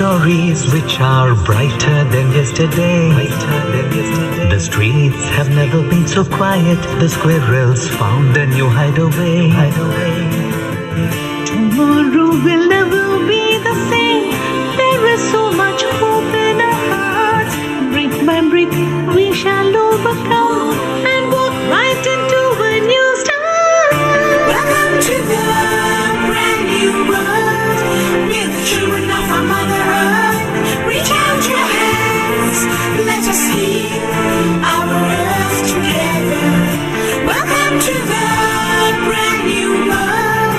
stories which are brighter than yesterday. The streets have never been so quiet. The squirrels found a new hideaway. Tomorrow will never be the same. There is so much hope in our hearts. Brick by brick we shall overcome and walk right into a new start. Welcome to the brand new world. We're the children of our Mother Earth. Reach out your hands, let us heal our earth together. Welcome to the brand new world.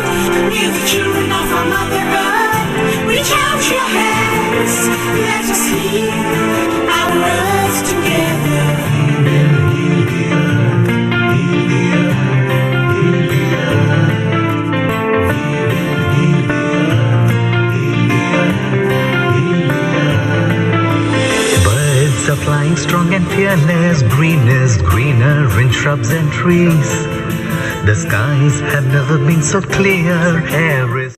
We're the children of our Mother Earth. Reach out your hands, let us heal our earth together. Birds are flying strong and fearless. Green is greener in shrubs and trees. The skies have never been so clear. Air is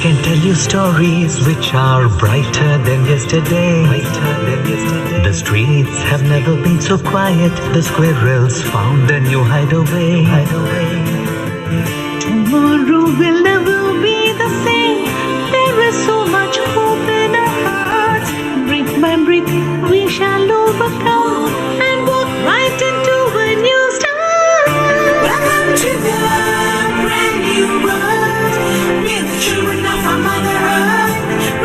can tell you stories which are brighter than yesterday. The streets have never been so quiet. The squirrels found a new hideaway. Tomorrow will never be the same. There is so much hope in our hearts. Brick by brick we shall overcome and walk right into a new start. Welcome to the brand new world. We're the children of our Mother Earth.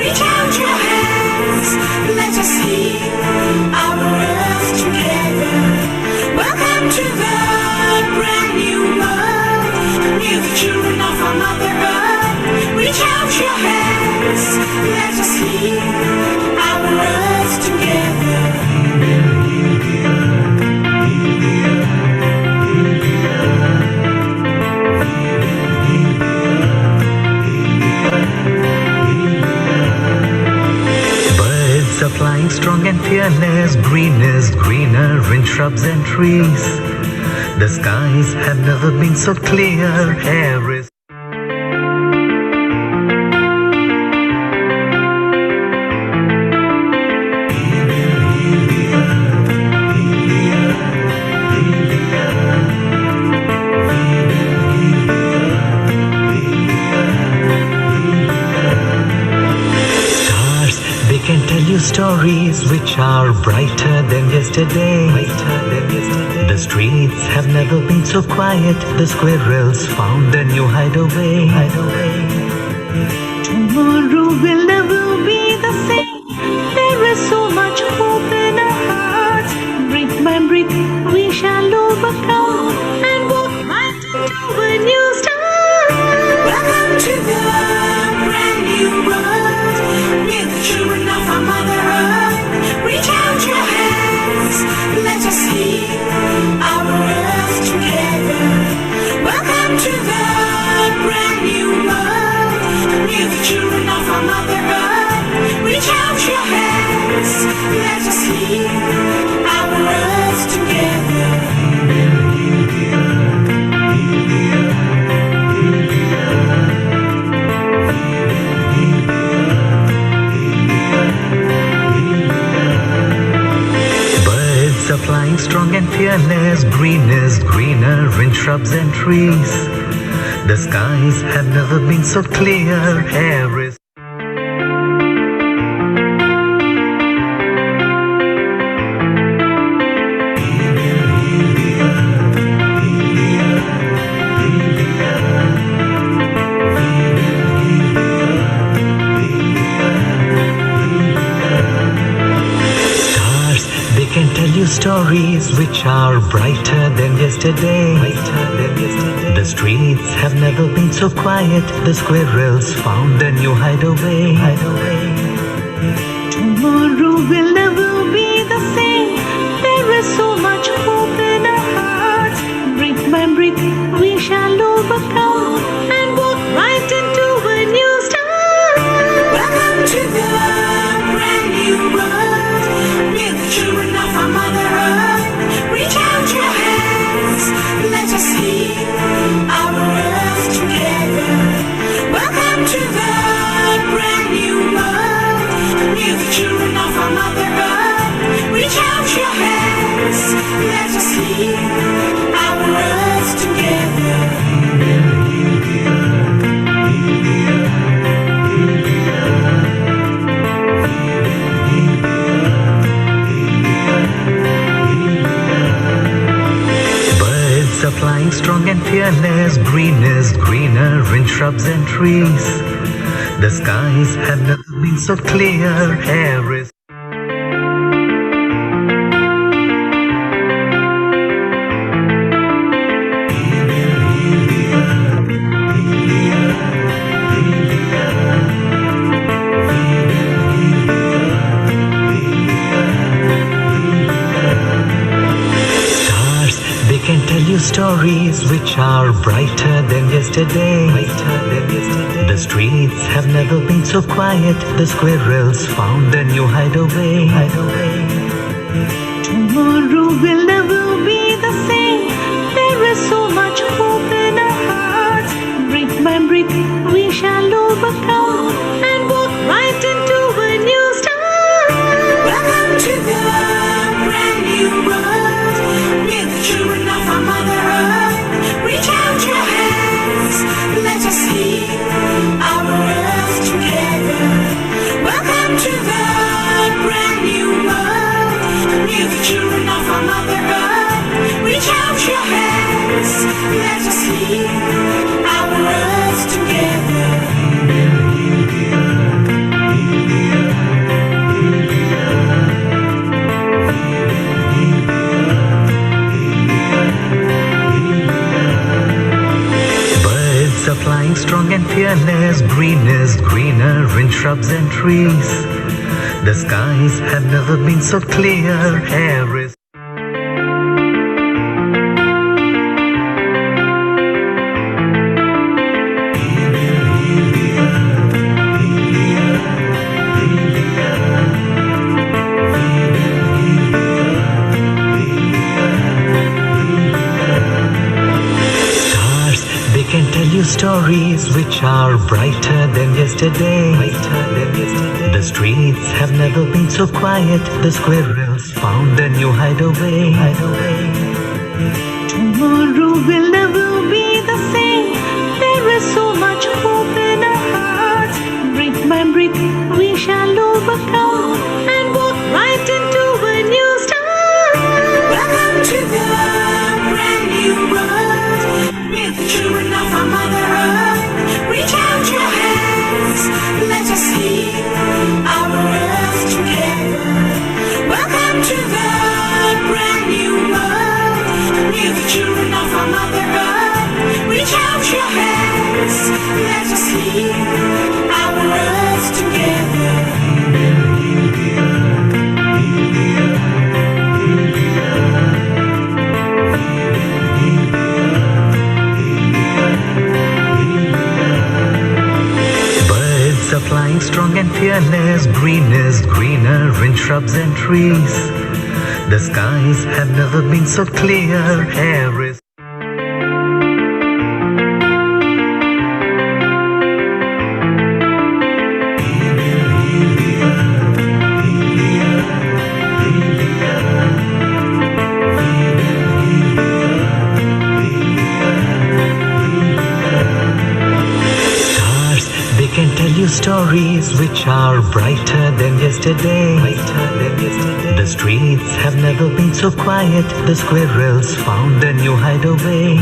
Reach out your hands, let us heal our earth together. Welcome to the brand new world. We're the children of our Mother Earth. Reach out your hands, let us heal our earth together. Birds are flying strong and fearless. Green is greener in shrubs and trees. The skies have never been so clear. Air is can tell you stories which are brighter than yesterday. The streets have never been so quiet. The squirrels found a new hideaway. Tomorrow will never be the same. There is so much hope in our hearts. Brick by brick we shall overcome and walk right into a new start. Welcome to the brand new world. We're the children of our Mother Earth. Reach out your hands, let us heal our earth together. Welcome to the brand new world. We're the children of our Mother Earth. Reach out your hands, let us heal our earth together. Birds are flying strong and fearless. Green is greener in shrubs and trees. The skies have never been so clear. Air is can tell you stories which are brighter than yesterday. The streets have never been so quiet. The squirrels found a new hideaway. Tomorrow will never be the same. There is so much hope in our hearts. Brick by brick we shall overcome flying strong and fearless. Green is greener in shrubs and trees. The skies have never been so clear. Air is can tell you stories which are brighter than yesterday. The streets have never been so quiet. The squirrels found a new hideaway. Tomorrow will never be the same. There is so much hope in our hearts. Brick by brick, we shall overcome and walk right into a new start. Welcome to the brand new world. We're the children of our Mother Earth. Reach out your hands, let us heal our earth together. Welcome to the brand new world. We're the children of our Mother Earth. Reach out your hands, let us heal our earth together. Birds are flying strong and fearless. Green is greener in shrubs and trees. The skies have never been so clear. Air is can tell you stories which are brighter than yesterday. The streets have never been so quiet. The squirrels found a new hideaway. Tomorrow will never be the same. There is so much hope in our hearts. Brick by brick, we shall overcome and walk right into a new start. Welcome to the brand new world. We're the children of our Mother Earth. Reach out your hands, let us heal our earth together. Welcome to the brand new world. We're the children of our Mother Earth. Reach out your hands, let us heal our earth together. Birds are flying strong and fearless. Green is greener in shrubs and trees. The skies have never been so clear. Air is can tell you stories which are brighter than yesterday. The streets have never been so quiet. The squirrels found a new hideaway.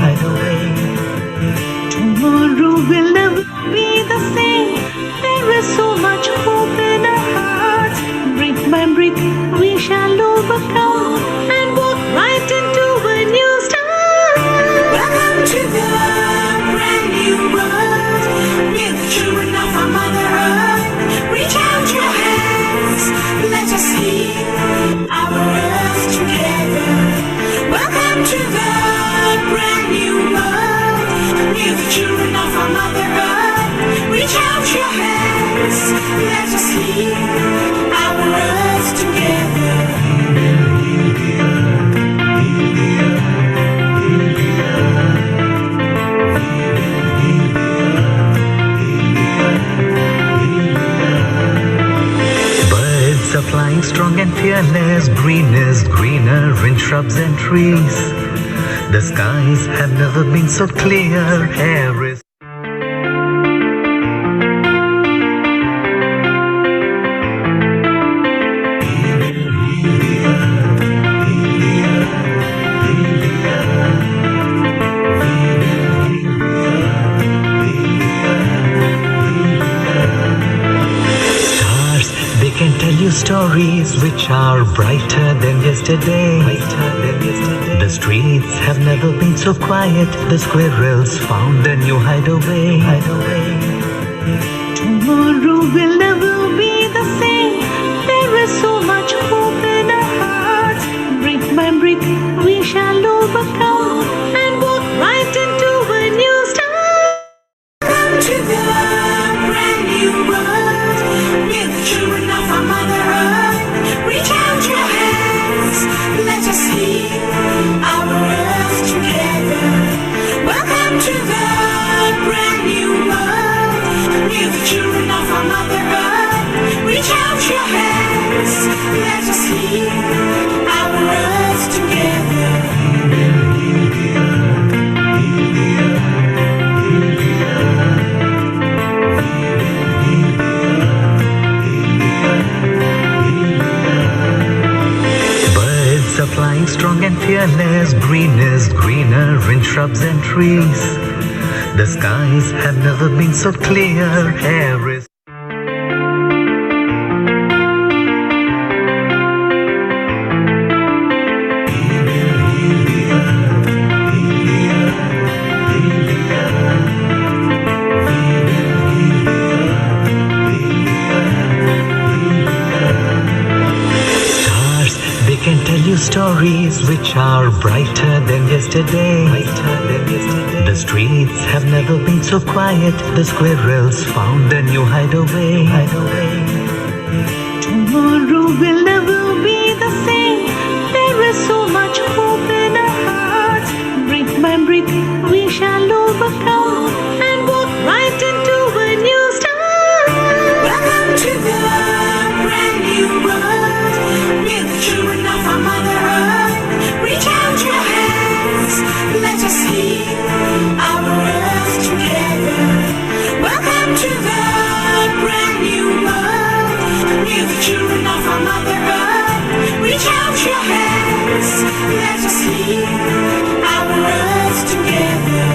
Tomorrow will never be the same. There is so much hope in our hearts. Brick by brick, we shall overcome and walk right into a new start. Welcome to the brand new world. We're the children of our Mother Earth. Reach out your hands, let us heal our earth together. Welcome to the brand new world. We're the children of our Mother Earth. Reach out your hands, let us heal our earth together. Birds are flying strong and fearless. Green is greener in shrubs and trees. The skies have never been so clear. Air is stories which are brighter than yesterday. The streets have never been so quiet. The squirrels found a new hideaway. Tomorrow will never be the same. There is so much hope in our hearts. Brick by brick, we shall overcome and walk right into a new start. Come to the brand new world. We're the children of our Mother Earth. Reach out your hands. Let us heal our earth together. Welcome to the brand new world. We're the children of our Mother Earth. Reach out your hands. Let us heal our earth together. Birds are flying strong and fearless. Green is greener in shrubs and trees. The skies have never been so clear. Air is can tell you stories which are brighter than yesterday. The streets have never been so quiet. The squirrels found a new hideaway. Tomorrow will never be the same. There is so much hope in our hearts. Brick by brick, we shall overcome and walk right into a new start. Welcome to the brand new world. We're the children of our Mother Earth. Reach out your hands. Let us heal our earth together. Welcome to the brand new world. We're the children of our Mother Earth. Reach out your hands. Let us heal our earth together.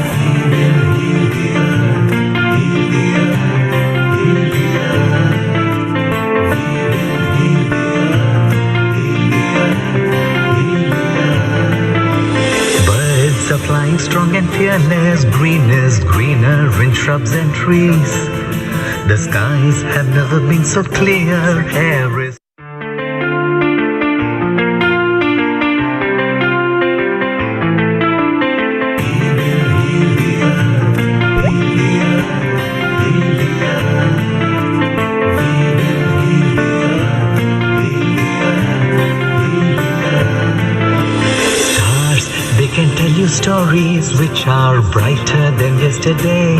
Birds are flying strong and fearless. Green is greener in shrubs and trees. The skies have never been so clear. Air is can tell you stories which are brighter than yesterday.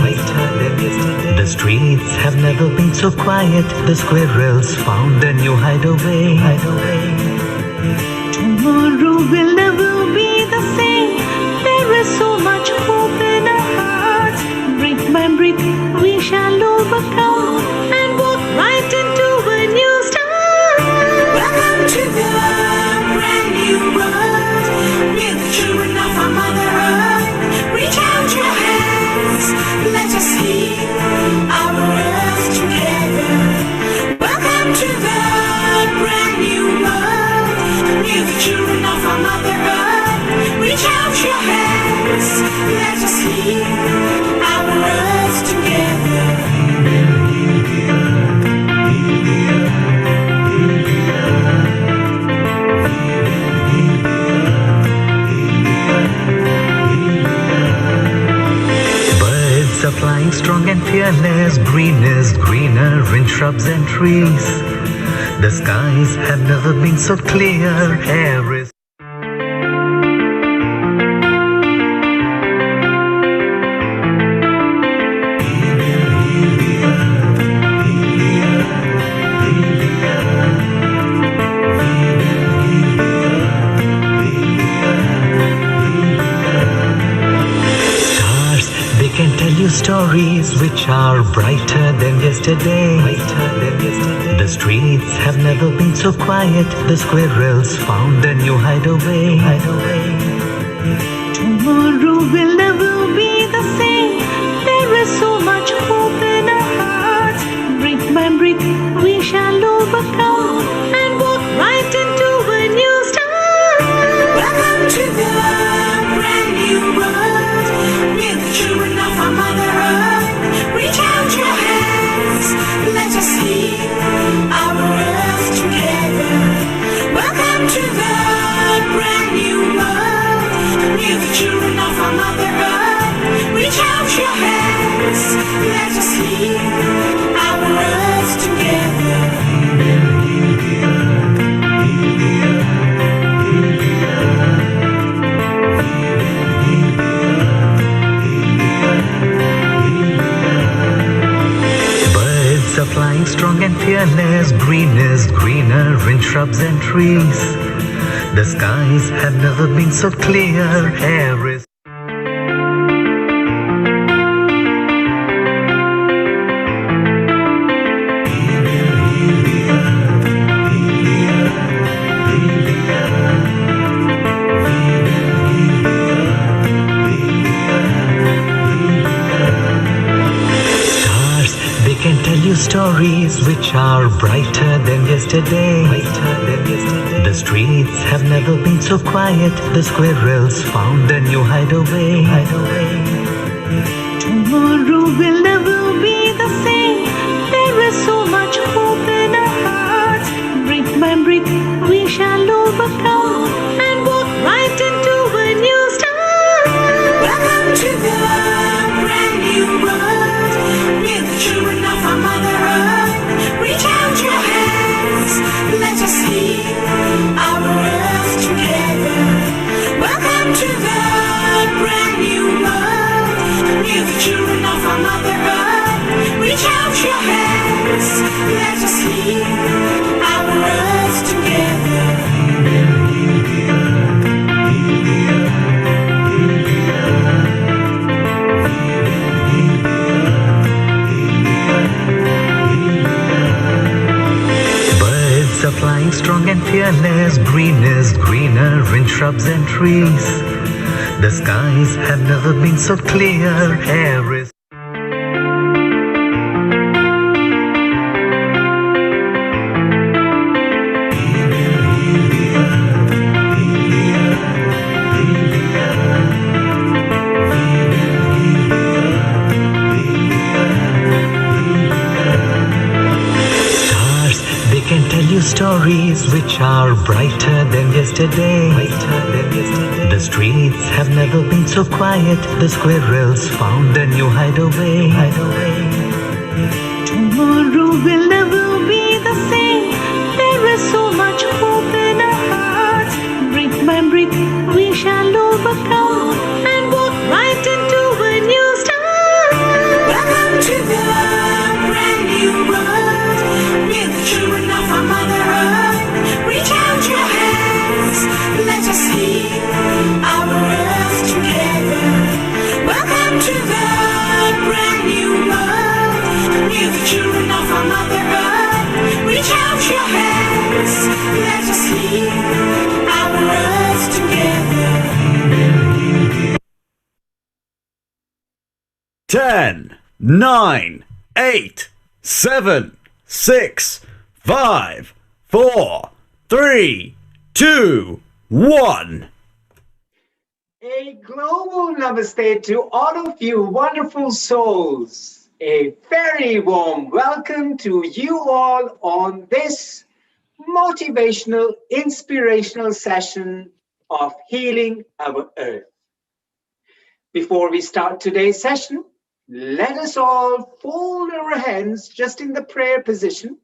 The streets have never been so quiet. The squirrels found a new hideaway. Tomorrow will never be the same. There is so much hope in our hearts. Brick by brick, we shall overcome and walk right into a new start. Welcome to the brand new world. We're the children of our Mother Earth. Reach out your hands. Let us heal our earth together. Welcome to the brand new world. We're the children of our Mother Earth. Reach out your hands. Let us heal our earth together. Birds are flying strong and fearless. Green is greener in shrubs and trees. The skies have never been so clear. Air is can tell you stories which are brighter than yesterday. The streets have never been so quiet. The squirrels found a new hideaway. Tomorrow will never be the same. There is so much hope in our hearts. Brick by brick, we shall overcome and walk to the brand new world. We're the children of our Mother Earth. Reach out your hands, let us heal our earth together. Welcome to the brand new world. We're the children of our Mother Earth. Reach out your hands, let us heal our earth together. Birds are flying strong and fearless. Green is greener in shrubs and trees. The skies have never been so clear. Air is can tell you stories which are brighter than yesterday. The streets have never been so quiet. The squirrels found a new hideaway. Tomorrow will never be the same. There is so much hope in our hearts. Brick by brick, we shall overcome and walk right into a new start. Welcome to the brand new world. We're the children of our Mother Earth. Reach out your hands, let us heal our earth together. Welcome to the brand new world. We're the children of our Mother Earth. Reach out your hands, let us heal our earth together. 'Birds are flying strong and fearless. Green is greener in shrubs and trees. The skies have never been so clear. Air is can tell you stories which are brighter than yesterday. The streets have never been so quiet. The squirrels found a new hideaway. Tomorrow will never be the same. There is so much hope in our hearts. Brick by brick, we shall overcome and walk right into a new start. Welcome to the brand new world. We're the children of our Mother Earth. Reach out your hands, let us heal our earth together. Welcome to the brand new world. We're the children of our Mother Earth. Reach out your hands, let us heal our earth together. 10, 9, 8, 7, 6, 5, 4, 3, 2, 1. A global namaste to all of you wonderful souls. A very warm welcome to you all on this motivational, inspirational session of Healing Our Earth. Before we start today's session, let us all fold our hands just in the prayer position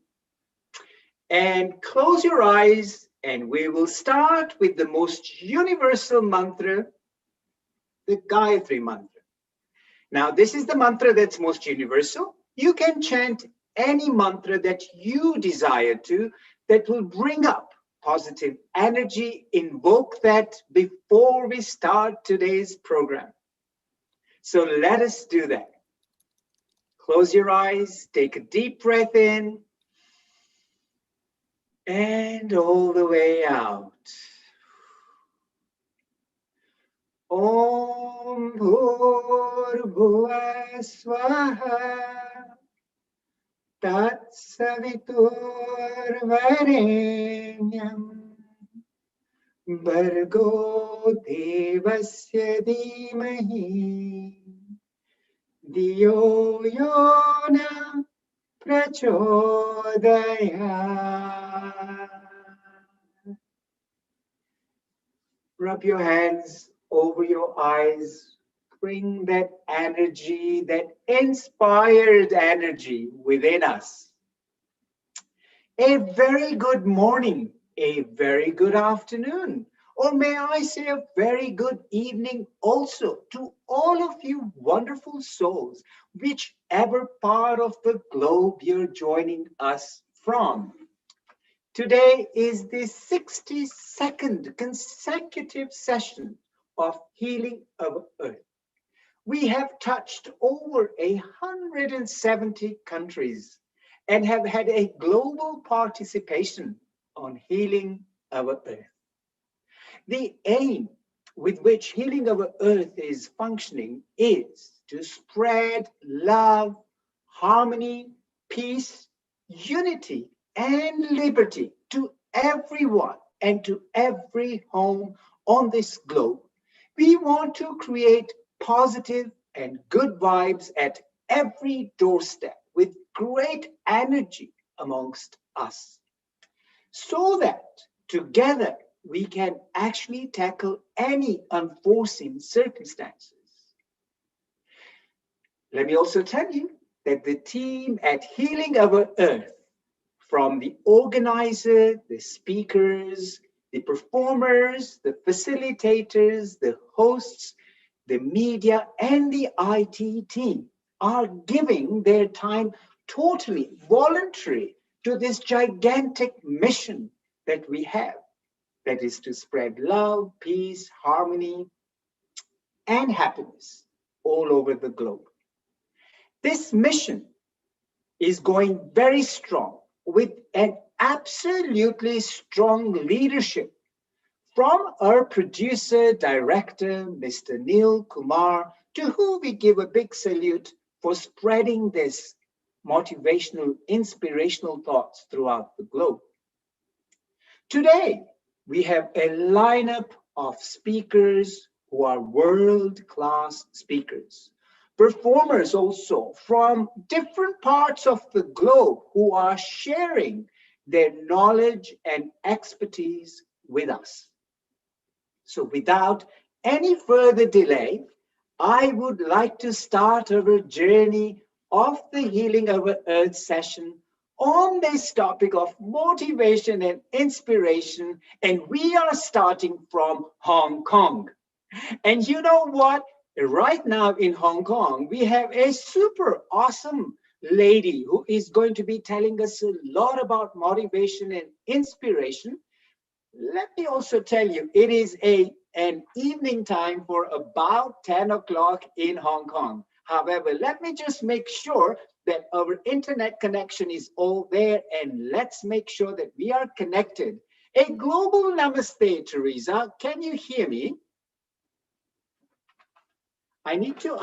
and close your eyes, and we will start with the most universal mantra, the Gayatri mantra. Now, this is the mantra that's most universal. You can chant any mantra that you desire to that will bring up positive energy. Invoke that before we start today's program. So let us do that. Close your eyes, take a deep breath in, and all the way out. Om Bhurbhuva Swaha Tat Savitur Varenyam Bhargo देवस्य धीमहि धियो यो न प्रचोदयात्. Rub your hands over your eyes. Bring that energy, that inspired energy within us. A very good morning, a very good afternoon, or may I say a very good evening also to all of you wonderful souls, whichever part of the globe you're joining us from. Today is the 62nd consecutive session of Healing of Earth. We have touched over 170 countries and have had a global participation on Healing our Earth. The aim with which Healing our Earth is functioning is to spread love, harmony, peace, unity, and liberty to everyone and to every home on this globe. We want to create positive and good vibes at every doorstep with great energy amongst us so that together we can actually tackle any unforeseen circumstances. Let me also tell you that the team at Healing Our Earth, from the organizer, the speakers, the performers, the facilitators, the hosts, the media, and the IT team, are giving their time totally voluntary to this gigantic mission that we have. That is to spread love, peace, harmony, and happiness all over the globe. This mission is going very strong with an absolutely strong leadership from our producer, director, Mr. Neil Kumar, to whom we give a big salute for spreading this motivational, inspirational thoughts throughout the globe. Today, we have a lineup of speakers who are world-class speakers. Performers also from different parts of the globe who are sharing their knowledge and expertise with us. So without any further delay, I would like to start our journey of the Healing Our Earth session on this topic of motivation and inspiration, and we are starting from Hong Kong. And you know what? Right now in Hong Kong, we have a super awesome lady who is going to be telling us a lot about motivation and inspiration. Let me also tell you, it is an evening time for about 10 o'clock in Hong Kong. However, let me just make sure that our internet connection is all there, and let's make sure that we are connected. A global namaste, Teresa. Can you hear me? You need to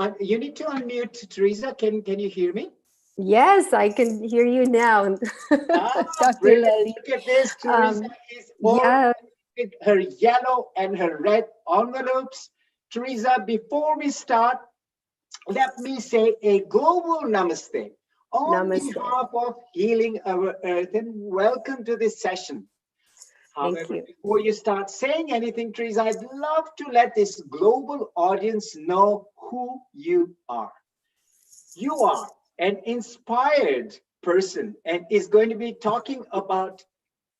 unmute, Teresa. Can you hear me? Yes, I can hear you now. Dr. Lally. Look at this. Teresa is all with her yellow and her red envelopes. Teresa, before we start, let me say a global namaste on behalf of Healing Our Earth, and welcome to this session. However, before you start saying anything, Teresa, I'd love to let this global audience know who you are. You are an inspired person and is going to be talking about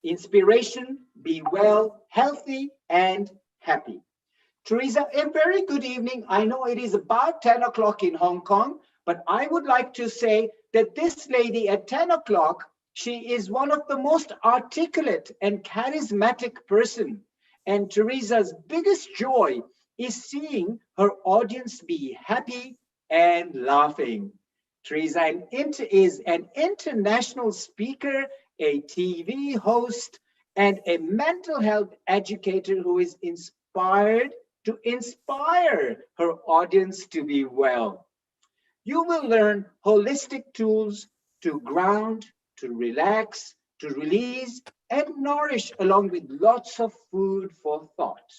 inspiration, be well, healthy, and happy. Teresa, a very good evening. I know it is about 10 o'clock in Hong Kong, but I would like to say that this lady at 10 o'clock, she is one of the most articulate and charismatic person. And Teresa's biggest joy is seeing her audience be happy and laughing. Teresa is an international speaker, a TV host, and a mental health educator who is inspired to inspire her audience to be well. You will learn holistic tools to ground, to relax, to release, and nourish, along with lots of food for thought.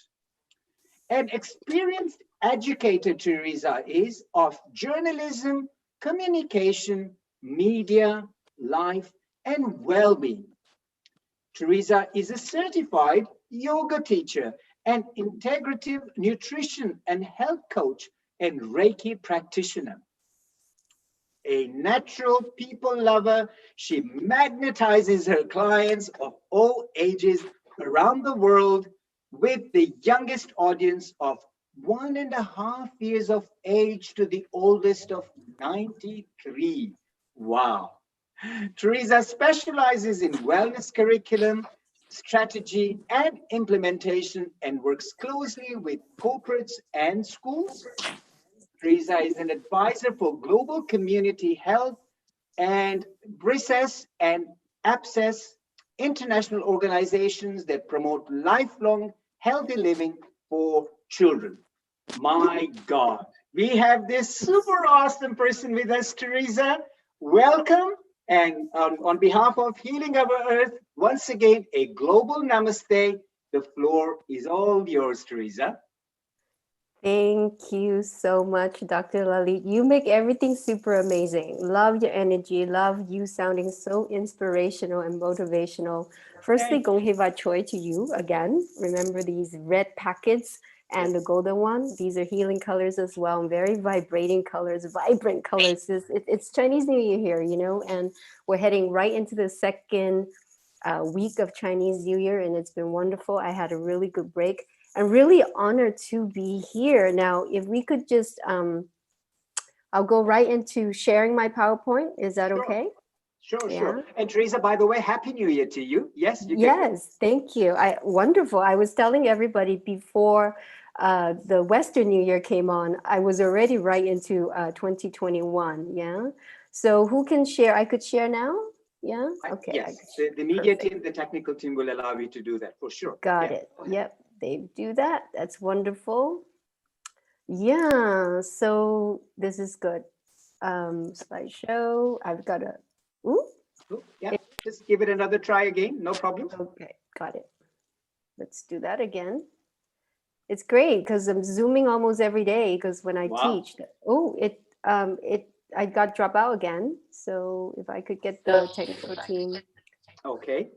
An experienced educator, Teresa, is of journalism, communication, media, life, and well being. Teresa is a certified yoga teacher, an integrative nutrition and health coach, and Reiki practitioner. A natural people lover, she magnetizes her clients of all ages around the world with the youngest audience of 1.5 years of age to the oldest of 93. Wow. Teresa specializes in wellness curriculum, strategy, and implementation and works closely with corporates and schools. Teresa is an advisor for global community health and BRICES and APSES, international organizations that promote lifelong healthy living for children. My God, we have this super awesome person with us, Teresa. Welcome. And on behalf of Healing Our Earth, once again, a global namaste. The floor is all yours, Teresa. Thank you so much, Dr. Lalit. You make everything super amazing. Love your energy. Love you sounding so inspirational and motivational. Firstly, Thank you. Gong Heva Choi to you again. Remember these red packets and the golden one. These are healing colors as well, and very vibrating colors, vibrant colors. It's Chinese New Year here, you know, and we're heading right into the second week of Chinese New Year, and it's been wonderful. I had a really good break. I'm really honored to be here. Now, if we could just, I'll go right into sharing my PowerPoint. Is that Sure, okay? sure, Yeah. sure. And Teresa, by the way, Happy New Year to you. Yes, you can. Yes, thank you. Wonderful. I was telling everybody before the Western New Year came on, I was already right into 2021. Yeah. So who can share? I could share now. Yeah. Okay. I Yes, could the media Perfect. team, the technical team will allow you to do that for sure. Got Yeah. it. Yep. They do that. That's wonderful. Yeah, so this is good. Slideshow. I've got a. Ooh, Oh, yeah, just give it another try again. No problem. okay, got it. Let's do that again. It's great because I'm zooming almost every day because when I Wow. teach, oh, I got drop out again. So if I could get the technical team. Okay.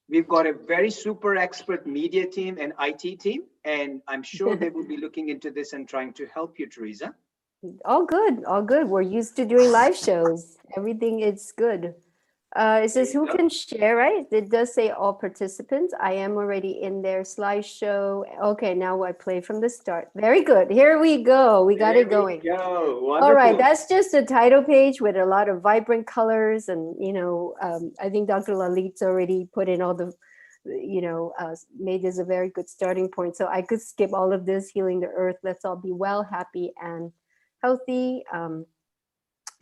We've got a very super expert media team and IT team, and I'm sure they will be looking into this and trying to help you, Teresa. All good, all good. We're used to doing live shows. Everything is good. It There says you who go. can share, right? It does say all participants. I am already in their slideshow. Okay, now I play from the start. Very good. Here we go. We got There it we going. go. All right, Wonderful. that's just a title page with a lot of vibrant colors, and I think Dr. Lalit's already put in all the, made this a very good starting point. So I could skip all of this. Healing the earth. Let's all be well, happy, and healthy.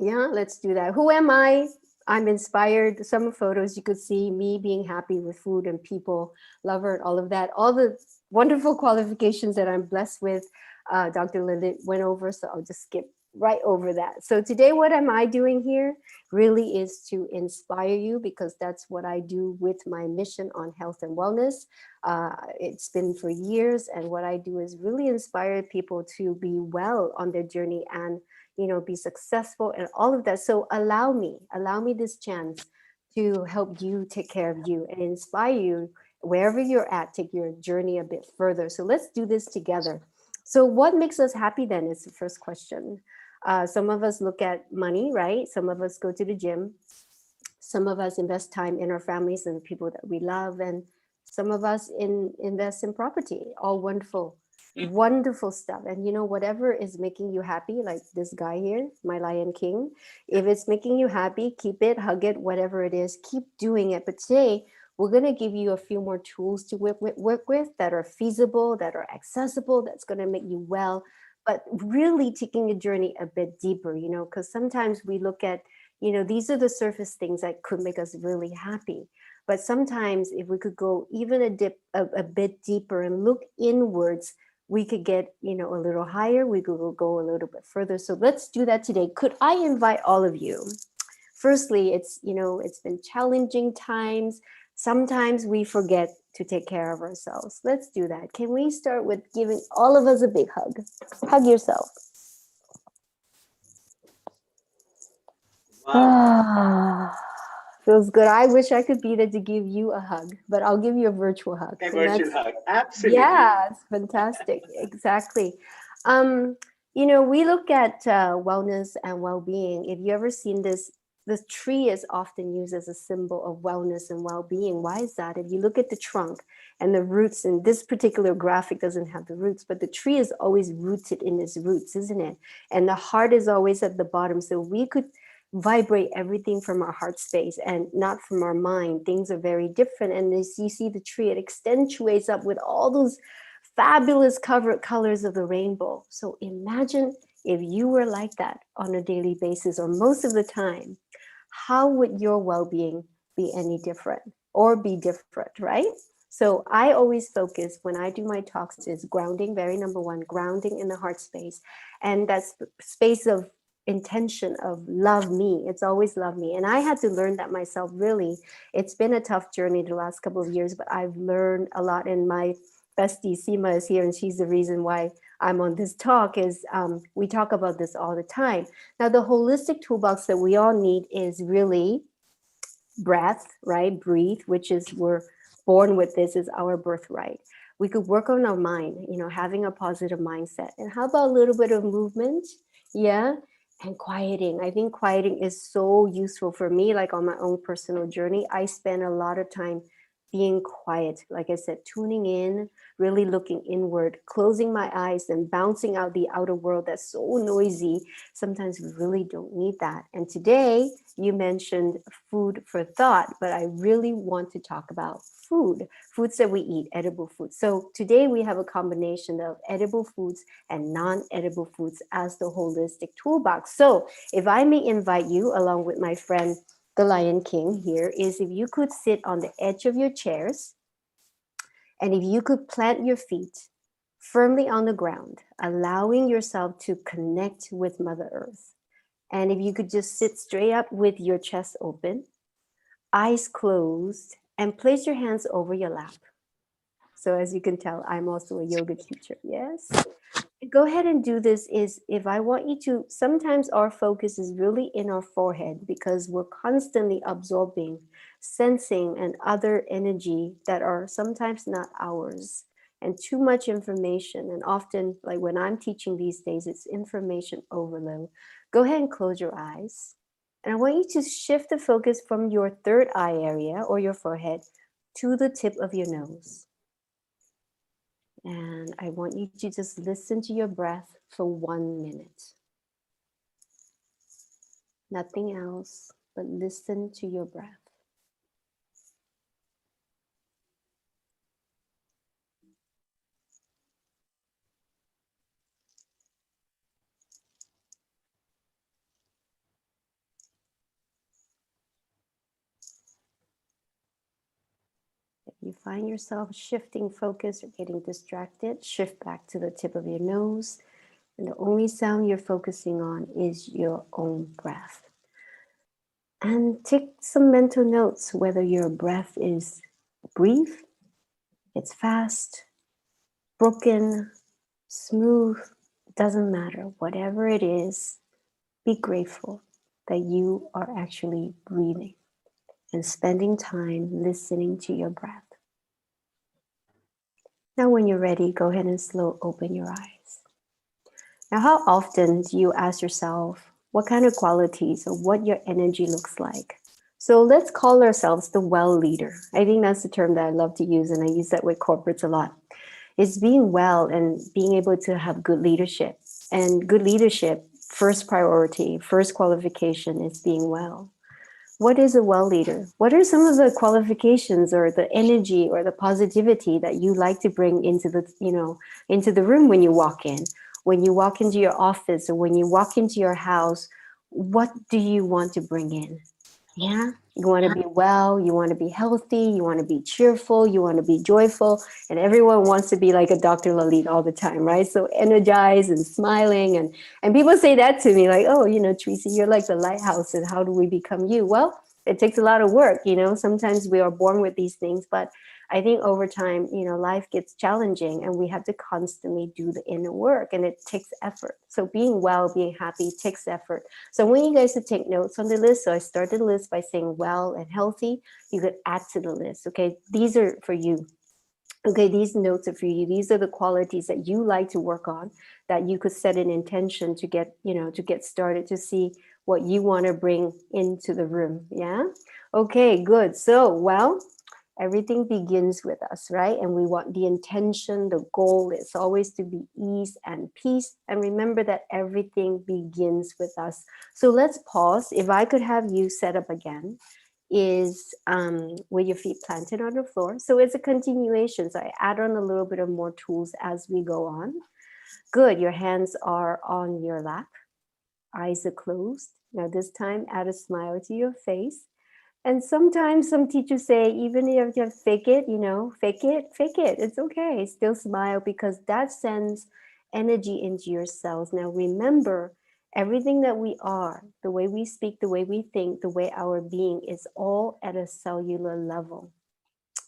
Yeah, let's do that. Who am I? I'm inspired. Some photos you could see me being happy with food and people, lover, and all of that. All the wonderful qualifications that I'm blessed with, Dr. Lilith went over, so I'll just skip right over that. So today, what am I doing here? Really is to inspire you because that's what I do with my mission on health and wellness. It's been for years, and what I do is really inspire people to be well on their journey and be successful and all of that. So allow me this chance to help you take care of you and inspire you wherever you're at, take your journey a bit further. So let's do this together. So what makes us happy then is the first question. Some of us look at money, right? Some of us go to the gym. Some of us invest time in our families and the people that we love. And some of us invest in property, all wonderful stuff. And whatever is making you happy, like this guy here, my Lion King, if it's making you happy, keep it, hug it, whatever it is, keep doing it. But today we're going to give you a few more tools to work with that are feasible, that are accessible, that's going to make you well, but really taking the journey a bit deeper, because sometimes we look at, these are the surface things that could make us really happy. But sometimes if we could go even a bit deeper and look inwards, we could get, a little higher. We could go a little bit further. So let's do that today. Could I invite all of you? Firstly, it's been challenging times. Sometimes we forget to take care of ourselves. Let's do that. Can we start with giving all of us a big hug? Hug yourself. Wow. Ah, feels good. I wish I could be there to give you a hug, but I'll give you a virtual hug. A And virtual that's, hug. Absolutely. yeah, it's fantastic. Exactly. Um, you know, we look at wellness and well-being. If you ever seen this, the tree is often used as a symbol of wellness and well-being. Why is that? If you look at the trunk and the roots, and this particular graphic doesn't have the roots, but the tree is always rooted in its roots, isn't it? And the heart is always at the bottom. So we could vibrate everything from our heart space and not from our mind. Things are very different. And as you see the tree, it accentuates up with all those fabulous covered colors of the rainbow. So imagine if you were like that on a daily basis or most of the time, how would your well-being be any different or be different, right? So I always focus when I do my talks is grounding, very number one, grounding in the heart space. And that's space of intention of love me. It's always love me. And I had to learn that myself, really. It's been a tough journey the last couple of years, but I've learned a lot. And my bestie Seema is here, and she's the reason why I'm on this talk is we talk about this all the time. Now, the holistic toolbox that we all need is really breath, right? Breathe, which is we're born with this is our birthright. We could work on our mind, you know, having a positive mindset. And how about a little bit of movement? Yeah. And quieting. I think quieting is so useful for me, like on my own personal journey. I spend a lot of time being quiet, like I said, tuning in, really looking inward, closing my eyes and bouncing out the outer world that's so noisy. Sometimes we really don't need that. And today you mentioned food for thought, but I really want to talk about food, foods that we eat, edible foods. So today we have a combination of edible foods and non-edible foods as the holistic toolbox. So if I may invite you along with my friend the Lion King here, is if you could sit on the edge of your chairs and if you could plant your feet firmly on the ground, allowing yourself to connect with Mother Earth. And if you could just sit straight up with your chest open, eyes closed, and place your hands over your lap. So as you can tell, I'm also a yoga teacher, yes? Go ahead and do this is if I want you to, sometimes our focus is really in our forehead because we're constantly absorbing, sensing and other energy that are sometimes not ours and too much information. And often like when I'm teaching these days, it's information overload. Go ahead and close your eyes. And I want you to shift the focus from your third eye area or your forehead to the tip of your nose. And I want you to just listen to your breath for 1 minute. Nothing else, but listen to your breath. If you find yourself shifting focus or getting distracted, shift back to the tip of your nose. And the only sound you're focusing on is your own breath. And take some mental notes, whether your breath is brief, it's fast, broken, smooth, doesn't matter. Whatever it is, be grateful that you are actually breathing and spending time listening to your breath. Now, when you're ready, go ahead and slow open your eyes. Now, how often do you ask yourself what kind of qualities or what your energy looks like? So let's call ourselves the well leader. I think that's the term that I love to use, and I use that with corporates a lot. It's being well and being able to have good leadership. And good leadership, first priority, first qualification is being well. What is a well leader? What are some of the qualifications or the energy or the positivity that you like to bring into the, into the room when you walk in? When you walk into your office or when you walk into your house, what do you want to bring in? Yeah, you want to be well, you want to be healthy, you want to be cheerful, you want to be joyful, and everyone wants to be like a Dr. Lalit all the time, right? So energized and smiling, and people say that to me, like, oh, Tracy, you're like the lighthouse, and how do we become you? Well, It takes a lot of work, you know. Sometimes we are born with these things, but I think over time, you know, life gets challenging and we have to constantly do the inner work and it takes effort. So being well, being happy takes effort. So I want you guys to take notes on the list. So I started the list by saying well and healthy. You could add to the list. Okay, these are for you. Okay, these notes are for you. These are the qualities that you like to work on, that you could set an intention to get, you know, to get started, to see what you want to bring into the room. Yeah. Okay, good. So, well, everything begins with us, right? And we want the intention, the goal is always to be ease and peace. And remember that everything begins with us. So let's pause. If I could have you set up again, is with your feet planted on the floor. So it's a continuation. So I add on a little bit of more tools as we go on. Good. Your hands are on your lap. Eyes are closed. Now this time add a smile to your face. And sometimes some teachers say, even if you fake it, you know, fake it, fake it. It's okay. Still smile because that sends energy into your cells. Now remember, everything that we are, the way we speak, the way we think, the way our being is all at a cellular level.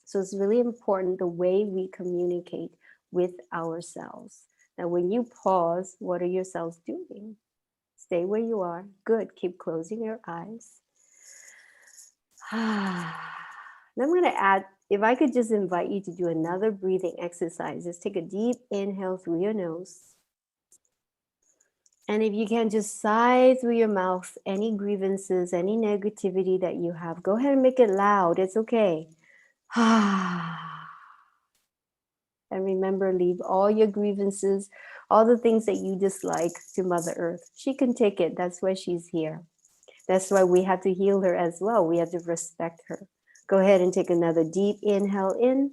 So it's really important the way we communicate with ourselves. Now, when you pause, what are your cells doing? Stay where you are. Good. Keep closing your eyes. Now I'm going to add, if I could just invite you to do another breathing exercise, just take a deep inhale through your nose. And if you can just sigh through your mouth, any grievances, any negativity that you have, go ahead and make it loud. It's okay. And remember, leave all your grievances, all the things that you dislike to Mother Earth. She can take it. That's why she's here. That's why we have to heal her as well. We have to respect her. Go ahead and take another deep inhale in.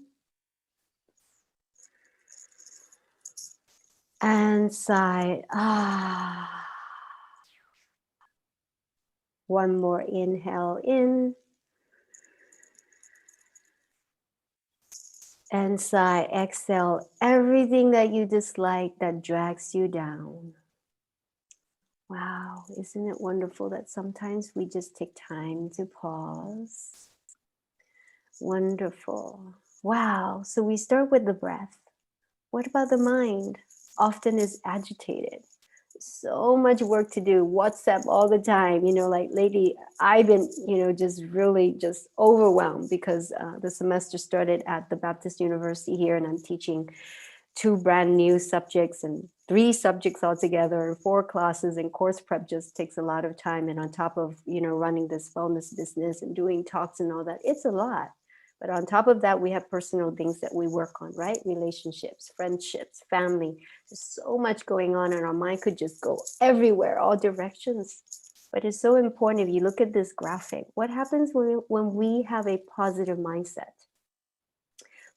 And sigh. One more inhale in. And sigh. Exhale everything that you dislike that drags you down. Wow, isn't it wonderful that sometimes we just take time to pause? Wonderful. Wow, so we start with the breath. What about the mind? Often is agitated. So much work to do, WhatsApp all the time, you know, like lately I've been, you know, just really just overwhelmed because the semester started at the Baptist University here and I'm teaching 2 brand new subjects and 3 subjects altogether and 4 classes, and course prep just takes a lot of time. And on top of, you know, running this wellness business and doing talks and all that, it's a lot. But on top of that, we have personal things that we work on, right? Relationships, friendships, family. There's so much going on and our mind could just go everywhere, all directions. But it's so important. If you look at this graphic, what happens when we have a positive mindset?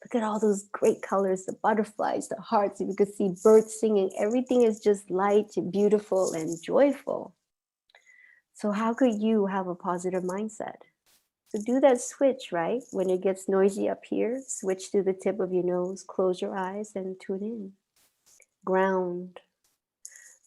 Look at all those great colors, the butterflies, the hearts. You could see birds singing. Everything is just light, beautiful, and joyful. So how could you have a positive mindset? So do that switch, right? When it gets noisy up here, switch to the tip of your nose, close your eyes, and tune in. Ground.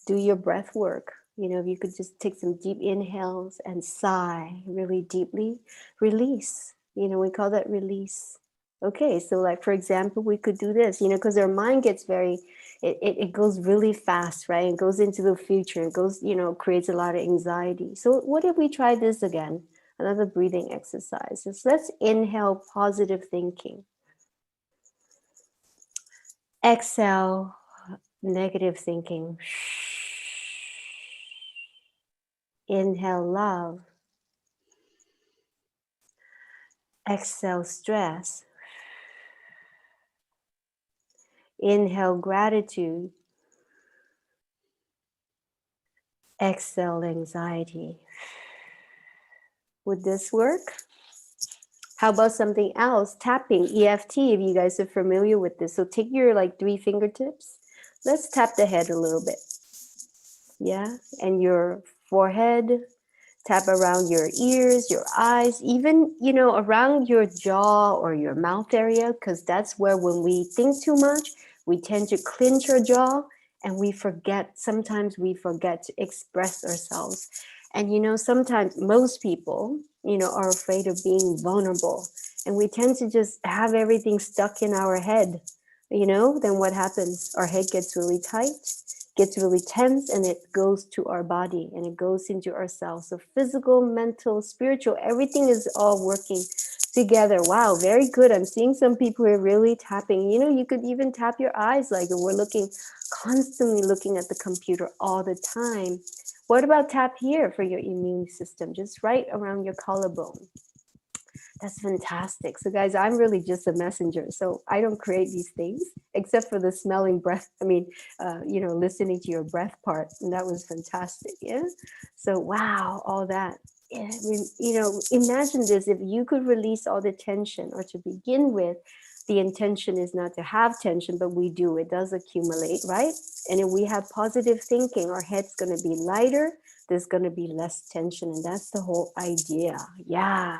Do your breath work. You know, if you could just take some deep inhales and sigh really deeply, release. You know, we call that release. Okay, so like, for example, we could do this, you know, because our mind gets very, it goes really fast, right? It goes into the future. It goes, you know, creates a lot of anxiety. So what if we try this again? Another breathing exercise is let's inhale positive thinking. Exhale negative thinking. Inhale love. Exhale stress. Inhale gratitude. Exhale anxiety. Would this work? How about something else? Tapping, EFT, if you guys are familiar with this. So take your like 3 fingertips. Let's tap the head a little bit. Yeah, and your forehead. Tap around your ears, your eyes, even, you know, around your jaw or your mouth area, because that's where when we think too much, we tend to clench our jaw and sometimes we forget to express ourselves. And, you know, sometimes most people, are afraid of being vulnerable. And we tend to just have everything stuck in our head, then what happens? Our head gets really tight, gets really tense, and it goes to our body and it goes into our cells. So physical, mental, spiritual, everything is all working together. Wow, very good. I'm seeing some people who are really tapping. You could even tap your eyes, like we're constantly looking at the computer all the time. What about tap here for your immune system, just right around your collarbone? That's fantastic. So guys, I'm really just a messenger. So I don't create these things except for the smelling breath. Listening to your breath part. And that was fantastic. Yeah. So wow, all that. Yeah, imagine this, if you could release all the tension, or to begin with, the intention is not to have tension, but we do. It does accumulate, right? And if we have positive thinking, our head's going to be lighter. There's going to be less tension. And that's the whole idea. Yeah.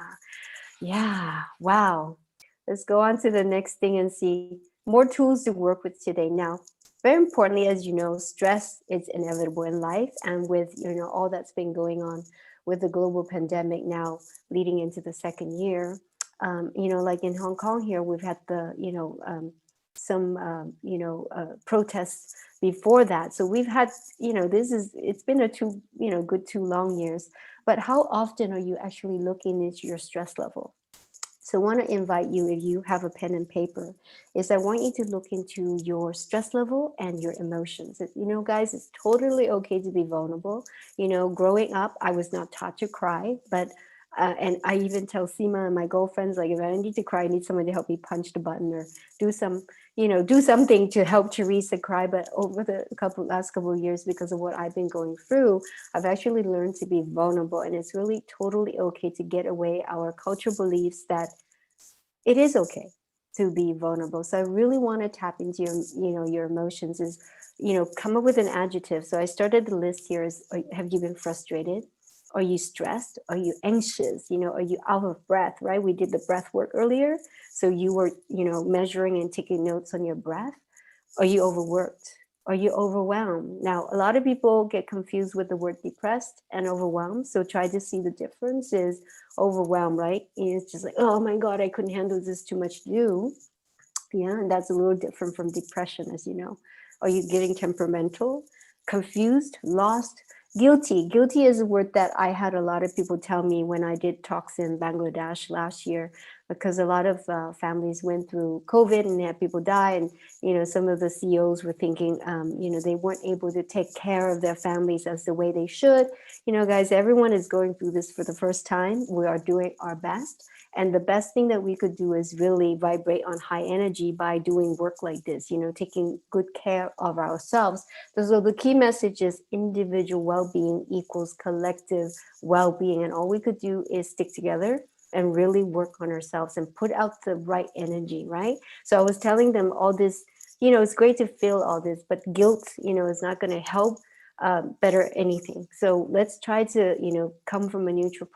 Yeah, wow. Let's go on to the next thing and see more tools to work with today. Now, very importantly, as you know, stress is inevitable in life. And with, all that's been going on with the global pandemic now leading into the second year, like in Hong Kong here, we've had some protests before that. So we've had, it's been a good 2 long years. But how often are you actually looking into your stress level? So I want to invite you, if you have a pen and paper, is I want you to look into your stress level and your emotions. Guys, it's totally okay to be vulnerable. Growing up, I was not taught to cry, but and I even tell Seema and my girlfriends, like, if I need to cry, I need someone to help me punch the button or do something to help Teresa cry. But over the last couple of years, because of what I've been going through, I've actually learned to be vulnerable. And it's really totally okay to get away our cultural beliefs that it is okay to be vulnerable. So I really want to tap into your emotions, is, come up with an adjective. So I started the list here is, have you been frustrated? Are you stressed? Are you anxious? Are you out of breath, right? We did the breath work earlier. So you were, measuring and taking notes on your breath. Are you overworked? Are you overwhelmed? Now, a lot of people get confused with the word depressed and overwhelmed. So try to see the difference is overwhelmed, right? And it's just like, oh my God, I couldn't handle this, too much to do. Yeah, and that's a little different from depression, as you know. Are you getting temperamental, confused, lost, guilty? Guilty is a word that I had a lot of people tell me when I did talks in Bangladesh last year, because a lot of families went through COVID and had people die. And, some of the CEOs were thinking, they weren't able to take care of their families as the way they should. Guys, everyone is going through this for the first time. We are doing our best. And the best thing that we could do is really vibrate on high energy by doing work like this, taking good care of ourselves. So the key message is individual well-being equals collective well-being. And all we could do is stick together and really work on ourselves and put out the right energy, right? So I was telling them all this, it's great to feel all this, but guilt, is not going to help better anything. So let's try to, come from a neutral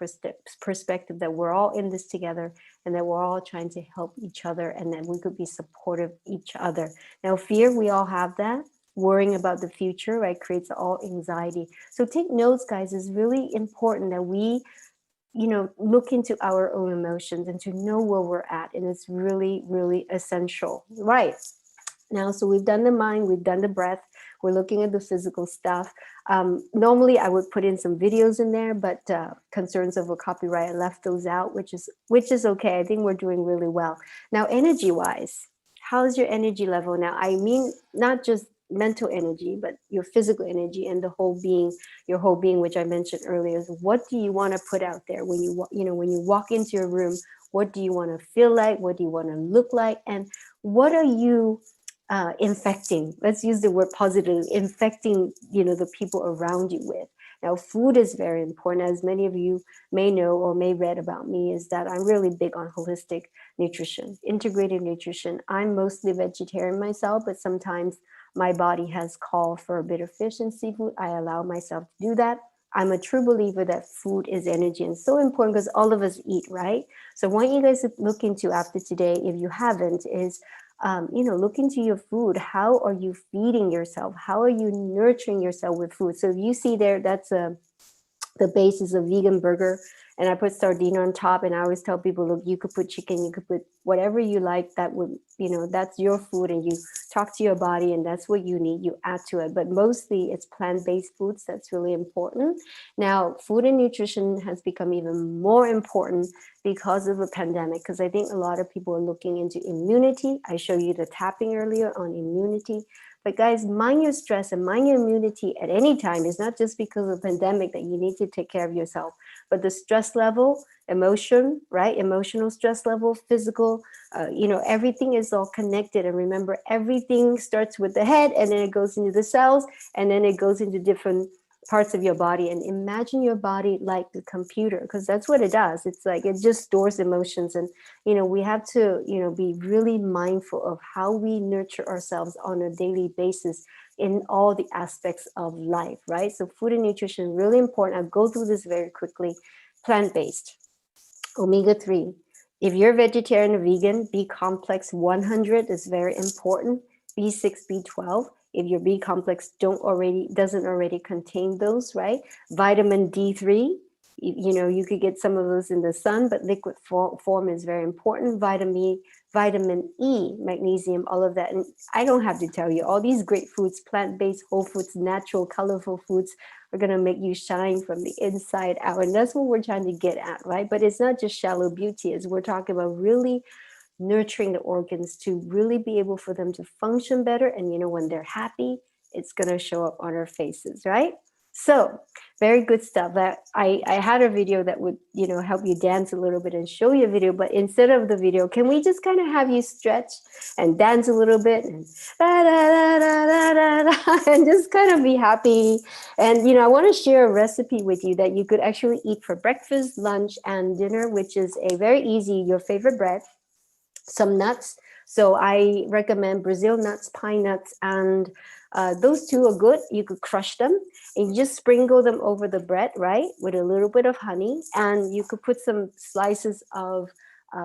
perspective that we're all in this together and that we're all trying to help each other and that we could be supportive each other. Now, fear, we all have that. Worrying about the future, right, creates all anxiety. So take notes, guys. It's really important that we, look into our own emotions and to know where we're at. And it's really, really essential, right? Now, so we've done the mind, we've done the breath, we're looking at the physical stuff. Normally, I would put in some videos in there, but concerns over copyright, I left those out, which is okay. I think we're doing really well. Now, energy-wise, how's your energy level now? I mean, not just mental energy, but your physical energy and your whole being, which I mentioned earlier. Is what do you want to put out there when when you walk into your room? What do you want to feel like? What do you want to look like? And what are you infecting? Let's use the word positive, infecting, the people around you with. Now, food is very important. As many of you may know or may read about me, is that I'm really big on holistic nutrition, integrated nutrition. I'm mostly vegetarian myself, but sometimes my body has called for a bit of fish and seafood. I allow myself to do that. I'm a true believer that food is energy and so important because all of us eat, right? So I want you guys to look into after today, if you haven't, is look into your food. How are you feeding yourself? How are you nurturing yourself with food? So if you see there, that's a The base is a vegan burger, and I put sardine on top. And I always tell people, look, you could put chicken, you could put whatever you like. That would, that's your food, and you talk to your body, and that's what you need. You add to it, but mostly it's plant-based foods. That's really important. Now, food and nutrition has become even more important because of the pandemic, because I think a lot of people are looking into immunity. I showed you the tapping earlier on immunity. But guys, mind your stress and mind your immunity at any time. It's not just because of the pandemic that you need to take care of yourself, but the stress level, emotion, right? Emotional stress level, physical, everything is all connected. And remember, everything starts with the head, and then it goes into the cells, and then it goes into different parts of your body. And imagine your body like the computer, because that's what it does. It's like it just stores emotions. And we have to be really mindful of how we nurture ourselves on a daily basis in all the aspects of life, right? So food and nutrition, really important. I'll go through this very quickly. Plant-based, omega-3. If you're vegetarian or vegan, B complex 100 is very important. B6, B12. If your B complex doesn't already contain those, right? Vitamin D3, you could get some of those in the sun, but liquid form is very important. Vitamin E, magnesium, all of that. And I don't have to tell you, all these great foods, plant-based, whole foods, natural, colorful foods are going to make you shine from the inside out. And that's what we're trying to get at, right? But it's not just shallow beauty. As we're talking about really nurturing the organs to really be able for them to function better. And when they're happy, it's going to show up on our faces, right? So very good stuff. That I had a video that would help you dance a little bit and show you a video, but instead of the video, can we just kind of have you stretch and dance a little bit and da, da, da, da, da, da, and just kind of be happy. And I want to share a recipe with you that you could actually eat for breakfast, lunch, and dinner, which is a very easy, your favorite bread, some nuts. So I recommend Brazil nuts, pine nuts, and those two are good. You could crush them and you just sprinkle them over the bread, right? With a little bit of honey. And you could put some slices of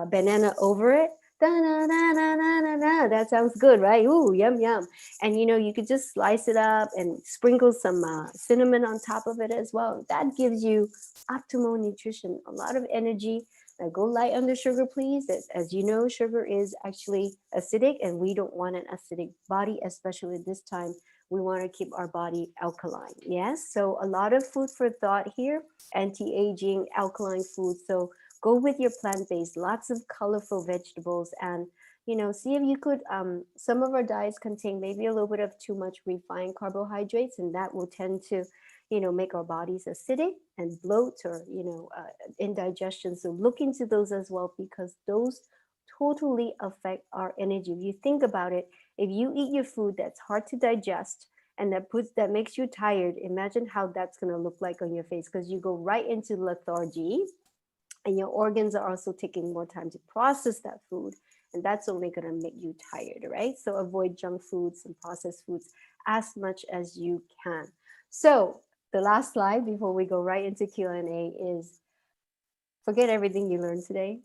banana over it. Da, da, da, da, da, da, da. That sounds good, right? Ooh, yum, yum. And you could just slice it up and sprinkle some cinnamon on top of it as well. That gives you optimal nutrition, a lot of energy. Now go light on the sugar, please. As you know, sugar is actually acidic, and we don't want an acidic body, especially this time. We want to keep our body alkaline. Yes, so a lot of food for thought here, anti-aging, alkaline food. So go with your plant-based, lots of colorful vegetables, and see if you could, some of our diets contain maybe a little bit of too much refined carbohydrates, and that will tend to make our bodies acidic and bloat or, indigestion. So look into those as well, because those totally affect our energy. If you think about it, if you eat your food that's hard to digest and that makes you tired, imagine how that's going to look like on your face, because you go right into lethargy and your organs are also taking more time to process that food. And that's only going to make you tired, right? So avoid junk foods and processed foods as much as you can. So the last slide before we go right into Q&A is forget everything you learned today.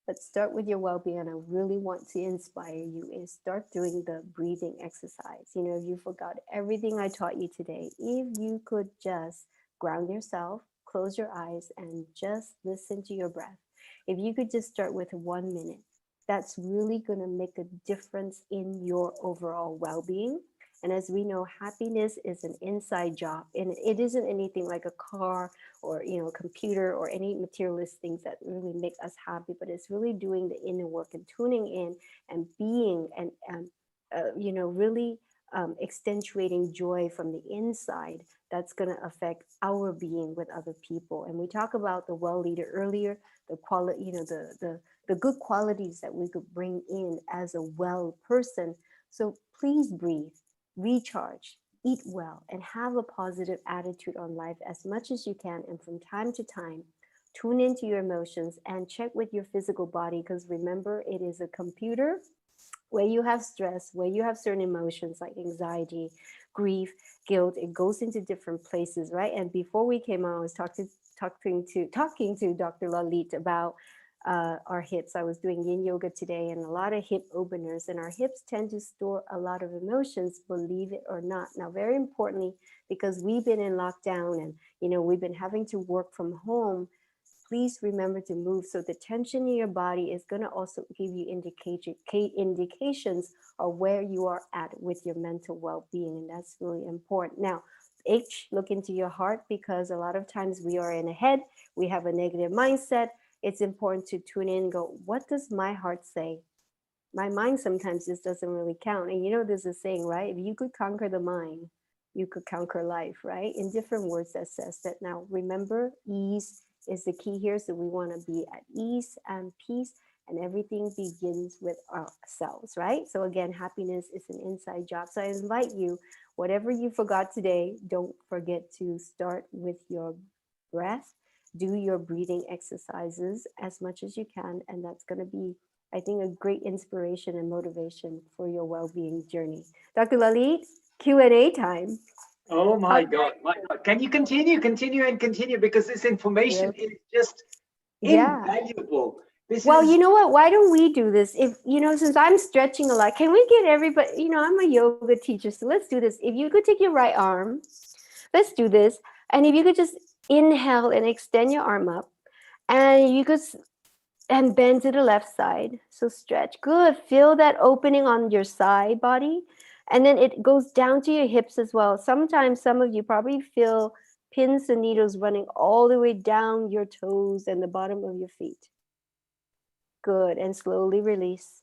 Let's start with your well-being. And I really want to inspire you is start doing the breathing exercise. If you forgot everything I taught you today, if you could just ground yourself, close your eyes, and just listen to your breath. If you could just start with 1 minute, that's really going to make a difference in your overall well-being. And as we know, happiness is an inside job, and it isn't anything like a car or a computer or any materialist things that really make us happy, but it's really doing the inner work and tuning in and being and really accentuating joy from the inside. That's going to affect our being with other people. And we talk about the well leader earlier, the quality, the good qualities that we could bring in as a well person. So please breathe, recharge, eat well, and have a positive attitude on life as much as you can. And from time to time, tune into your emotions and check with your physical body, because remember, it is a computer. Where you have stress, where you have certain emotions like anxiety, grief, guilt, it goes into different places, right? And before we came on, I was talking to Dr. Lalit about our hips. I was doing yin yoga today and a lot of hip openers, and our hips tend to store a lot of emotions, believe it or not. Now, very importantly, because we've been in lockdown and, we've been having to work from home, please remember to move. So the tension in your body is going to also give you indications of where you are at with your mental well-being. And that's really important. Now, H, look into your heart, because a lot of times we are in a head, we have a negative mindset. It's important to tune in and go, what does my heart say? My mind sometimes just doesn't really count. And there's a saying, right? If you could conquer the mind, you could conquer life, right? In different words that says that. Now, remember, ease is the key here. So we want to be at ease and peace, and everything begins with ourselves, right? So again, happiness is an inside job. So I invite you, whatever you forgot today, don't forget to start with your breath. Do your breathing exercises as much as you can, and that's going to be, I think, a great inspiration and motivation for your well-being journey. Dr. Lalit, Q&A time. Oh my God, my God. Can you continue, because this information is just Yeah. invaluable. Well, you know what? Why don't we do this? If, since I'm stretching a lot, can we get everybody, I'm a yoga teacher, so let's do this. If you could take your right arm, let's do this. And if you could just inhale and extend your arm up, and you could and bend to the left side. So stretch. Good. Feel that opening on your side body. And then it goes down to your hips as well. Sometimes some of you probably feel pins and needles running all the way down your toes and the bottom of your feet. Good. And slowly release.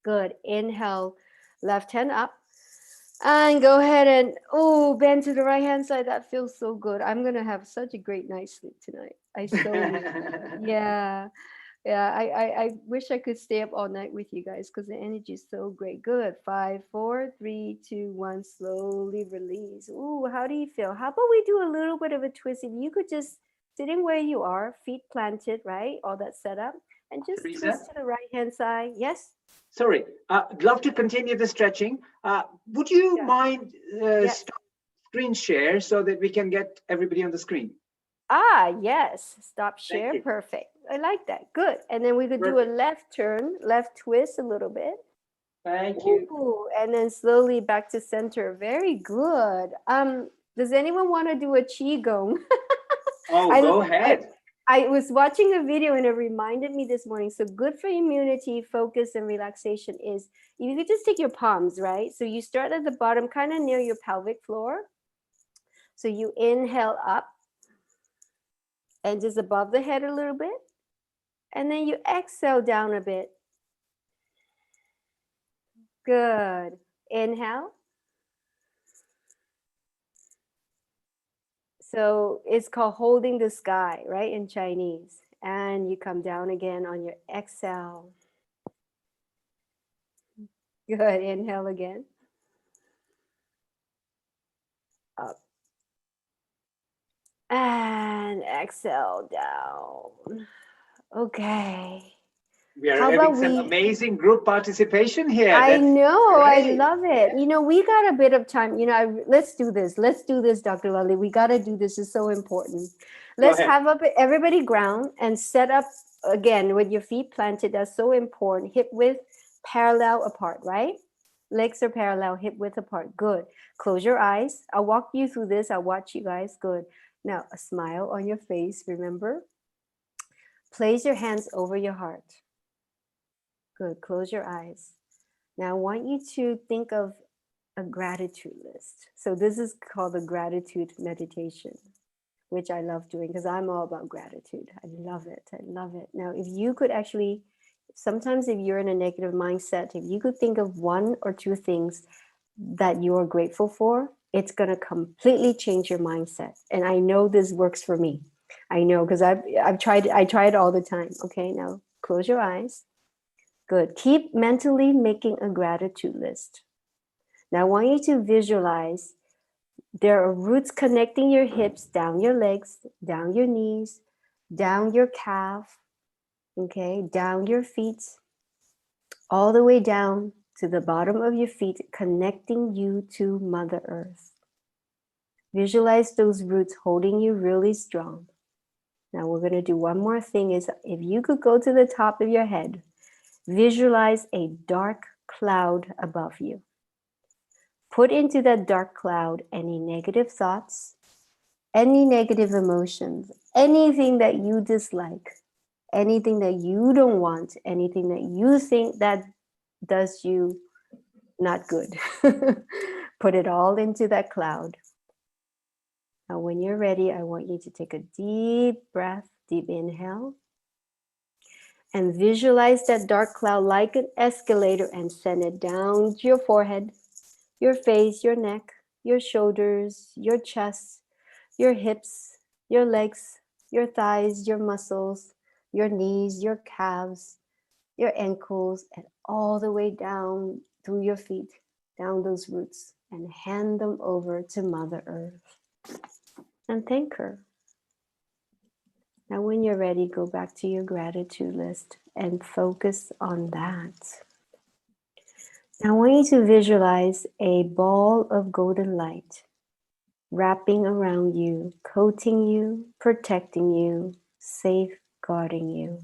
Good. Inhale, left hand up. And go ahead and, bend to the right hand side. That feels so good. I'm going to have such a great night's sleep tonight. Yeah. Yeah, I wish I could stay up all night with you guys because the energy is so great. Good. 5, 4, 3, 2, 1. Slowly release. Ooh, how do you feel? How about we do a little bit of a twist? If you could just sit in where you are, feet planted, right? All that set up. And just Teresa? twist to the right hand side. Yes? Sorry, I'd love to continue the stretching. Would you mind stop screen share so that we can get everybody on the screen? Yes. Stop share. Perfect. I like that. Good. And then we could do a left turn, left twist a little bit. Thank you. Ooh, and then slowly back to center. Very good. Does anyone want to do a qigong? Go ahead. I was watching a video and it reminded me this morning. So good for immunity, focus, and relaxation is you could just take your palms, right? So you start at the bottom, kind of near your pelvic floor. So you inhale up and just above the head a little bit. And then you exhale down a bit. Good. Inhale. So it's called holding the sky, right, in Chinese. And you come down again on your exhale. Good. Inhale again. Up. And exhale down. Okay. We are having some amazing group participation here. I know. Great. I love it. We got a bit of time. Let's do this. Let's do this, Dr. Lally. We got to do this. It's so important. Let's have up everybody ground and set up again with your feet planted. That's so important. Hip width parallel apart, right? Legs are parallel, hip width apart. Good. Close your eyes. I'll walk you through this. I'll watch you guys. Good. Now, a smile on your face. Remember, place your hands over your heart. Good. Close your eyes. Now, I want you to think of a gratitude list. So this is called the gratitude meditation, which I love doing because I'm all about gratitude. I love it. I love it. Now, if you could actually, sometimes if you're in a negative mindset, if you could think of 1 or 2 things that you are grateful for, it's going to completely change your mindset. And I know this works for me. I know because I try it all the time. Okay, now close your eyes. Good. Keep mentally making a gratitude list. Now I want you to visualize there are roots connecting your hips, down your legs, down your knees, down your calf, okay, down your feet, all the way down to the bottom of your feet, connecting you to Mother Earth. Visualize those roots holding you really strong. Now we're going to do one more thing is if you could go to the top of your head, visualize a dark cloud above you. Put into that dark cloud any negative thoughts, any negative emotions, anything that you dislike, anything that you don't want, anything that you think that does you not good. Put it all into that cloud. Now, when you're ready, I want you to take a deep breath, deep inhale, and visualize that dark cloud like an escalator and send it down to your forehead, your face, your neck, your shoulders, your chest, your hips, your legs, your thighs, your muscles, your knees, your calves, your ankles, and all the way down through your feet, down those roots, and hand them over to Mother Earth and thank her. Now, when you're ready, go back to your gratitude list and focus on that. Now, I want you to visualize a ball of golden light wrapping around you, coating you, protecting you, safeguarding you.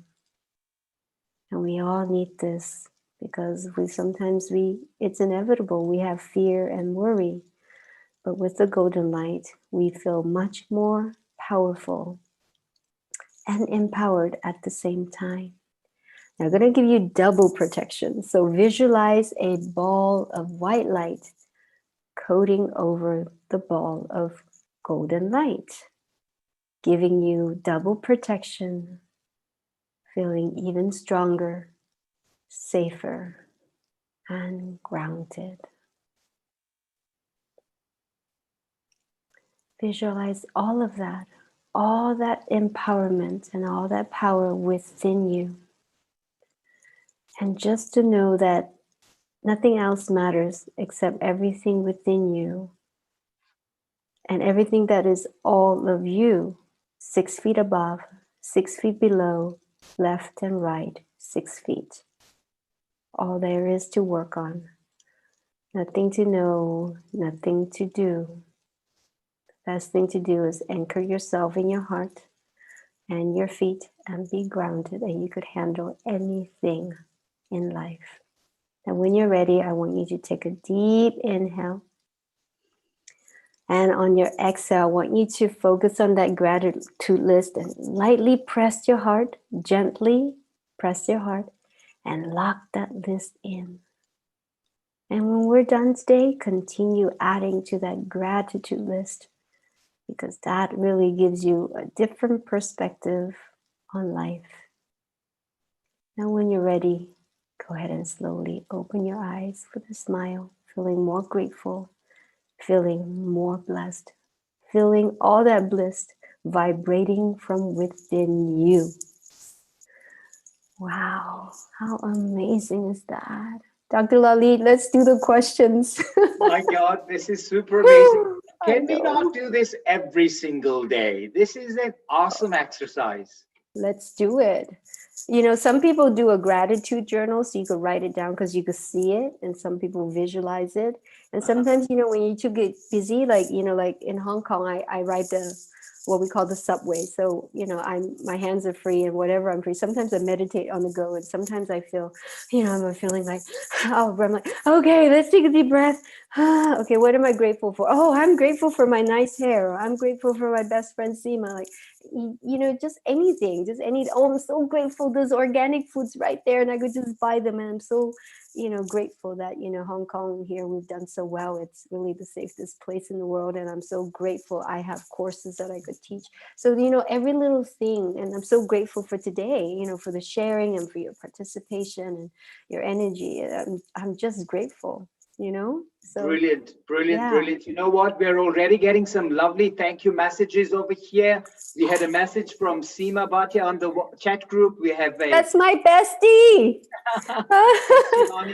And we all need this because it's inevitable. We have fear and worry. But with the golden light, we feel much more powerful and empowered at the same time. Now, I'm going to give you double protection. So visualize a ball of white light coating over the ball of golden light, giving you double protection, feeling even stronger, safer, and grounded. Visualize all of that, all that empowerment and all that power within you. And just to know that nothing else matters except everything within you and everything that is all of you, 6 feet above, 6 feet below, left and right, 6 feet. All there is to work on. Nothing to know, nothing to do. The best thing to do is anchor yourself in your heart and your feet and be grounded, and you could handle anything in life. And when you're ready, I want you to take a deep inhale. And on your exhale, I want you to focus on that gratitude list and lightly press your heart, gently press your heart, and lock that list in. And when we're done today, continue adding to that gratitude list because that really gives you a different perspective on life. Now, when you're ready, go ahead and slowly open your eyes with a smile, feeling more grateful, feeling more blessed, feeling all that bliss vibrating from within you. Wow, how amazing is that? Dr. Lalit, let's do the questions. My God, this is super amazing. I Can we know. not do this every single day? This is an awesome exercise. Let's do it. You know, some people do a gratitude journal so you could write it down because you could see it, and some people visualize it. And sometimes, you know, when you two get busy, like, you know, like in Hong Kong, I ride what we call the subway. So, you know, my hands are free and whatever, I'm free. Sometimes I meditate on the go, and sometimes I feel, you know, I'm feeling like, oh, I'm like, okay, let's take a deep breath. Okay, what am I grateful for? Oh, I'm grateful for my nice hair. I'm grateful for my best friend Seema. Like, you know, just anything, oh, I'm so grateful there's organic foods right there and I could just buy them. And I'm so, you know, grateful that, you know, Hong Kong here, we've done so well. It's really the safest place in the world. And I'm so grateful I have courses that I could teach. So, you know, every little thing. And I'm so grateful for today, you know, for the sharing and for your participation and your energy. I'm just grateful, you know. So Brilliant, brilliant, yeah. brilliant. You know what? We're already getting some lovely thank you messages over here. We had a message from Seema Bhatia on the chat group. We have a That's my bestie.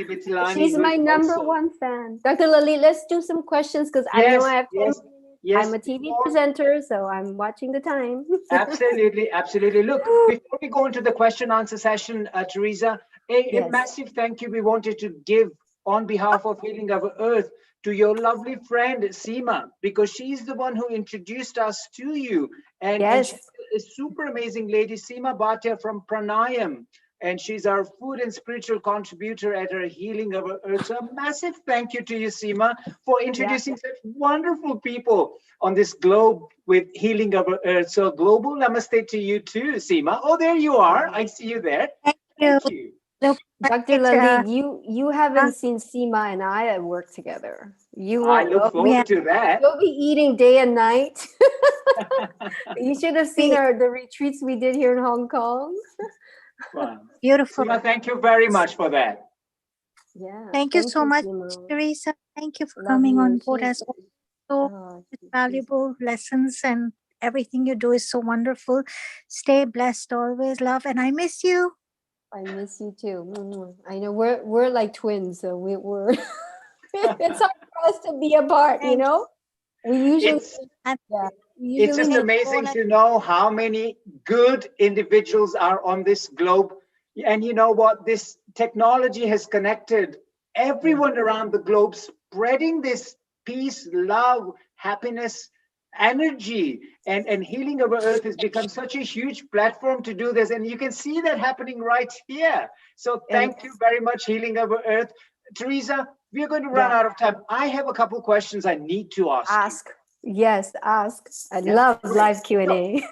Vitilani She's who's my number also- one fan. Dr. Lalit, let's do some questions because I know I have 10 minutes. yes. I'm a TV presenter, so I'm watching the time. Absolutely, absolutely. Look, before we go into the question answer session, Teresa, a Yes. massive thank you we wanted to give on behalf of Healing Our Earth to your lovely friend Seema, because she's the one who introduced us to you, and Yes. a super amazing lady, Seema Bhatia from Pranayam. And she's our food and spiritual contributor at our Healing of our Earth. So a massive thank you to you, Seema, for introducing such wonderful people on this globe with Healing of our Earth. So global namaste to you too, Seema. Oh, there you are. I see you there. Thank you. Thank you. Look, Dr. it's, Lalit, you haven't uh, seen Seema and I at work together. You I won't. look yeah, forward to that. You'll be eating day and night. You should have seen see, the retreats we did here in Hong Kong. Wow. beautiful. Seema, thank you very much for that. Yeah. Thank you so much, Seema. Teresa. Thank you for Love coming you. on board She's- as also oh, she's- valuable lessons, and everything you do is so wonderful. Stay blessed always, love, and I miss you. I miss you too. I know we're like twins, so we're it's hard for us to be apart, you Thank know? We usually It's And yeah. We it's just usually amazing to know how many good individuals are on this globe. And you know what? This technology has connected everyone around the globe, spreading this peace, love, happiness, energy, and healing of our earth has become such a huge platform to do this. And you can see that happening right here. So thank you very much, Healing of our Earth. Teresa, we're going to run out of time. I have a couple questions I need to ask you. ask. Yes, ask. I Yeah, love great. live Q&A.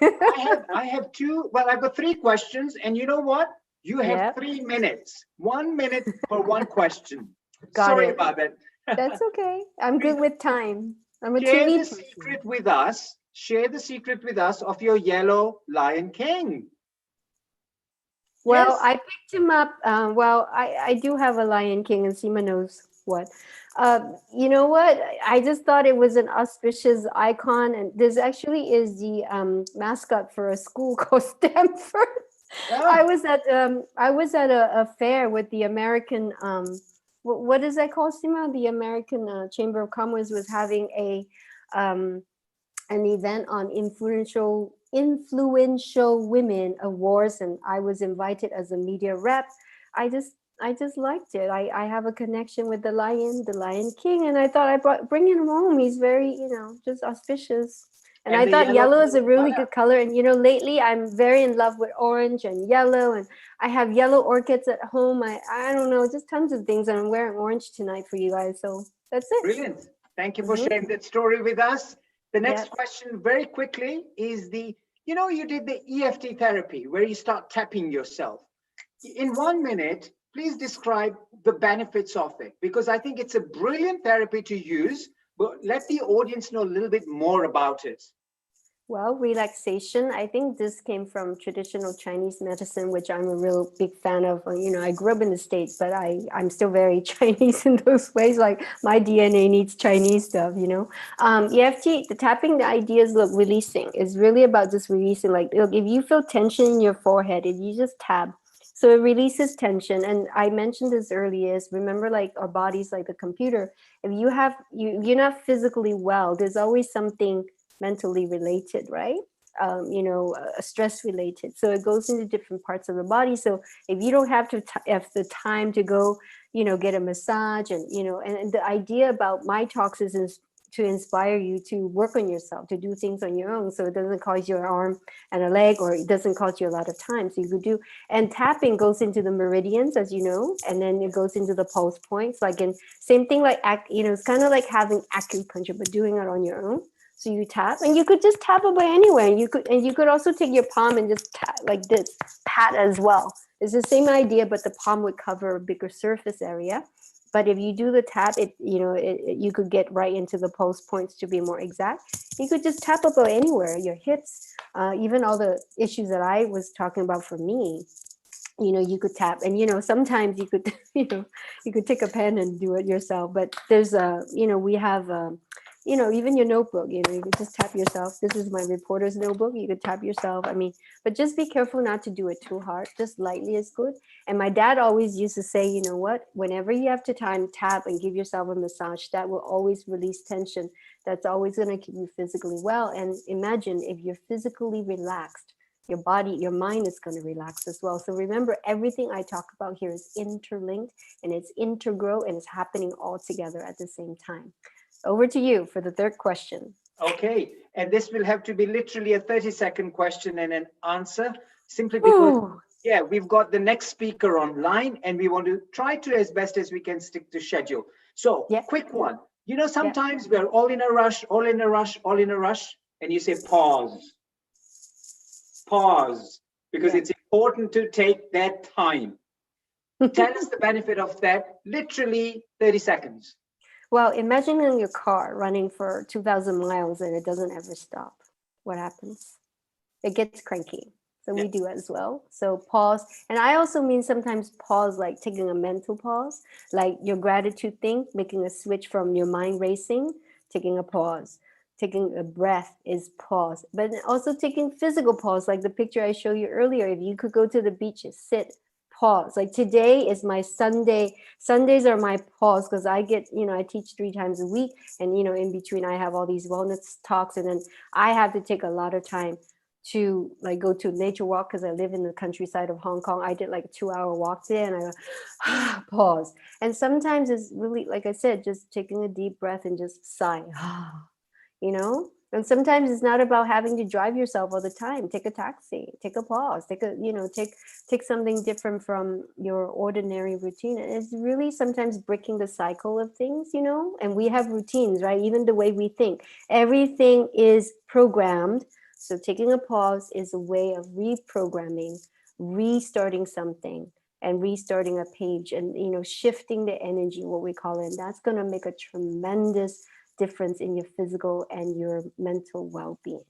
I have two, well, I've got three questions, and you know what? You have Yep. 3 minutes. 1 minute for one question. Got Sorry it. about that. That's okay. I'm good with time. I'm a Share TV the person. secret with us. Share the secret with us of your yellow Lion King. Well, Yes. I picked him up. I do have a Lion King, and Seema knows what. You know what? I just thought it was an auspicious icon, and this actually is the mascot for a school called Stanford. I was at a fair with the American what is that called, Seema? The American Chamber of Commerce was having um, an event on influential women awards, and I was invited as a media rep. I just liked it. I have a connection with the Lion King, and I thought bring him home. He's very, just auspicious. And And I the thought yellow is a really Voilà. good color. And lately I'm very in love with orange and yellow, and I have yellow orchids at home. I don't know, just tons of things. And I'm wearing orange tonight for you guys. So that's it. Brilliant. Thank you for Mhm. sharing that story with us. The next Yeah. question, very quickly, is you did the EFT therapy where you start tapping yourself. In 1 minute, please describe the benefits of it, because I think it's a brilliant therapy to use, but let the audience know a little bit more about it. Well, relaxation. I think this came from traditional Chinese medicine, which I'm a real big fan of. I grew up in the States, but I'm still very Chinese in those ways. Like my DNA needs Chinese stuff. EFT, the tapping, the ideas, look, releasing is really about just releasing. Like, look, if you feel tension in your forehead, if you just tap, so it releases tension. And I mentioned this earlier, is remember, like our bodies, like the computer, if you're not physically well, there's always something mentally related, right? Stress related. So it goes into different parts of the body. So if you don't have have the time to go, get a massage, and the idea about my talks is to inspire you to work on yourself, to do things on your own, so it doesn't cost you an arm and a leg, or it doesn't cost you a lot of time. So you could do, and tapping goes into the meridians, as you know, and then it goes into the pulse points. Like same thing, like it's kind of like having acupuncture, but doing it on your own. So you tap, and you could just tap away anywhere. You could also take your palm and just tap like this, pat as well. It's the same idea, but the palm would cover a bigger surface area. But if you do the tap, you could get right into the pulse points, to be more exact. You could just tap about anywhere, your hips, even all the issues that I was talking about for me. You could tap, and sometimes you could, you could take a pen and do it yourself. But there's we have even your notebook, you could just tap yourself. This is my reporter's notebook. You could tap yourself. But just be careful not to do it too hard. Just lightly is good. And my dad always used to say, you know what, whenever you have to time, tap and give yourself a massage. That will always release tension. That's always going to keep you physically well. And imagine if you're physically relaxed, your body, your mind is going to relax as well. So remember, everything I talk about here is interlinked, and it's integral, and it's happening all together at the same time. Over to you for the third question. Okay. And this will have to be literally a 30-second question and an answer, simply because, Ooh, yeah, we've got the next speaker online and we want to try to, as best as we can, stick to schedule. So, yeah, quick one. You know, yeah, sometimes we're all in a rush, all in a rush, all in a rush, and you say pause, pause, because yeah. it's important to take that time. Tell us the benefit of that, literally 30 seconds. Well, imagine in your car running for 2,000 miles and it doesn't ever stop. What happens? It gets cranky. So Yeah. we do as well. So pause. And I also mean sometimes pause, like taking a mental pause, like your gratitude thing, making a switch from your mind racing, taking a pause. Taking a breath is pause. But also taking physical pause, like the picture I showed you earlier. If you could go to the beach and sit, pause. Like today is my Sunday. Sundays are my pause because I get, I teach 3 times a week. And, in between I have all these wellness talks. And then I have to take a lot of time to like go to nature walk because I live in the countryside of Hong Kong. I did like a 2-hour walk there and I go, pause. And sometimes it's really, like I said, just taking a deep breath and just sighing, And sometimes it's not about having to drive yourself all the time. Take a taxi, take a pause, take something different from your ordinary routine. And it's really sometimes breaking the cycle of things, and we have routines, right? Even the way we think, everything is programmed. So taking a pause is a way of reprogramming, restarting something and restarting a page and, shifting the energy, what we call it. And that's going to make a tremendous difference in your physical and your mental well-being.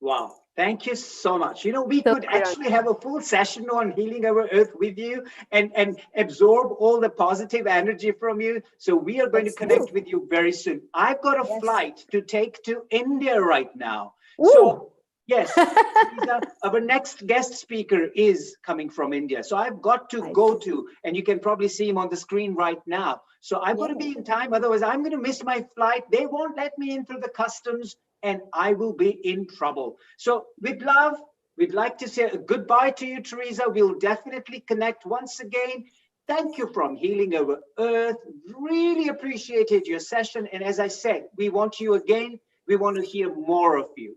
Wow. Thank you so much. We So, could actually have a full session on healing our earth with you and absorb all the positive energy from you. So we are going to connect with you very soon. I've got a flight to take to India right now. So yes, Lisa, our next guest speaker is coming from India. So I've got to go to, and you can probably see him on the screen right now. So I've got to be in time. Otherwise, I'm going to miss my flight. They won't let me in through the customs and I will be in trouble. So with love, we'd like to say a goodbye to you, Teresa. We'll definitely connect once again. Thank you from Healing Our Earth. Really appreciated your session. And as I said, we want you again. We want to hear more of you.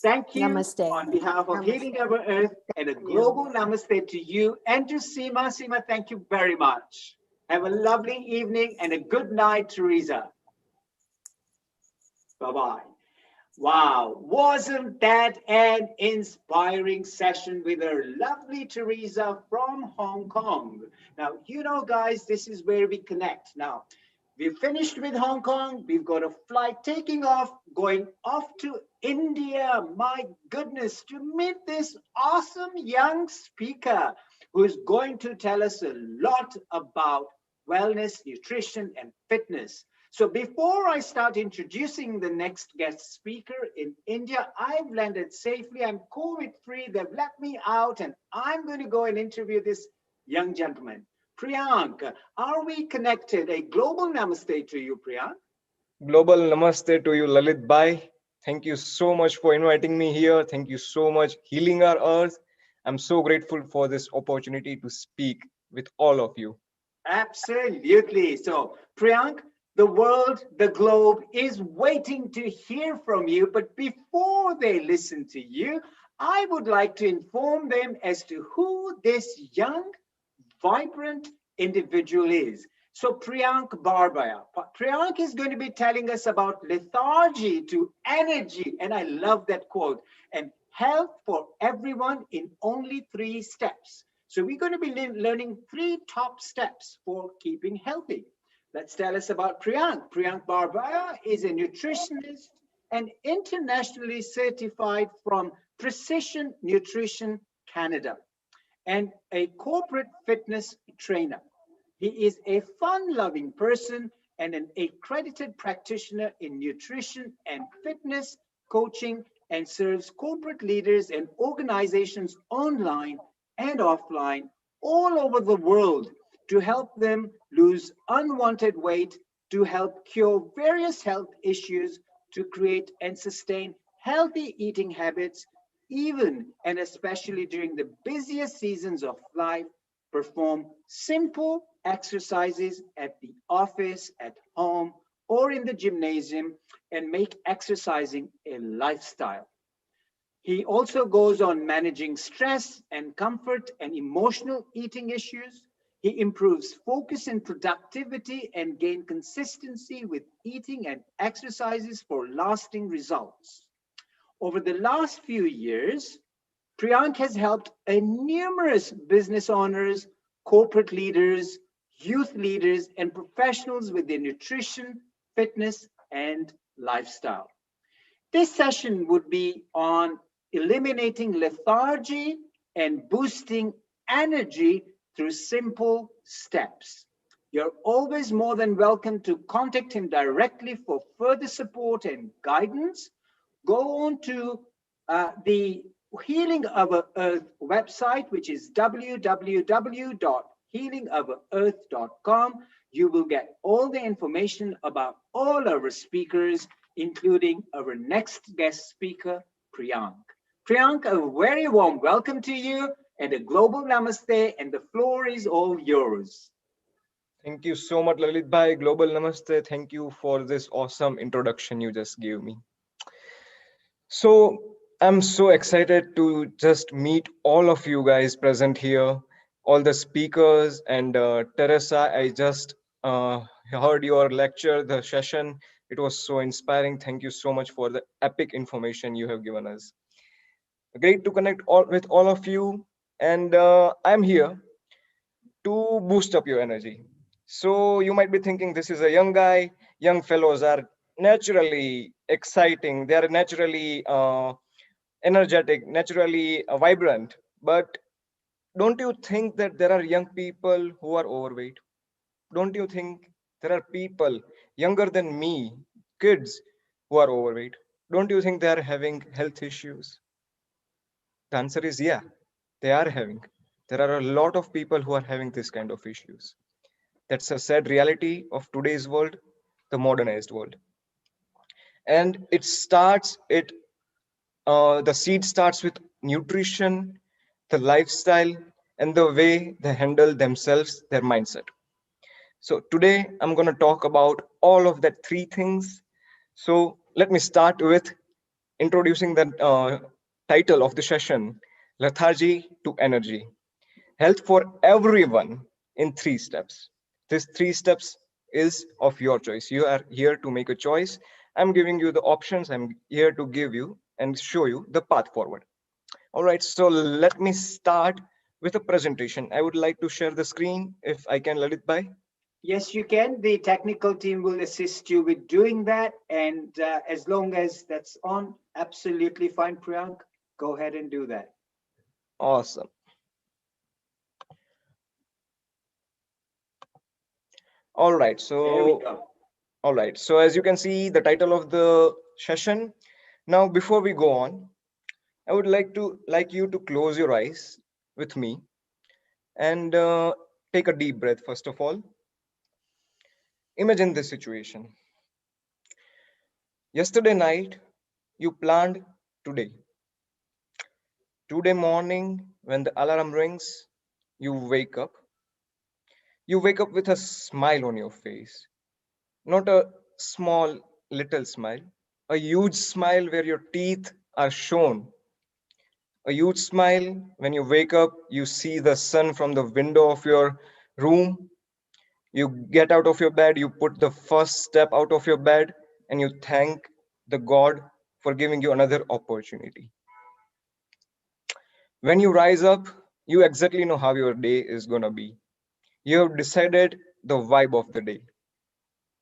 Thank you. Namaste. On behalf of Healing Our Earth and a global namaste to you and to Seema. Seema, thank you very much. Have a lovely evening and a good night, Teresa. Bye-bye. Wow, wasn't that an inspiring session with our lovely Teresa from Hong Kong? Now, guys, this is where we connect. Now, we've finished with Hong Kong. We've got a flight taking off, going off to India. My goodness, to meet this awesome young speaker who is going to tell us a lot about wellness, nutrition, and fitness. So before I start introducing the next guest speaker in India, I've landed safely. I'm COVID-free. They've let me out, and I'm going to go and interview this young gentleman. Priyank, are we connected? A global namaste to you, Priyank. Global namaste to you, Lalit Bhai. Thank you so much for inviting me here. Thank you so much, Healing Our Earth. I'm so grateful for this opportunity to speak with all of you. Absolutely. So, Priyank, the world, the globe is waiting to hear from you. But before they listen to you, I would like to inform them as to who this young, vibrant individual is. So Priyank Barbaya. Priyank is going to be telling us about lethargy to energy. And I love that quote. And health for everyone in only 3 steps. So we're going to be learning 3 top steps for keeping healthy. Let's tell us about Priyank. Priyank Barbaya is a nutritionist and internationally certified from Precision Nutrition Canada and a corporate fitness trainer. He is a fun-loving person and an accredited practitioner in nutrition and fitness coaching and serves corporate leaders and organizations online and offline all over the world to help them lose unwanted weight, to help cure various health issues, to create and sustain healthy eating habits, even and especially during the busiest seasons of life, perform simple exercises at the office, at home, or in the gymnasium and make exercising a lifestyle. He also goes on managing stress and comfort and emotional eating issues. He improves focus and productivity and gain consistency with eating and exercises for lasting results. Over the last few years, Priyank has helped a numerous business owners, corporate leaders, youth leaders, and professionals with their nutrition, fitness, and lifestyle. This session would be on eliminating lethargy and boosting energy through simple steps. You're always more than welcome to contact him directly for further support and guidance. Go on to the Healing Our Earth website, which is www.healingoverearth.com. You will get all the information about all our speakers, including our next guest speaker, Priyank. Priyank, a very warm welcome to you and a global namaste, and the floor is all yours. Thank you so much, Lalit Bhai. Global Namaste. Thank you for this awesome introduction you just gave me. So I'm so excited to just meet all of you guys present here, all the speakers, and Teresa. I just heard your lecture, the session. It was so inspiring. Thank you so much for the epic information you have given us. Great to connect with all of you, and I'm here to boost up your energy. So you might be thinking this is a young guy. Young fellows are naturally exciting. They are naturally energetic, naturally vibrant. But don't you think that there are young people who are overweight? Don't you think there are people younger than me, kids who are overweight? Don't you think they are having health issues? The answer is yeah, they are having. There are a lot of people who are having this kind of issues. That's a sad reality of today's world, the modernized world. And the seed starts with nutrition, the lifestyle, and the way they handle themselves, their mindset. So today I'm going to talk about all of that three things. So let me start with introducing the title of the session, Lethargy to Energy. Health for everyone in 3 steps. This 3 steps is of your choice. You are here to make a choice. I'm giving you the options. I'm here to give you and show you the path forward. All right, so let me start with a presentation. I would like to share the screen if I can, Lalit Bhai. Yes, you can. The technical team will assist you with doing that. And as long as that's on, absolutely fine, Priyank. Go ahead and do that. Awesome. All right, There we so go. all right, so as you can see, the title of the session. Now, before we go on, I would like you to close your eyes with me and take a deep breath. First of all, imagine this situation. Yesterday night, you planned today. Today morning, when the alarm rings, you wake up. You wake up with a smile on your face. Not a small, little smile, a huge smile where your teeth are shown. A huge smile when you wake up, you see the sun from the window of your room. You get out of your bed, you put the first step out of your bed, and you thank the God for giving you another opportunity. When you rise up, you exactly know how your day is going to be. You have decided the vibe of the day.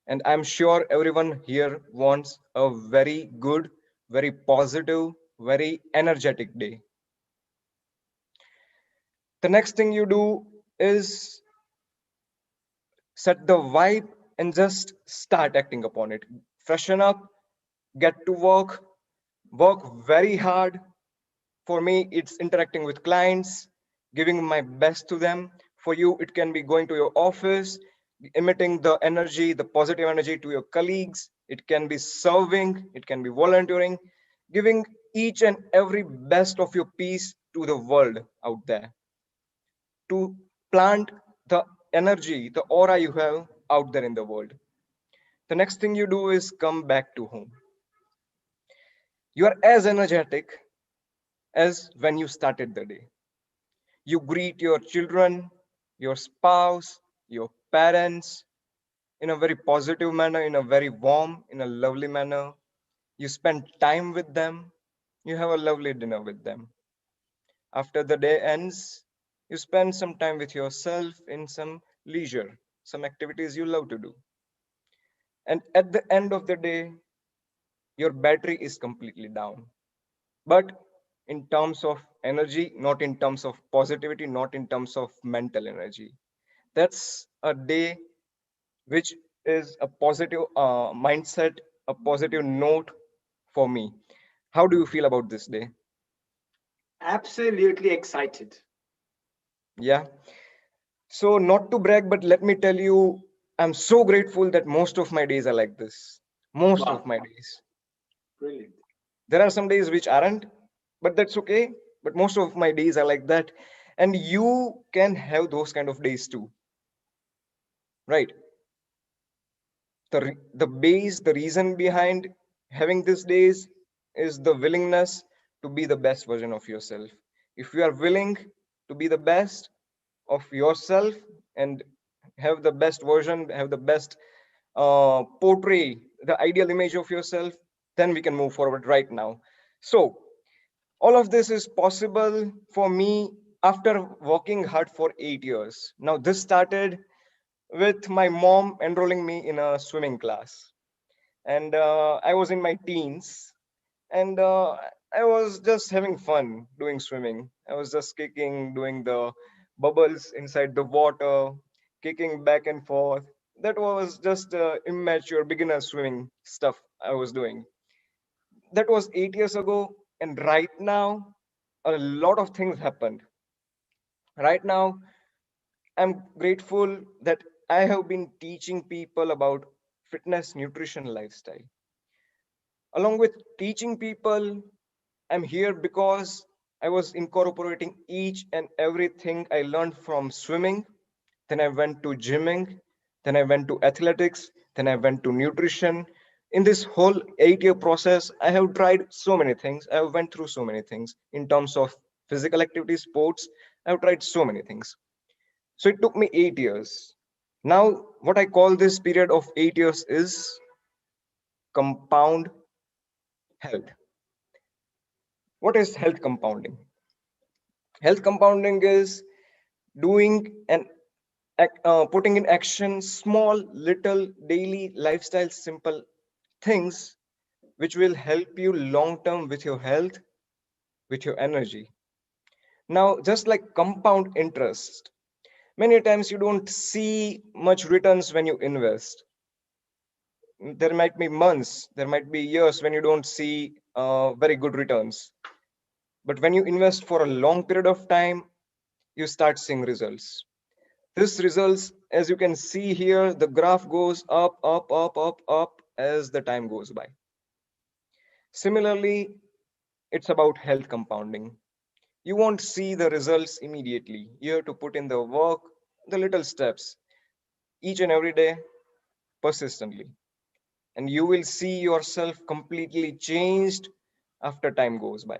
And I'm sure everyone here wants a very good, very positive, very energetic day. The next thing you do is set the vibe and just start acting upon it. Freshen up, get to work very hard. For me, it's interacting with clients, giving my best to them. For you, it can be going to your office, emitting the energy, the positive energy to your colleagues. It can be serving, it can be volunteering, giving each and every best of your piece to the world out there, to plant the energy, the aura you have out there in the world. the next thing you do is come back to home. You are as energetic as when you started the day. You greet your children, your spouse, your parents in a very positive manner, in a very warm, in a lovely manner. You spend time with them. You have a lovely dinner with them. After the day ends, you spend some time with yourself in some leisure, some activities you love to do. And at the end of the day, your battery is completely down. But in terms of energy, not in terms of positivity, not in terms of mental energy. That's a day which is a positive mindset, a positive note for me. How do you feel about this day? Absolutely excited. Yeah. So, not to brag, but let me tell you, I'm so grateful that most of my days are like this. Most of Wow, my days. brilliant. There are some days which aren't, but that's okay. But most of my days are like that. And you can have those kind of days too, right? The base, the reason behind having these days is the willingness to be the best version of yourself. If you are willing to be the best of yourself and have the best version, have the best portray the ideal image of yourself, then we can move forward right now. So all of this is possible for me after working hard for 8 years. Now this started with my mom enrolling me in a swimming class, and I was in my teens, and I was just having fun doing swimming. I was just kicking, doing the bubbles inside the water, kicking back and forth. That was just immature beginner swimming stuff I was doing. That was 8 years ago, and right now, a lot of things happened. Right now, I'm grateful that I have been teaching people about fitness, nutrition, lifestyle. Along with teaching people, I'm here because I was incorporating each and everything I learned from swimming. Then I went to gymming. Then I went to athletics. Then I went to nutrition. In this whole 8 year process, I have tried so many things. I have went through so many things in terms of physical activity, sports. I have tried so many things. So it took me 8 years. Now, what I call this period of 8 years is compound health. What is health compounding? Health compounding is doing and putting in action small, little, daily lifestyle, simple things which will help you long term with your health, with your energy. Now, just like compound interest, many times you don't see much returns when you invest. There might be months, there might be years when you don't see very good returns. But when you invest for a long period of time, you start seeing results. This results, as you can see here, the graph goes up, up, up, up, up as the time goes by. Similarly, it's about health compounding. You won't see the results immediately. You have to put in the work, the little steps, each and every day, persistently. And you will see yourself completely changed after time goes by.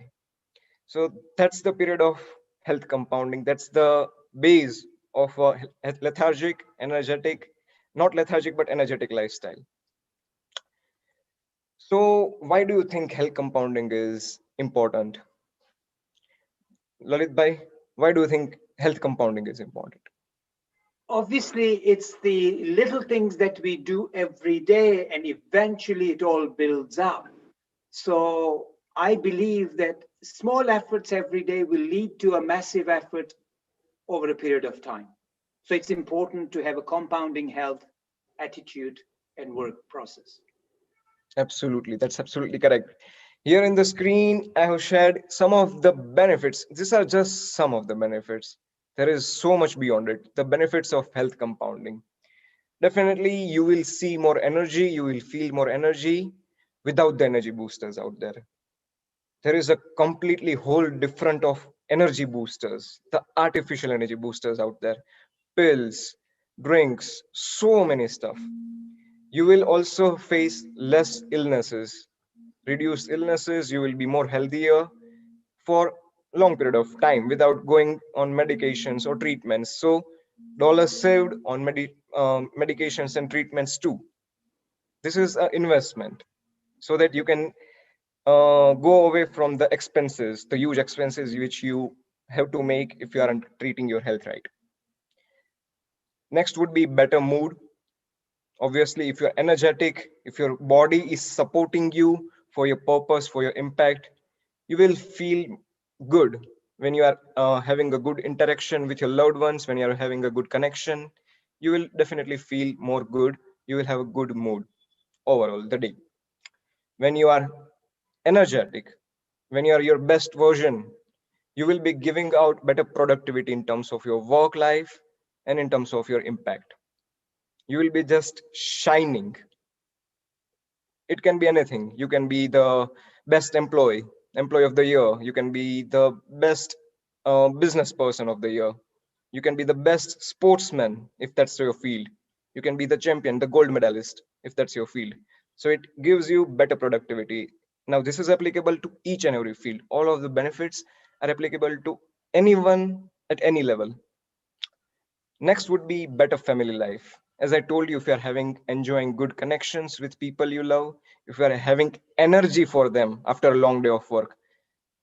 So that's the period of health compounding. That's the base of a lethargic, energetic, not lethargic, but energetic lifestyle. So why do you think health compounding is important? Lalit bhai, why do you think health compounding is important? Obviously, it's the little things that we do every day, and eventually it all builds up. So I believe that small efforts every day will lead to a massive effort over a period of time. So it's important to have a compounding health attitude and work process. Absolutely, that's absolutely correct. Here in the screen, I have shared some of the benefits. These are just some of the benefits. There is so much beyond it. The benefits of health compounding. Definitely, you will see more energy, you will feel more energy without the energy boosters out there. There is a completely whole different of energy boosters, the artificial energy boosters out there, pills, drinks, so many stuff. You will also face less illnesses, reduced illnesses. You will be more healthier for long period of time without going on medications or treatments. So dollars saved on medications and treatments too. This is an investment so that you can go away from the expenses, the huge expenses which you have to make if you aren't treating your health right. Next would be better mood. Obviously, if you're energetic, if your body is supporting you for your purpose, for your impact, you will feel good when you are having a good interaction with your loved ones, when you are having a good connection. You will definitely feel more good. You will have a good mood overall the day. When you are energetic, when you are your best version, you will be giving out better productivity in terms of your work life and in terms of your impact. You will be just shining. It can be anything. You can be the best employee of the year. You can be the best business person of the year. You can be the best sportsman if that's your field. You can be the champion, the gold medalist if that's your field. So it gives you better productivity. Now this is applicable to each and every field. All of the benefits are applicable to anyone at any level. Next would be better family life. As I told you, if you are having enjoying good connections with people you love, if you are having energy for them after a long day of work,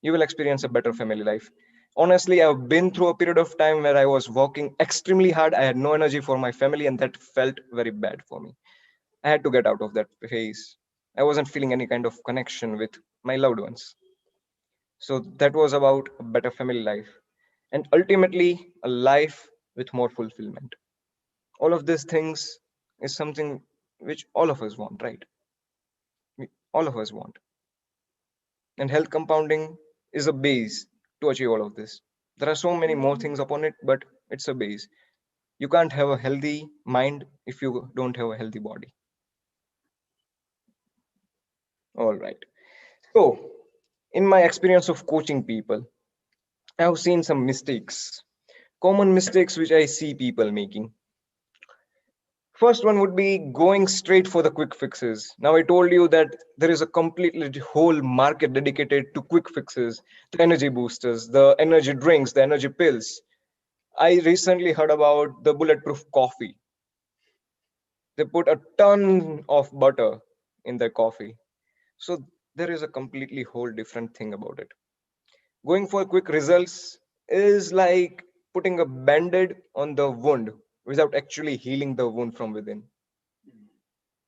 you will experience a better family life. Honestly, I've been through a period of time where I was working extremely hard. I had no energy for my family, and that felt very bad for me. I had to get out of that phase. I wasn't feeling any kind of connection with my loved ones. So that was about a better family life and ultimately a life with more fulfillment. All of these things is something which all of us want, right? All of us want. And health compounding is a base to achieve all of this. There are so many more things upon it, but it's a base. You can't have a healthy mind if you don't have a healthy body. All right. So, in my experience of coaching people, I have seen some mistakes, common mistakes which I see people making. First one would be going straight for the quick fixes. Now, I told you that there is a completely whole market dedicated to quick fixes, the energy boosters, the energy drinks, the energy pills. I recently heard about the bulletproof coffee. They put a ton of butter in their coffee. So there is a completely whole different thing about it. Going for quick results is like putting a band-aid on the wound without actually healing the wound from within.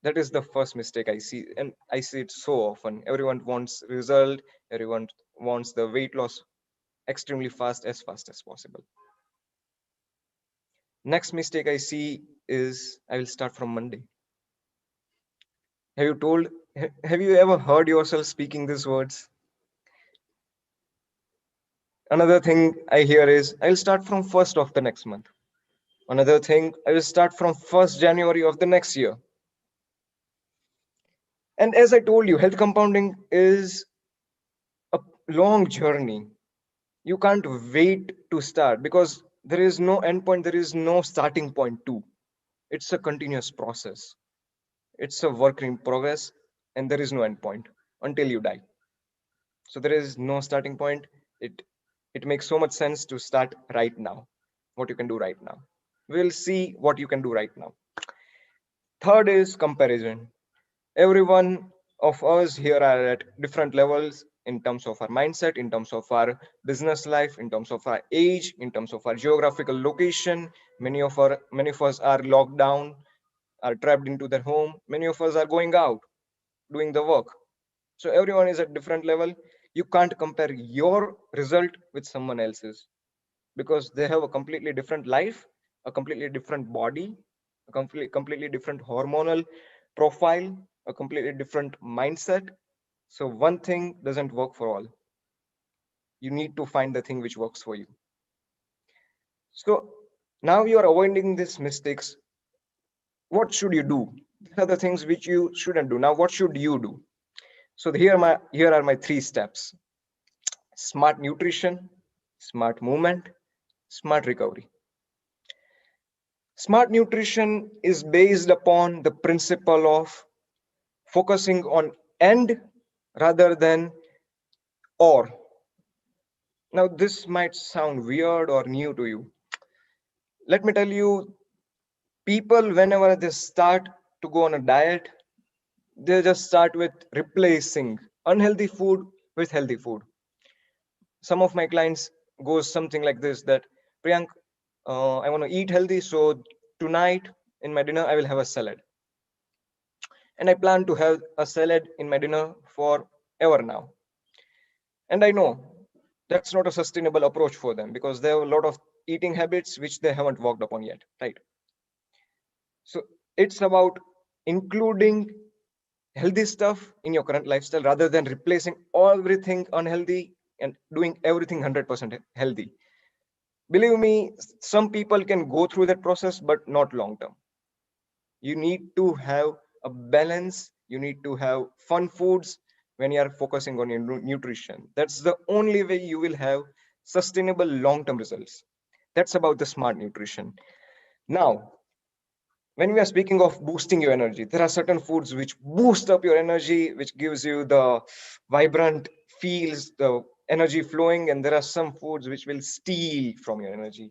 That is the first mistake I see, and I see it so often. Everyone wants result, everyone wants the weight loss extremely fast as possible. Next mistake I see is I will start from Monday. Have you told, have you ever heard yourself speaking these words? Another thing I hear is I'll start from first of the next month. Another thing, I will start from 1st January of the next year. And as I told you, health compounding is a long journey. You can't wait to start because there is no endpoint, there is no starting point too. It's a continuous process. It's a work in progress, and there is no endpoint until you die. So there is no starting point. It makes so much sense to start right now. What you can do right now. We'll see what you can do right now. Third is comparison. Everyone of us here are at different levels in terms of our mindset, in terms of our business life, in terms of our age, in terms of our geographical location. Many of us are locked down, are trapped into their home. Many of us are going out, doing the work. So everyone is at different level. You can't compare your result with someone else's because they have a completely different life, a completely different body, a completely different hormonal profile, a completely different mindset. So one thing doesn't work for all. You need to find the thing which works for you. So now you are avoiding these mistakes. What should you do? These are the things which you shouldn't do. Now, what should you do? So here are my 3 steps: smart nutrition, smart movement, smart recovery. Smart nutrition is based upon the principle of focusing on and rather than or. Now, this might sound weird or new to you. Let me tell you, people, whenever they start to go on a diet, they just start with replacing unhealthy food with healthy food. Some of my clients goes something like this that Priyank, I want to eat healthy, so tonight in my dinner I will have a salad, and I plan to have a salad in my dinner for ever now. And I know that's not a sustainable approach for them because they have a lot of eating habits which they haven't worked upon yet, right? So it's about including healthy stuff in your current lifestyle rather than replacing everything unhealthy and doing everything 100% healthy. Believe me, some people can go through that process, but not long term. You need to have a balance, you need to have fun foods when you are focusing on your nutrition. That's the only way you will have sustainable long term results. That's about the smart nutrition. Now, when we are speaking of boosting your energy, there are certain foods which boost up your energy, which gives you the vibrant feels, the energy flowing, and there are some foods which will steal from your energy.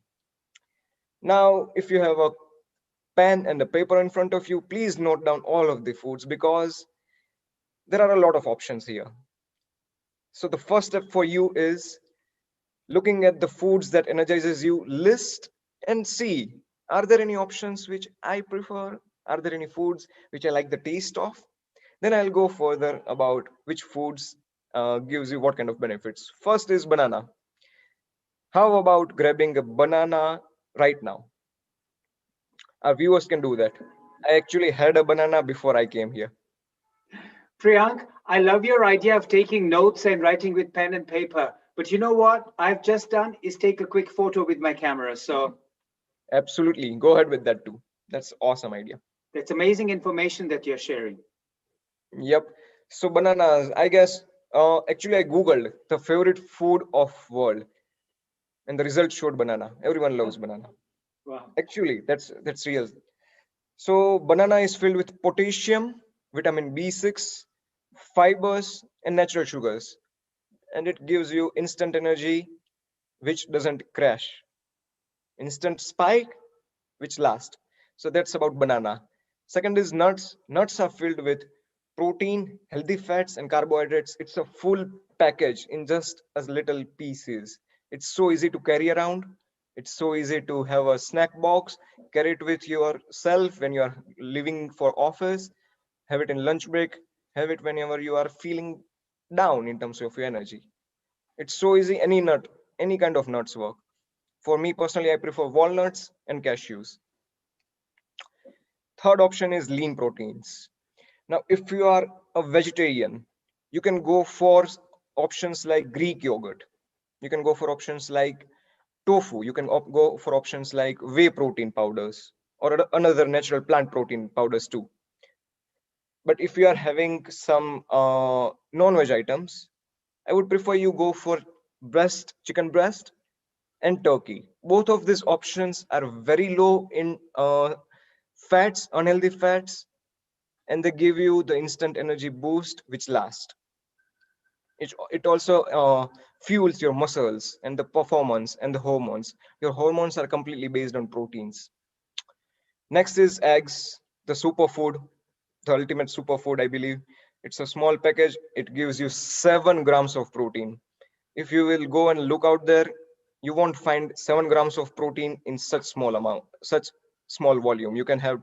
Now, if you have a pen and a paper in front of you, please note down all of the foods because there are a lot of options here. So the first step for you is looking at the foods that energizes you list and see, are there any options which I prefer? Are there any foods which I like the taste of? Then I'll go further about which foods gives you what kind of benefits. First is banana. How about grabbing a banana right now? Our viewers can do that. I actually had a banana before I came here. Priyank, I love your idea of taking notes and writing with pen and paper. But you know what I've just done is take a quick photo with my camera. So Absolutely. Go ahead with that too. That's awesome idea. that's amazing information that you're sharing. Yep. So bananas, I guess actually I googled the favorite food of world and the result showed banana. Everyone loves banana. Wow. Actually, that's real. So banana is filled with potassium, vitamin B6, fibers and natural sugars and it gives you instant energy which doesn't crash. Instant spike which last. So that's about banana. Second is nuts. Nuts are filled with protein, healthy fats, and carbohydrates. It's a full package in just as little pieces. It's so easy to carry around. It's so easy to have a snack box, carry it with yourself when you are leaving for office, have it in lunch break, have it whenever you are feeling down in terms of your energy. It's so easy, any nut, any kind of nuts work. For me personally, I prefer walnuts and cashews. Third option is lean proteins. Now, if you are a vegetarian, you can go for options like Greek yogurt. You can go for options like tofu. You can go for options like whey protein powders or another natural plant protein powders too. But if you are having some non-veg items, I would prefer you go for chicken breast, and turkey. Both of these options are very low in fats, unhealthy fats, and they give you the instant energy boost which lasts. It also fuels your muscles and the performance and the hormones. Your hormones are completely based on proteins. Next is eggs, the superfood, the ultimate superfood, I believe. It's a small package. It gives you 7 grams of protein. If you will go and look out there, you won't find 7 grams of protein in such small amount, such small volume. You can have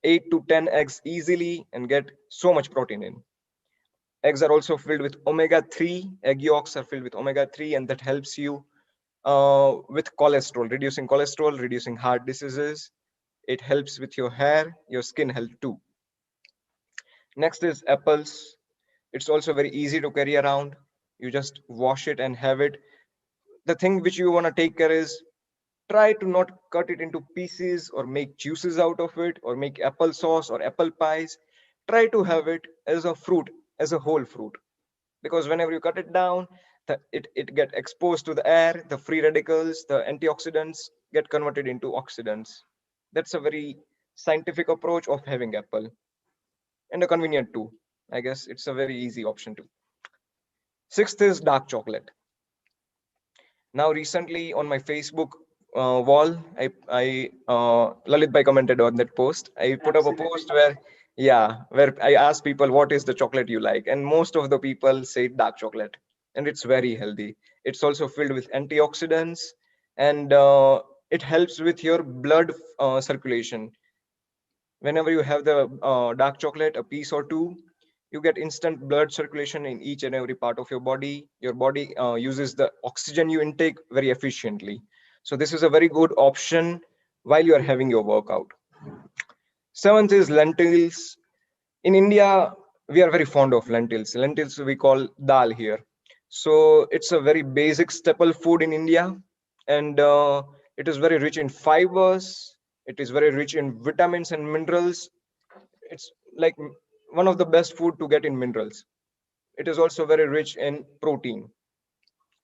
8 to 10 eggs easily and get so much protein in. Eggs are also filled with omega 3. Egg yolks are filled with omega 3, and that helps you with cholesterol, reducing heart diseases. It helps with your hair, your skin health too. Next is apples. It's also very easy to carry around. You just wash it and have it. The thing which you want to take care is try to not cut it into pieces or make juices out of it or make apple sauce or apple pies. Try to have it as a fruit, as a whole fruit, because whenever you cut it down, it get exposed to the air, the free radicals, the antioxidants get converted into oxidants. That's a very scientific approach of having apple, and a convenient too. I guess it's a very easy option too. Sixth is dark chocolate. Now, recently on my Facebook wall, Lalit Bhai commented on that post. I put up a post where, yeah, where I asked people what is the chocolate you like, and most of the people say dark chocolate, and it's very healthy. It's also filled with antioxidants, and it helps with your blood circulation. Whenever you have the dark chocolate, a piece or two, you get instant blood circulation in each and every part of your body. Your body uses the oxygen you intake very efficiently. So this is a very good option while you are having your workout. Seventh is lentils. In India, we are very fond of lentils. Lentils we call dal here. So it's a very basic staple food in India, and it is very rich in fibers. It is very rich in vitamins and minerals. It's like one of the best food to get in minerals. It is also very rich in protein.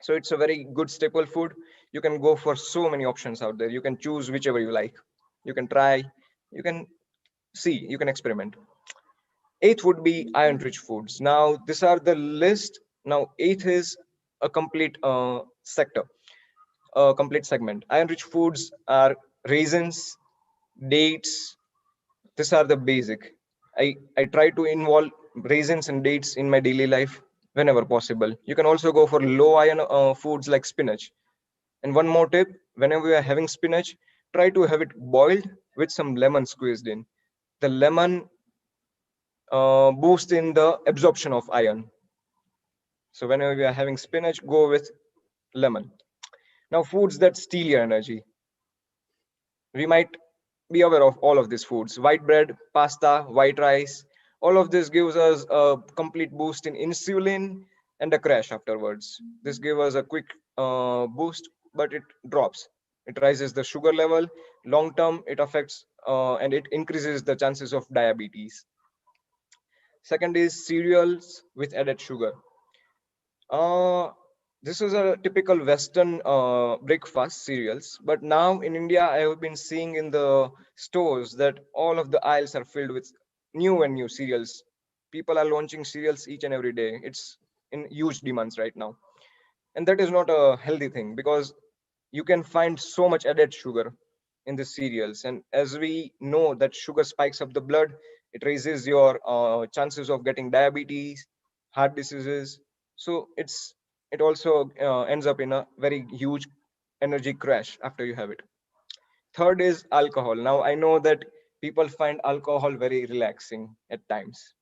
So it's a very good staple food. You can go for so many options out there. You can choose whichever you like. You can try, you can see, you can experiment. Eighth would be iron rich foods. Now, these are the list. Now, eighth is a complete sector, a complete segment. Iron rich foods are raisins, dates. These are the basic. I try to involve raisins and dates in my daily life whenever possible. You can also go for low iron foods like spinach. And one more tip, whenever you are having spinach, try to have it boiled with some lemon squeezed in. The lemon boosts in the absorption of iron. So whenever you are having spinach, go with lemon. Now, foods that steal your energy. We might be aware of all of these foods: white bread, pasta, white rice. All of this gives us a complete boost in insulin and a crash afterwards. This gives us a quick boost, but it drops. It rises the sugar level. Long term, it affects and it increases the chances of diabetes. Second is cereals with added sugar. Uh, this is a typical Western breakfast cereals, but now in India, I have been seeing in the stores that all of the aisles are filled with new and new cereals. People are launching cereals each and every day. It's in huge demands right now, and that is not a healthy thing because you can find so much added sugar in the cereals, and as we know that sugar spikes up the blood, it raises your chances of getting diabetes, heart diseases. So it also ends up in a very huge energy crash after you have it. Third is alcohol. Now I know that people find alcohol very relaxing at times.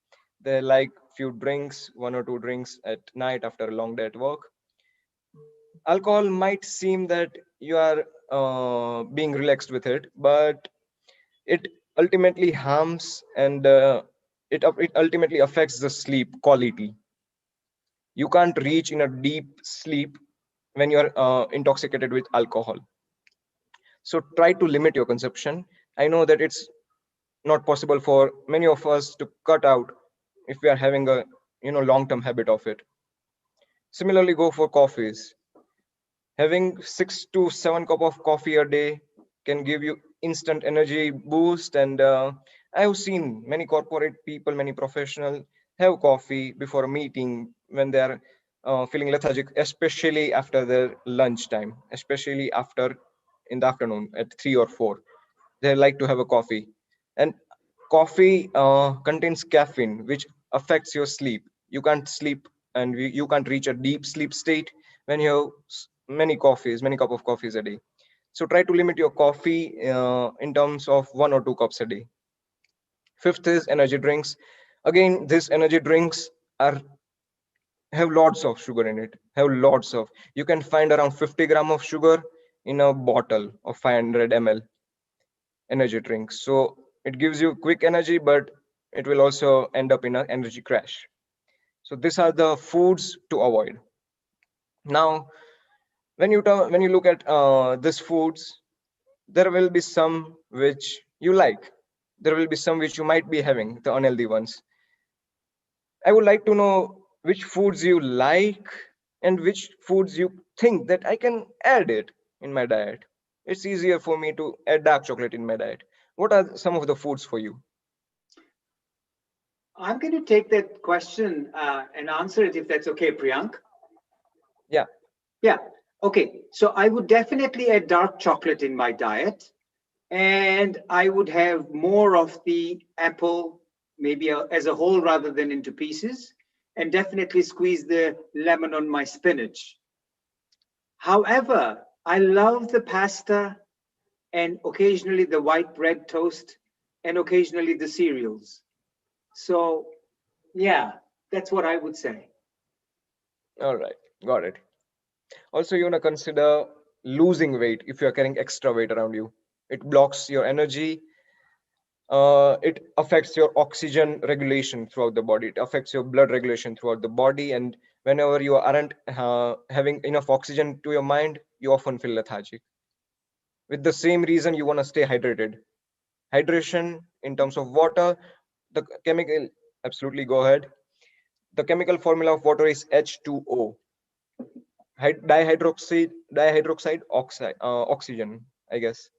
They like few drinks, one or two drinks at night after a long day at work. Alcohol might seem that you are being relaxed with it, but it ultimately harms, and it ultimately affects the sleep quality. You can't reach in a deep sleep when you're intoxicated with alcohol. So try to limit your consumption. I know that it's not possible for many of us to cut out if we are having a long term habit of it. Similarly, go for coffees. Having 6 to 7 cup of coffee a day can give you instant energy boost, and I have seen many corporate people, many professionals have coffee before a meeting when they are feeling lethargic, especially after their lunch time, especially after in the afternoon at 3 or 4. They like to have a coffee, and coffee contains caffeine, which affects your sleep. You can't sleep, and you can't reach a deep sleep state when you have many cup of coffees a day. So try to limit your coffee in terms of 1 or 2 cups a day. Fifth is energy drinks. Again, these energy drinks are have lots of sugar in it. Have lots of. You can find around 50 gram of sugar in a bottle of 500 ml energy drink. So it gives you quick energy, but it will also end up in an energy crash. So these are the foods to avoid. Now, when you look at these foods, there will be some which you like. There will be some which you might be having, the unhealthy ones. I would like to know which foods you like and which foods you think that I can add it in my diet. It's easier for me to add dark chocolate in my diet. What are some of the foods for you? I'm going to take that question and answer it if that's okay, Priyank. Yeah. Yeah. Okay. So I would definitely add dark chocolate in my diet, and I would have more of the apple, maybe as a whole rather than into pieces, and definitely squeeze the lemon on my spinach. However, I love the pasta and occasionally the white bread toast and occasionally the cereals. So, yeah, that's what I would say. All right. Got it. Also, you want to consider losing weight if you're carrying extra weight around you. It blocks your energy. It affects your oxygen regulation throughout the body. It affects your blood regulation throughout the body. And whenever you aren't having enough oxygen to your mind, you often feel lethargic. With the same reason, you want to stay hydrated. Hydration in terms of water, the chemical, absolutely go ahead. The chemical formula of water is H2O, dihydroxide oxygen, I guess.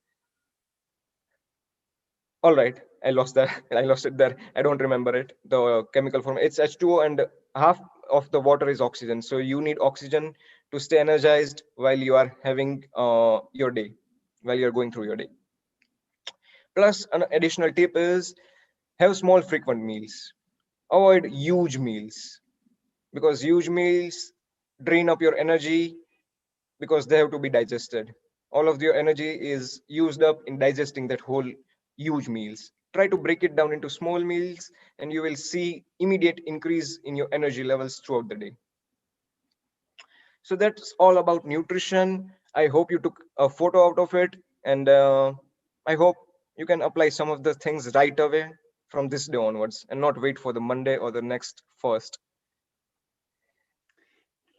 All right, I lost that. I lost it there. I don't remember it. The chemical form. It's H2O, and half of the water is oxygen. So you need oxygen to stay energized while you are having your day, while you're going through your day. Plus, an additional tip is have small, frequent meals. Avoid huge meals because huge meals drain up your energy because they have to be digested. All of your energy is used up in digesting that whole huge meals. Try to break it down into small meals and you will see immediate increase in your energy levels throughout the day. So that's all about nutrition. I hope you took a photo out of it, and I hope you can apply some of the things right away from this day onwards and not wait for the Monday or the next first.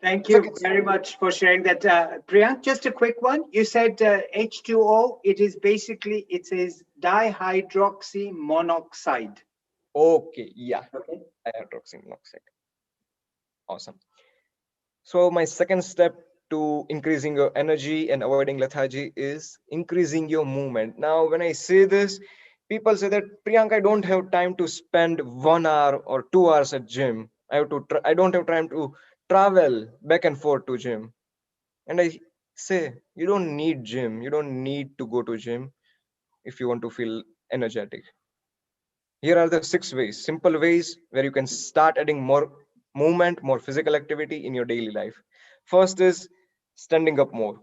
Thank you Second, very much for sharing that. Priyank, just a quick one. You said H2O, it is basically, it says dihydroxy monoxide. okay, yeah, Okay. hydroxy monoxide. Awesome. So my second step to increasing your energy and avoiding lethargy is increasing your movement. Now, when I say this, people say that Priyank, I don't have time to spend 1 hour or 2 hours at gym. I don't have time to travel back and forth to gym. And I say, you don't need gym. You don't need to go to gym if you want to feel energetic. Here are the 6 ways, simple ways where you can start adding more movement, more physical activity in your daily life. First is standing up more.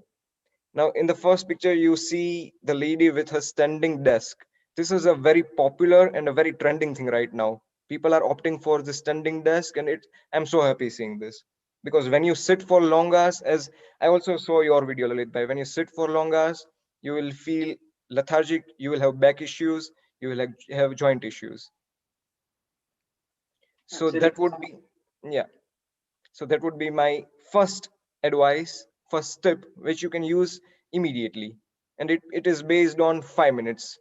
Now, in the first picture, you see the lady with her standing desk. This is a very popular and a very trending thing right now. People are opting for the standing desk, and I'm so happy seeing this because when you sit for long hours, as I also saw your video, Lalit bhai, when you sit for long hours, you will feel lethargic, you will have back issues, you will have joint issues. So that Absolutely. would be, yeah. So that would be my first advice, first tip, which you can use immediately. And it is based on 5 minutes.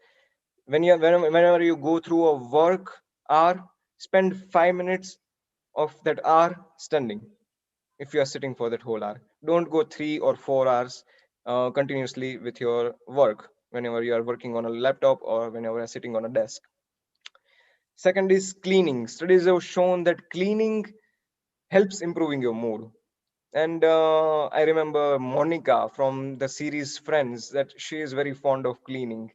Whenever you go through a work hour, spend 5 minutes of that hour standing if you are sitting for that whole hour. Don't go 3 or 4 hours continuously with your work whenever you are working on a laptop or whenever you're sitting on a desk. Second is cleaning. Studies have shown that cleaning helps improving your mood. And I remember Monica from the series Friends that she is very fond of cleaning.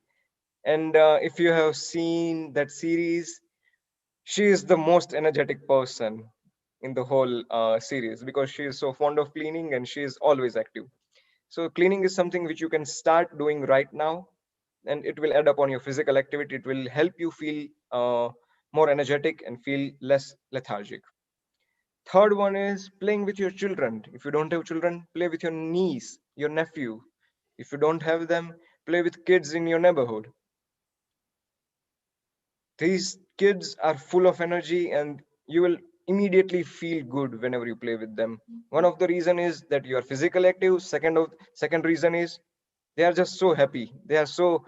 And if you have seen that series, she is the most energetic person in the whole series because she is so fond of cleaning and she is always active. So cleaning is something which you can start doing right now, and it will add up on your physical activity. It will help you feel more energetic and feel less lethargic. Third one is playing with your children. If you don't have children, play with your niece, your nephew. If you don't have them, play with kids in your neighborhood. These kids are full of energy and you will immediately feel good whenever you play with them. One of the reason is that you are physically active. Second reason is they are just so happy. They are so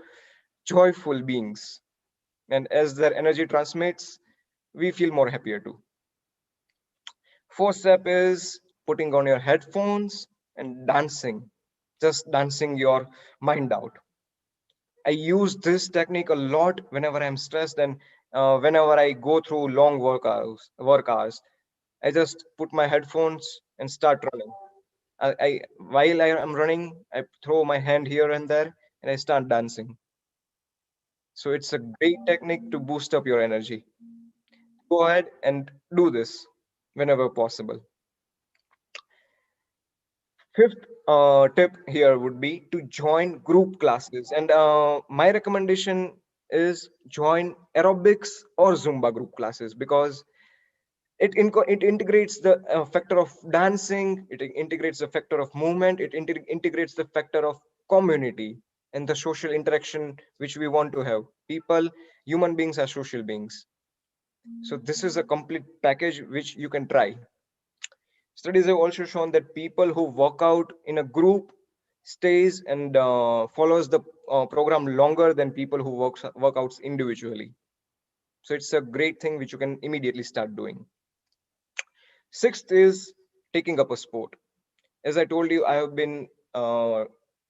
joyful beings. And as their energy transmits, we feel more happier too. Fourth step is putting on your headphones and dancing, just dancing your mind out. I use this technique a lot whenever I'm stressed and whenever I go through long work hours. I just put my headphones and start running. While I am running, I throw my hand here and there and I start dancing. So it's a great technique to boost up your energy. Go ahead and do this whenever possible. Fifth tip here would be to join group classes, and my recommendation is join aerobics or Zumba group classes because it integrates the factor of dancing, it integrates the factor of movement, it integrates the factor of community and the social interaction which we want to have. People, human beings are social beings, so this is a complete package which you can try. Studies have also shown that people who work out in a group stays and follows the program longer than people who workouts individually. So it's a great thing which you can immediately start doing. Sixth is taking up a sport. As I told you, I have been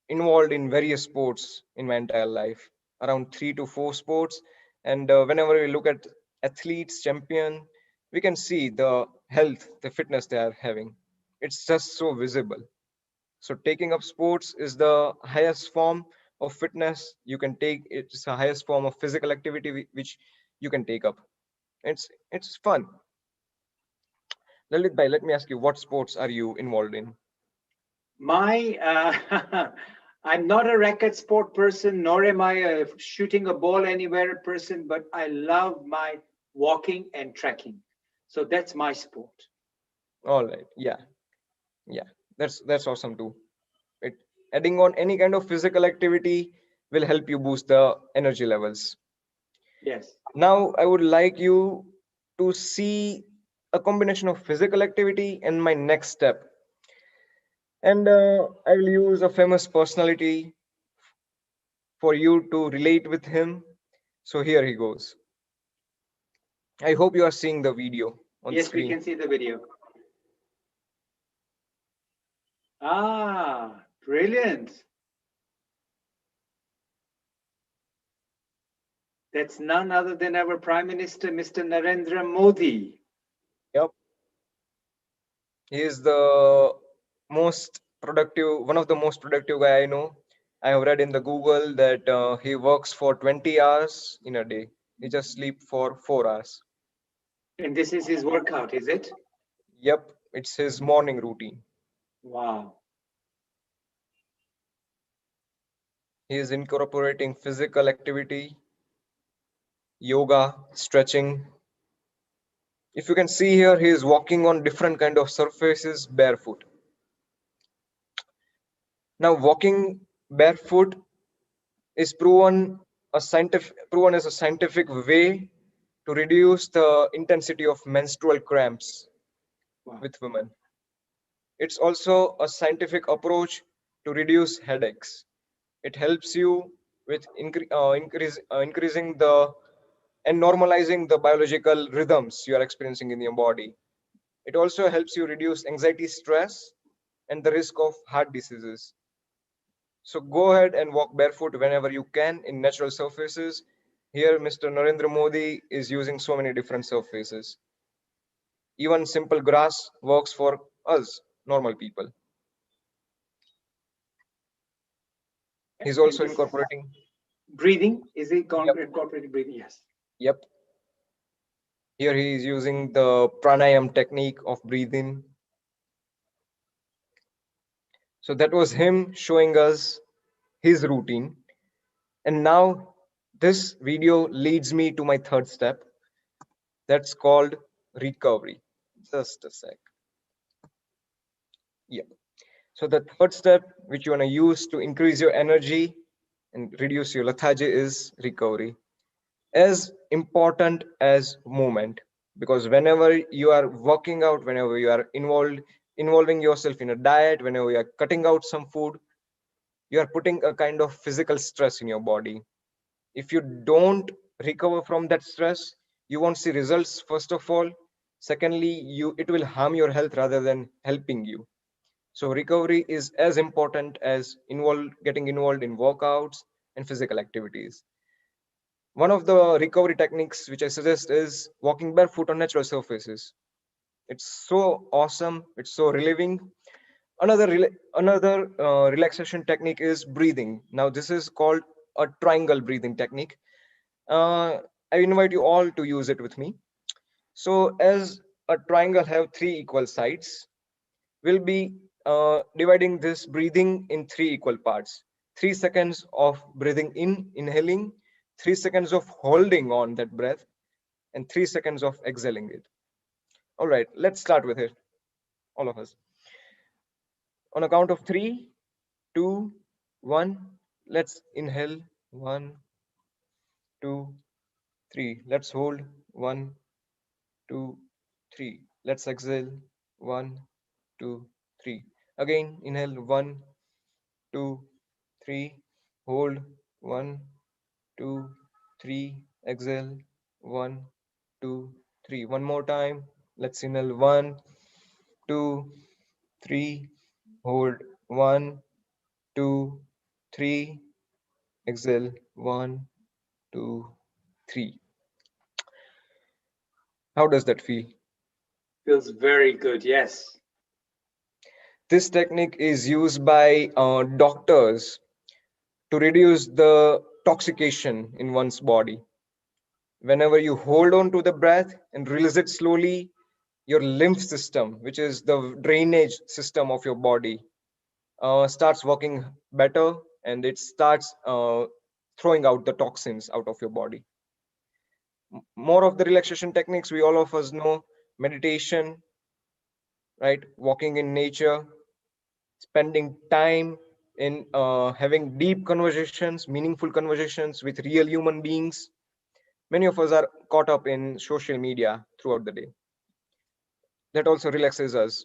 involved in various sports in my entire life, around 3 to 4 sports. And whenever we look at athletes, champion, we can see the health, the fitness they are having. It's just so visible. So taking up sports is the highest form of fitness you can take. It's the highest form of physical activity which you can take up. It's fun. Lalit bhai, let me ask you, what sports are you involved in? My, I'm not a racket sport person, nor am I a shooting a ball anywhere person, but I love my walking and trekking. So that's my sport. All right, yeah, yeah, that's awesome too. It Adding on any kind of physical activity will help you boost the energy levels. Yes. Now I would like you to see a combination of physical activity and my next step, and I will use a famous personality for you to relate with him. So here he goes. I hope you are seeing the video on Yes, we screen. can see the video. Ah, brilliant. That's none other than our Prime Minister, Mr. Narendra Modi. Yep, he is the most productive, one of the most productive guy I know. I have read in the Google that he works for 20 hours in a day. He just sleep for 4 hours. And this is his workout, is it? Yep, it's his morning routine. Wow. He is incorporating physical activity, yoga, stretching. If you can see here, he is walking on different kind of surfaces barefoot. Now, walking barefoot is proven as a scientific way to reduce the intensity of menstrual cramps Wow. with women. It's also a scientific approach to reduce headaches. It helps you with increasing the and normalizing the biological rhythms you are experiencing in your body. It also helps you reduce anxiety, stress, and the risk of heart diseases. So go ahead and walk barefoot whenever you can in natural surfaces. Here, Mr. Narendra Modi is using so many different surfaces. Even simple grass works for us, normal people. He's And also this incorporating, breathing, is it yep, incorporated breathing? Yes. yep. Here he is using the pranayam technique of breathing. So that was him showing us his routine. And now this video leads me to my third step. That's called recovery. Just a sec. Yeah. So the third step, which you want to use to increase your energy and reduce your lethargy, is recovery. As important as movement, because whenever you are working out, whenever you are involving yourself in a diet, whenever you are cutting out some food, you are putting a kind of physical stress in your body. If you don't recover from that stress, you won't see results, first of all. Secondly, you it will harm your health rather than helping you. So recovery is as important as getting involved in workouts, and physical activities. One of the recovery techniques which I suggest is walking barefoot on natural surfaces. It's so awesome, it's so relieving. Another relaxation technique is breathing. Now this is called a triangle breathing technique. uh, I invite you all to use it with me. So as a triangle have three equal sides, we'll be dividing this breathing in three equal parts. 3 seconds of breathing in, inhaling, 3 seconds of holding on that breath, and 3 seconds of exhaling it. All right, let's start with it, all of us. On a count of three, two, one, let's inhale. One, two, three. Let's hold. One, two, three. Let's exhale. One, two, three. Again, inhale. One, two, three. Hold. One, two, three. Exhale. One, two, three. One more time. Let's inhale. One, two, three. Hold. One, two, three. Exhale. One, two, three. How does that feel? Feels very good. Yes. This technique is used by doctors to reduce the toxication in one's body. Whenever you hold on to the breath and release it slowly, your lymph system, which is the drainage system of your body, starts working better, and it starts throwing out the toxins out of your body. More of the relaxation techniques we all of us know: meditation, right? Walking in nature, spending time in having deep conversations, meaningful conversations with real human beings. Many of us are caught up in social media throughout the day. That also relaxes us.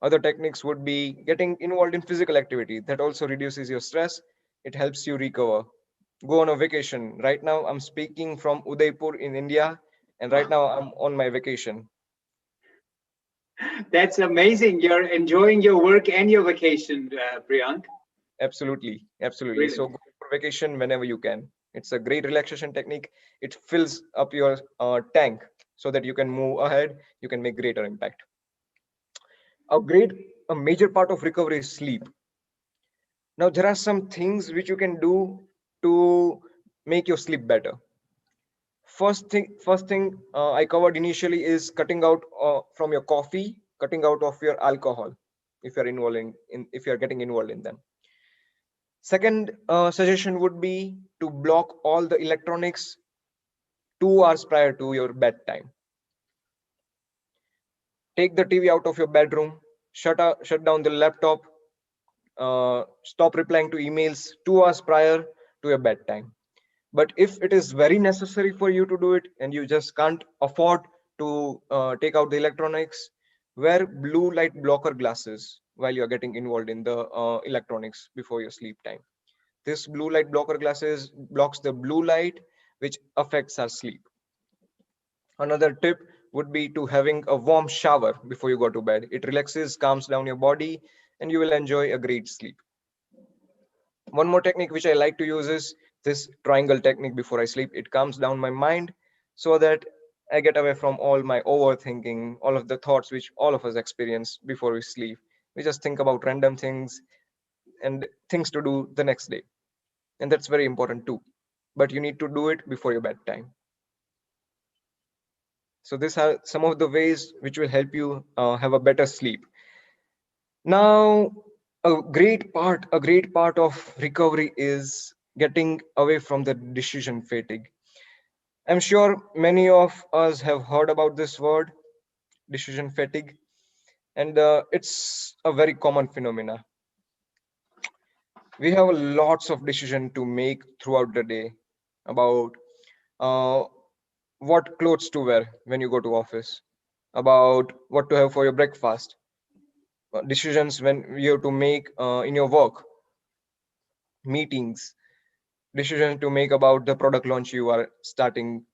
Other techniques would be getting involved in physical activity. That also reduces your stress. It helps you recover. Go on a vacation. Right now, I'm speaking from Udaipur in India, and right now I'm on my vacation. That's amazing. You're enjoying your work and your vacation, Priyank. Absolutely, absolutely. So Brilliant. go for vacation whenever you can. It's a great relaxation technique. It fills up your tank so that you can move ahead. You can make greater impact. A major part of recovery is sleep. Now there are some things which you can do to make your sleep better. First thing I covered initially is cutting out from your coffee, cutting out of your alcohol if you're if you're getting involved in them. Second suggestion would be to block all the electronics 2 hours prior to your bedtime. Take the TV out of your bedroom, shut down the laptop, stop replying to emails 2 hours prior to your bedtime. But if it is very necessary for you to do it and you just can't afford to take out the electronics, wear blue light blocker glasses while you're getting involved in the electronics before your sleep time. This blue light blocker glasses blocks the blue light, which affects our sleep. Another tip would be to having a warm shower before you go to bed. It relaxes, calms down your body, and you will enjoy a great sleep. One more technique which I like to use is this triangle technique before I sleep. It calms down my mind so that I get away from all my overthinking, all of the thoughts which all of us experience before we sleep. We just think about random things and things to do the next day. And that's very important too. But you need to do it before your bedtime. So these are some of the ways which will help you have a better sleep. Now, a great part of recovery is getting away from the decision fatigue. I'm sure many of us have heard about this word, decision fatigue, and it's a very common phenomena. We have lots of decision to make throughout the day about uh, what clothes to wear when you go to office, about what to have for your breakfast, decisions when you have to make in your work, meetings, decisions to make about the product launch you are starting,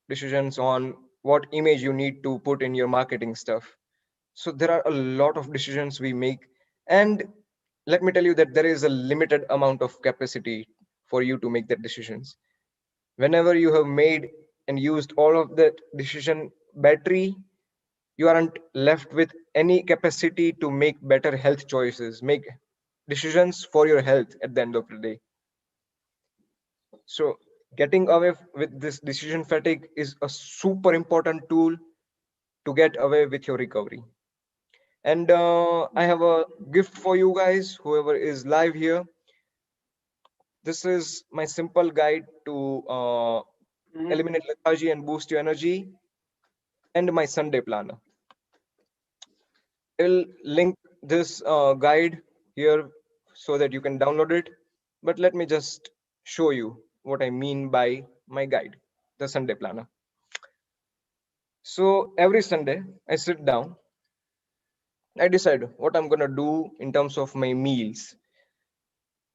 decisions on what image you need to put in your marketing stuff. So there are a lot of decisions we make, and let me tell you that there is a limited amount of capacity for you to make that decisions. Whenever you have made and used all of that decision battery, you aren't left with any capacity to make better health choices, make decisions for your health at the end of the day. So getting away with this decision fatigue is a super important tool to get away with your recovery. And I have a gift for you guys, whoever is live here. This is my simple guide to eliminate lethargy and boost your energy, and my Sunday planner. I'll link this guide here so that you can download it. But let me just show you what I mean by my guide, the Sunday planner. So every Sunday, I sit down, I decide what I'm gonna do in terms of my meals.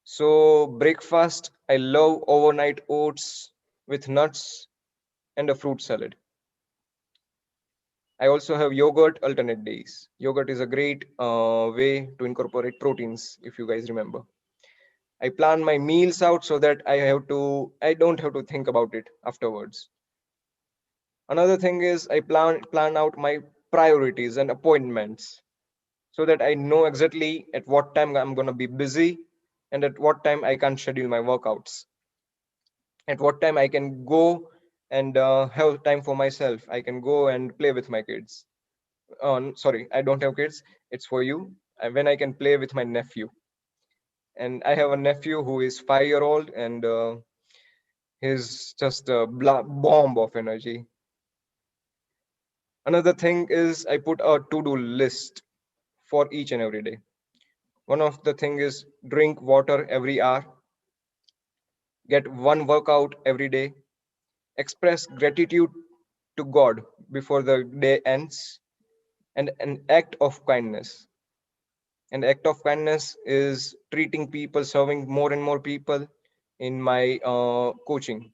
So breakfast, I love overnight oats with nuts and a fruit salad. I also have yogurt alternate days. Yogurt is a great way to incorporate proteins, if you guys remember. I plan my meals out so that I don't have to think about it afterwards. Another thing is I plan out my priorities and appointments so that I know exactly at what time I'm going to be busy and at what time I can schedule my workouts. At what time I can go and have time for myself. I can go and play with my kids. Sorry, I don't have kids. It's for you. When I can play with my nephew. And I have a nephew who is 5 year old, and he's just a bomb of energy. Another thing is I put a to-do list for each and every day. One of the thing is drink water every hour, get one workout every day, express gratitude to God before the day ends, and an act of kindness. An act of kindness is treating people, serving more and more people in my coaching.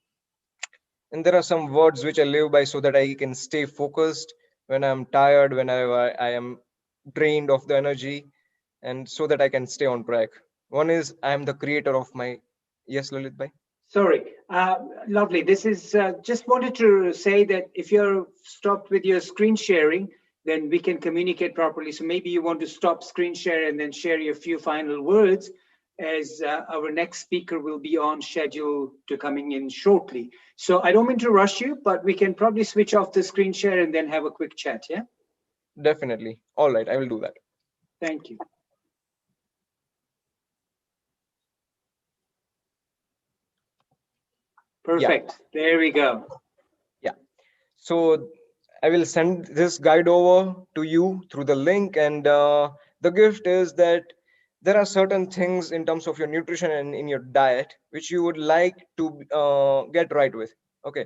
And there are some words which I live by so that I can stay focused when I'm tired, when I am drained of the energy, and so that I can stay on track. One is I am the creator of my. Yes, Lalit bhai. Sorry, lovely. This is just wanted to say that if you're stopped with your screen sharing, then we can communicate properly. So maybe you want to stop screen share and then share your few final words, as our next speaker will be on schedule to coming in shortly. So I don't mean to rush you, but we can probably switch off the screen share and then have a quick chat. Yeah. Definitely. All right, I will do that. Thank you. Perfect. Yeah. There we go. Yeah. So I will send this guide over to you through the link, and the gift is that there are certain things in terms of your nutrition and in your diet which you would like to get right with. Okay.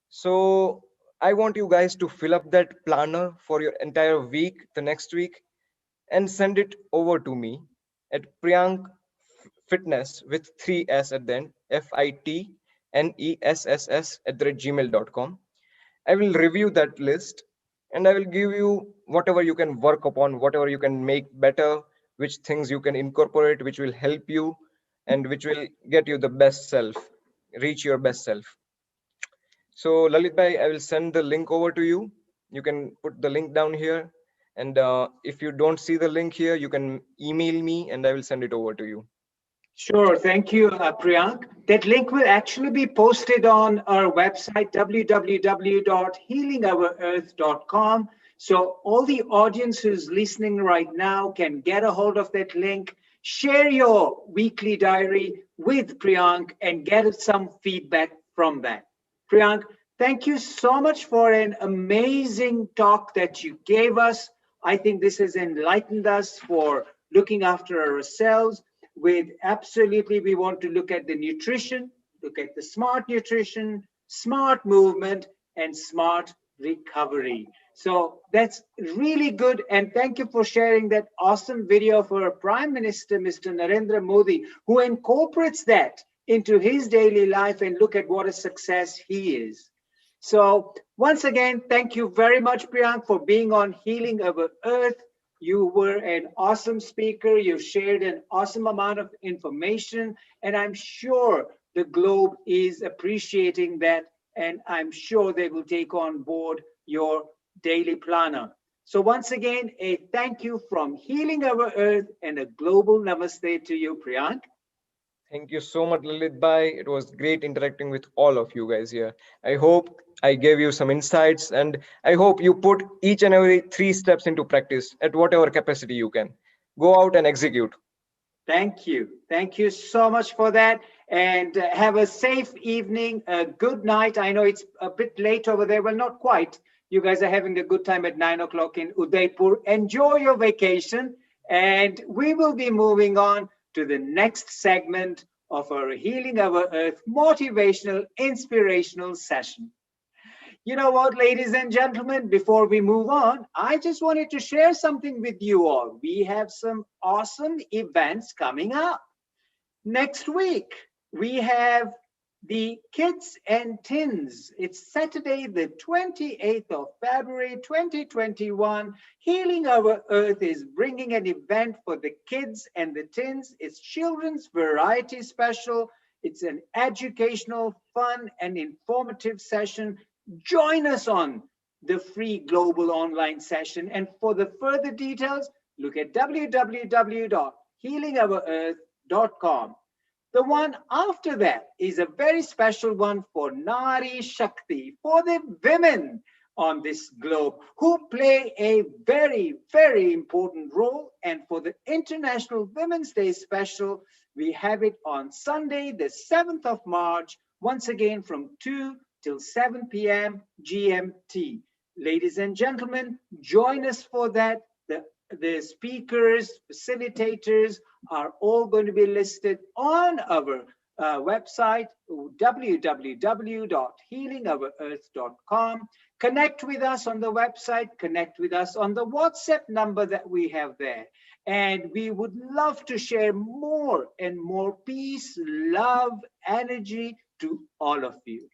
So I want you guys to fill up that planner for your entire week, the next week, and send it over to me at Priyank Fitness with 3S at the end, FITNESSS at gmail.com. I will review that list and I will give you whatever you can work upon, whatever you can make better, which things you can incorporate, which will help you and which will get you the best self, reach your best self. So Lalit bhai, I will send the link over to you. You can put the link down here. And if you don't see the link here, you can email me and I will send it over to you. Sure. Thank you, Priyank. That link will actually be posted on our website, www.healingourearth.com. So all the audience who's listening right now can get a hold of that link, share your weekly diary with Priyank, and get some feedback from that. Priyank, thank you so much for an amazing talk that you gave us. I think this has enlightened us for looking after ourselves. With absolutely, we want to look at the nutrition, look at the smart nutrition, smart movement, and smart recovery. So that's really good. And thank you for sharing that awesome video for our Prime Minister, Mr. Narendra Modi, who incorporates that into his daily life, and look at what a success he is. So once again, thank you very much, Priyank, for being on Healing Our Earth. You were an awesome speaker. You shared an awesome amount of information, and I'm sure the globe is appreciating that, and I'm sure they will take on board your daily planner. So once again, a thank you from Healing Our Earth and a global namaste to you, Priyank. Thank you so much, Lalit Bhai. It was great interacting with all of you guys here. I hope I gave you some insights, and I hope you put each and every 3 steps into practice at whatever capacity you can. Go out and execute. Thank you. Thank you so much for that. And have a safe evening, a good night. I know it's a bit late over there. Well, not quite. You guys are having a good time at 9 o'clock in Udaipur. Enjoy your vacation. And we will be moving on to the next segment of our Healing Our Earth motivational, inspirational session. You know what, ladies and gentlemen, before we move on, I just wanted to share something with you all. We have some awesome events coming up. Next week, we have the Kids and Teens. It's Saturday, the 28th of February, 2021. Healing Our Earth is bringing an event for the kids and the teens. It's children's variety special. It's an educational, fun, and informative session. Join us on the free global online session. And for the further details, look at www.healingourearth.com. The one after that is a very special one for Nari Shakti, for the women on this globe who play a very, very important role. And for the International Women's Day special, we have it on Sunday, the 7th of March, once again from 2 till 7 p.m. GMT. Ladies and gentlemen, join us for that. The speakers, facilitators are all going to be listed on our website, www.healingourearth.com. Connect with us on the website, connect with us on the WhatsApp number that we have there. And we would love to share more and more peace, love, energy to all of you.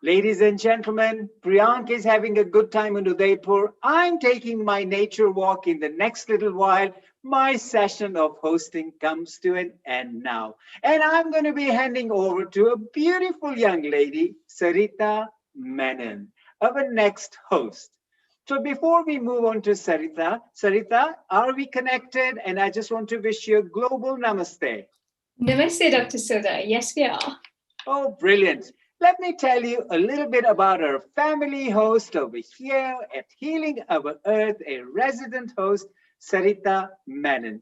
Ladies and gentlemen, Priyank is having a good time in Udaipur. I'm taking my nature walk in the next little while. My session of hosting comes to an end now. And I'm going to be handing over to a beautiful young lady, Sarita Menon, our next host. So before we move on to Sarita, are we connected? And I just want to wish you a global namaste. Namaste, Dr. Soda. Yes, we are. Oh, brilliant. Let me tell you a little bit about our family host over here at Healing Our Earth, a resident host, Sarita Menon.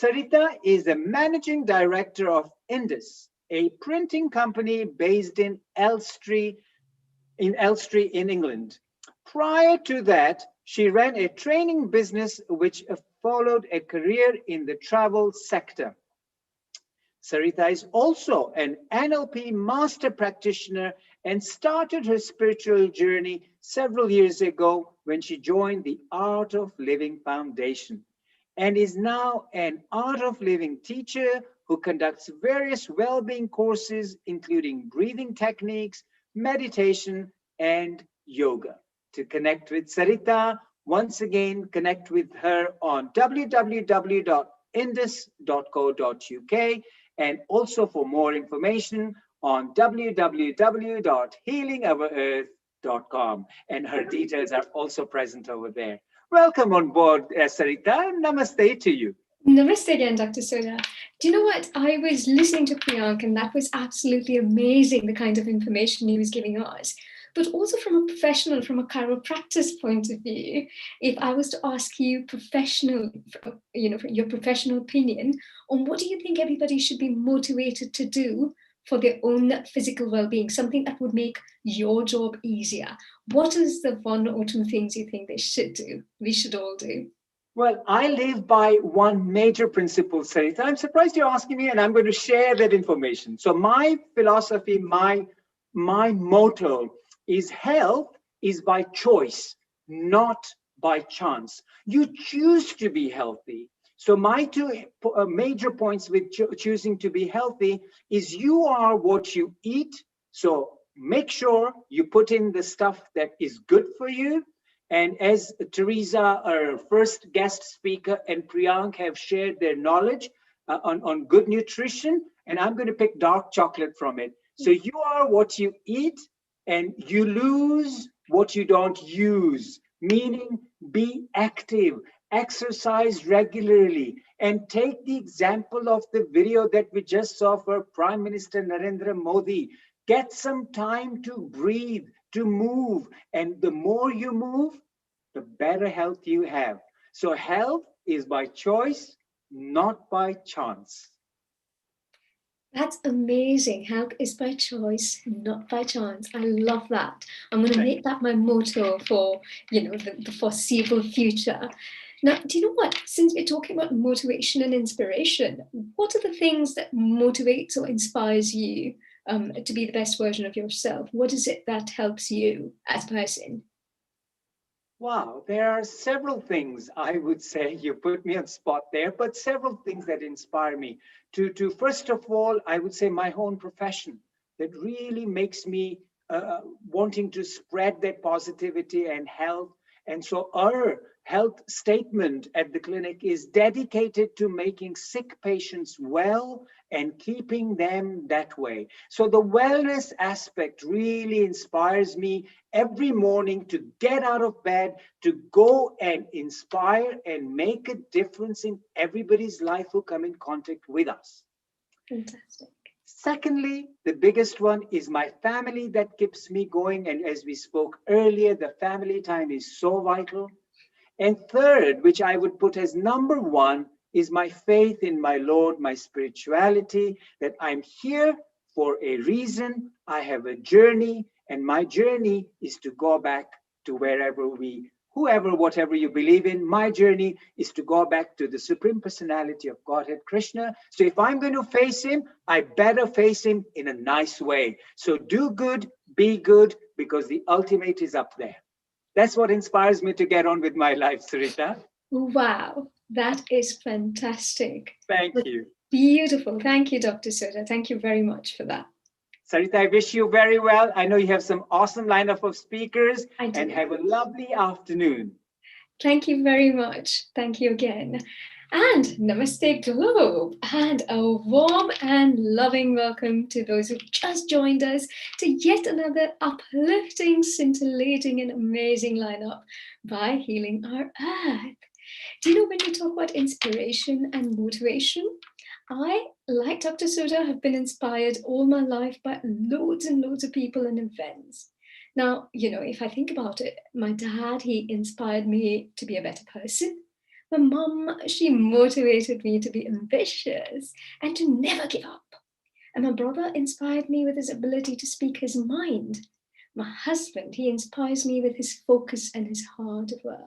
Sarita is the managing director of Indus, a printing company based in Elstree in England. Prior to that, she ran a training business which followed a career in the travel sector. Sarita is also an NLP master practitioner and started her spiritual journey several years ago when she joined the Art of Living Foundation, and is now an Art of Living teacher who conducts various well-being courses, including breathing techniques, meditation, and yoga. To connect with Sarita, once again, connect with her on www.indus.co.uk, and also for more information on www.healingourearth.com. And her details are also present over there. Welcome on board, Sarita. Namaste to you. Namaste again, Dr. Soda. Do you know what? I was listening to Priyank, and that was absolutely amazing, the kind of information he was giving us. But also from a professional, from a chiropractic point of view, if I was to ask you professional, your professional opinion on what do you think everybody should be motivated to do for their own physical well-being, something that would make your job easier, what is the 1 or 2 things you think they should do, we should all do? Well, I live by one major principle, Sarita. I'm surprised you're asking me, and I'm going to share that information. So my philosophy, my motto is health is by choice, not by chance. You choose to be healthy. So my 2 major points with choosing to be healthy is you are what you eat. So make sure you put in the stuff that is good for you. And as Teresa, our first guest speaker, and Priyank have shared their knowledge, on good nutrition, and I'm going to pick dark chocolate from it. So you are what you eat, and you lose what you don't use, meaning be active, exercise regularly, and take the example of the video that we just saw for Prime Minister Narendra Modi. Get some time to breathe, to move, and the more you move, the better health you have. So health is by choice, not by chance. That's amazing. Health is by choice, not by chance. I love that. I'm going to make that my motto for, the foreseeable future. Now, do you know what? Since we're talking about motivation and inspiration, what are the things that motivates or inspires you to be the best version of yourself? What is it that helps you as a person? Wow, there are several things I would say. You put me on spot there, but several things that inspire me. To first of all, I would say my own profession that really makes me wanting to spread that positivity and health. And so our health statement at the clinic is dedicated to making sick patients well and keeping them that way. So the wellness aspect really inspires me every morning to get out of bed, to go and inspire and make a difference in everybody's life who come in contact with us. Fantastic. Secondly, the biggest one is my family that keeps me going. And as we spoke earlier, the family time is so vital. And third, which I would put as number one, is my faith in my Lord, my spirituality, that I'm here for a reason. I have a journey, and my journey is to go back to whatever you believe in. My journey is to go back to the Supreme Personality of Godhead, Krishna. So if I'm going to face him, I better face him in a nice way. So do good, be good, because the ultimate is up there. That's what inspires me to get on with my life, Sarita. Wow, that is fantastic. Thank you. Beautiful. Thank you, Dr. Soda. Thank you very much for that. Sarita, I wish you very well. I know you have some awesome lineup of speakers, and have a lovely afternoon. Thank you very much. Thank you again. And Namaste Globe, and a warm and loving welcome to those who've just joined us to yet another uplifting, scintillating, and amazing lineup by Healing Our Earth. Do you know, when we talk about inspiration and motivation, I, like Dr. Soda, have been inspired all my life by loads and loads of people and events. Now, if I think about it, my dad, he inspired me to be a better person. My mum, she motivated me to be ambitious and to never give up. And my brother inspired me with his ability to speak his mind. My husband, he inspires me with his focus and his hard work.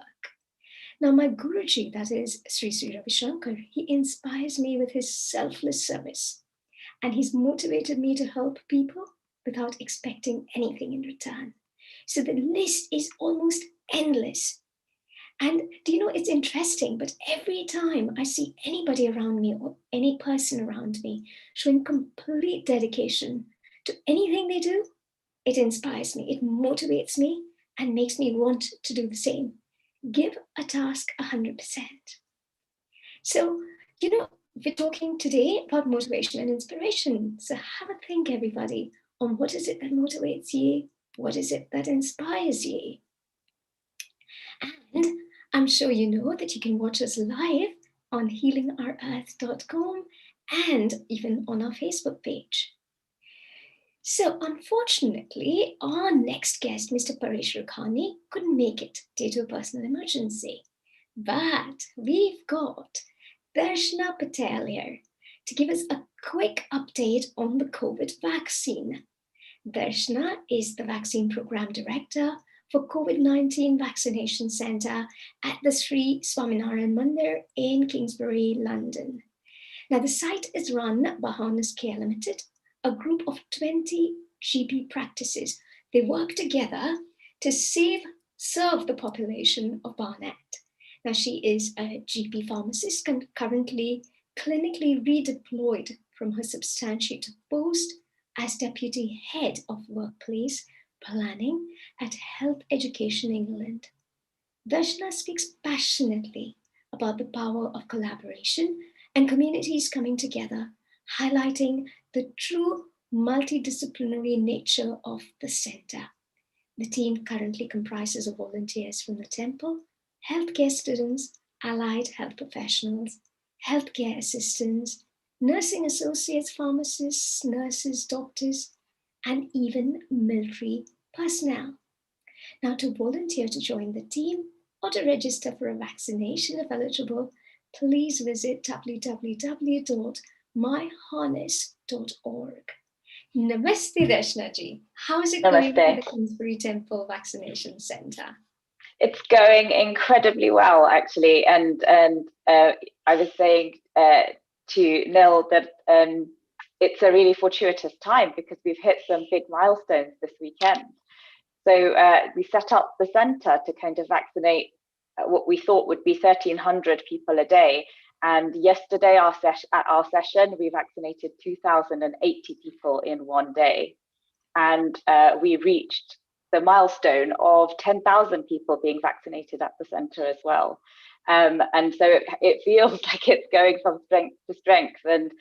Now, my Guruji, that is Sri Sri Ravi Shankar, he inspires me with his selfless service. And he's motivated me to help people without expecting anything in return. So the list is almost endless. And do you know, it's interesting, but every time I see anybody around me or any person around me showing complete dedication to anything they do, it inspires me, it motivates me, and makes me want to do the same. Give a task 100%. So, we're talking today about motivation and inspiration. So have a think, everybody, on what is it that motivates you? What is it that inspires you? And I'm sure you know that you can watch us live on healingourearth.com and even on our Facebook page. So unfortunately, our next guest, Mr. Paresh Rukhani, couldn't make it due to a personal emergency. But we've got Darshana Patel here to give us a quick update on the COVID vaccine. Darshana is the Vaccine Program Director for COVID-19 Vaccination Centre at the Sri Swaminarayan Mandir in Kingsbury, London. Now, the site is run by Harness Care Limited, a group of 20 GP practices. They work together to serve the population of Barnet. Now, she is a GP pharmacist currently clinically redeployed from her substantiated post as Deputy Head of Workplace Planning at Health Education England. Darshana speaks passionately about the power of collaboration and communities coming together, highlighting the true multidisciplinary nature of the center. The team currently comprises of volunteers from the temple, healthcare students, allied health professionals, healthcare assistants, nursing associates, pharmacists, nurses, doctors, and even military personnel. Now, to volunteer to join the team or to register for a vaccination if eligible, please visit www.myharness.org. Namaste, Darshna ji. How is it going Namaste. for the Kingsbury Temple Vaccination Centre? It's going incredibly well, actually, and I was saying to Nil that it's a really fortuitous time because we've hit some big milestones this weekend. So we set up the centre to kind of vaccinate what we thought would be 1,300 people a day. And yesterday, at our session, we vaccinated 2,080 people in one day. And we reached the milestone of 10,000 people being vaccinated at the centre as well. And so it feels like it's going from strength to strength. And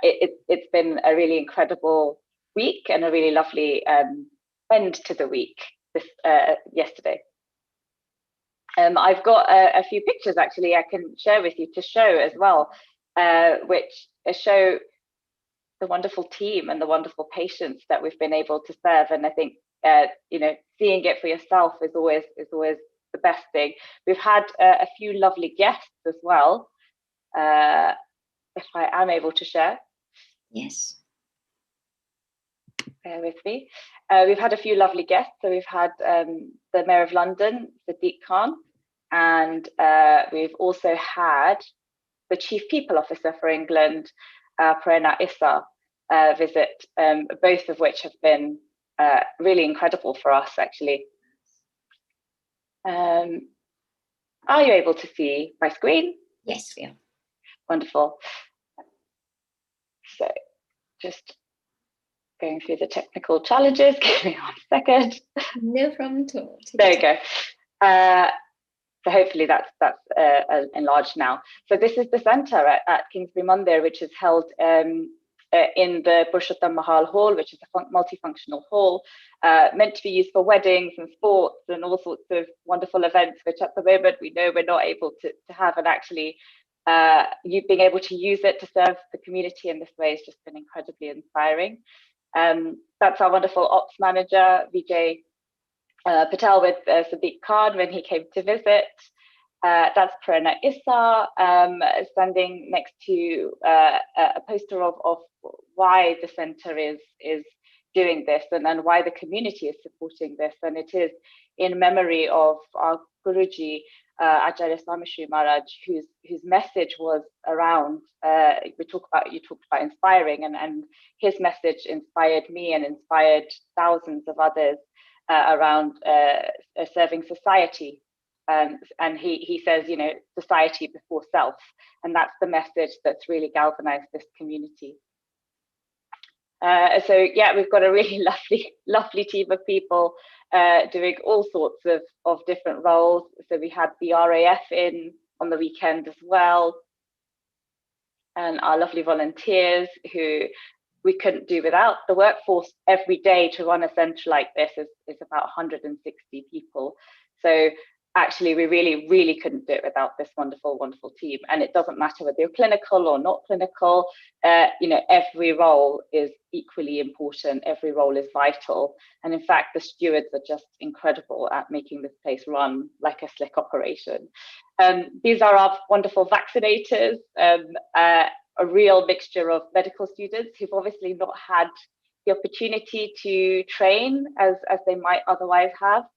it's been a really incredible week and a really lovely end to the week yesterday. I've got a few pictures actually I can share with you to show as well, which show the wonderful team and the wonderful patients that we've been able to serve. And I think seeing it for yourself is always the best thing. We've had a few lovely guests as well. If I am able to share. Yes. Bear with me. We've had a few lovely guests. So we've had the Mayor of London, Sadiq Khan, and we've also had the Chief People Officer for England, Prerna Issa, visit, both of which have been really incredible for us, actually. Are you able to see my screen? Yes, we are. Wonderful. So just going through the technical challenges. Give me 1 second. No problem at all. There you go. So hopefully that's enlarged now. So this is the centre at Kingsbury Mandir, which is held in the Purushottam Mahal Hall, which is a multifunctional hall, meant to be used for weddings and sports and all sorts of wonderful events, which at the moment we know we're not able to have. And actually, you being able to use it to serve the community in this way has just been incredibly inspiring. That's our wonderful ops manager, Vijay Patel, with Sadiq Khan when he came to visit. That's Prerna Issa standing next to a poster of why the centre is doing this and why the community is supporting this. And it is in memory of our Guruji, Acharya Swamishri Maharaj, whose message was around, you talked about inspiring, and his message inspired me and inspired thousands of others around serving society. And he says, society before self. And that's the message that's really galvanized this community. So yeah, we've got a really lovely team of people doing all sorts of different roles. So we had the RAF in on the weekend as well, and our lovely volunteers who we couldn't do without. The workforce every day to run a centre like this is about 160 people. So actually, we really couldn't do it without this wonderful team. And it doesn't matter whether you're clinical or not clinical. Every role is equally important. Every role is vital. And in fact, the stewards are just incredible at making this place run like a slick operation. These are our wonderful vaccinators, a real mixture of medical students who've obviously not had the opportunity to train as they might otherwise have.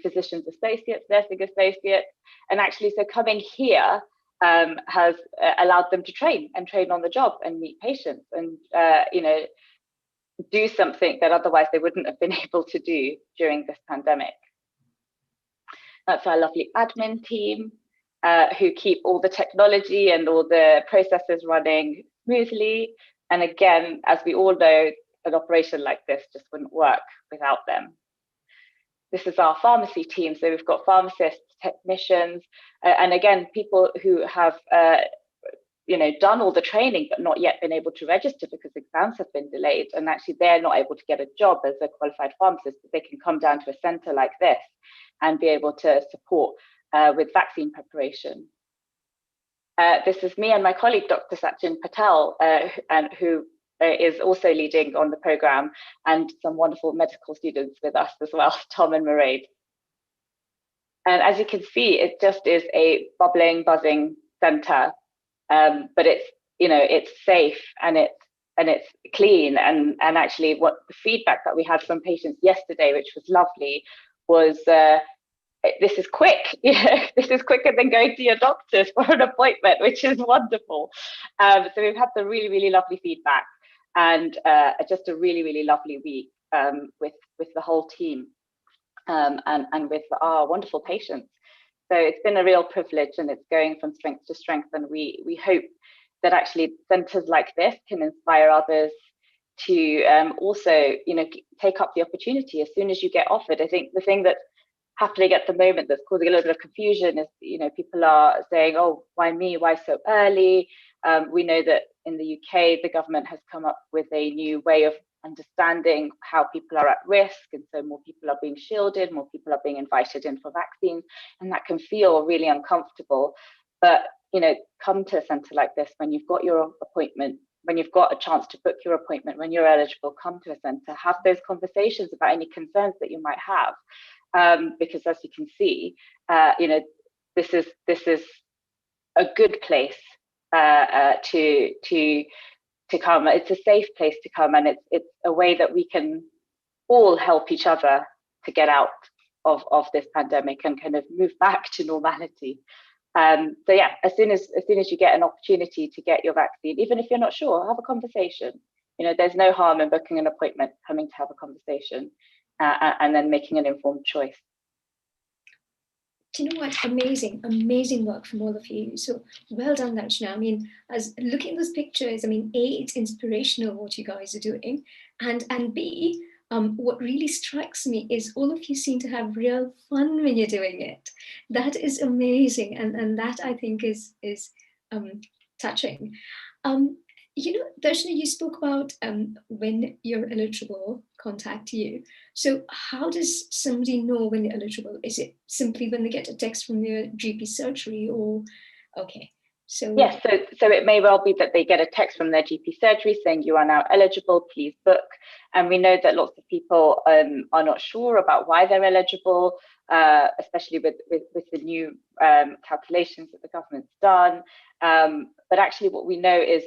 Physicians associates, nursing associates, and actually so coming here has allowed them to train on the job and meet patients and do something that otherwise they wouldn't have been able to do during this pandemic. That's our lovely admin team who keep all the technology and all the processes running smoothly. And again, as we all know, an operation like this just wouldn't work without them. This is our pharmacy team. So we've got pharmacists, technicians, and again, people who have done all the training but not yet been able to register because exams have been delayed, and actually they're not able to get a job as a qualified pharmacist, but they can come down to a center like this and be able to support with vaccine preparation. This is me and my colleague, Dr. Sachin Patel, and who is also leading on the program, and some wonderful medical students with us as well, Tom and Mairead. And as you can see, it just is a bubbling, buzzing center, but it's safe and it's clean. And actually, what the feedback that we had from patients yesterday, which was lovely, was this is quick. This is quicker than going to your doctors for an appointment, which is wonderful. So we've had some really, really lovely feedback, and just a really, really lovely week with the whole team. And with our wonderful patients. So it's been a real privilege, and it's going from strength to strength. And we hope that actually centres like this can inspire others to also, take up the opportunity as soon as you get offered. I think the thing that's happening at the moment that's causing a little bit of confusion is, people are saying, oh, why me? Why so early? We know that in the UK, the government has come up with a new way of understanding how people are at risk, and so more people are being shielded, more people are being invited in for vaccines, and that can feel really uncomfortable. But come to a centre like this when you've got your appointment, when you've got a chance to book your appointment, when you're eligible, come to a centre, have those conversations about any concerns that you might have, because as you can see, this is a good place to come. It's a safe place to come, and it's a way that we can all help each other to get out of this pandemic and kind of move back to normality. So yeah, as soon as you get an opportunity to get your vaccine, even if you're not sure, have a conversation. There's no harm in booking an appointment, coming to have a conversation, and then making an informed choice. Do you know what? Amazing work from all of you. So well done, Darshana. I mean, as looking at those pictures, I mean, A, it's inspirational what you guys are doing, and B, what really strikes me is all of you seem to have real fun when you're doing it. That is amazing, and that I think is touching. Darshana, you spoke about when you're eligible, contact you. So how does somebody know when they're eligible? Is it simply when they get a text from their GP surgery, or okay? So yes, so it may well be that they get a text from their GP surgery saying you are now eligible, please book. And we know that lots of people are not sure about why they're eligible, especially with the new calculations that the government's done. But actually, what we know is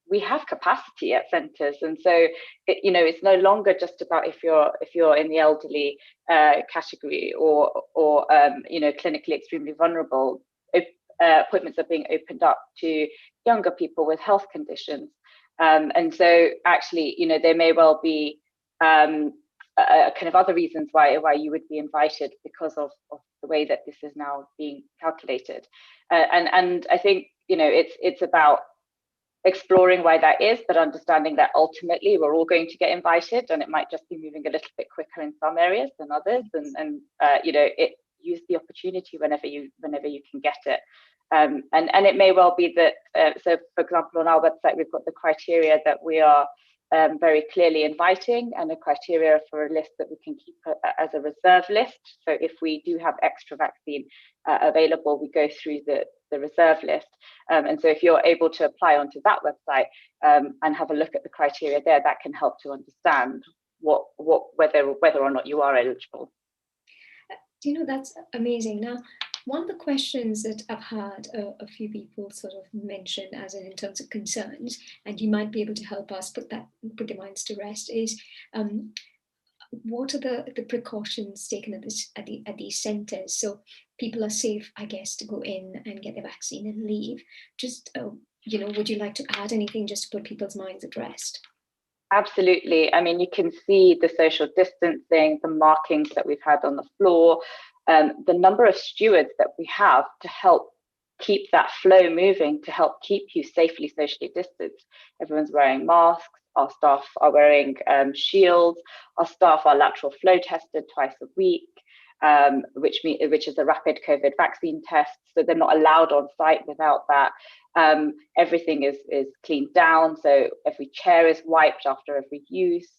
we have capacity at centres, and so it's no longer just about if you're in the elderly category or clinically extremely vulnerable. Appointments are being opened up to younger people with health conditions, and so actually there may well be kind of other reasons why you would be invited because of the way that this is now being calculated, and I think it's about exploring why that is, but understanding that ultimately we're all going to get invited, and it might just be moving a little bit quicker in some areas than others, and use the opportunity whenever you can get it, and it may well be that so for example on our website we've got the criteria that we are very clearly inviting, and a criteria for a list that we can keep as a reserve list. So if we do have extra vaccine available, we go through the reserve list, and so if you're able to apply onto that website and have a look at the criteria there, that can help to understand whether or not you are eligible. That's amazing. Now, one of the questions that I've had a few people sort of mention as in terms of concerns, and you might be able to help us put their minds to rest, is what are the precautions taken at these centres? So people are safe, I guess, to go in and get the vaccine and leave. Just, would you like to add anything just to put people's minds at rest? Absolutely. I mean, you can see the social distancing, the markings that we've had on the floor, the number of stewards that we have to help keep that flow moving, to help keep you safely socially distanced. Everyone's wearing masks. Our staff are wearing shields. Our staff are lateral flow tested twice a week. which is a rapid COVID vaccine test. So they're not allowed on site without that. Everything is cleaned down. So every chair is wiped after every use.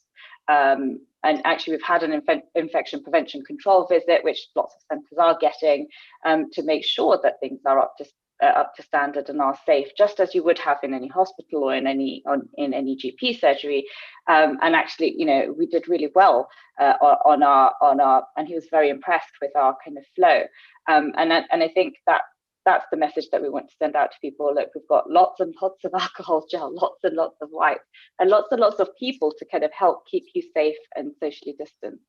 And actually, we've had an infection prevention control visit, which lots of centres are getting, to make sure that things are up to standard and are safe, just as you would have in any hospital or in any GP surgery. And actually, we did really well on our, and he was very impressed with our kind of flow. And I think that's the message that we want to send out to people. Look, we've got lots and lots of alcohol gel, lots and lots of wipes, and lots of people to kind of help keep you safe and socially distanced.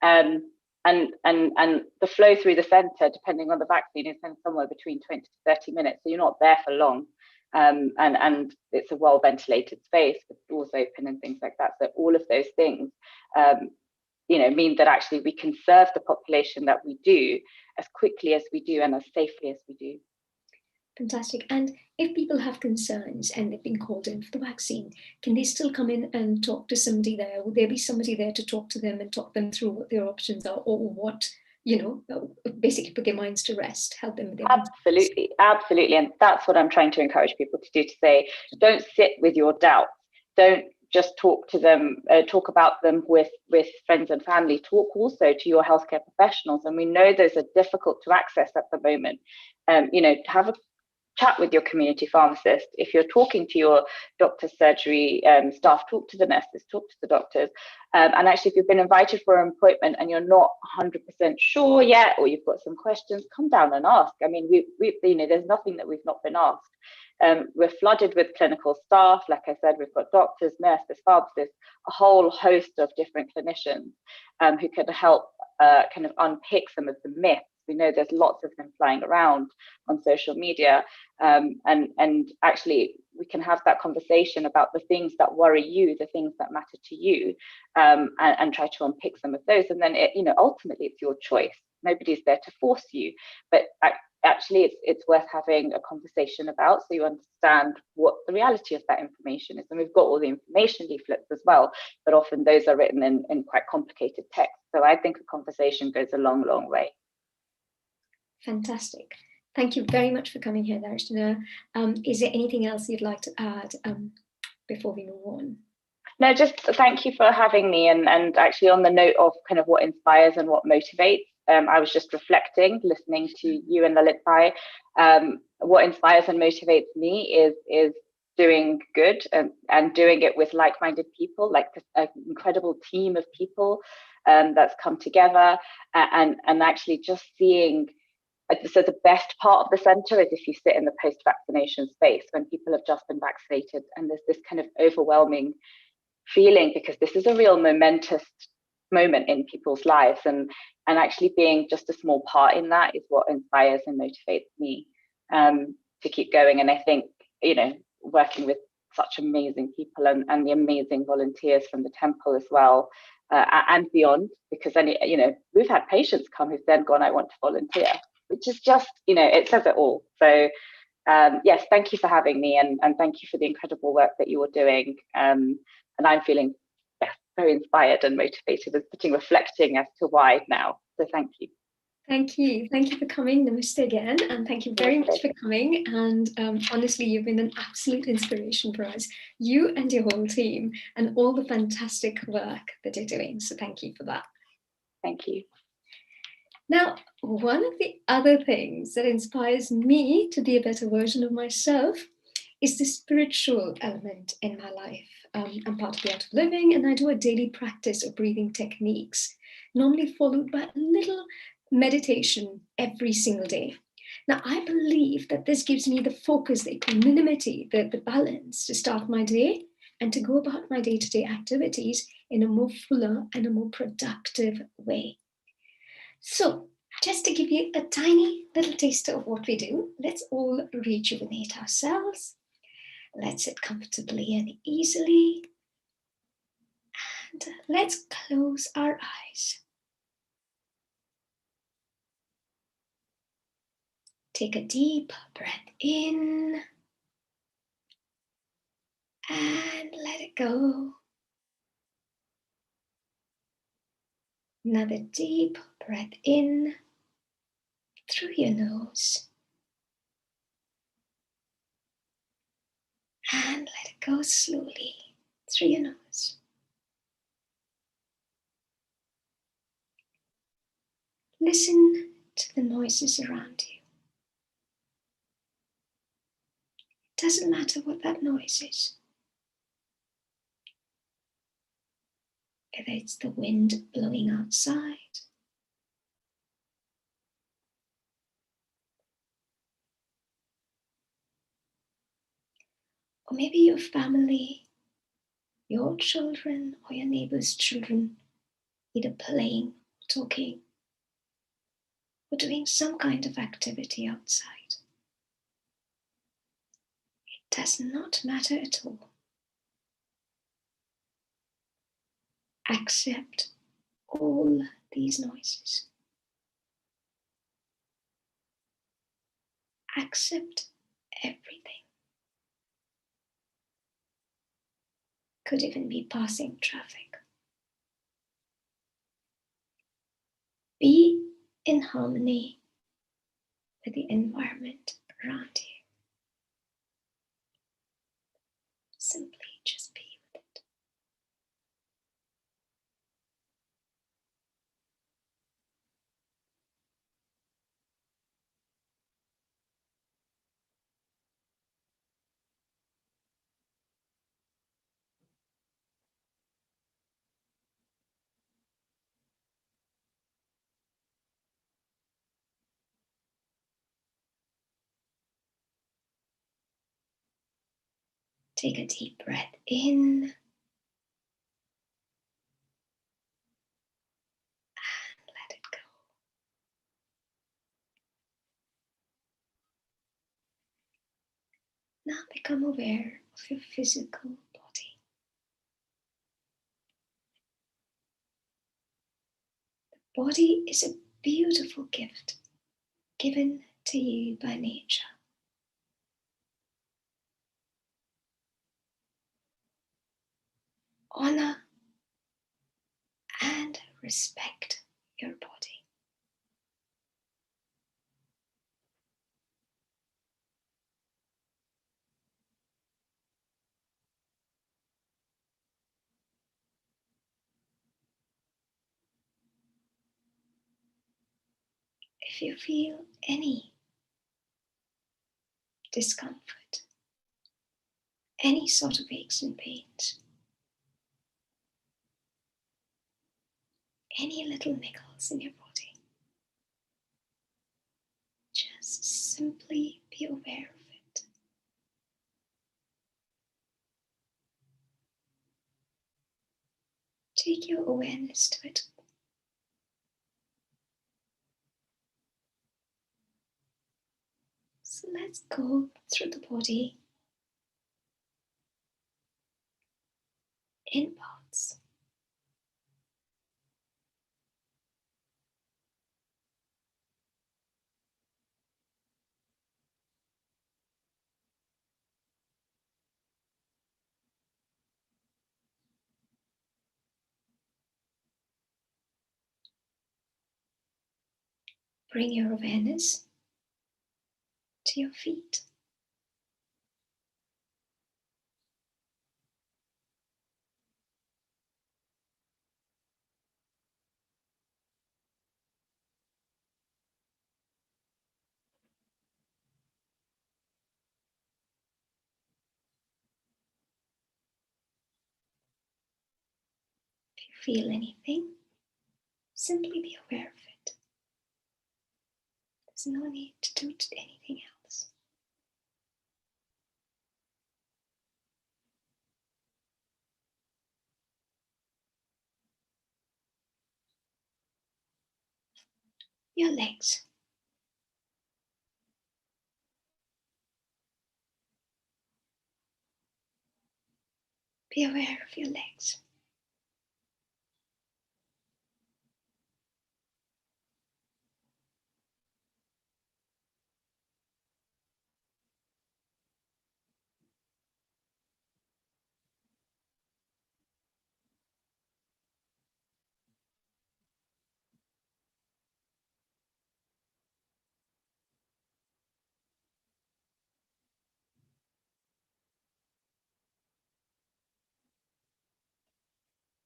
And the flow through the centre, depending on the vaccine, is somewhere between 20 to 30 minutes. So you're not there for long. And it's a well ventilated space with doors open and things like that. So all of those things mean that actually we can serve the population that we do as quickly as we do and as safely as we do. Fantastic. And if people have concerns and they've been called in for the vaccine, can they still come in and talk to somebody there? Would there be somebody there to talk to them and talk them through what their options are, or what, basically put their minds to rest, help them with their Absolutely. And that's what I'm trying to encourage people to do, to say, don't sit with your doubts. Don't just talk to them, talk about them with friends and family. Talk also to your healthcare professionals. And we know those are difficult to access at the moment. Have a chat with your community pharmacist. If you're talking to your doctor's surgery staff, talk to the nurses, talk to the doctors. And actually, if you've been invited for an appointment and you're not 100% sure yet, or you've got some questions, come down and ask. I mean, there's nothing that we've not been asked. We're flooded with clinical staff. Like I said, we've got doctors, nurses, pharmacists, a whole host of different clinicians who can help kind of unpick some of the myths. We know there's lots of them flying around on social media, and actually we can have that conversation about the things that worry you, the things that matter to you, and try to unpick some of those. And then ultimately it's your choice. Nobody's there to force you, but actually it's worth having a conversation about, so you understand what the reality of that information is. And we've got all the information leaflets as well, but often those are written in quite complicated text. So I think a conversation goes a long, long way. Fantastic. Thank you very much for coming here, Darshana. Is there anything else you'd like to add before we move on? No, just thank you for having me. And actually, on the note of kind of what inspires and what motivates, I was just reflecting, listening to you and Lalit Bhai. What inspires and motivates me is doing good and doing it with like-minded people, like an incredible team of people that's come together, and actually just seeing. So the best part of the centre is if you sit in the post-vaccination space when people have just been vaccinated, and there's this kind of overwhelming feeling, because this is a real momentous moment in people's lives, and actually being just a small part in that is what inspires and motivates me to keep going. And I think working with such amazing people and the amazing volunteers from the temple as well, and beyond, because then we've had patients come who've then gone, I want to volunteer, which is just, it says it all. So yes, thank you for having me, and thank you for the incredible work that you are doing. And I'm feeling very inspired and motivated and reflecting as to why now. So thank you. Thank you. Thank you for coming. Namaste again. And thank you very much for coming. And honestly, you've been an absolute inspiration for us, you and your whole team, and all the fantastic work that you're doing. So thank you for that. Thank you. Now, one of the other things that inspires me to be a better version of myself is the spiritual element in my life. I'm part of the Art of Living, and I do a daily practice of breathing techniques, normally followed by a little meditation every single day. Now, I believe that this gives me the focus, the equanimity, the balance to start my day and to go about my day-to-day activities in a more fuller and a more productive way. So, just to give you a tiny little taster of what we do, let's all rejuvenate ourselves. Let's sit comfortably and easily. And let's close our eyes. Take a deep breath in and let it go. Another deep breath in through your nose and let it go slowly through your nose. Listen to the noises around you. It doesn't matter what that noise is. Whether it's the wind blowing outside, or maybe your family, your children, or your neighbor's children, either playing, or talking, or doing some kind of activity outside. It does not matter at all. Accept all these noises. Accept everything. Could even be passing traffic. Be in harmony with the environment around you. Simply just be with it. Take a deep breath in and let it go. Now become aware of your physical body. The body is a beautiful gift given to you by nature. Honor and respect your body. If you feel any discomfort, any sort of aches and pains, any little niggles in your body, just simply be aware of it. Take your awareness to it. So let's go through the body in parts. Bring your awareness to your feet. If you feel anything, simply be aware of it. There's no need to do anything else. Your legs. Be aware of your legs.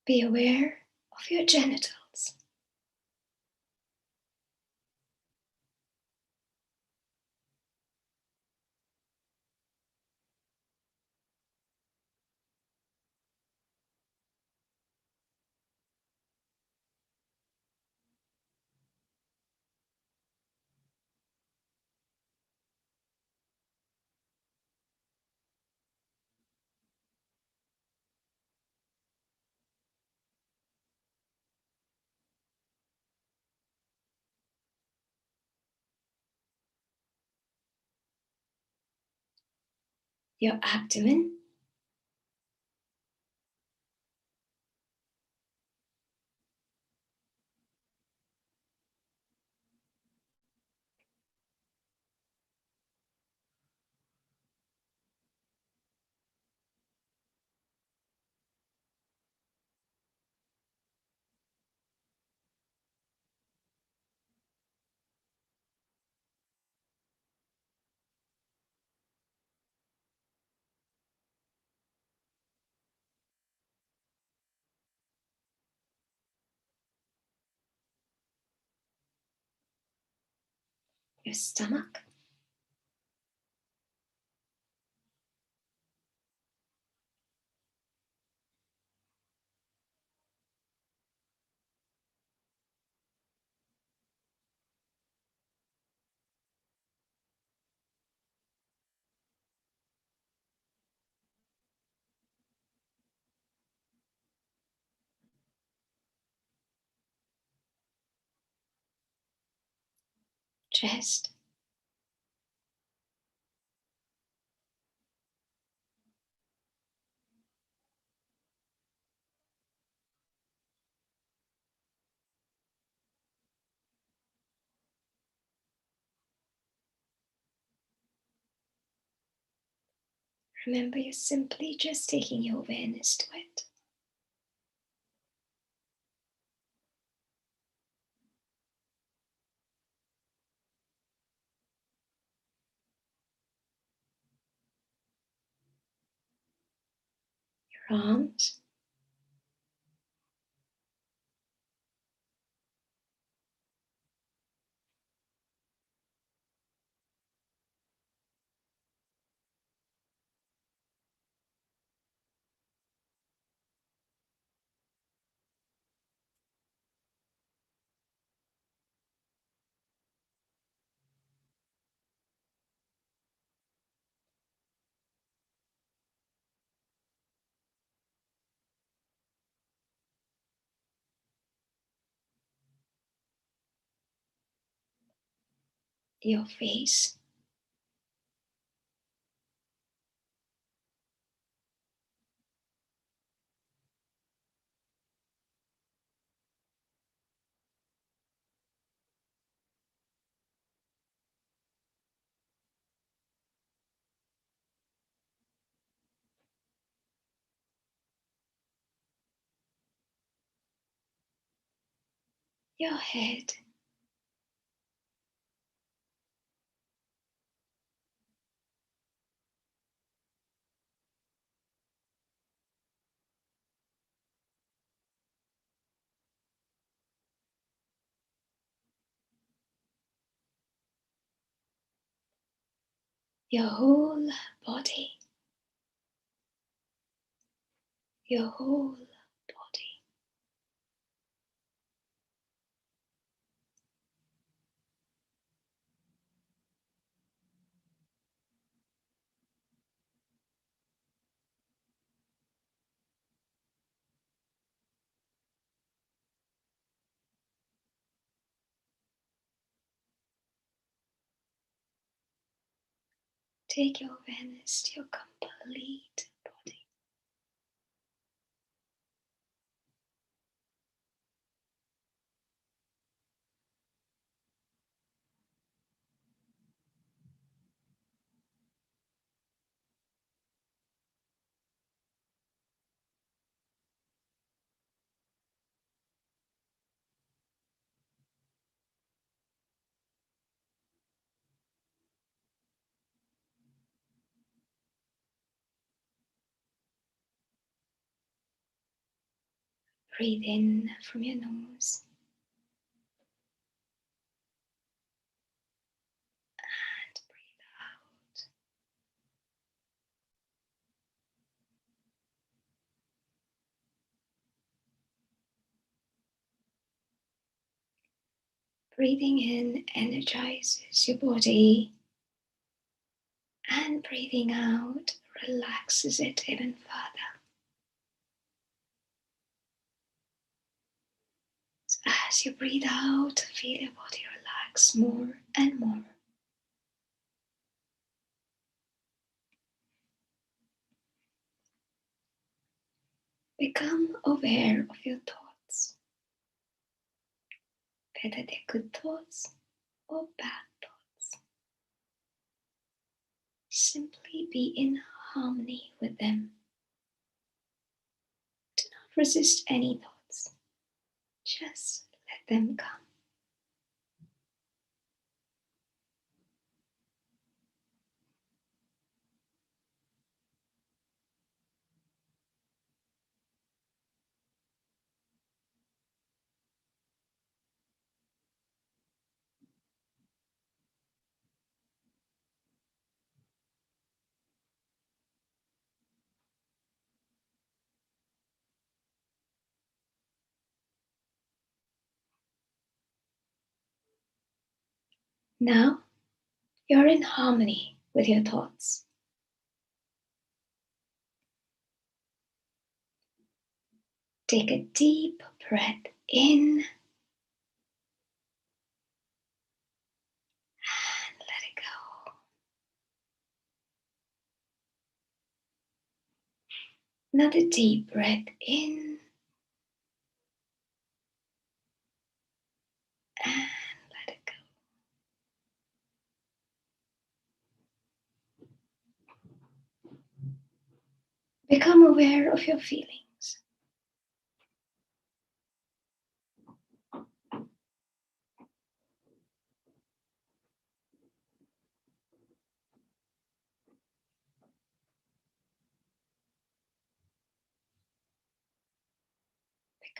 Be aware of your genitals. Your abdomen. Your stomach. Chest. Remember, you're simply just taking your awareness to it. Your arms. Your face. Your head. Your whole body. Your whole body. Take your awareness to your complete body. Breathe in from your nose. And breathe out. Breathing in energizes your body, and breathing out relaxes it even further. So as you breathe out, feel your body relax more and more. Become aware of your thoughts, whether they're good thoughts or bad thoughts. Simply be in harmony with them. Do not resist any thoughts. Just let them come. Now you're in harmony with your thoughts. Take a deep breath in and let it go. Another deep breath in and let it go. Become aware of your feelings.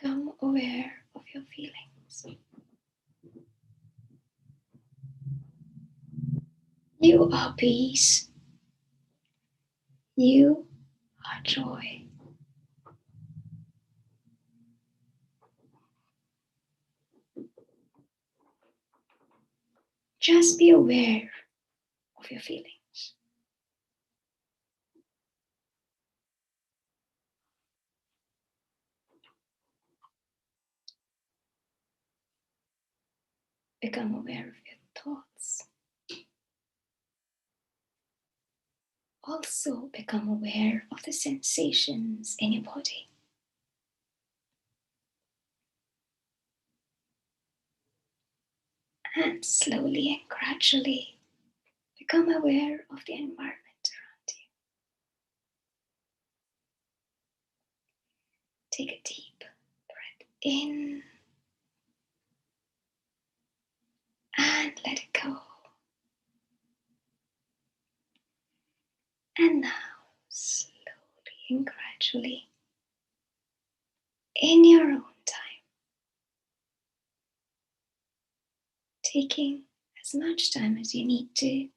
Become aware of your feelings. You are peace. You are joy. Just be aware of your feelings. Become aware of your thoughts. Also become aware of the sensations in your body. And slowly and gradually become aware of the environment around you. Take a deep breath in and let it go. And now, slowly and gradually, in your own time, taking as much time as you need to,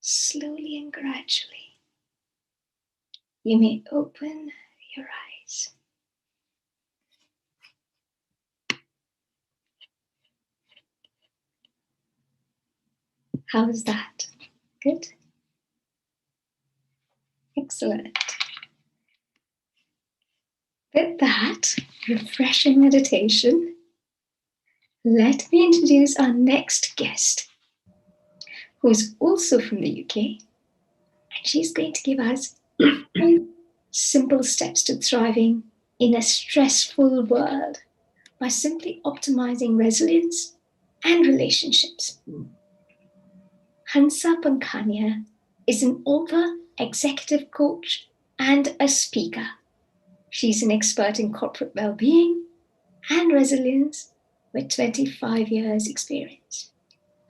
slowly and gradually, you may open your eyes. How's that? Good? Excellent. With that refreshing meditation, let me introduce our next guest, who is also from the UK, and she's going to give us 5 simple steps to thriving in a stressful world by simply optimizing resilience and relationships. Hansa Pankania is an author, executive coach, and a speaker. She's an expert in corporate well-being and resilience with 25 years experience.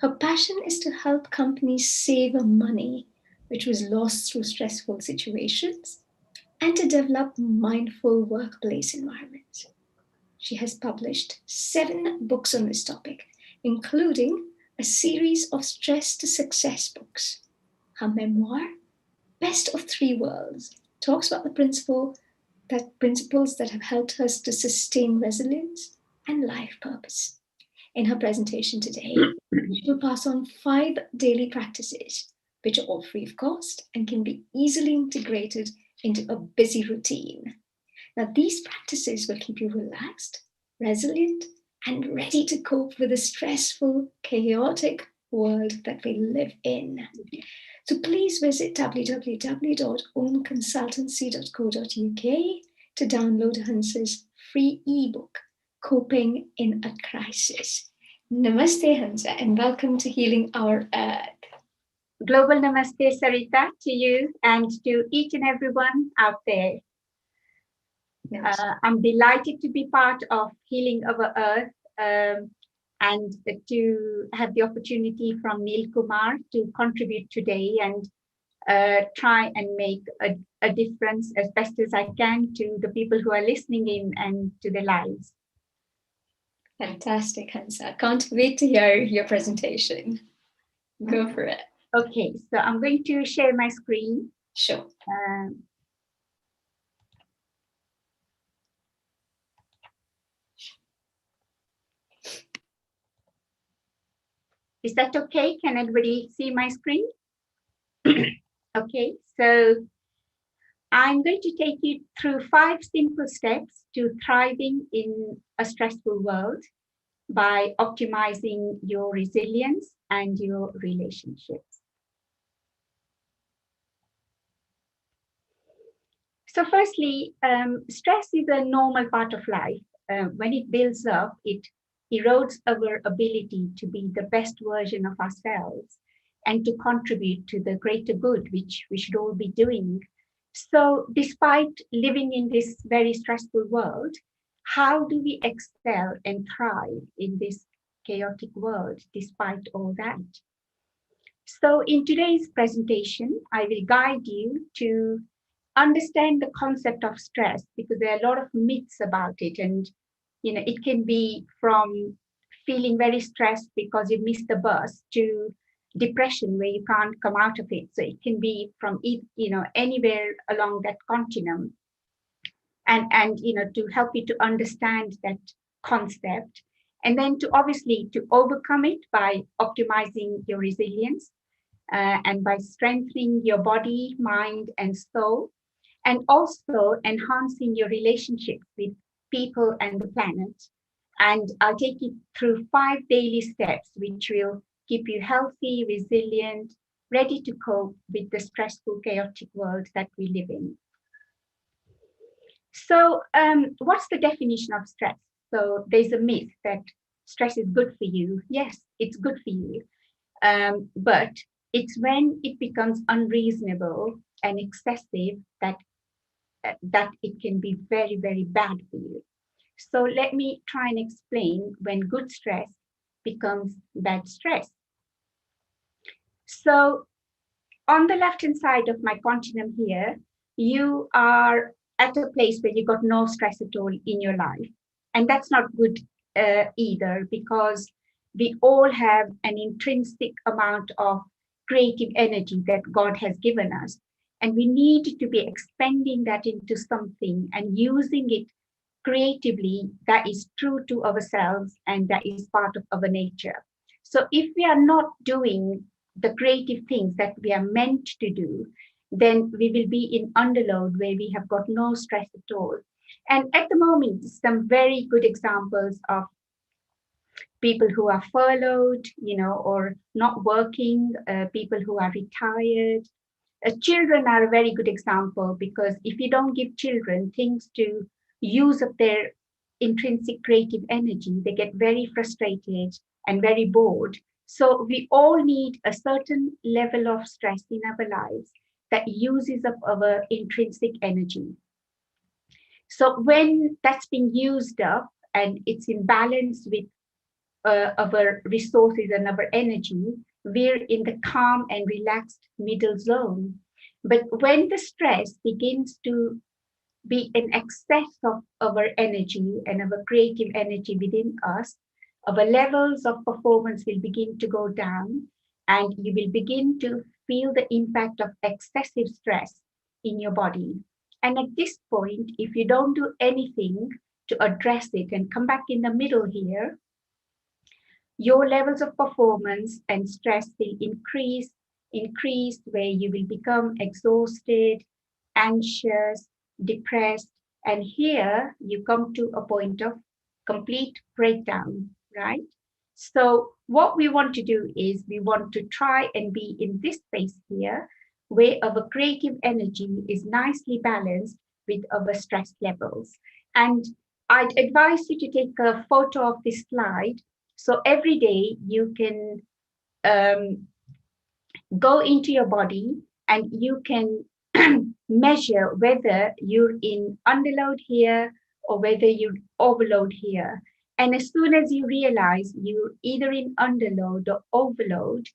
Her passion is to help companies save money which was lost through stressful situations and to develop mindful workplace environments. She has published 7 books on this topic, including a series of stress to success books. Her memoir, Best of Three Worlds, talks about the principles that have helped us to sustain resilience and life purpose. In her presentation today, she will pass on 5 daily practices, which are all free of cost and can be easily integrated into a busy routine. Now, these practices will keep you relaxed, resilient, and ready to cope with the stressful, chaotic world that we live in. So please visit www.ownconsultancy.co.uk to download Hansa's free ebook, Coping in a Crisis. Namaste, Hansa, and welcome to Healing Our Earth. Global Namaste, Sarita, to you and to each and everyone out there. I'm delighted to be part of Healing Our Earth and to have the opportunity from Neil Kumar to contribute today and try and make a difference as best as I can to the people who are listening in and to their lives. Fantastic, Hansa. Can't wait to hear your presentation. Go for it. Okay, so I'm going to share my screen. Sure. Is that okay? Can everybody see my screen? Okay, so I'm going to take you through 5 simple steps to thriving in a stressful world by optimizing your resilience and your relationships. So firstly, stress is a normal part of life. When it builds up, it erodes our ability to be the best version of ourselves and to contribute to the greater good, which we should all be doing. So despite living in this very stressful world, how do we excel and thrive in this chaotic world despite all that? So in today's presentation, I will guide you to understand the concept of stress, because there are a lot of myths about it. And, it can be from feeling very stressed because you missed the bus to depression where you can't come out of it. So it can be from, anywhere along that continuum. And to help you to understand that concept, and then to obviously to overcome it by optimizing your resilience and by strengthening your body, mind, and soul, and also enhancing your relationships with people and the planet. And I'll take you through 5 daily steps, which will keep you healthy, resilient, ready to cope with the stressful, chaotic world that we live in. So what's the definition of stress? So there's a myth that stress is good for you. Yes, it's good for you. But it's when it becomes unreasonable and excessive that it can be very, very bad for you. So let me try and explain when good stress becomes bad stress. So on the left-hand side of my continuum here, you are at a place where you got no stress at all in your life. And that's not good either, because we all have an intrinsic amount of creative energy that God has given us. And we need to be expending that into something and using it creatively that is true to ourselves and that is part of our nature. So if we are not doing the creative things that we are meant to do, then we will be in underload where we have got no stress at all. And at the moment, some very good examples of people who are furloughed, or not working, people who are retired. Children are a very good example, because if you don't give children things to use up their intrinsic creative energy, they get very frustrated and very bored. So we all need a certain level of stress in our lives that uses up our intrinsic energy. So when that's being used up and it's in balance with our resources and our energy, we're in the calm and relaxed middle zone. But when the stress begins to be an excess of our energy and our creative energy within us, our levels of performance will begin to go down, and you will begin to feel the impact of excessive stress in your body. And at this point, if you don't do anything to address it and come back in the middle here, your levels of performance and stress will increase, where you will become exhausted, anxious, depressed, and here you come to a point of complete breakdown, right? So what we want to do is we want to try and be in this space here where our creative energy is nicely balanced with our stress levels. And I'd advise you to take a photo of this slide, so every day you can go into your body and you can measure whether you're in underload here or whether you're overload here. And as soon as you realize you're either in underload or overload,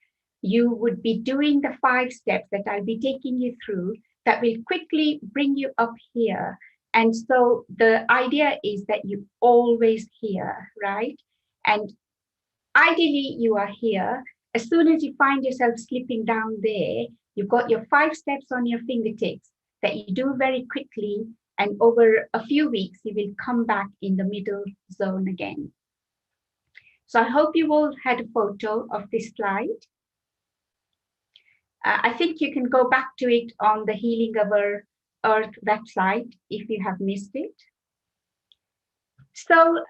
you would be doing the 5 steps that I'll be taking you through that will quickly bring you up here. And so the idea is that you always here, right? And ideally, you are here. As soon as you find yourself slipping down there, you've got your 5 steps on your fingertips that you do very quickly. And over a few weeks, you will come back in the middle zone again. So I hope you all had a photo of this slide. I think you can go back to it on the Healing Our Earth website if you have missed it. So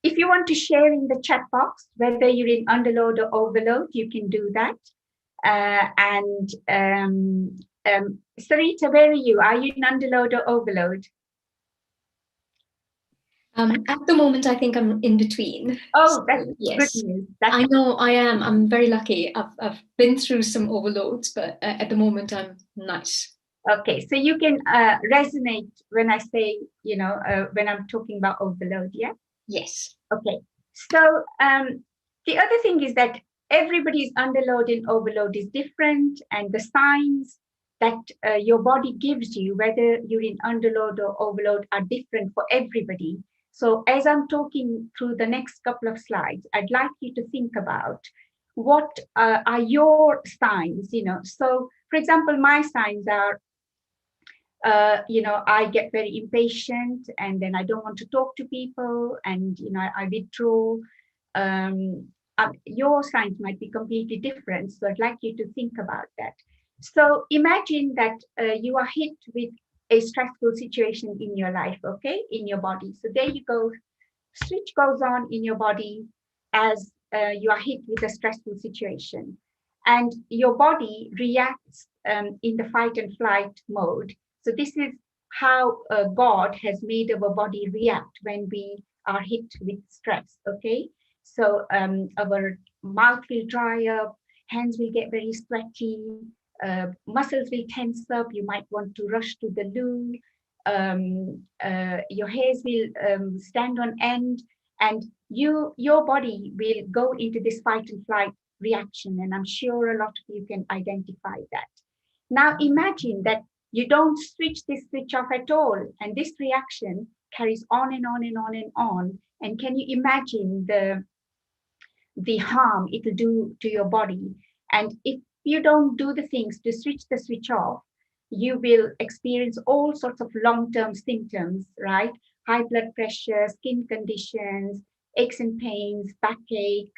if you want to share in the chat box whether you're in underload or overload, you can do that. Sarita, where are you? Are you in underload or overload? At the moment, I think I'm in between. Oh, that's yes. good news. I know I am. I'm very lucky. I've been through some overloads, but at the moment, I'm nice. Okay, so you can resonate when I say, when I'm talking about overload, yeah? Yes. Okay, so the other thing is that everybody's underload and overload is different, and the signs that your body gives you, whether you're in underload or overload, are different for everybody. So as I'm talking through the next couple of slides, I'd like you to think about what are your signs, So for example, my signs are, I get very impatient and then I don't want to talk to people and, I withdraw. Your signs might be completely different. So I'd like you to think about that. So imagine that you are hit with a stressful situation in your life, okay, in your body. So there you go. Switch goes on in your body as you are hit with a stressful situation. And your body reacts in the fight and flight mode. So this is how God has made our body react when we are hit with stress, okay? So our mouth will dry up, hands will get very sweaty, muscles will tense up, you might want to rush to the loo, your hairs will stand on end, and your body will go into this fight and flight reaction, and I'm sure a lot of you can identify that. Now imagine that you don't switch this switch off at all, and this reaction carries on and on and on and on. And can you imagine the harm it will do to your body? And if you don't do the things to switch the switch off, you will experience all sorts of long-term symptoms, right? High blood pressure, skin conditions, aches and pains, backache.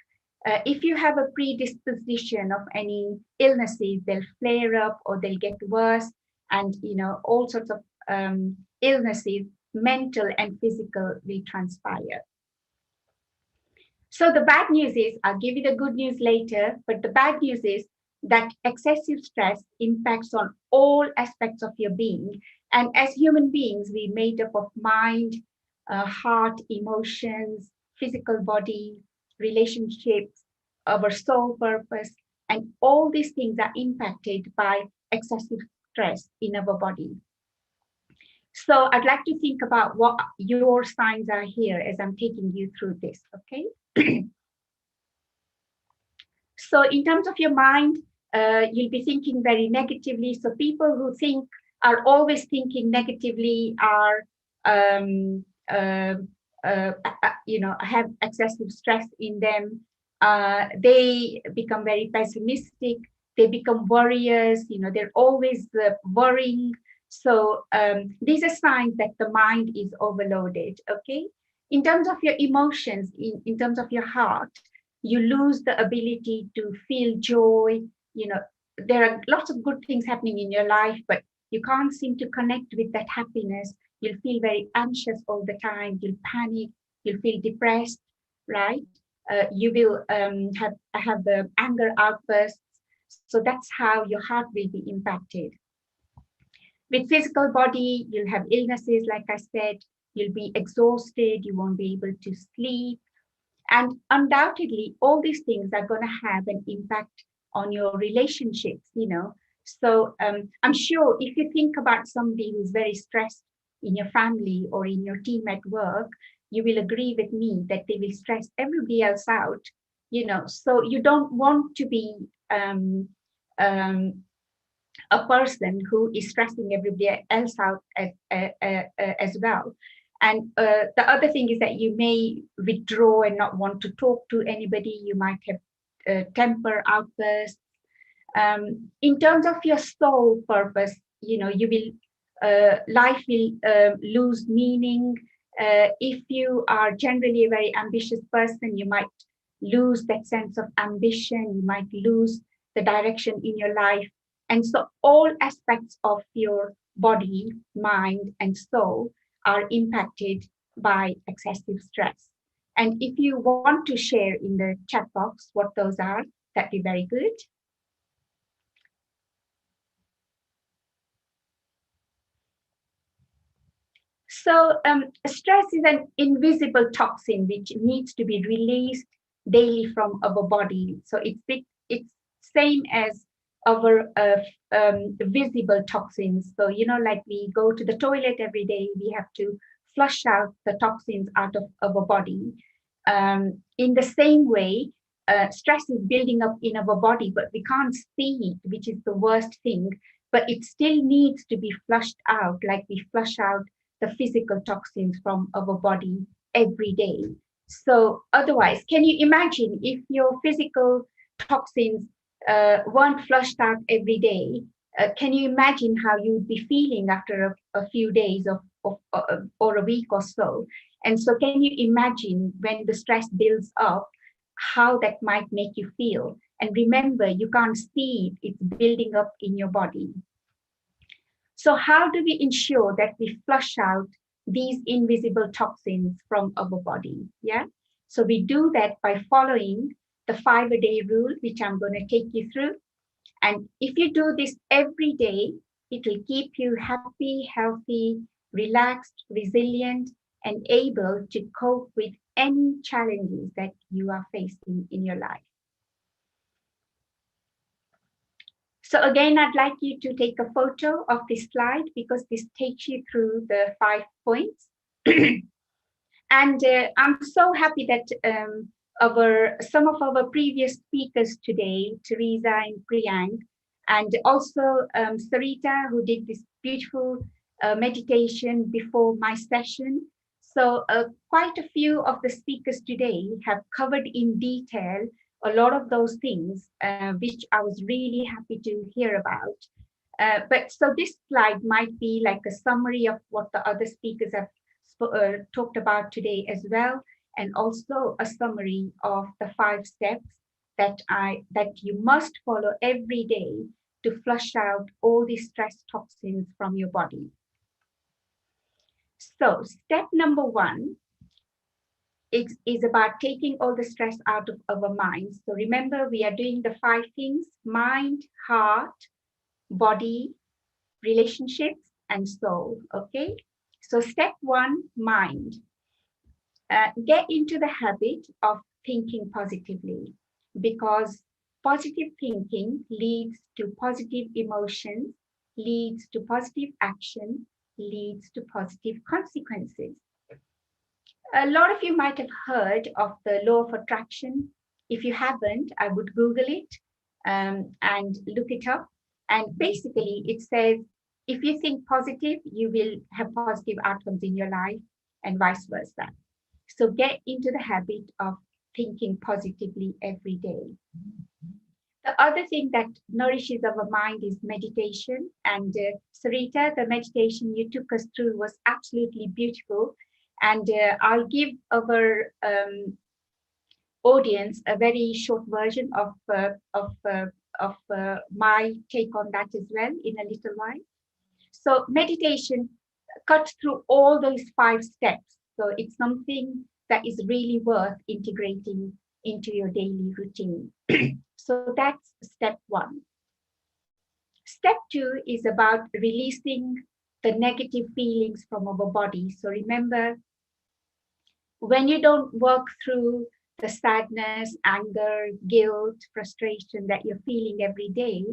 If you have a predisposition of any illnesses, they'll flare up or they'll get worse, and all sorts of illnesses, mental and physical, will transpire. So the bad news is, I'll give you the good news later, but the bad news is that excessive stress impacts on all aspects of your being. And as human beings, we're made up of mind, heart, emotions, physical body, relationships, our soul purpose, and all these things are impacted by excessive stress in our body. So I'd like to think about what your signs are here as I'm taking you through this, okay? So in terms of your mind, you'll be thinking very negatively. So people who think are always thinking negatively, are have excessive stress in them, they become very pessimistic, they become worriers, they're always worrying. So these are signs that the mind is overloaded. Okay, in terms of your emotions, in terms of your heart, you lose the ability to feel joy. There are lots of good things happening in your life, but you can't seem to connect with that happiness. You'll feel very anxious all the time, you'll panic, you'll feel depressed, right? You will have the anger outbursts. So that's how your heart will be impacted. With physical body, you'll have illnesses, like I said, you'll be exhausted, you won't be able to sleep. And undoubtedly, all these things are going to have an impact on your relationships. So I'm sure if you think about somebody who's very stressed in your family or in your team at work, you will agree with me that they will stress everybody else out. So you don't want to be a person who is stressing everybody else out as well. And the other thing is that you may withdraw and not want to talk to anybody. You might have temper outbursts. In terms of your soul purpose, you will life will lose meaning. If you are generally a very ambitious person, you might lose that sense of ambition. You might lose the direction in your life. And so all aspects of your body, mind, and soul are impacted by excessive stress. And if you want to share in the chat box what those are, that'd be very good. So stress is an invisible toxin which needs to be released daily from our body. So it's same as our visible toxins. So, like we go to the toilet every day, we have to flush out the toxins out of our body. In the same way, stress is building up in our body, but we can't see it, which is the worst thing. But it still needs to be flushed out, like we flush out the physical toxins from our body every day. So otherwise, can you imagine if your physical toxins weren't flushed out every day? Can you imagine how you would be feeling after a few days or a week or so? And so can you imagine when the stress builds up, how that might make you feel? And remember, you can't see it, it's building up in your body. So how do we ensure that we flush out these invisible toxins from our body? Yeah. So we do that by following the 5-a-day rule, which I'm going to take you through. And if you do this every day, it will keep you happy, healthy, relaxed, resilient, and able to cope with any challenges that you are facing in your life. So again, I'd like you to take a photo of this slide because this takes you through the 5 points. And I'm so happy that some of our previous speakers today, Teresa and Priyank, and also Sarita, who did this beautiful meditation before my session. So quite a few of the speakers today have covered in detail a lot of those things, which I was really happy to hear about. But so this slide might be like a summary of what the other speakers have talked about today as well, and also a summary of the 5 steps that you must follow every day to flush out all these stress toxins from your body. So step number 1 is about taking all the stress out of our minds. So remember, we are doing the 5 things: mind, heart, body, relationships, and soul. Okay. So step 1, mind. Get into the habit of thinking positively, because positive thinking leads to positive emotions, leads to positive action, leads to positive consequences. A lot of you might have heard of the law of attraction. If you haven't, I would Google it and look it up. And basically it says If you think positive, you will have positive outcomes in your life and vice versa. So get into the habit of thinking positively every day. The other thing that nourishes our mind is meditation. And Sarita, the meditation you took us through was absolutely beautiful. And I'll give our audience a very short version of my take on that as well in a little while. So meditation cuts through all those 5 steps. So it's something that is really worth integrating into your daily routine. So that's step 1. Step 2 is about releasing the negative feelings from our body. So remember, when you don't work through the sadness, anger, guilt, frustration that you're feeling every day,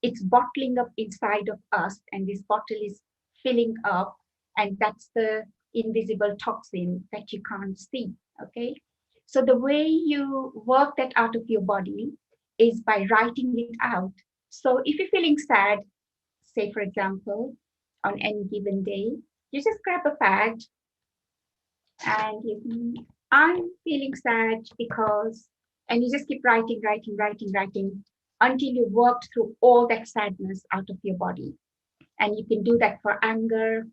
it's bottling up inside of us, and this bottle is filling up, and that's the invisible toxin that you can't see. Okay, so the way you work that out of your body is by writing it out. So if you're feeling sad, say for example, on any given day, you just grab a pad and I'm feeling sad because, and you just keep writing, until you worked through all that sadness out of your body. And you can do that for anger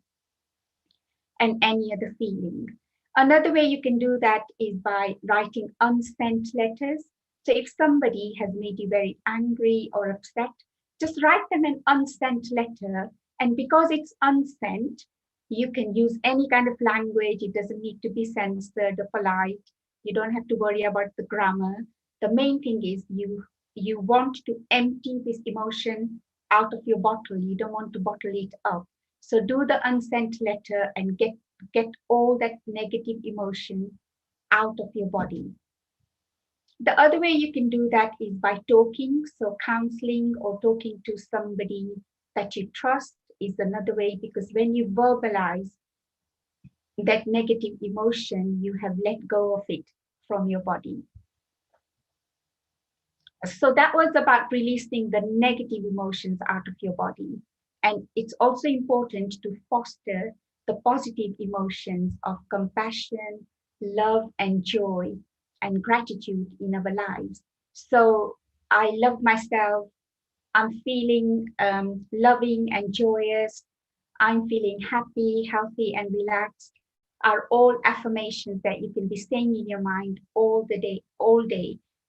and any other feeling. Another way you can do that is by writing unsent letters. So if somebody has made you very angry or upset, just write them an unsent letter. And because it's unsent, you can use any kind of language. It doesn't need to be censored or polite. You don't have to worry about the grammar. The main thing is you want to empty this emotion out of your bottle. You don't want to bottle it up. So do the unsent letter and get all that negative emotion out of your body. The other way you can do that is by talking. So counseling or talking to somebody that you trust is another way, because when you verbalize that negative emotion, you have let go of it from your body. So that was about releasing the negative emotions out of your body. And it's also important to foster the positive emotions of compassion, love, and joy, and gratitude in our lives. So I love myself. I'm feeling loving and joyous. I'm feeling happy, healthy, and relaxed are all affirmations that you can be saying in your mind all day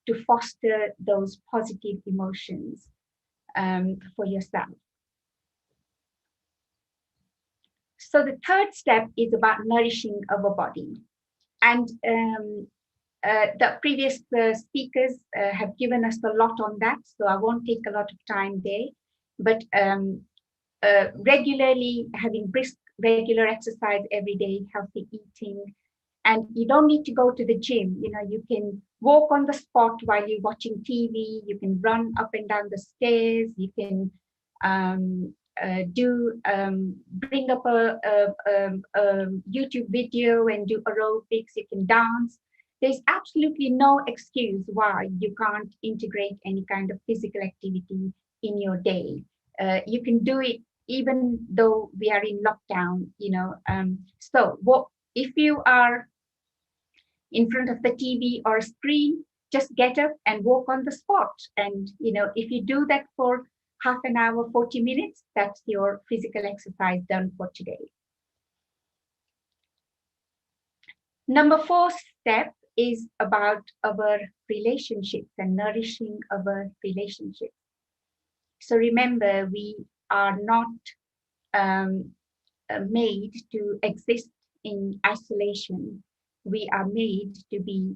to foster those positive emotions for yourself. So the third step is about nourishing our body. And the previous speakers have given us a lot on that, so I won't take a lot of time there. But regularly having brisk, regular exercise every day, healthy eating, and you don't need to go to the gym. You know, you can walk on the spot while you're watching TV. You can run up and down the stairs. You can bring up a YouTube video and do aerobics. You can dance. There's absolutely no excuse why you can't integrate any kind of physical activity in your day. You can do it even though we are in lockdown, you know. So what if you are in front of the TV or screen, just get up and walk on the spot. And, you know, if you do that for half an hour, 40 minutes, that's your physical exercise done for today. Number 4 step is about our relationships and nourishing our relationships. So remember, we are not made to exist in isolation. We are made to be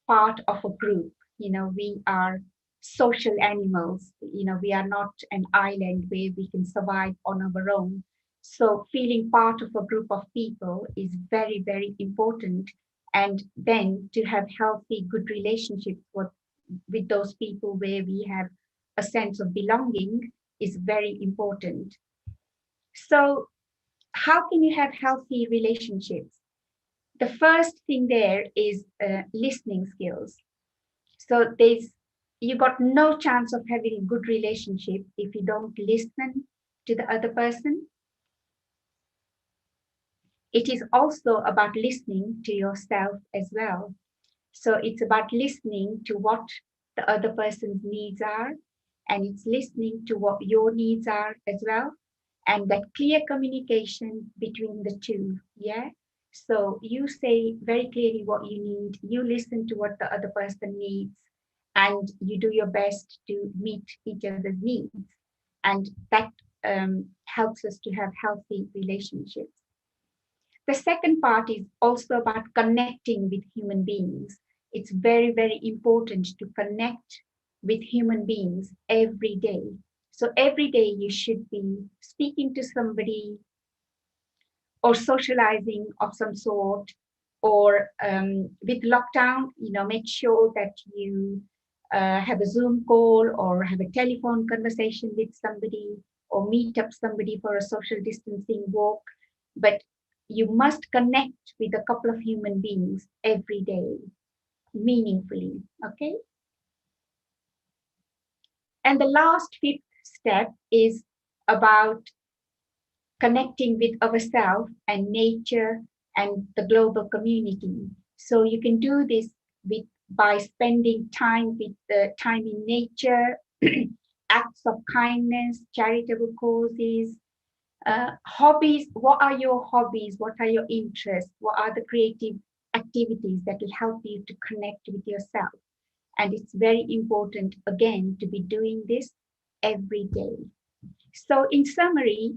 part of a group. You know, we are social animals. You know, we are not an island where we can survive on our own. So feeling part of a group of people is very, very important. And then to have healthy, good relationships with those people where we have a sense of belonging is very important. So how can you have healthy relationships? The first thing there is listening skills. So you got no chance of having a good relationship if you don't listen to the other person. It is also about listening to yourself as well. So it's about listening to what the other person's needs are, and it's listening to what your needs are as well, and that clear communication between the two. Yeah. So you say very clearly what you need, you listen to what the other person needs, and you do your best to meet each other's needs. And that helps us to have healthy relationships. The second part is also about connecting with human beings. It's very, very important to connect with human beings every day. So every day you should be speaking to somebody or socializing of some sort, or with lockdown, make sure that you have a Zoom call or have a telephone conversation with somebody or meet up somebody for a social distancing walk. But you must connect with a couple of human beings every day, meaningfully, okay? And the last fifth step is about connecting with ourselves and nature and the global community. So you can do this by spending time with the time in nature, acts of kindness, charitable causes, hobbies. What are your hobbies? What are your interests? What are the creative activities that will help you to connect with yourself? And it's very important, again, to be doing this every day. So in summary,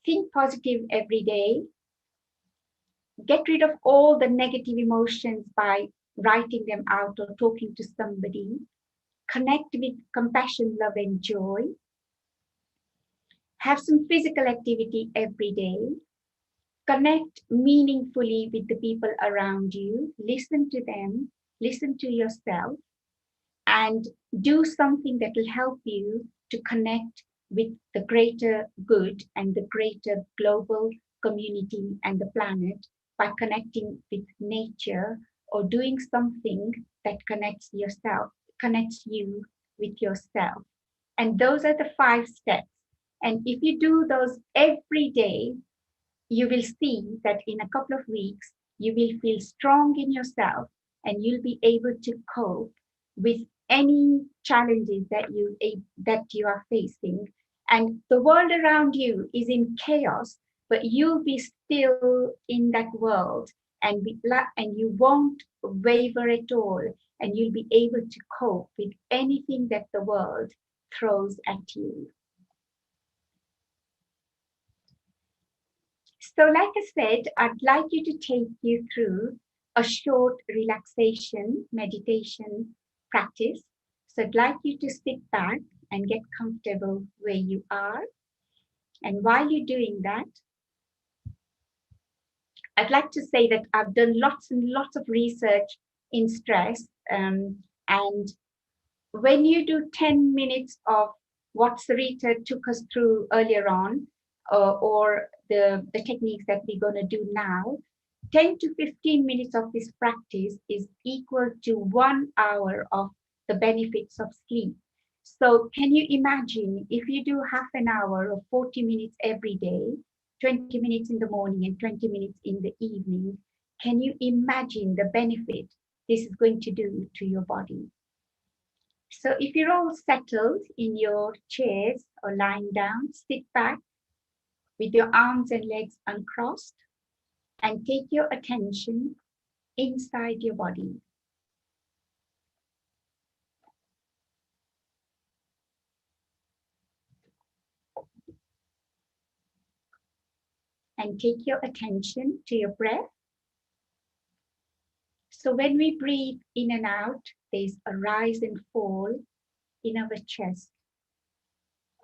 think positive every day. Get rid of all the negative emotions by writing them out or talking to somebody. Connect with compassion, love, and joy. Have some physical activity every day. Connect meaningfully with the people around you. Listen to them. Listen to yourself. And do something that will help you to connect with the greater good and the greater global community and the planet by connecting with nature, or doing something that connects you with yourself. And those are the 5 steps. And if you do those every day, you will see that in a couple of weeks, you will feel strong in yourself and you'll be able to cope with any challenges that you are facing. And the world around you is in chaos, but you'll be still in that world, and you won't waver at all, and you'll be able to cope with anything that the world throws at you. So like I said, I'd like you to take you through a short relaxation meditation practice. So I'd like you to sit back and get comfortable where you are. And while you're doing that, I'd like to say that I've done lots and lots of research in stress. And when you do 10 minutes of what Sarita took us through earlier on, or the techniques that we're going to do now, 10 to 15 minutes of this practice is equal to 1 hour of the benefits of sleep. So can you imagine if you do half an hour or 40 minutes every day, 20 minutes in the morning and 20 minutes in the evening, can you imagine the benefit this is going to do to your body? So if you're all settled in your chairs or lying down, sit back with your arms and legs uncrossed and take your attention inside your body. And take your attention to your breath. So when we breathe in and out, there's a rise and fall in our chest.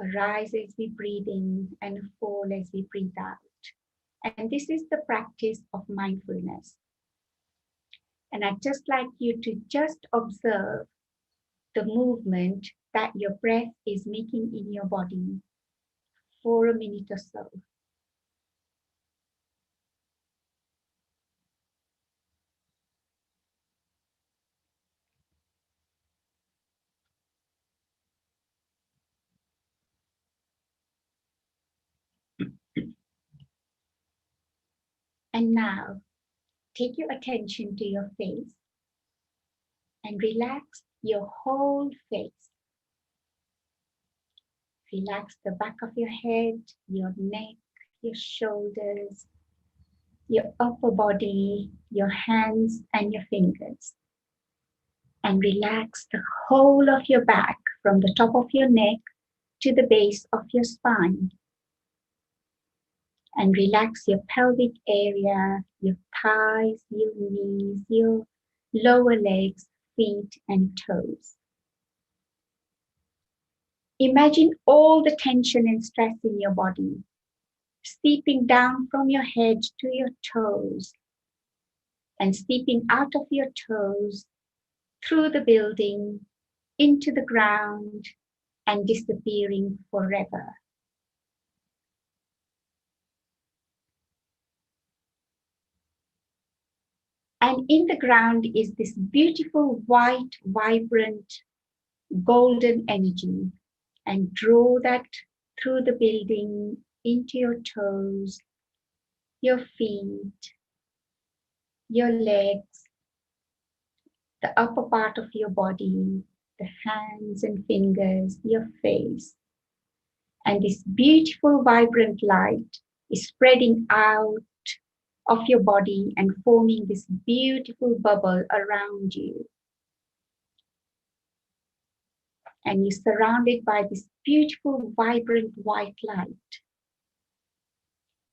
A rise as we breathe in and a fall as we breathe out. And this is the practice of mindfulness. And I'd just like you to just observe the movement that your breath is making in your body for a minute or so. And now, take your attention to your face and relax your whole face. Relax the back of your head, your neck, your shoulders, your upper body, your hands and your fingers. And relax the whole of your back from the top of your neck to the base of your spine. And relax your pelvic area, your thighs, your knees, your lower legs, feet, and toes. Imagine all the tension and stress in your body seeping down from your head to your toes and seeping out of your toes through the building into the ground and disappearing forever. And in the ground is this beautiful white, vibrant, golden energy. And draw that through the building into your toes, your feet, your legs, the upper part of your body, the hands and fingers, your face. And this beautiful, vibrant light is spreading out of your body and forming this beautiful bubble around you. And you're surrounded by this beautiful, vibrant white light.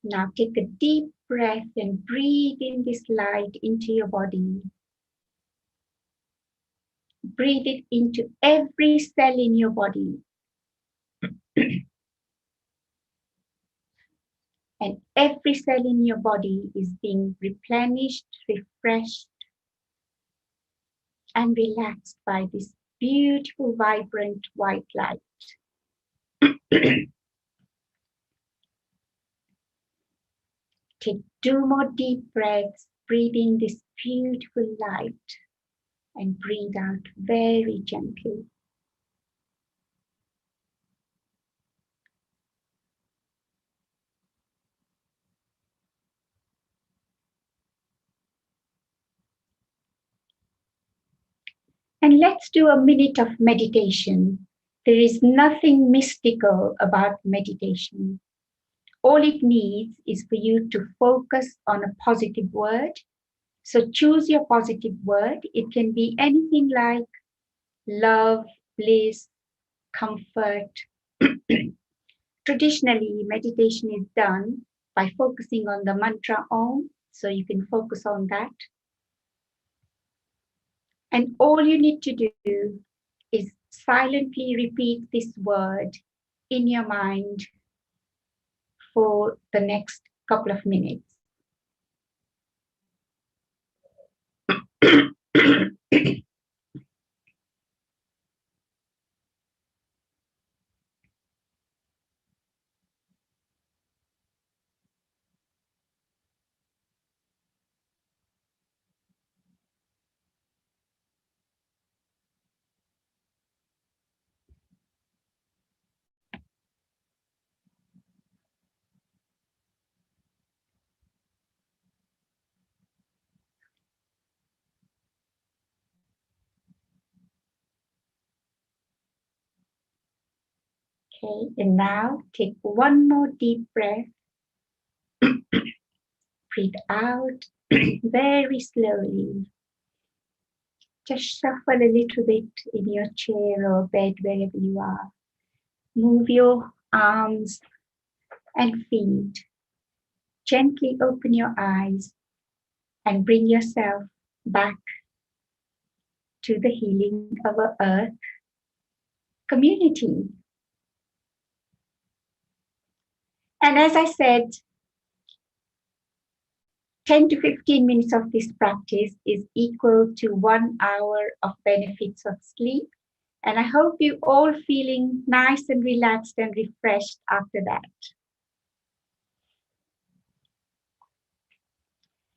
Now take a deep breath and breathe in this light into your body. Breathe it into every cell in your body. And every cell in your body is being replenished, refreshed, and relaxed by this beautiful, vibrant white light. Take 2 more deep breaths, breathe in this beautiful light and breathe out very gently. And let's do a minute of meditation. There is nothing mystical about meditation. All it needs is for you to focus on a positive word. So choose your positive word. It can be anything like love, bliss, comfort. Traditionally, meditation is done by focusing on the mantra Om, so you can focus on that. And all you need to do is silently repeat this word in your mind for the next couple of minutes. Okay, and now take 1 more deep breath. Breathe out very slowly. Just shuffle a little bit in your chair or bed, wherever you are. Move your arms and feet. Gently open your eyes and bring yourself back to the healing of our earth community. And as I said, 10 to 15 minutes of this practice is equal to 1 hour of benefits of sleep. And I hope you all feeling nice and relaxed and refreshed after that.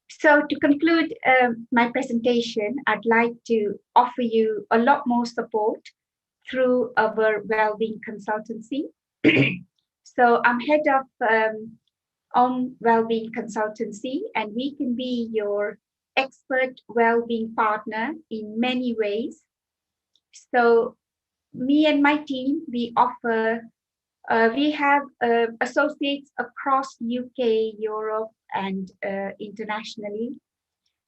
So to conclude my presentation, I'd like to offer you a lot more support through our Wellbeing Consultancy. So I'm head of on well-being consultancy, and we can be your expert well-being partner in many ways. So me and my team, we offer, we have associates across UK, Europe, and internationally,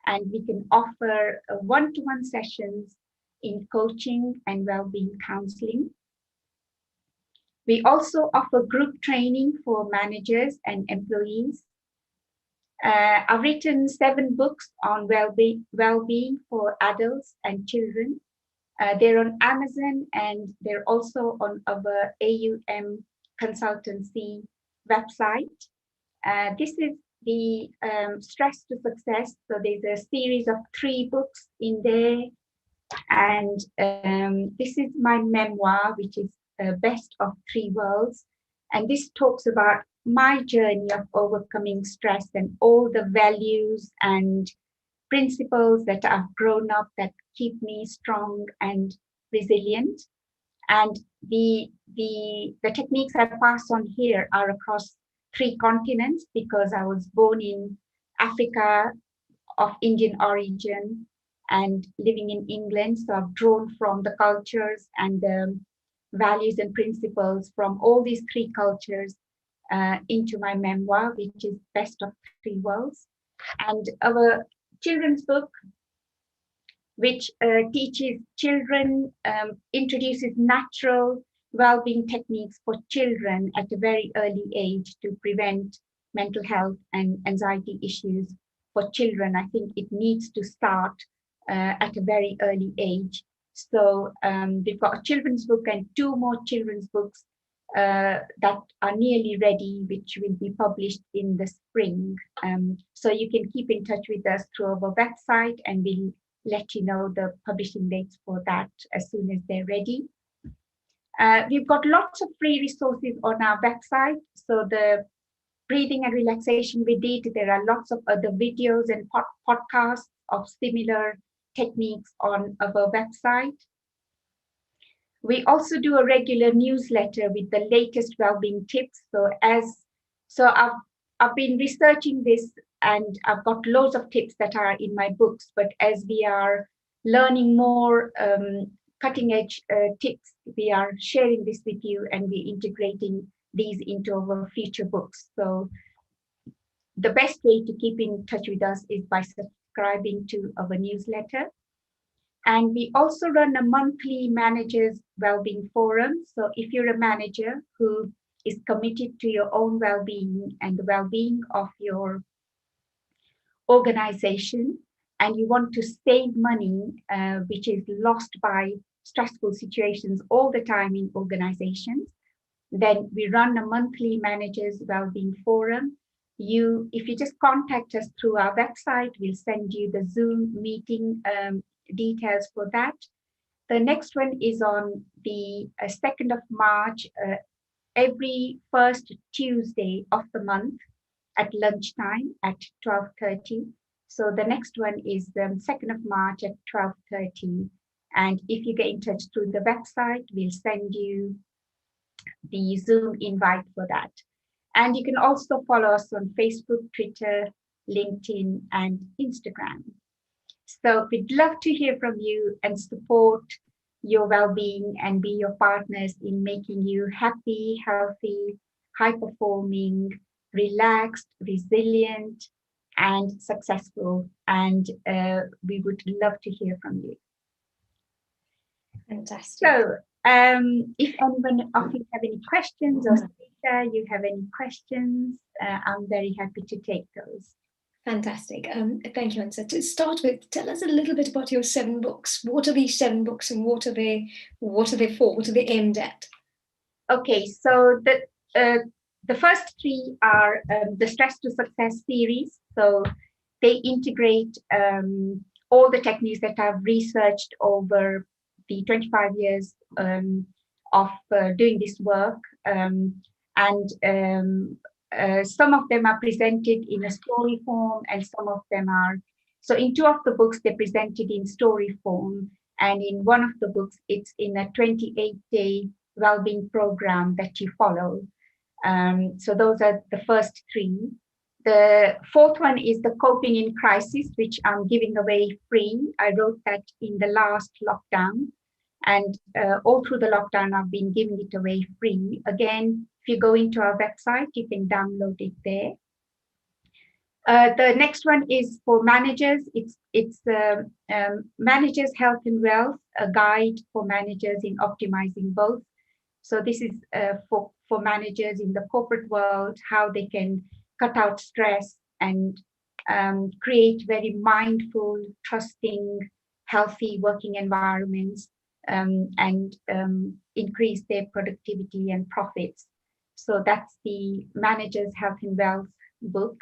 and we can offer one-to-one sessions in coaching and well-being counseling. We also offer group training for managers and employees. I've written 7 books on well-being for adults and children. They're on Amazon, and they're also on our AUM consultancy website. This is the Stress to Success. So there's a series of 3 books in there. And this is my memoir, which is Best of 3 Worlds. And this talks about my journey of overcoming stress and all the values and principles that I've grown up that keep me strong and resilient. And the techniques I pass on here are across 3 continents, because I was born in Africa of Indian origin and living in England. So I've drawn from the cultures and the values and principles from all these 3 cultures into my memoir, which is Best of 3 Worlds. And our children's book, which teaches children, introduces natural well-being techniques for children at a very early age to prevent mental health and anxiety issues for children. I think it needs to start at a very early age. So we've got a children's book and 2 more children's books that are nearly ready, which will be published in the spring. So you can keep in touch with us through our website, and we'll let you know the publishing dates for that as soon as they're ready. We've got lots of free resources on our website. So the breathing and relaxation we did, there are lots of other videos and podcasts of similar techniques on our website. We also do a regular newsletter with the latest well-being tips. So I've been researching this, and I've got loads of tips that are in my books. But as we are learning more cutting-edge tips, we are sharing this with you, and we're integrating these into our future books. So the best way to keep in touch with us is by subscribing to our newsletter. And we also run a monthly managers well-being forum. So if you're a manager who is committed to your own well-being and the well-being of your organization, and you want to save money, which is lost by stressful situations all the time in organizations, then we run a monthly managers well-being forum. If you just contact us through our website, we'll send you the Zoom meeting details for that. The next one is on the 2nd of March, every first Tuesday of the month at lunchtime at 12:30. So the next one is the 2nd of March at 12:30. And if you get in touch through the website, we'll send you the Zoom invite for that. And you can also follow us on Facebook, Twitter, LinkedIn, and Instagram. So we'd love to hear from you and support your well-being and be your partners in making you happy, healthy, high-performing, relaxed, resilient, and successful. And we would love to hear from you. Fantastic. So if anyone of you have any questions, or Sarita, you have any questions, I'm very happy to take those. Fantastic. Thank you, Ansa. To start with, tell us a little bit about your 7 books. What are these 7 books, and what are they for? What are they aimed at? Okay, so the first 3 are the Stress to Success series. So they integrate all the techniques that I've researched over the 25 years of doing this work. Some of them are presented in a story form, and some of them are, so in 2 of the books, they're presented in story form. And in one of the books, it's in a 28-day well-being program that you follow. So those are the first three. The fourth one is the Coping in Crisis, which I'm giving away free. I wrote that in the last lockdown. And all through the lockdown, I've been giving it away free. Again, if you go into our website, you can download it there. The next one is for managers. It's Managers' Health and Wealth, a guide for managers in optimizing both. So this is for managers in the corporate world, how they can cut out stress and create very mindful, trusting, healthy working environments, and increase their productivity and profits. So that's the Managers' Health and Wealth book.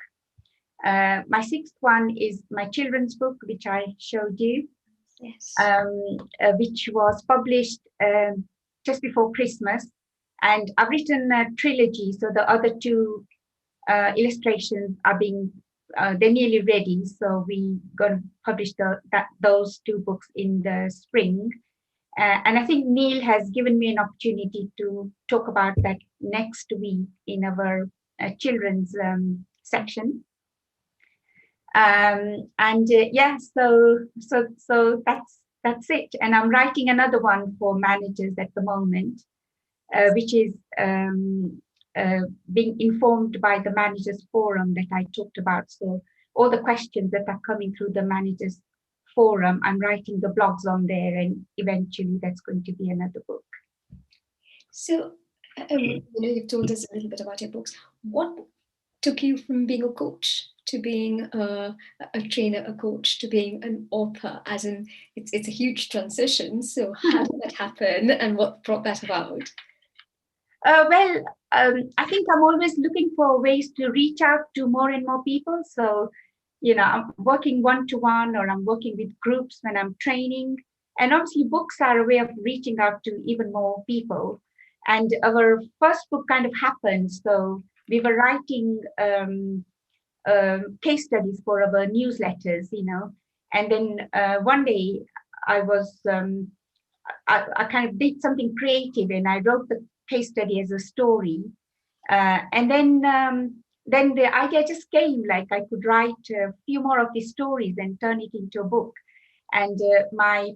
My sixth one is my children's book, which I showed you, Yes. Which was published just before Christmas. And I've written a trilogy, so the other two illustrations are they're nearly ready. So we're going to publish those two books in the spring. And I think Neil has given me an opportunity to talk about that next week in our children's section. So that's it. And I'm writing another one for managers at the moment, which is being informed by the managers forum that I talked about. So all the questions that are coming through the managers forum, I'm writing the blogs on there, and eventually that's going to be another book. So, you've told us a little bit about your books. What took you from being a coach to being a trainer, a coach, to being an author? As in, it's a huge transition. So how did that happen, and what brought that about? I think I'm always looking for ways to reach out to more and more people. So, I'm working one-to-one, or I'm working with groups when I'm training. And obviously books are a way of reaching out to even more people. And our first book kind of happened. So we were writing case studies for our newsletters, and then one day I was, I kind of did something creative, and I wrote the case study as a story. And then the idea just came, like I could write a few more of these stories and turn it into a book. And my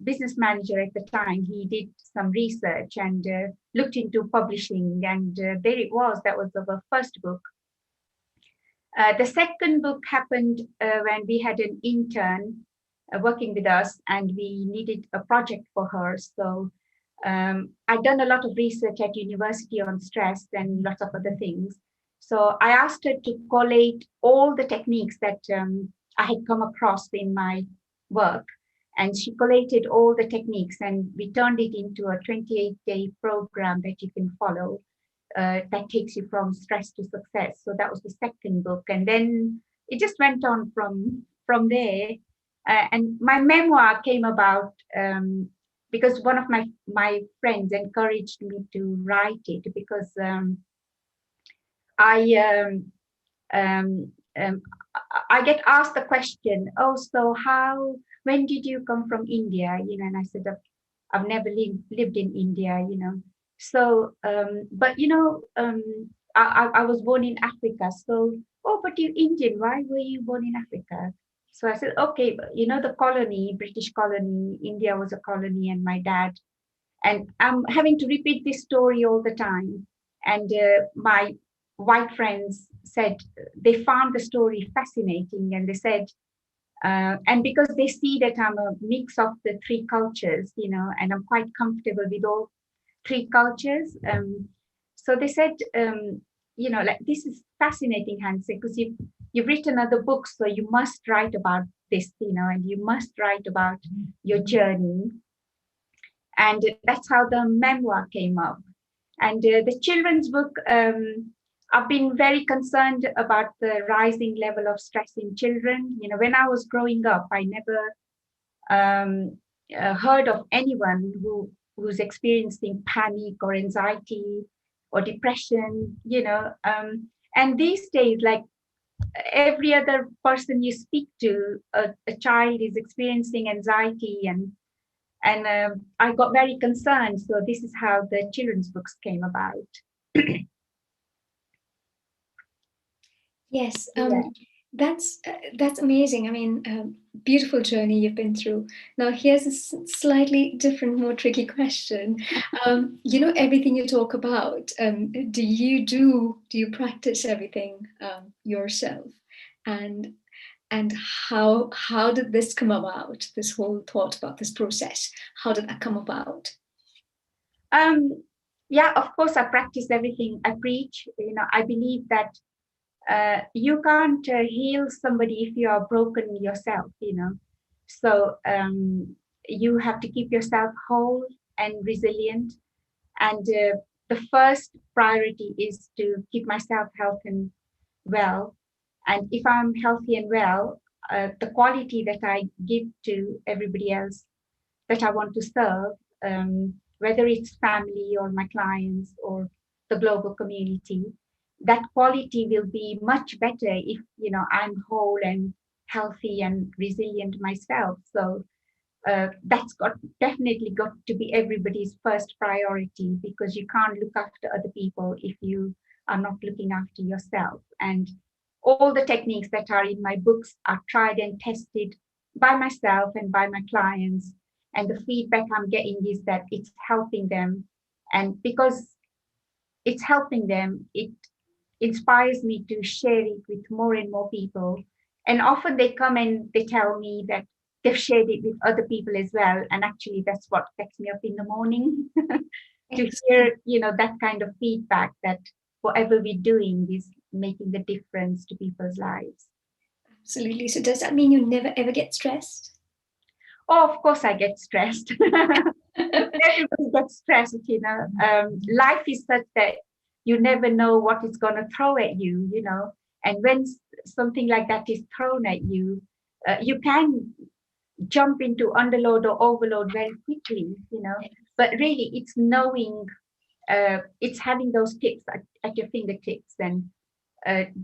business manager at the time, he did some research and looked into publishing, and there it was. That was our first book. The second book happened when we had an intern working with us, and we needed a project for her. So I'd done a lot of research at university on stress and lots of other things. So I asked her to collate all the techniques that I had come across in my work. And she collated all the techniques, and we turned it into a 28-day program that you can follow that takes you from stress to success. So that was the second book. And then it just went on from there. And my memoir came about because one of my friends encouraged me to write it, because I get asked the question, oh, so when did you come from India? And I said, I've never lived in India, So, but I was born in Africa. So, oh, but you're Indian. Why were you born in Africa? So I said, okay, but the colony, British colony, India was a colony, and my dad. And I'm having to repeat this story all the time. And my white friends said they found the story fascinating, and they said, and because they see that I'm a mix of the three cultures, and I'm quite comfortable with all three cultures. So they said, like, this is fascinating, Hans, because you've written other books, so you must write about this, and you must write about your journey. And that's how the memoir came up. And the children's book, I've been very concerned about the rising level of stress in children. When I was growing up, I never heard of anyone who's experiencing panic or anxiety or depression, and these days, like every other person you speak to, a child is experiencing anxiety, and I got very concerned. So this is how the children's books came about. Yes, Yeah. that's amazing. I mean, beautiful journey you've been through. Now, here's a slightly different, more tricky question. You know, everything you talk about, do you practice everything yourself? And and how did this come about? This whole thought about this process, how did that come about? Yeah, of course, I practice everything I preach. You know, I believe that you can't heal somebody if you are broken yourself, you know. So you have to keep yourself whole and resilient. And the first priority is to keep myself healthy and well. And if I'm healthy and well, the quality that I give to everybody else that I want to serve, whether it's family or my clients or the global community, that quality will be much better if I'm whole and healthy and resilient myself. So that's got definitely got to be everybody's first priority, because you can't look after other people if you are not looking after yourself. And all the techniques that are in my books are tried and tested by myself and by my clients, and the feedback I'm getting is that it's helping them. And because it's helping them, it inspires me to share it with more and more people. And often they come and they tell me that they've shared it with other people as well. And actually, that's what gets me up in the morning to hear, that kind of feedback, that whatever we're doing is making the difference to people's lives. Absolutely. So does that mean you never ever get stressed? Oh, of course I get stressed. Everybody gets stressed, life is such that you never know what it's going to throw at you, and when something like that is thrown at you, you can jump into underload or overload very quickly, but really it's knowing, it's having those tips at your fingertips, and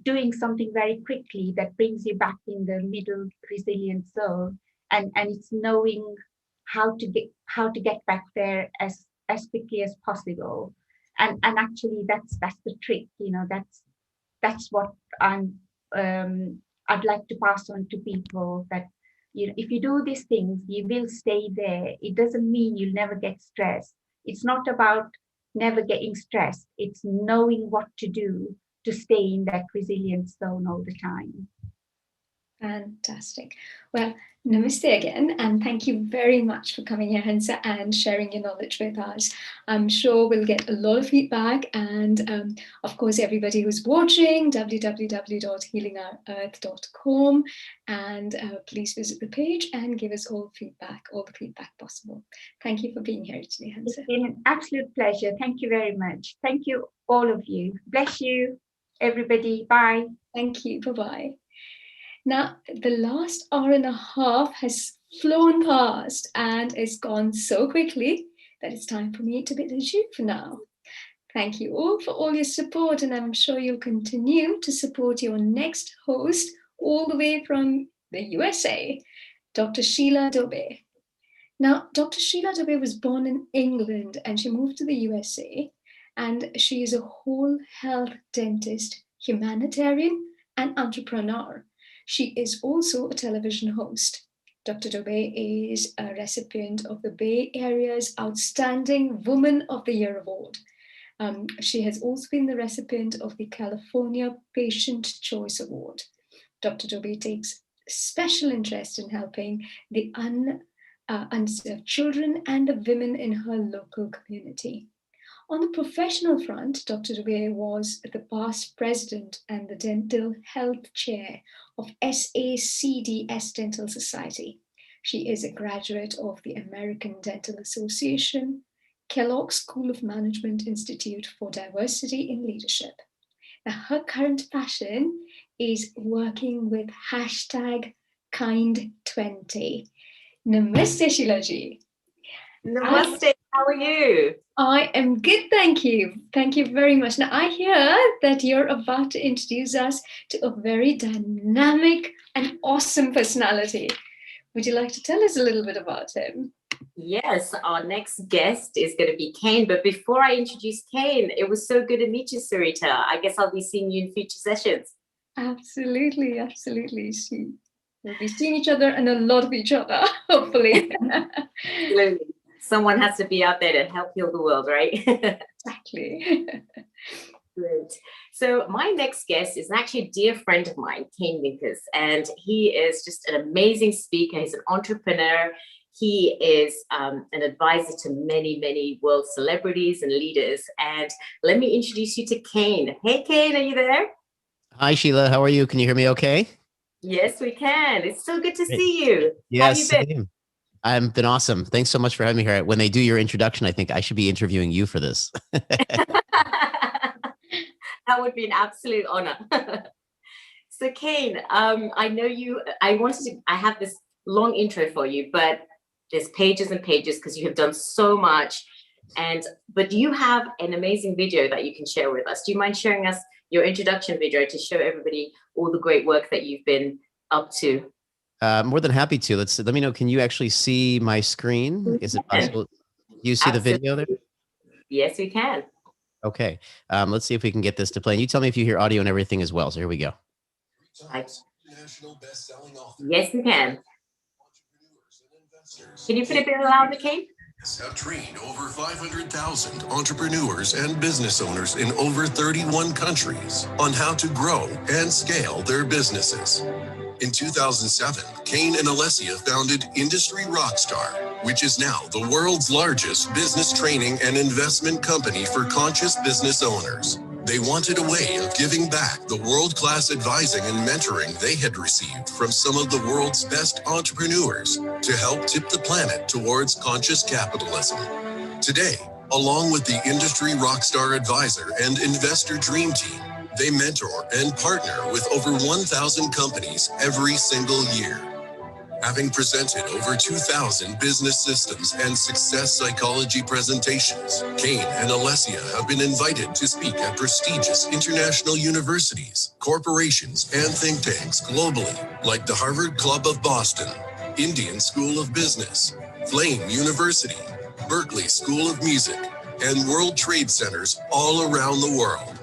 doing something very quickly that brings you back in the middle resilient zone, and it's knowing how to get back there as quickly as possible. And actually that's the trick, that's what I'd like to pass on to people, that if you do these things you will stay there. It doesn't mean you'll never get stressed. It's not about never getting stressed, it's knowing what to do to stay in that resilient zone all the time. Fantastic. Well, namaste again, and thank you very much for coming here, Hansa, and sharing your knowledge with us. I'm sure we'll get a lot of feedback, and of course, everybody who's watching, www.healingourEarth.com, and please visit the page and give us all the feedback possible. Thank you for being here today, Hansa. It's been an absolute pleasure. Thank you very much. Thank you, all of you. Bless you, everybody. Bye. Thank you. Bye-bye. Now, the last hour and a half has flown past and it's gone so quickly that it's time for me to bid adieu for now. Thank you all for all your support, and I'm sure you'll continue to support your next host all the way from the USA, Dr. Sheila Dobe. Now, Dr. Sheila Dobe was born in England and she moved to the USA, and she is a whole health dentist, humanitarian, and entrepreneur. She is also a television host. Dr. Dobe is a recipient of the Bay Area's Outstanding Woman of the Year Award. She has also been the recipient of the California Patient Choice Award. Dr. Dobe takes special interest in helping the unserved children and the women in her local community. On the professional front, Dr. Dobe was the past president and the dental health chair of SACDS Dental Society. She is a graduate of the American Dental Association, Kellogg School of Management Institute for Diversity in Leadership. Now, her current passion is working with #Kind20. Namaste, Sheila ji. Namaste, how are you? I am good, thank you. Thank you very much. Now, I hear that you're about to introduce us to a very dynamic and awesome personality. Would you like to tell us a little bit about him? Yes, our next guest is going to be Kane. But before I introduce Kane, it was so good to meet you, Sarita. I guess I'll be seeing you in future sessions. Absolutely, absolutely. See, we'll be seeing each other and a lot of each other, hopefully. Absolutely. Someone has to be out there to help heal the world, right? Exactly. Great. So my next guest is actually a dear friend of mine, Kane Winkers, and he is just an amazing speaker. He's an entrepreneur. He is an advisor to many, many world celebrities and leaders. And let me introduce you to Kane. Hey, Kane, are you there? Hi, Sheila. How are you? Can you hear me okay? Yes, we can. It's so good to Great. see you. How have Yes, you been? same. I've been awesome. Thanks so much for having me here. When they do your introduction, I think I should be interviewing you for this. That would be an absolute honor. So Kane, I know you, I have this long intro for you, but there's pages and pages because you have done so much. But you have an amazing video that you can share with us. Do you mind sharing us your introduction video to show everybody all the great work that you've been up to? More than happy to. Let me know. Can you actually see my screen? Is it possible? Do you see the video there? Yes, we can. Okay. Let's see if we can get this to play. And you tell me if you hear audio and everything as well. So here we go. Yes, we can. Can you put a bit louder, Kane? Have trained over 500,000 entrepreneurs and business owners in over 31 countries on how to grow and scale their businesses. In 2007, Kane and Alessia founded Industry Rockstar, which is now the world's largest business training and investment company for conscious business owners. They wanted a way of giving back the world-class advising and mentoring they had received from some of the world's best entrepreneurs to help tip the planet towards conscious capitalism. Today, along with the Industry Rockstar Advisor and Investor Dream Team, they mentor and partner with over 1,000 companies every single year. Having presented over 2,000 business systems and success psychology presentations, Kane and Alessia have been invited to speak at prestigious international universities, corporations, and think tanks globally, like the Harvard Club of Boston, Indian School of Business, Flame University, Berkeley School of Music, and World Trade Centers all around the world.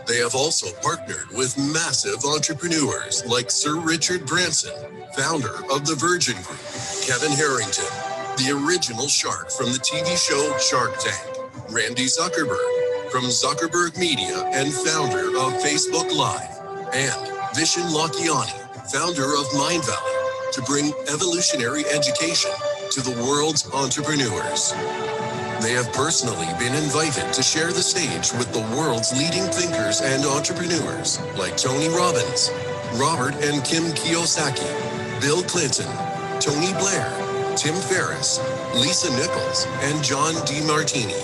They have also partnered with massive entrepreneurs like Sir Richard Branson, founder of the Virgin Group, Kevin Harrington, the original shark from the TV show Shark Tank, Randy Zuckerberg from Zuckerberg Media and founder of Facebook Live, and Vishen Lakhiani, founder of Mind Valley, to bring evolutionary education to the world's entrepreneurs. They have personally been invited to share the stage with the world's leading thinkers and entrepreneurs like Tony Robbins, Robert and Kim Kiyosaki, Bill Clinton, Tony Blair, Tim Ferriss, Lisa Nichols, and John DeMartini.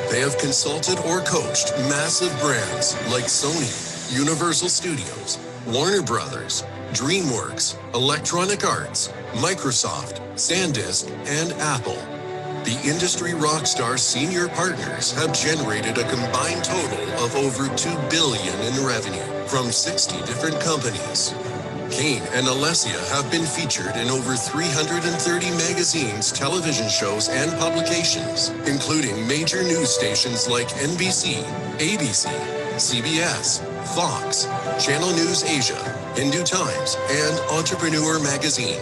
They have consulted or coached massive brands like Sony, Universal Studios, Warner Brothers, DreamWorks, Electronic Arts, Microsoft, SanDisk, and Apple. The Industry Rockstar senior partners have generated a combined total of over $2 billion in revenue from 60 different companies. Kane and Alessia have been featured in over 330 magazines, television shows, and publications, including major news stations like NBC, ABC, CBS, Fox, Channel News Asia, Hindu Times, and Entrepreneur Magazine.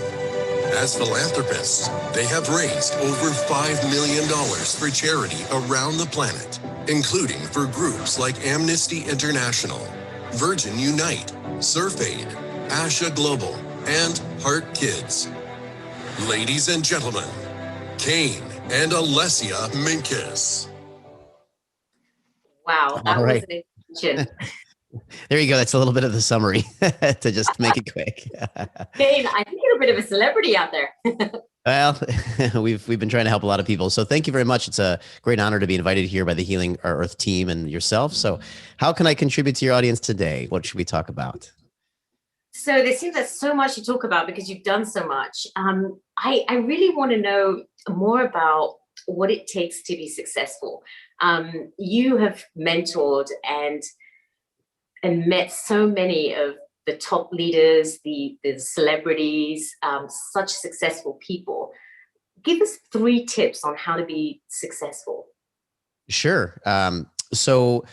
As philanthropists, they have raised over $5 million for charity around the planet, including for groups like Amnesty International, Virgin Unite, SurfAid, Asha Global, and Heart Kids. Ladies and gentlemen, Kane and Alessia Minkis. Wow, that All was right. an introduction. There you go. That's a little bit of the summary to just make it quick. Kane, I think you're a bit of a celebrity out there. Well, we've been trying to help a lot of people. So thank you very much. It's a great honor to be invited here by the Healing Our Earth team and yourself. So how can I contribute to your audience today? What should we talk about? So there seems there's so much to talk about because you've done so much. I really want to know more about what it takes to be successful. You have mentored and met so many of the top leaders, the celebrities, such successful people. Give us 3 tips on how to be successful. Sure. So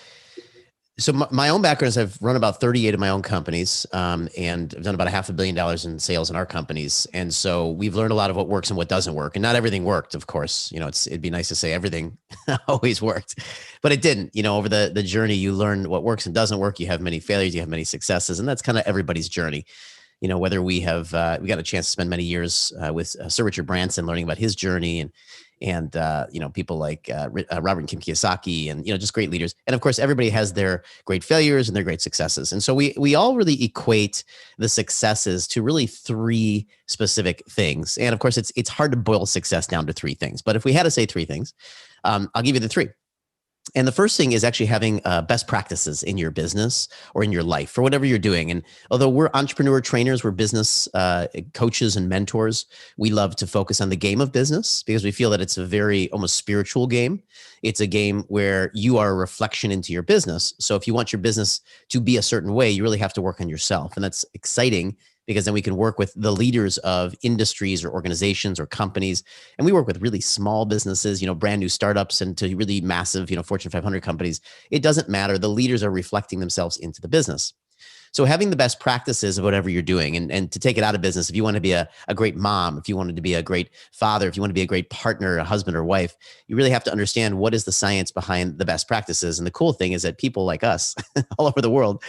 So my own background is I've run about 38 of my own companies, and I've done about $500 million in sales in our companies. And so we've learned a lot of what works and what doesn't work. And not everything worked, of course. It'd be nice to say everything always worked, but it didn't. Over the journey, you learn what works and doesn't work. You have many failures, you have many successes, and that's kind of everybody's journey. Whether we got a chance to spend many years with Sir Richard Branson, learning about his journey, and people like Robert and Kim Kiyosaki, and just great leaders. And of course, everybody has their great failures and their great successes. And so we all really equate the successes to really three specific things. And of course, it's hard to boil success down to three things. But if we had to say three things, I'll give you the three. And the first thing is actually having best practices in your business or in your life for whatever you're doing. And although we're entrepreneur trainers, we're business coaches and mentors, we love to focus on the game of business because we feel that it's a very almost spiritual game. It's a game where you are a reflection into your business. So if you want your business to be a certain way, you really have to work on yourself. And that's exciting because then we can work with the leaders of industries or organizations or companies. And we work with really small businesses, brand new startups, and to really massive, Fortune 500 companies. It doesn't matter. The leaders are reflecting themselves into the business. So having the best practices of whatever you're doing, and to take it out of business, if you want to be a great mom, if you wanted to be a great father, if you want to be a great partner, a husband or wife, you really have to understand what is the science behind the best practices. And the cool thing is that people like us all over the world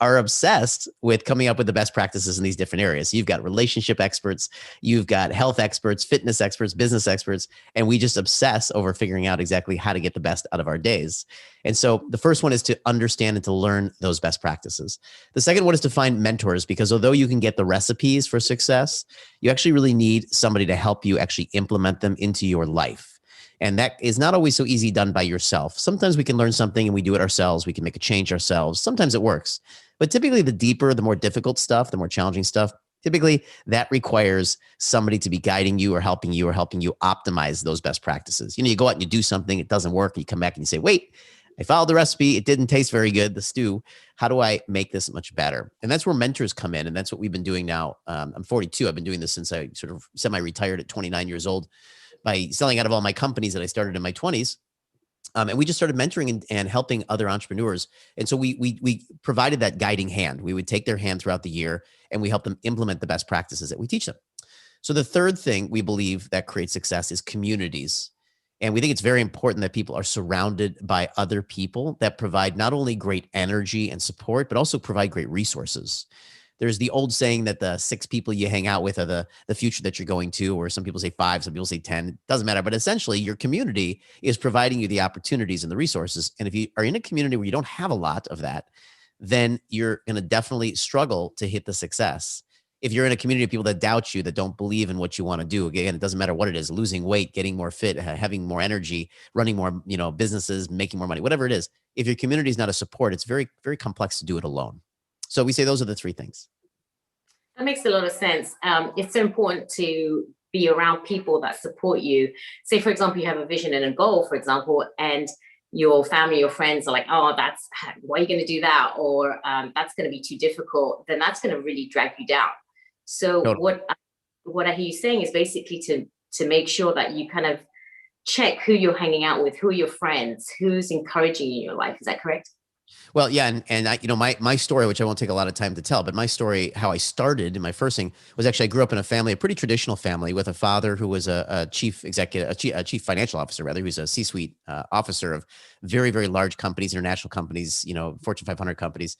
are obsessed with coming up with the best practices in these different areas. You've got relationship experts, you've got health experts, fitness experts, business experts, and we just obsess over figuring out exactly how to get the best out of our days. And so the first one is to understand and to learn those best practices. The second one is to find mentors, because although you can get the recipes for success, you actually really need somebody to help you actually implement them into your life. And that is not always so easy done by yourself. Sometimes we can learn something and we do it ourselves. We can make a change ourselves. Sometimes it works. But typically the deeper, the more difficult stuff, the more challenging stuff, typically that requires somebody to be guiding you or helping you optimize those best practices. You go out and you do something, it doesn't work, and you come back and you say, wait, I followed the recipe, it didn't taste very good, the stew. How do I make this much better? And that's where mentors come in. And that's what we've been doing now. I'm 42. I've been doing this since I sort of semi-retired at 29 years old by selling out of all my companies that I started in my 20s. And we just started mentoring and helping other entrepreneurs. And so we provided that guiding hand. We would take their hand throughout the year and we help them implement the best practices that we teach them. So the third thing we believe that creates success is communities. And we think it's very important that people are surrounded by other people that provide not only great energy and support, but also provide great resources. There's the old saying that the 6 people you hang out with are the future that you're going to, or some people say 5, some people say 10, it doesn't matter. But essentially your community is providing you the opportunities and the resources. And if you are in a community where you don't have a lot of that, then you're going to definitely struggle to hit the success. If you're in a community of people that doubt you, that don't believe in what you want to do, again, it doesn't matter what it is, losing weight, getting more fit, having more energy, running more, businesses, making more money, whatever it is. If your community is not a support, it's very, very complex to do it alone. So we say those are the 3 things. That makes a lot of sense. It's so important to be around people that support you. Say, for example, you have a vision and a goal, for example, and your family, your friends are like, oh, why are you going to do that? Or that's going to be too difficult. Then that's going to really drag you down. So totally. What I hear you saying is basically to make sure that you kind of check who you're hanging out with, who are your friends, who's encouraging you in your life. Is that correct? Well, yeah. And I, my story, which I won't take a lot of time to tell, but my story, how I started in my first thing was actually, I grew up in a pretty traditional family with a father who was a chief executive, a chief financial officer, rather. He was a C-suite officer of very, very large companies, international companies, Fortune 500 companies.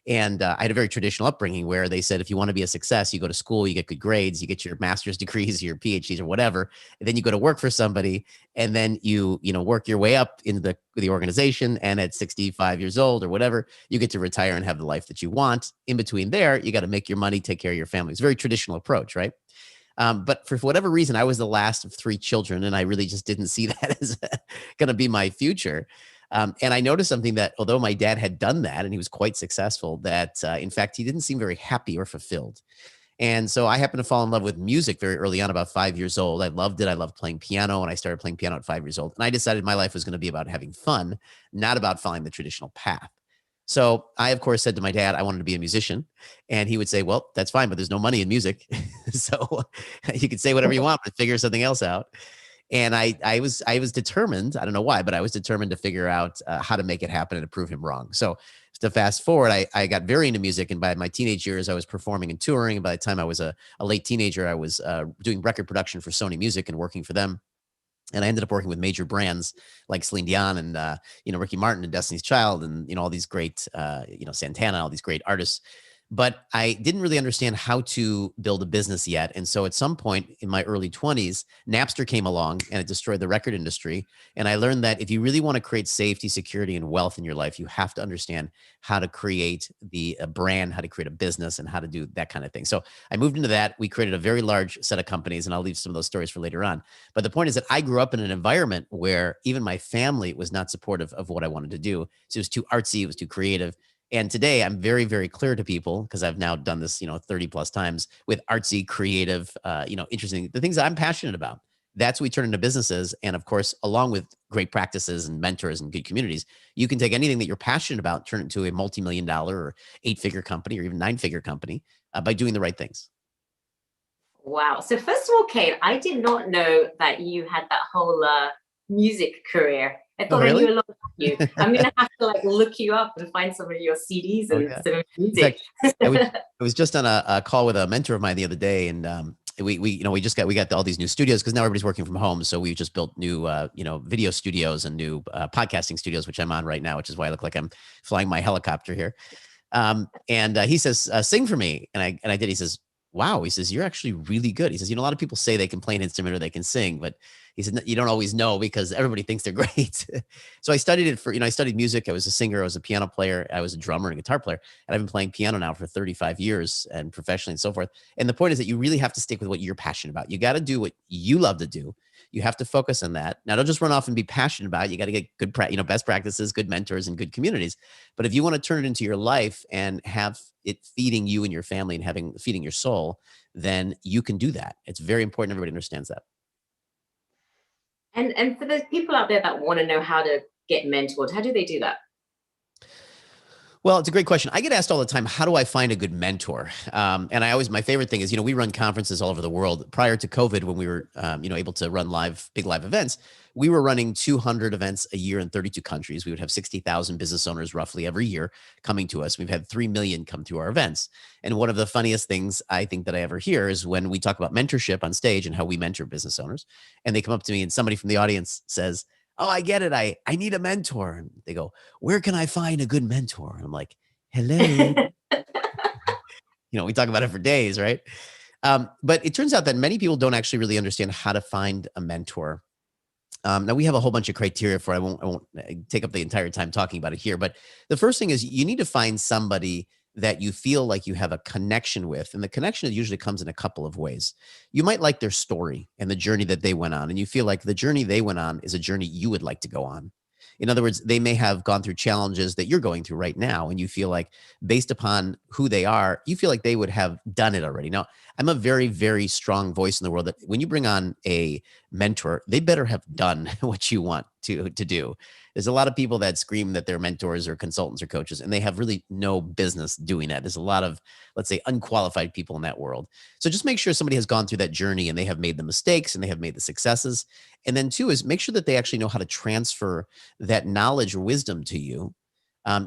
And I had a very traditional upbringing where they said, if you want to be a success, you go to school, you get good grades, you get your master's degrees, your PhDs or whatever. And then you go to work for somebody, and then you work your way up into the organization. And at 65 years old or whatever, you get to retire and have the life that you want. In between there, you got to make your money, take care of your family. It's a very traditional approach, right? But for whatever reason, I was the last of 3 children, and I really just didn't see that as going to be my future. And I noticed something, that although my dad had done that and he was quite successful, that in fact, he didn't seem very happy or fulfilled. And so I happened to fall in love with music very early on, about 5 years old. I loved it. I loved playing piano, and I started playing piano at 5 years old. And I decided my life was going to be about having fun, not about following the traditional path. So I, of course, said to my dad, I wanted to be a musician. And he would say, well, that's fine, but there's no money in music. So you could say whatever you want, but figure something else out. And I was determined, I don't know why, but I was determined to figure out how to make it happen and to prove him wrong. So to fast forward, I got very into music. And by my teenage years, I was performing and touring. And by the time I was a late teenager, I was doing record production for Sony Music and working for them. And I ended up working with major brands like Celine Dion and, Ricky Martin and Destiny's Child and, all these great, Santana, all these great artists. But I didn't really understand how to build a business yet. And so at some point in my early 20s, Napster came along and it destroyed the record industry. And I learned that if you really want to create safety, security, and wealth in your life, you have to understand how to create a brand, how to create a business, and how to do that kind of thing. So I moved into that. We created a very large set of companies, and I'll leave some of those stories for later on. But the point is that I grew up in an environment where even my family was not supportive of what I wanted to do. So it was too artsy, it was too creative. And today I'm very, very clear to people, because I've now done this, 30 plus times, with artsy, creative, interesting, the things that I'm passionate about. That's what we turn into businesses. And of course, along with great practices and mentors and good communities, you can take anything that you're passionate about, turn it into a multi-million-dollar or 8-figure company or even 9-figure company by doing the right things. Wow. So first of all, Kate, I did not know that you had that whole music career. I thought I knew a lot about you. I'm going to have to look you up and find some of your CDs and some of your music. In fact, I was just on a call with a mentor of mine the other day, and we got all these new studios because now everybody's working from home. So we just built new video studios and new podcasting studios, which I'm on right now, which is why I look like I'm flying my helicopter here. And he says, "Sing for me," and I did. He says, "Wow," he says, "you're actually really good." He says, "A lot of people say they can play an instrument or they can sing, but," he said, "you don't always know because everybody thinks they're great." So I studied it I studied music. I was a singer. I was a piano player. I was a drummer and a guitar player. And I've been playing piano now for 35 years and professionally and so forth. And the point is that you really have to stick with what you're passionate about. You got to do what you love to do. You have to focus on that. Now, don't just run off and be passionate about it. You got to get good, best practices, good mentors, and good communities. But if you want to turn it into your life and have it feeding you and your family and feeding your soul, then you can do that. It's very important everybody understands that. And for the people out there that want to know how to get mentored, how do they do that? Well, it's a great question. I get asked all the time, how do I find a good mentor? And my favorite thing is, we run conferences all over the world. Prior to COVID, when we were, able to run big live events, we were running 200 events a year in 32 countries. We would have 60,000 business owners roughly every year coming to us. We've had 3 million come to our events. And one of the funniest things I think that I ever hear is when we talk about mentorship on stage and how we mentor business owners, and they come up to me and somebody from the audience says, "Oh, I get it. I need a mentor." And they go, "Where can I find a good mentor?" And I'm like, "Hello." We talk about it for days, right? But it turns out that many people don't actually really understand how to find a mentor. Now we have a whole bunch of criteria for it. I won't take up the entire time talking about it here. But the first thing is you need to find somebody that you feel like you have a connection with. And the connection usually comes in a couple of ways. You might like their story and the journey that they went on, and you feel like the journey they went on is a journey you would like to go on. In other words, they may have gone through challenges that you're going through right now, and you feel like based upon who they are, you feel like they would have done it already. Now, I'm a very, very strong voice in the world that when you bring on a mentor, they better have done what you want to do. There's a lot of people that scream that they're mentors or consultants or coaches, and they have really no business doing that. There's a lot of, let's say, unqualified people in that world. So just make sure somebody has gone through that journey and they have made the mistakes and they have made the successes. And then 2 is make sure that they actually know how to transfer that knowledge or wisdom to you.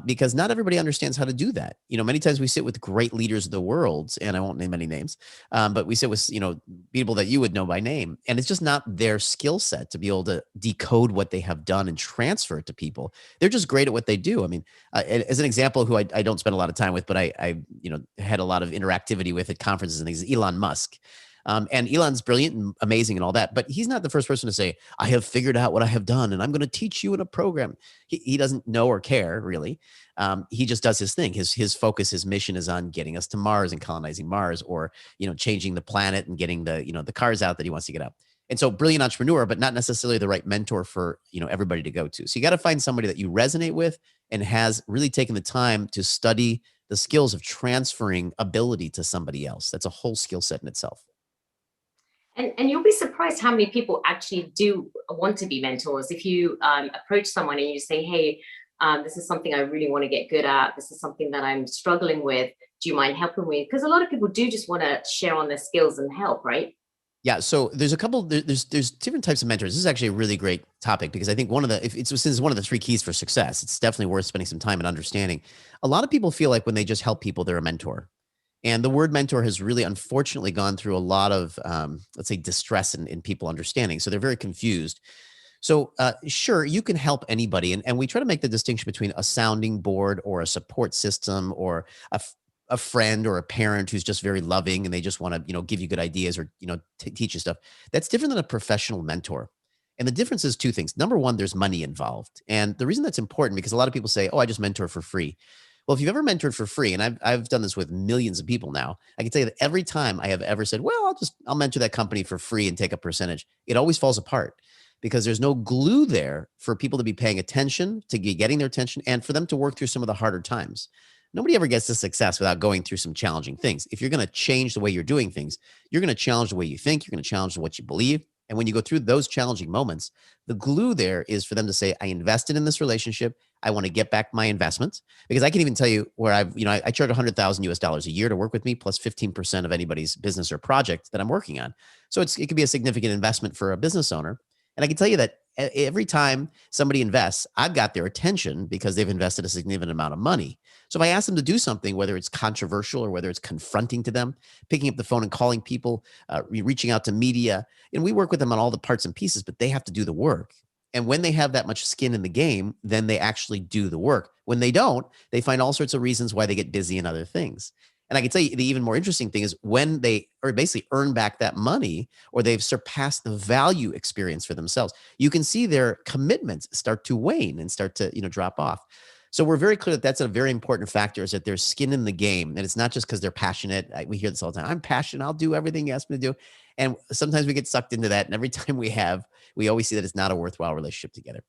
Because not everybody understands how to do that. Many times we sit with great leaders of the world, and I won't name any names, but we sit with, people that you would know by name, and it's just not their skill set to be able to decode what they have done and transfer it to people. They're just great at what they do. I mean, as an example, who I don't spend a lot of time with, but I had a lot of interactivity with at conferences and things, Elon Musk. And Elon's brilliant and amazing and all that, but he's not the first person to say, "I have figured out what I have done and I'm going to teach you in a program." He doesn't know or care really. He just does his thing. His focus, his mission is on getting us to Mars and colonizing Mars, or, changing the planet and getting the cars out that he wants to get out. And so brilliant entrepreneur, but not necessarily the right mentor for, everybody to go to. So you got to find somebody that you resonate with and has really taken the time to study the skills of transferring ability to somebody else. That's a whole skill set in itself. And you'll be surprised how many people actually do want to be mentors. If you approach someone and you say, "Hey, this is something I really want to get good at. This is something that I'm struggling with. Do you mind helping me?" Because a lot of people do just want to share on their skills and help, right? Yeah, so there's a couple. There's different types of mentors. This is actually a really great topic because I think one of the if it's since it's one of the three keys for success. It's definitely worth spending some time and understanding. A lot of people feel like when they just help people, they're a mentor, and the word mentor has really, unfortunately, gone through a lot of let's say distress in people understanding. So they're very confused. So sure, you can help anybody, and we try to make the distinction between a sounding board or a support system or a friend or a parent who's just very loving and they just want to give you good ideas or teach you stuff. That's different than a professional mentor. And the difference is two things. Number one, there's money involved, and the reason that's important because a lot of people say, "Oh, I just mentor for free." Well, if you've ever mentored for free, and I've done this with millions of people now, I can tell you that every time I have ever said, "Well, I'll mentor that company for free and take a percentage," it always falls apart because there's no glue there for people to be paying attention, to be getting their attention, and for them to work through some of the harder times. Nobody ever gets to success without going through some challenging things. If you're going to change the way you're doing things, you're going to challenge the way you think, you're going to challenge what you believe. And when you go through those challenging moments, the glue there is for them to say, I invested in this relationship. I want to get back my investment because I can even tell you where I charge 100,000 US dollars a year to work with me plus 15% of anybody's business or project that I'm working on. So it could be a significant investment for a business owner. And I can tell you that every time somebody invests, I've got their attention because they've invested a significant amount of money. So if I ask them to do something, whether it's controversial or whether it's confronting to them, picking up the phone and calling people, reaching out to media, and we work with them on all the parts and pieces, but they have to do the work. And when they have that much skin in the game, then they actually do the work. When they don't, they find all sorts of reasons why they get busy in other things. And I can tell you the even more interesting thing is when they or basically earn back that money or they've surpassed the value experience for themselves, you can see their commitments start to wane and start to drop off. So we're very clear that that's a very important factor is that there's skin in the game. And it's not just because they're passionate. We hear this all the time. I'm passionate. I'll do everything you ask me to do. And sometimes we get sucked into that. And every time we always see that it's not a worthwhile relationship together.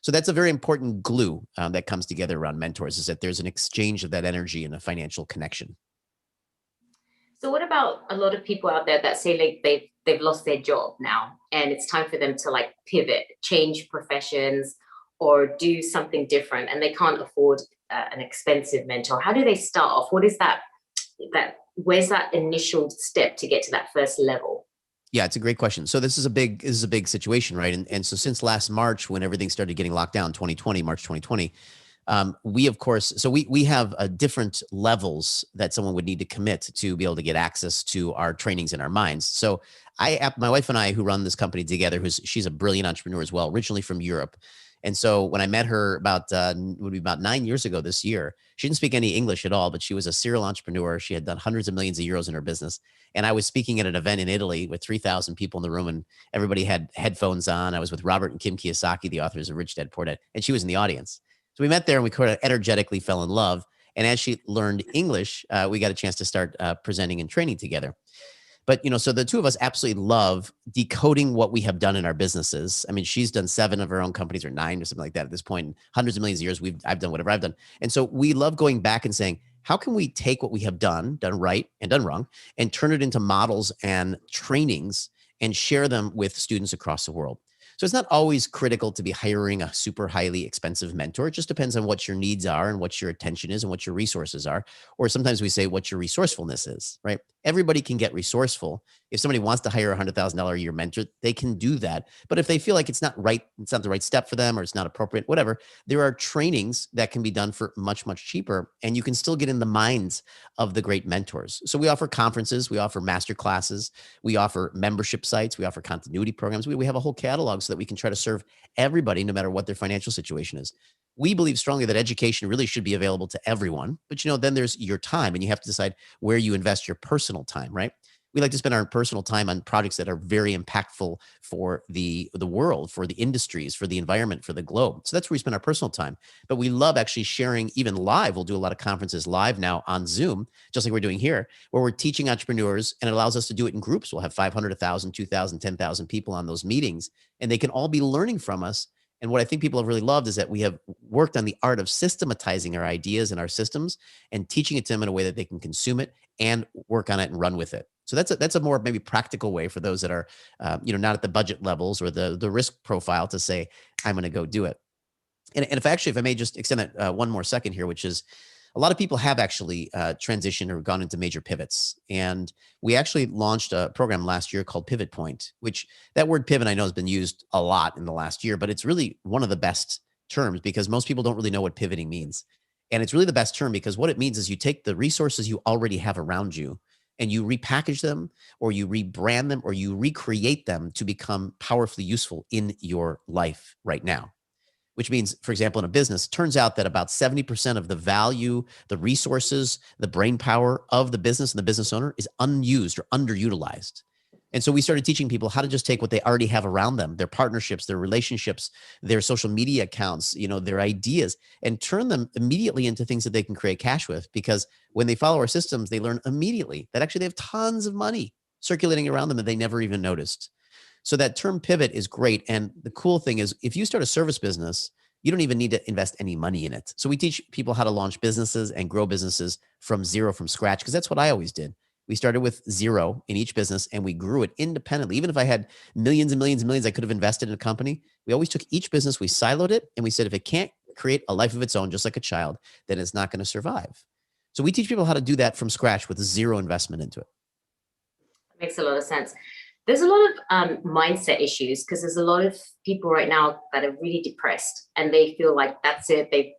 So that's a very important glue that comes together around mentors is that there's an exchange of that energy and a financial connection. So what about a lot of people out there that say like they've lost their job now and it's time for them to like pivot, change professions or do something different and they can't afford an expensive mentor? How do they start off? What is that where's that initial step to get to that first level? Yeah, it's a great question. So this is a big situation, right? And so since last March, when everything started getting locked down, March 2020, we of course, so we have different levels that someone would need to commit to be able to get access to our trainings and our minds. So my wife and I, who run this company together, she's a brilliant entrepreneur as well, originally from Europe. And so when I met her about 9 years ago this year, she didn't speak any English at all, but she was a serial entrepreneur. She had done hundreds of millions of euros in her business. And I was speaking at an event in Italy with 3,000 people in the room and everybody had headphones on. I was with Robert and Kim Kiyosaki, the authors of Rich Dad Poor Dad, and she was in the audience. So we met there and we kind of energetically fell in love. And as she learned English, we got a chance to start presenting and training together. But, so the two of us absolutely love decoding what we have done in our businesses. I mean, she's done 7 of her own companies or 9 or something like that at this point, hundreds of millions of years. I've done whatever I've done. And so we love going back and saying, how can we take what we have done right and done wrong, and turn it into models and trainings and share them with students across the world? So it's not always critical to be hiring a super highly expensive mentor. It just depends on what your needs are and what your attention is and what your resources are. Or sometimes we say what your resourcefulness is, right? Everybody can get resourceful. If somebody wants to hire a $100,000 a year mentor, they can do that. But if they feel like it's not the right step for them or it's not appropriate, whatever, there are trainings that can be done for much, much cheaper. And you can still get in the minds of the great mentors. So we offer conferences, we offer master classes, we offer membership sites, we offer continuity programs. We have a whole catalog so that we can try to serve everybody no matter what their financial situation is. We believe strongly that education really should be available to everyone, but then there's your time and you have to decide where you invest your personal time, right? We like to spend our personal time on projects that are very impactful for the world, for the industries, for the environment, for the globe. So that's where we spend our personal time. But we love actually sharing even live. We'll do a lot of conferences live now on Zoom, just like we're doing here, where we're teaching entrepreneurs, and it allows us to do it in groups. We'll have 500, 1,000, 2,000, 10,000 people on those meetings, and they can all be learning from us. And what I think people have really loved is that we have worked on the art of systematizing our ideas and our systems and teaching it to them in a way that they can consume it and work on it and run with it. So that's a more maybe practical way for those that are, not at the budget levels or the risk profile to say, I'm going to go do it. And if I may just extend that one more second here, which is a lot of people have actually transitioned or gone into major pivots. And we actually launched a program last year called Pivot Point, which that word pivot I know has been used a lot in the last year, but it's really one of the best terms because most people don't really know what pivoting means. And it's really the best term because what it means is you take the resources you already have around you and you repackage them or you rebrand them or you recreate them to become powerfully useful in your life right now. Which means, for example, in a business, it turns out that about 70% of the value, the resources, the brain power of the business and the business owner is unused or underutilized. And so we started teaching people how to just take what they already have around them, their partnerships, their relationships, their social media accounts, their ideas, and turn them immediately into things that they can create cash with. Because when they follow our systems, they learn immediately that actually they have tons of money circulating around them that they never even noticed. So that term pivot is great. And the cool thing is if you start a service business, you don't even need to invest any money in it. So we teach people how to launch businesses and grow businesses from zero, from scratch, because that's what I always did. We started with zero in each business and we grew it independently. Even if I had millions and millions and millions I could have invested in a company, we always took each business, we siloed it, and we said, if it can't create a life of its own, just like a child, then it's not going to survive. So we teach people how to do that from scratch with zero investment into it. That makes a lot of sense. There's a lot of mindset issues because there's a lot of people right now that are really depressed and they feel like that's it. They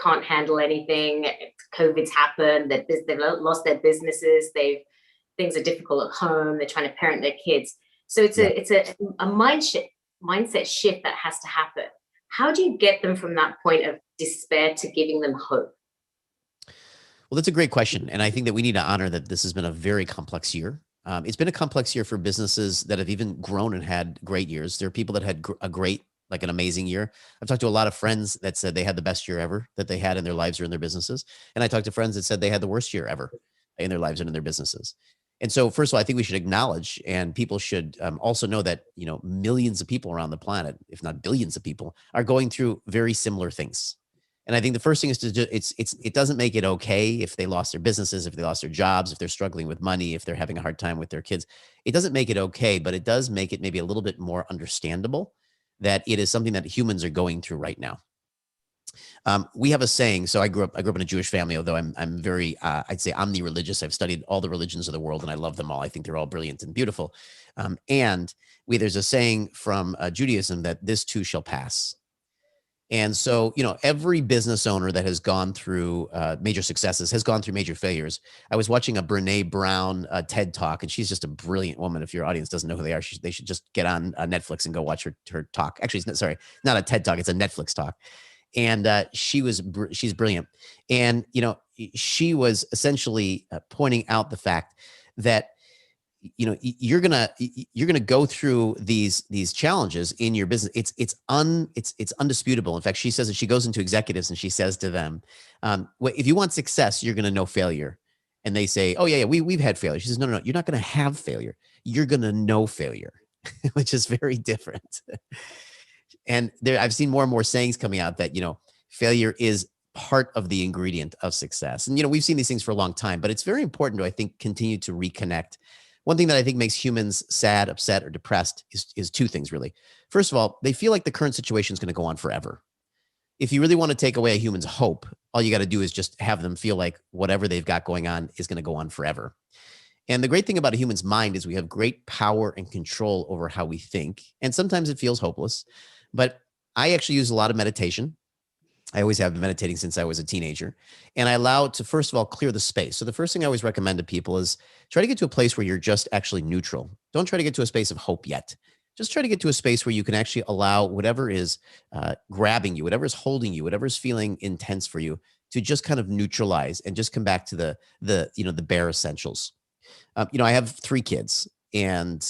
can't handle anything. COVID's happened. They've lost their businesses. Things are difficult at home. They're trying to parent their kids. So it's a mindset shift that has to happen. How do you get them from that point of despair to giving them hope? Well, that's a great question. And I think that we need to honor that this has been a very complex year. It's been a complex year for businesses that have even grown and had great years. There are people that had a great, like an amazing year. I've talked to a lot of friends that said they had the best year ever that they had in their lives or in their businesses. And I talked to friends that said they had the worst year ever in their lives and in their businesses. And so, first of all, I think we should acknowledge, and people should also know that, millions of people around the planet, if not billions of people, are going through very similar things. And I think the first thing is to do, it doesn't make it okay if they lost their businesses, if they lost their jobs, if they're struggling with money, if they're having a hard time with their kids. It doesn't make it okay, but it does make it maybe a little bit more understandable that it is something that humans are going through right now. We have a saying. So I grew up in a Jewish family, although I'm very, I'd say omni-religious. I've studied all the religions of the world and I love them all. I think they're all brilliant and beautiful. There's a saying from Judaism that this too shall pass. And so, every business owner that has gone through major successes has gone through major failures. I was watching a Brene Brown TED Talk, and she's just a brilliant woman. If your audience doesn't know who they are, they should just get on Netflix and go watch her talk. Actually, not a TED Talk. It's a Netflix talk. And she's brilliant. And, she was essentially pointing out the fact that you're gonna go through these challenges in your business. It's undisputable. In fact, she says that she goes into executives and she says to them, if you want success, you're gonna know failure. And they say, oh yeah, we've had failure. She says, no, you're not gonna have failure. You're gonna know failure, which is very different. And I've seen more and more sayings coming out that failure is part of the ingredient of success. And we've seen these things for a long time, but it's very important to, I think, continue to reconnect. One thing that I think makes humans sad, upset, or depressed is two things, really. First of all, they feel like the current situation is going to go on forever. If you really want to take away a human's hope, all you got to do is just have them feel like whatever they've got going on is going to go on forever. And the great thing about a human's mind is we have great power and control over how we think. And sometimes it feels hopeless, but I actually use a lot of meditation. I always have been meditating since I was a teenager. And I allow it to, first of all, clear the space. So the first thing I always recommend to people is try to get to a place where you're just actually neutral. Don't try to get to a space of hope yet. Just try to get to a space where you can actually allow whatever is grabbing you, whatever is holding you, whatever is feeling intense for you to just kind of neutralize and just come back to the bare essentials. I have 3 kids. And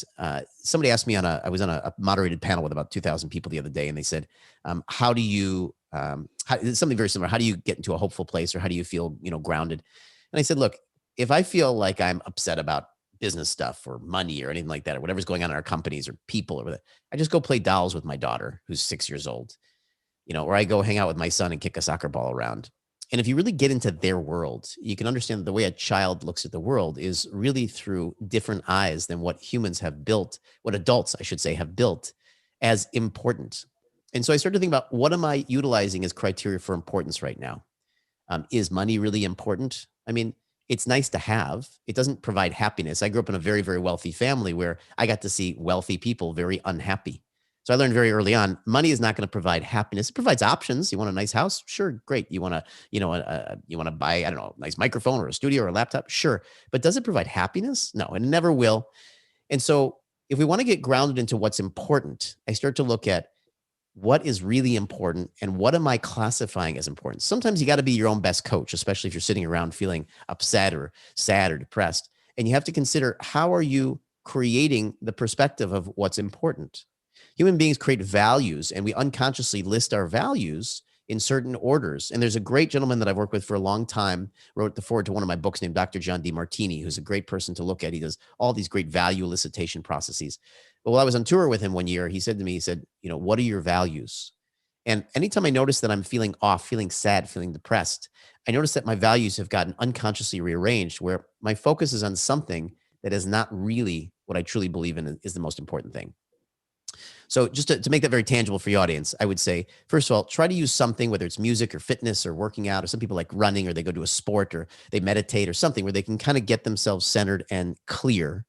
somebody asked me I was on a moderated panel with about 2,000 people the other day. And they said, how do you, something very similar. How do you get into a hopeful place, or how do you feel, grounded? And I said, look, if I feel like I'm upset about business stuff or money or anything like that, or whatever's going on in our companies or people or whatever, I just go play dolls with my daughter, who's 6 years old, or I go hang out with my son and kick a soccer ball around. And if you really get into their world, you can understand that the way a child looks at the world is really through different eyes than what humans have built, what adults, I should say, have built as important. And so I started to think about, what am I utilizing as criteria for importance right now? Is money really important? I mean, it's nice to have. It doesn't provide happiness. I grew up in a very, very wealthy family where I got to see wealthy people very unhappy. So I learned very early on, money is not going to provide happiness. It provides options. You want a nice house? Sure, great. You want to, you want to buy, I don't know, a nice microphone or a studio or a laptop? Sure. But does it provide happiness? No, it never will. And so if we want to get grounded into what's important, I start to look at what is really important and what am I classifying as important. Sometimes you got to be your own best coach, especially if you're sitting around feeling upset or sad or depressed. And you have to consider, how are you creating the perspective of what's important? Human beings create values, and we unconsciously list our values in certain orders. And there's a great gentleman that I've worked with for a long time, wrote the forward to one of my books, named Dr. John DeMartini, who's a great person to look at. He does all these great value elicitation processes. But while I was on tour with him one year, he said to me, he said, what are your values? And anytime I notice that I'm feeling off, feeling sad, feeling depressed, I notice that my values have gotten unconsciously rearranged, where my focus is on something that is not really what I truly believe in is the most important thing. So just to make that very tangible for your audience, I would say, first of all, try to use something, whether it's music or fitness or working out, or some people like running, or they go to a sport, or they meditate, or something where they can kind of get themselves centered and clear.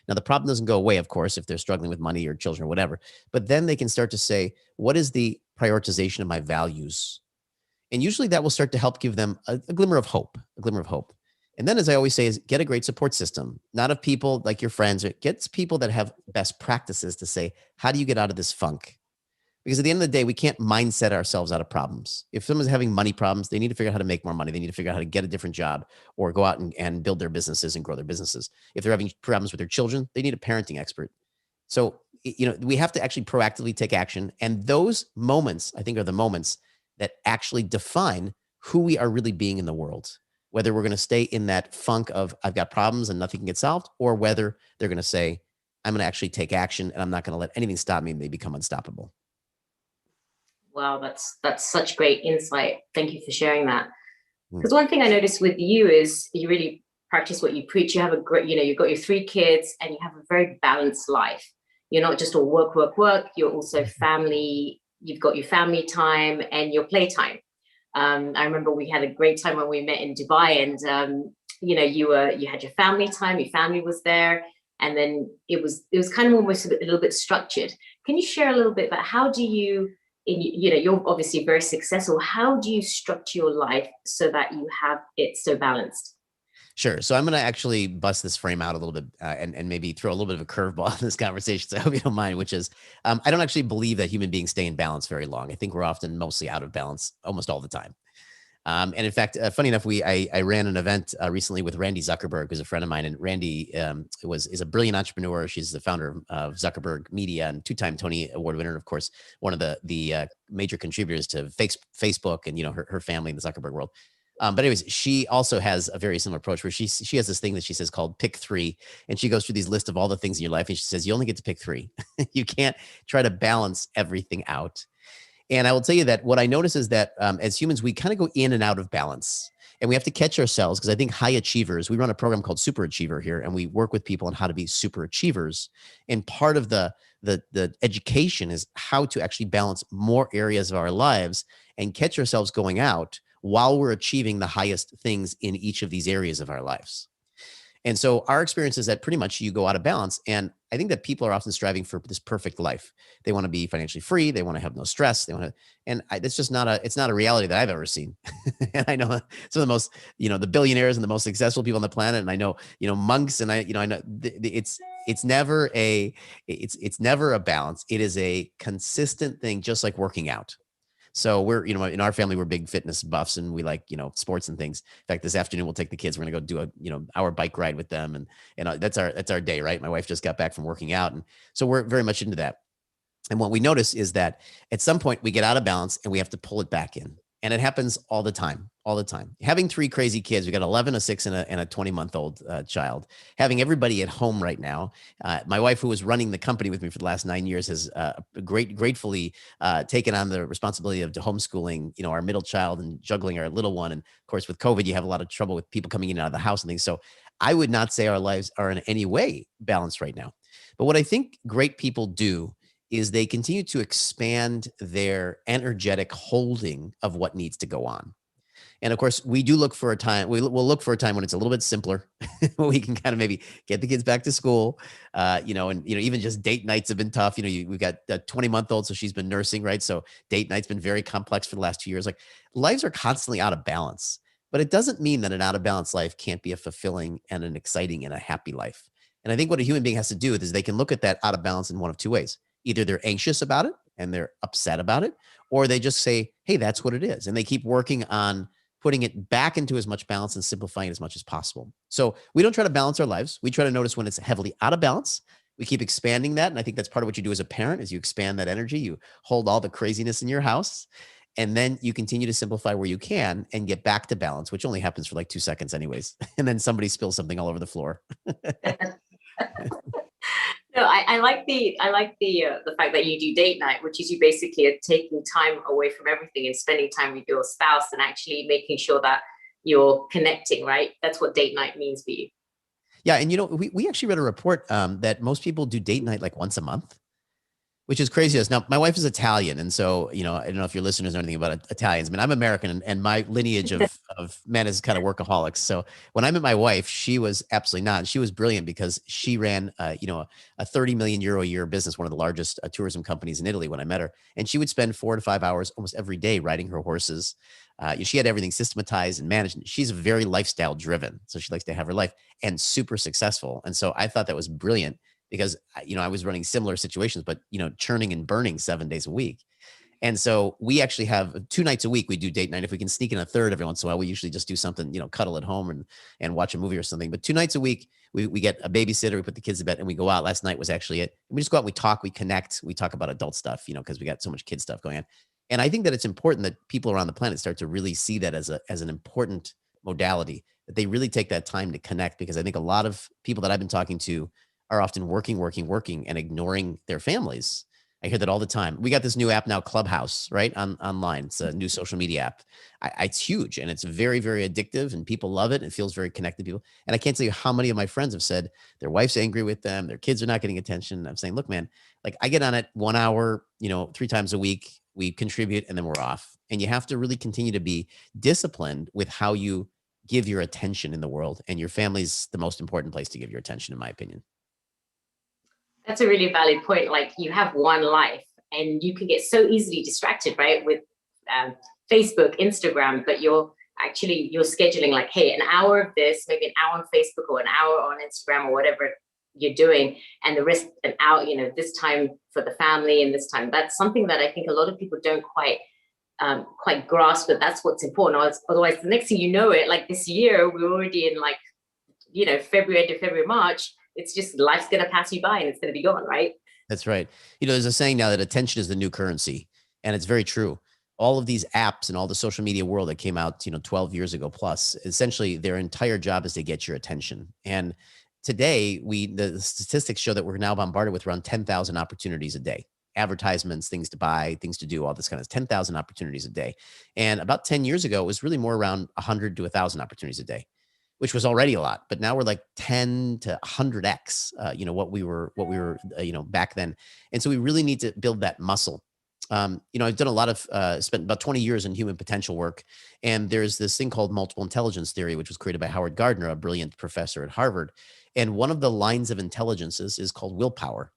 Now, the problem doesn't go away, of course, if they're struggling with money or children or whatever, but then they can start to say, what is the prioritization of my values? And usually that will start to help give them a glimmer of hope, a glimmer of hope. And then, as I always say, is get a great support system, not of people like your friends. Get people that have best practices to say, how do you get out of this funk? Because at the end of the day, we can't mindset ourselves out of problems. If someone's having money problems, they need to figure out how to make more money. They need to figure out how to get a different job, or go out and build their businesses and grow their businesses. If they're having problems with their children, they need a parenting expert. So, we have to actually proactively take action. And those moments, I think, are the moments that actually define who we are really being in the world. Whether we're going to stay in that funk of I've got problems and nothing can get solved, or whether they're going to say, I'm going to actually take action and I'm not going to let anything stop me, and they become unstoppable. Wow, that's such great insight. Thank you for sharing that. Because one thing I noticed with you is you really practice what you preach. You have a great, you've got your 3 kids and you have a very balanced life. You're not just all work, work, work. You're also family. You've got your family time and your playtime. I remember we had a great time when we met in Dubai, and you had your family time. Your family was there, and then it was kind of almost a little bit structured. Can you share a little bit about how do you? You're obviously very successful. How do you structure your life so that you have it so balanced? Sure. So I'm going to actually bust this frame out a little bit, and maybe throw a little bit of a curveball in this conversation. So I hope you don't mind, which is, I don't actually believe that human beings stay in balance very long. I think we're often mostly out of balance almost all the time. And in fact, funny enough, I ran an event recently with Randy Zuckerberg, who's a friend of mine, and Randy is a brilliant entrepreneur. She's the founder of Zuckerberg Media and 2-time Tony Award winner, and of course, one of the major contributors to Facebook and her family in the Zuckerberg world. But anyways, she also has a very similar approach where she has this thing that she says called pick 3, and she goes through these list of all the things in your life, and she says you only get to pick 3. You can't try to balance everything out. And I will tell you that what I notice is that as humans, we kind of go in and out of balance, and we have to catch ourselves, because I think high achievers, we run a program called Super Achiever here, and we work with people on how to be super achievers. And part of the education is how to actually balance more areas of our lives and catch ourselves going out while we're achieving the highest things in each of these areas of our lives. And so our experience is that pretty much you go out of balance. And I think that people are often striving for this perfect life. They want to be financially free. They want to have no stress. They want to, and it's just it's not a reality that I've ever seen. And I know some of the most, the billionaires and the most successful people on the planet. And I know, monks, and I know it's never a balance. It is a consistent thing, just like working out. So we're, in our family, we're big fitness buffs, and we like, sports and things. In fact, this afternoon we'll take the kids. We're gonna go do a, hour bike ride with them, and that's our day, right? My wife just got back from working out, and so we're very much into that. And what we notice is that at some point we get out of balance and we have to pull it back in. And it happens all the time. Having 3 crazy kids, we got 11, a 6, and a 20-month-old child. Having everybody at home right now. My wife, who was running the company with me for the last 9 years, has gratefully taken on the responsibility of homeschooling, our middle child, and juggling our little one. And of course, with COVID, you have a lot of trouble with people coming in and out of the house and things. So I would not say our lives are in any way balanced right now. But what I think great people do is they continue to expand their energetic holding of what needs to go on. And of course, we do look for a time. We'll look for a time when it's a little bit simpler, when we can kind of maybe get the kids back to school. Even just date nights have been tough. We've got a 20-month-old, so she's been nursing, right? So date night's been very complex for the last 2 years. Like, lives are constantly out of balance, but it doesn't mean that an out of balance life can't be a fulfilling and an exciting and a happy life. And I think what a human being has to do is they can look at that out of balance in one of two ways. Either they're anxious about it and they're upset about it, or they just say, hey, that's what it is. And they keep working on putting it back into as much balance and simplifying it as much as possible. So we don't try to balance our lives. We try to notice when it's heavily out of balance. We keep expanding that. And I think that's part of what you do as a parent is you expand that energy. You hold all the craziness in your house, and then you continue to simplify where you can and get back to balance, which only happens for like 2 seconds anyways. And then somebody spills something all over the floor. No, I like the fact that you do date night, which is you basically are taking time away from everything and spending time with your spouse and actually making sure that you're connecting, right? That's what date night means for you. Yeah. And we actually read a report that most people do date night like once a month, which is crazy. Now, my wife is Italian. And so, I don't know if your listeners know anything about Italians. I mean, I'm American, and my lineage of men is kind of workaholics. So when I met my wife, she was absolutely not. She was brilliant because she ran, a 30 million euro a year business, one of the largest tourism companies in Italy when I met her. And she would spend 4 to 5 hours almost every day riding her horses. She had everything systematized and managed. She's very lifestyle driven. So she likes to have her life and super successful. And so I thought that was brilliant, because, I was running similar situations, but, churning and burning 7 days a week. And so we actually have 2 nights a week. We do date night. If we can sneak in a third every once in a while, we usually just do something, cuddle at home and watch a movie or something. But 2 nights a week, we get a babysitter, we put the kids to bed, and we go out. Last night was actually it. And we just go out, we talk, we connect, we talk about adult stuff, because we got so much kid stuff going on. And I think that it's important that people around the planet start to really see that as an important modality, that they really take that time to connect, because I think a lot of people that I've been talking to are often working, and ignoring their families. I hear that all the time. We got this new app now, Clubhouse, right? Online. It's a new social media app. It's huge, and it's very, very addictive, and people love it. It feels very connected to people. And I can't tell you how many of my friends have said their wife's angry with them, their kids are not getting attention. And I'm saying, look, man, like, I get on it 1 hour, 3 times a week. We contribute, and then we're off. And you have to really continue to be disciplined with how you give your attention in the world. And your family's the most important place to give your attention, in my opinion. That's a really valid point. Like, you have one life and you can get so easily distracted, right? With Facebook, Instagram, but you're scheduling like, hey, an hour of this, maybe an hour on Facebook or an hour on Instagram or whatever you're doing. And the rest an hour, this time for the family and this time. That's something that I think a lot of people don't quite grasp, but that's what's important. Otherwise, the next thing you know it, like this year, we're already in February, March. It's just life's going to pass you by and it's going to be gone, right? That's right. There's a saying now that attention is the new currency, and it's very true. All of these apps and all the social media world that came out, 12 years ago plus, essentially their entire job is to get your attention. And today, the statistics show that we're now bombarded with around 10,000 opportunities a day. Advertisements, things to buy, things to do, all this kind of 10,000 opportunities a day. And about 10 years ago, it was really more around 100 to 1,000 opportunities a day, which was already a lot. But now we're like 10 to 100x, what we were, back then. And so we really need to build that muscle. I've done a lot of, spent about 20 years in human potential work. And there's this thing called multiple intelligence theory, which was created by Howard Gardner, a brilliant professor at Harvard. And one of the lines of intelligence is called willpower.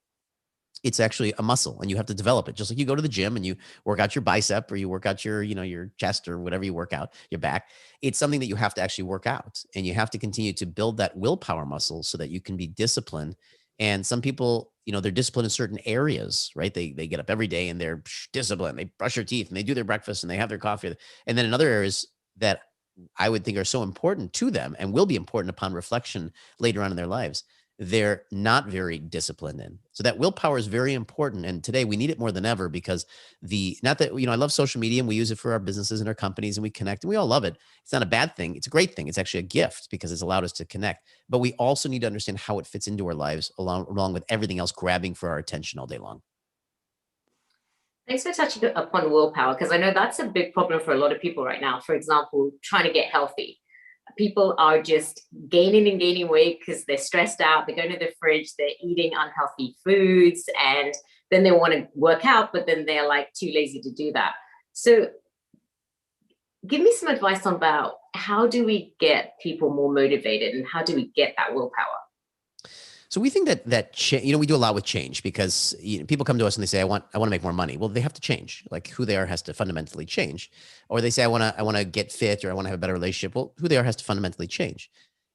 It's actually a muscle, and you have to develop it. Just like you go to the gym and you work out your bicep, or you work out your, your chest, or whatever you work out, your back. It's something that you have to actually work out, and you have to continue to build that willpower muscle so that you can be disciplined. And some people, they're disciplined in certain areas, right? They get up every day and they're disciplined. They brush their teeth and they do their breakfast and they have their coffee. And then in other areas that I would think are so important to them and will be important upon reflection later on in their lives, they're not very disciplined in. So that willpower is very important. And today we need it more than ever, because not that, I love social media and we use it for our businesses and our companies and we connect and we all love it. It's not a bad thing. It's a great thing. It's actually a gift because it's allowed us to connect, but we also need to understand how it fits into our lives along with everything else grabbing for our attention all day long. Thanks for touching upon willpower, because I know that's a big problem for a lot of people right now. For example, trying to get healthy. People are just gaining weight because they're stressed out. They're going to the fridge, they're eating unhealthy foods, and then they want to work out, but then they're like too lazy to do that. So give me some advice on about how do we get people more motivated and how do we get that willpower? So we think that we do a lot with change because people come to us and they say, I want to make more money. Well, they have to change. Like who they are has to fundamentally change. Or they say, I want to get fit or I want to have a better relationship. Well, who they are has to fundamentally change.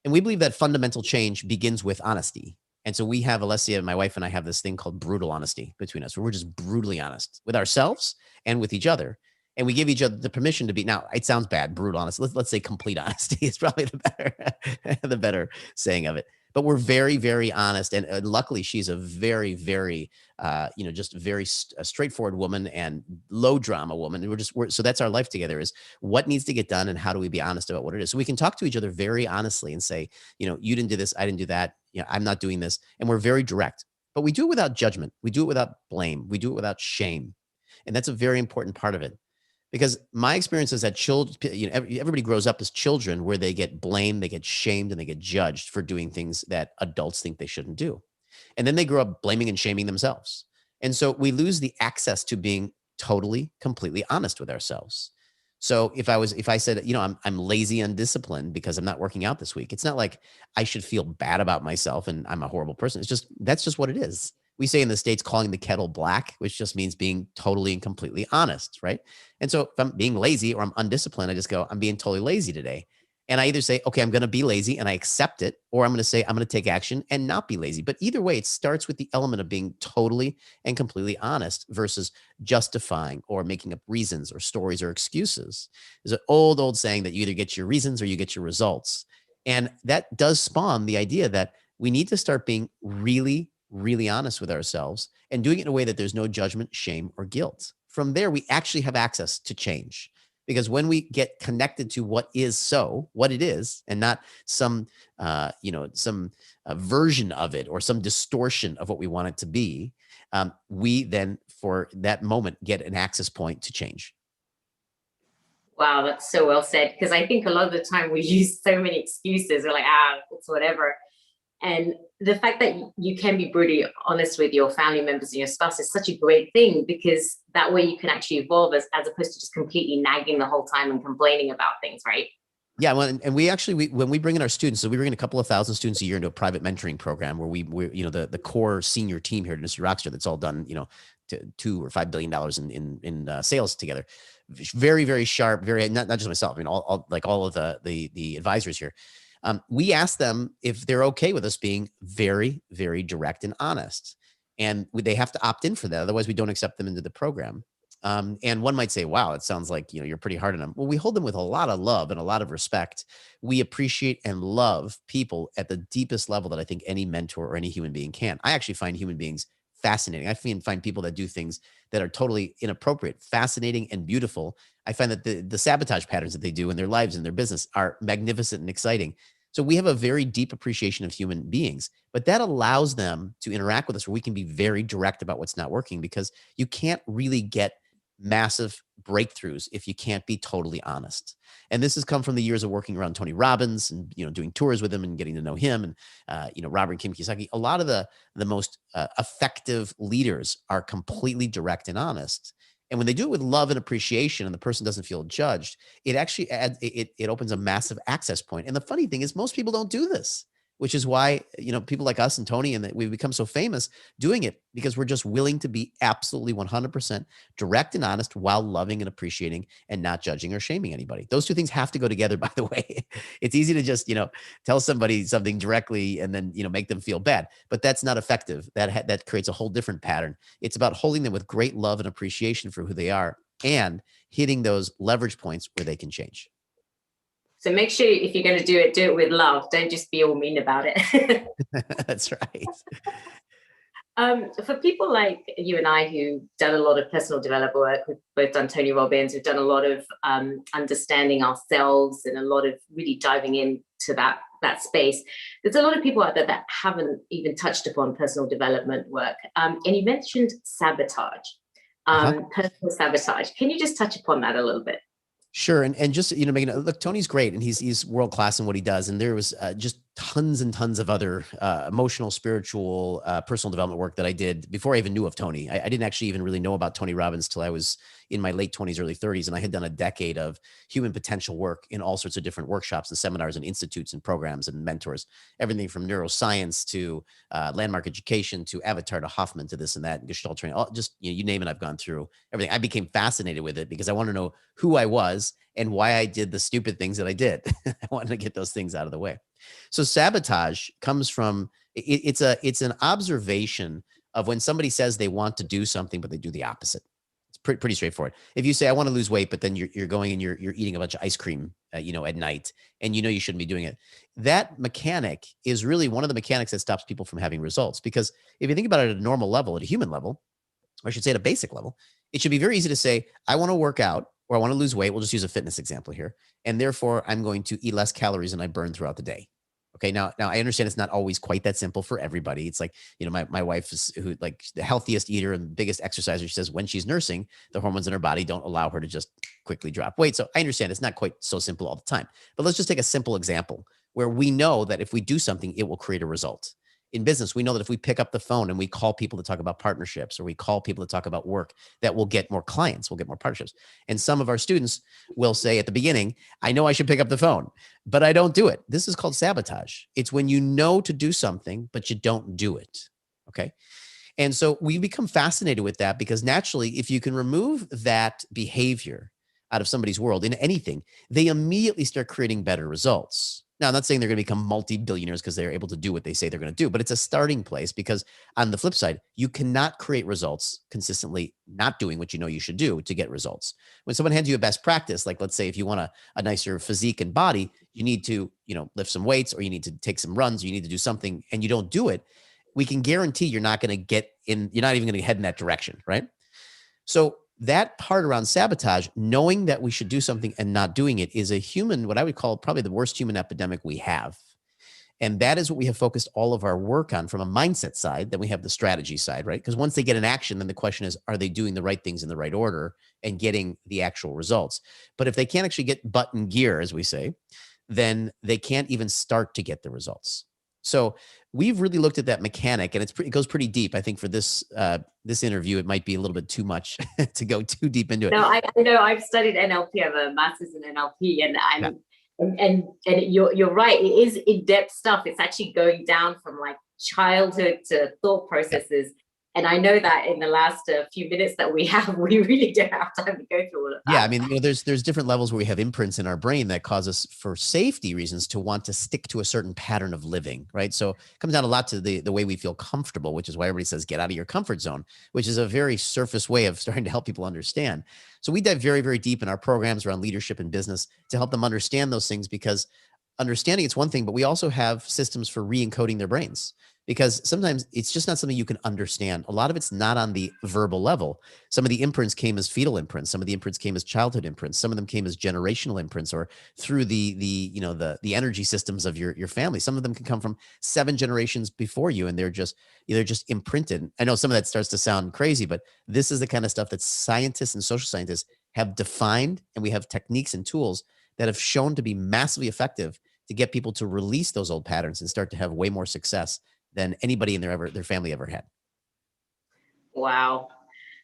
And we believe that fundamental change begins with honesty. And so we have, Alessia, my wife and I have this thing called brutal honesty between us, where we're just brutally honest with ourselves and with each other. And we give each other the permission to be, now it sounds bad, brutal honest. Let's say complete honesty is probably the better saying of it. But we're very, very honest. And luckily she's a very, very, just very straightforward woman and low drama woman. And so that's our life together, is what needs to get done and how do we be honest about what it is? So we can talk to each other very honestly and say, you didn't do this, I didn't do that. I'm not doing this. And we're very direct, but we do it without judgment. We do it without blame. We do it without shame. And that's a very important part of it. Because my experience is that children, everybody grows up as children where they get blamed, they get shamed, and they get judged for doing things that adults think they shouldn't do. And then they grow up blaming and shaming themselves. And so we lose the access to being totally, completely honest with ourselves. So if I said, I'm lazy, undisciplined because I'm not working out this week, it's not like I should feel bad about myself and I'm a horrible person. That's just what it is. We say in the States, calling the kettle black, which just means being totally and completely honest, right? And so if I'm being lazy or I'm undisciplined, I just go, I'm being totally lazy today. And I either say, okay, I'm going to be lazy and I accept it, or I'm going to say, I'm going to take action and not be lazy. But either way, it starts with the element of being totally and completely honest versus justifying or making up reasons or stories or excuses. There's an old saying that you either get your reasons or you get your results. And that does spawn the idea that we need to start being really, really honest with ourselves and doing it in a way that there's no judgment, shame, or guilt. From there, we actually have access to change. Because when we get connected to what it is, and not some version of it or some distortion of what we want it to be, we then, for that moment, get an access point to change. Wow, that's so well said. Because I think a lot of the time we use so many excuses. We're like, it's whatever. And the fact that you can be brutally honest with your family members and your spouse is such a great thing, because that way you can actually evolve as opposed to just completely nagging the whole time and complaining about things, right? Yeah, well, and when we bring in our students, so we bring in a couple of thousand students a year into a private mentoring program where we the core senior team here at Industry Rockstar that's all done, to $2 or $5 billion in sales together. Very, very sharp, very, not just myself, I mean, all of the advisors here. We ask them if they're okay with us being very, very direct and honest. And they have to opt in for that. Otherwise, we don't accept them into the program. And one might say, wow, it sounds like, you're pretty hard on them. Well, we hold them with a lot of love and a lot of respect. We appreciate and love people at the deepest level that I think any mentor or any human being can. I actually find human beings fascinating. I find people that do things that are totally inappropriate, fascinating and beautiful. I find that the sabotage patterns that they do in their lives and their business are magnificent and exciting. So we have a very deep appreciation of human beings, but that allows them to interact with us where we can be very direct about what's not working, because you can't really get massive breakthroughs if you can't be totally honest. And this has come from the years of working around Tony Robbins and, doing tours with him and getting to know him and, Robert and Kim Kiyosaki. A lot of the most effective leaders are completely direct and honest. And when they do it with love and appreciation and the person doesn't feel judged, it actually it opens a massive access point. And the funny thing is most people don't do this, which is why, people like us and Tony, and that we've become so famous doing it, because we're just willing to be absolutely 100% direct and honest while loving and appreciating and not judging or shaming anybody. Those two things have to go together, by the way. It's easy to just, tell somebody something directly and then, make them feel bad, but that's not effective. That creates a whole different pattern. It's about holding them with great love and appreciation for who they are and hitting those leverage points where they can change. So make sure if you're going to do it with love. Don't just be all mean about it. That's right. For people like you and I who've done a lot of personal development work, we've both done Tony Robbins, we've done a lot of understanding ourselves and a lot of really diving into that space. There's a lot of people out there that haven't even touched upon personal development work. And you mentioned sabotage, personal sabotage. Can you just touch upon that a little bit? Sure. And just, Megan, look, Tony's great and he's world-class in what he does. And there was just tons and tons of other emotional, spiritual, personal development work that I did before I even knew of Tony. I didn't actually even really know about Tony Robbins till I was in my late 20s, early 30s. And I had done a decade of human potential work in all sorts of different workshops and seminars and institutes and programs and mentors, everything from neuroscience to landmark education to Avatar to Hoffman to this and that, and Gestalt training, all, just you name it, I've gone through everything. I became fascinated with it because I want to know who I was and why I did the stupid things that I did. I wanted to get those things out of the way. So sabotage comes from it's an observation of when somebody says they want to do something, but they do the opposite. It's pretty straightforward. If you say, I want to lose weight, but then you're going and you're eating a bunch of ice cream, at night, and you shouldn't be doing it. That mechanic is really one of the mechanics that stops people from having results. Because if you think about it at a normal level, at a human level, or I should say at a basic level, it should be very easy to say, I want to work out or I want to lose weight. We'll just use a fitness example here. And therefore I'm going to eat less calories than I burn throughout the day. Okay. Now I understand it's not always quite that simple for everybody. It's like, my wife is like the healthiest eater and biggest exerciser. She says when she's nursing, the hormones in her body don't allow her to just quickly drop weight. So I understand it's not quite so simple all the time, but let's just take a simple example where we know that if we do something, it will create a result. In business, we know that if we pick up the phone and we call people to talk about partnerships, or we call people to talk about work, that we'll get more clients, we'll get more partnerships. And some of our students will say at the beginning, I know I should pick up the phone, but I don't do it. This is called sabotage. It's when you know to do something, but you don't do it. Okay. And so we become fascinated with that because naturally, if you can remove that behavior out of somebody's world in anything, they immediately start creating better results. Now, I'm not saying they're going to become multi-billionaires because they're able to do what they say they're going to do, but it's a starting place because on the flip side, you cannot create results consistently not doing what you know you should do to get results. When someone hands you a best practice, like let's say if you want a nicer physique and body, you need to, lift some weights or you need to take some runs, or you need to do something and you don't do it, we can guarantee you're not going to you're not even going to head in that direction, right? So that part around sabotage, knowing that we should do something and not doing it, is a human, what I would call probably the worst human epidemic we have. And that is what we have focused all of our work on from a mindset side. Then we have the strategy side, right? Because once they get an action, then the question is, are they doing the right things in the right order and getting the actual results? But if they can't actually get butt in gear, as we say, then they can't even start to get the results. So we've really looked at that mechanic, and it goes pretty deep. I think for this interview, it might be a little bit too much to go too deep into it. No, I know I've studied NLP. I have a master's in NLP, and you're right. It is in-depth stuff. It's actually going down from like childhood to thought processes. And I know that in the last few minutes that we have, we really don't have time to go through all of that. Yeah, I mean, there's different levels where we have imprints in our brain that cause us, for safety reasons, to want to stick to a certain pattern of living, right? So it comes down a lot to the way we feel comfortable, which is why everybody says get out of your comfort zone, which is a very surface way of starting to help people understand. So we dive very, very deep in our programs around leadership and business to help them understand those things, because understanding it's one thing, but we also have systems for re-encoding their brains. Because sometimes it's just not something you can understand. A lot of it's not on the verbal level. Some of the imprints came as fetal imprints. Some of the imprints came as childhood imprints. Some of them came as generational imprints, or through the energy systems of your family. Some of them can come from 7 generations before you, and they're just imprinted. I know some of that starts to sound crazy, but this is the kind of stuff that scientists and social scientists have defined, and we have techniques and tools that have shown to be massively effective to get people to release those old patterns and start to have way more success than anybody in their family ever had. Wow.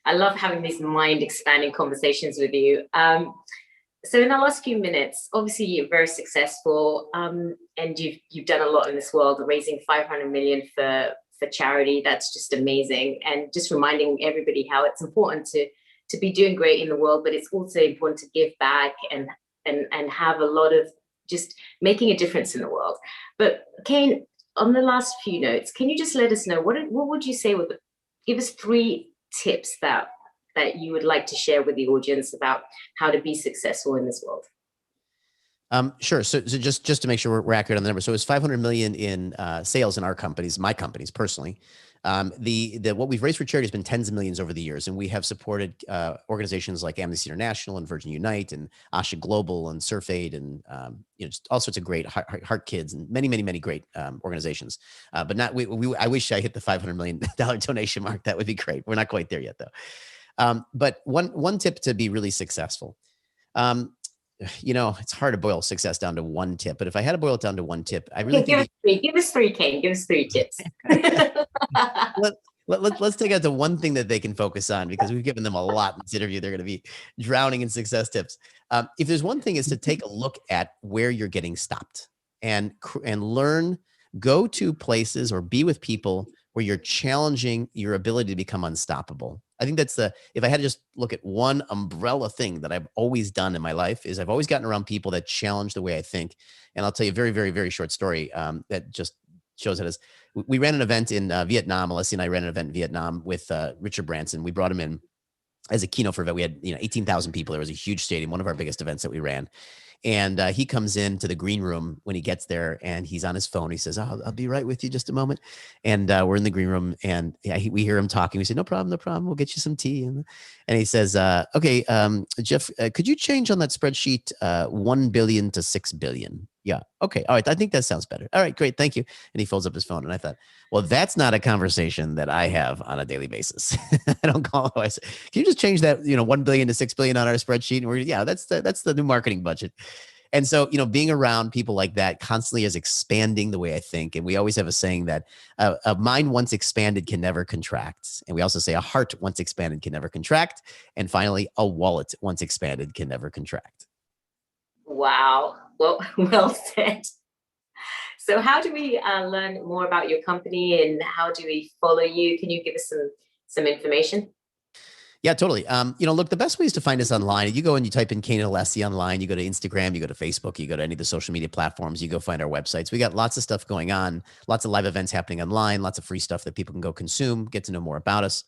I love having these mind expanding conversations with you. So in the last few minutes, obviously you're very successful, and you've done a lot in this world, raising 500 million for charity. That's just amazing. And just reminding everybody how it's important to be doing great in the world, but it's also important to give back and have a lot of just making a difference in the world. But Kane, on the last few notes, can you just let us know what would you say give us 3 tips that you would like to share with the audience about how to be successful in this world? Sure. So just to make sure we're accurate on the number. So it's 500 million in sales in our companies, my companies personally. What we've raised for charity has been tens of millions over the years, and we have supported organizations like Amnesty International and Virgin Unite and Asha Global and Surf Aid and just all sorts of great Heart Kids and many, many, many great organizations. But not I wish I hit the $500 million donation mark. That would be great. We're not quite there yet, though. But one tip to be really successful. it's hard to boil success down to one tip, but if I had to boil it down to one tip, I really think give us three, Kane. Give us three tips. Let's take out the one thing that they can focus on, because we've given them a lot in this interview. They're going to be drowning in success tips. If there's one thing, is to take a look at where you're getting stopped and learn, go to places or be with people where you're challenging your ability to become unstoppable. I think that's if I had to just look at one umbrella thing that I've always done in my life, is I've always gotten around people that challenge the way I think. And I'll tell you a very, very, very short story that just shows it. As we ran an event in Vietnam. Alessia and I ran an event in Vietnam with Richard Branson. We brought him in as a keynote for event. We had 18,000 people. It was a huge stadium, one of our biggest events that we ran. And he comes into the green room when he gets there, and he's on his phone. He says, I'll be right with you just a moment. And we're in the green room, and we hear him talking. We say, no problem. We'll get you some tea. And he says, okay, Jeff, could you change on that spreadsheet 1 billion to 6 billion? Yeah. Okay. All right. I think that sounds better. All right, great. Thank you. And he folds up his phone. And I thought, well, that's not a conversation that I have on a daily basis. I don't call. I say, can you just change that, 1 billion to 6 billion on our spreadsheet? And that's the new marketing budget. And so, being around people like that constantly is expanding the way I think. And we always have a saying that a mind once expanded can never contract. And we also say a heart once expanded can never contract. And finally, a wallet once expanded can never contract. Wow. Well said. So how do we learn more about your company, and how do we follow you? Can you give us some information? Yeah, totally. Look, the best way is to find us online. You go and you type in Kane and Alessia online. You go to Instagram, you go to Facebook, you go to any of the social media platforms, you go find our websites. We got lots of stuff going on, lots of live events happening online, lots of free stuff that people can go consume, get to know more about us.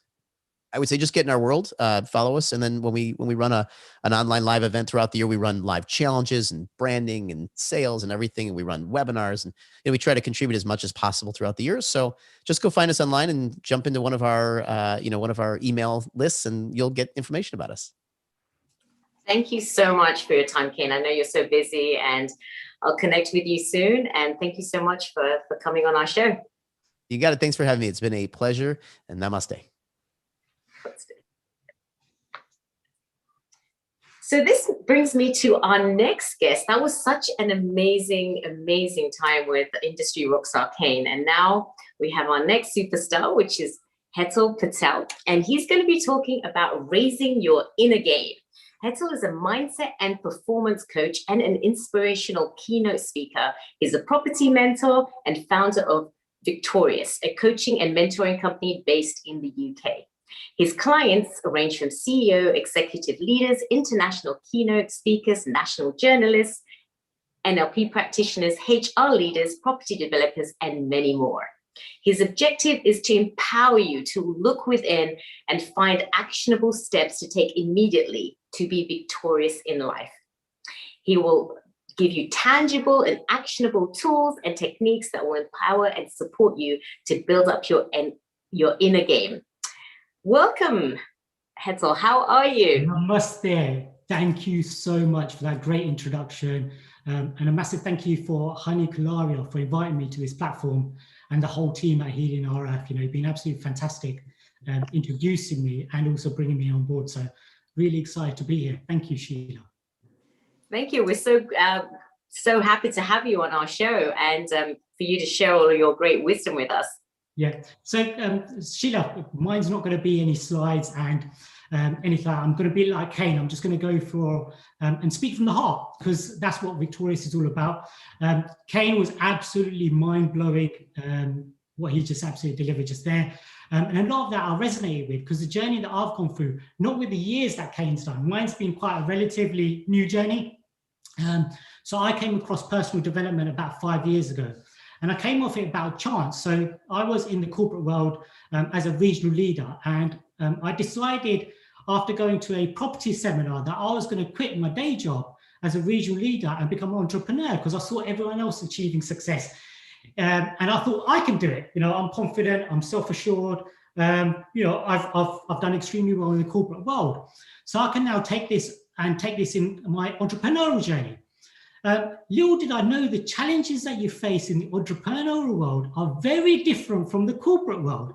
I would say just get in our world, follow us. And then when we run an online live event throughout the year, we run live challenges and branding and sales and everything. And we run webinars, and we try to contribute as much as possible throughout the year. So just go find us online and jump into one of our email lists, and you'll get information about us. Thank you so much for your time, Kane. I know you're so busy, and I'll connect with you soon. And thank you so much for coming on our show. You got it. Thanks for having me. It's been a pleasure, and namaste. So this brings me to our next guest. That was such an amazing, amazing time with industry rockstar Kane. And now we have our next superstar, which is Hetal Patel. And he's going to be talking about raising your inner game. Hetal is a mindset and performance coach and an inspirational keynote speaker. He's a property mentor and founder of Victorious, a coaching and mentoring company based in the UK. His clients range from CEO, executive leaders, international keynote speakers, national journalists, NLP practitioners, HR leaders, property developers, and many more. His objective is to empower you to look within and find actionable steps to take immediately to be victorious in life. He will give you tangible and actionable tools and techniques that will empower and support you to build up your inner game. Welcome, Hetal. How are you? Namaste. Thank you so much for that great introduction. And a massive thank you for Hani Kalaria for inviting me to this platform, and the whole team at Healing RF. You've been absolutely fantastic introducing me and also bringing me on board. So really excited to be here. Thank you, Sheila. Thank you. We're so happy to have you on our show, and for you to share all your great wisdom with us. Yeah, so Sheila, mine's not going to be any slides and anything. I'm going to be like Kane. I'm just going to go for and speak from the heart, because that's what Victorious is all about. Kane was absolutely mind-blowing, what he just absolutely delivered just there. And a lot of that I resonated with, because the journey that I've gone through, not with the years that Kane's done, mine's been quite a relatively new journey. So I came across personal development about 5 years ago. And I came off it about chance. So I was in the corporate world as a regional leader, and I decided after going to a property seminar that I was going to quit my day job as a regional leader and become an entrepreneur, because I saw everyone else achieving success. And I thought, I can do it. I'm confident, I'm self-assured. I've done extremely well in the corporate world. So I can now take this in my entrepreneurial journey. Little did I know the challenges that you face in the entrepreneurial world are very different from the corporate world.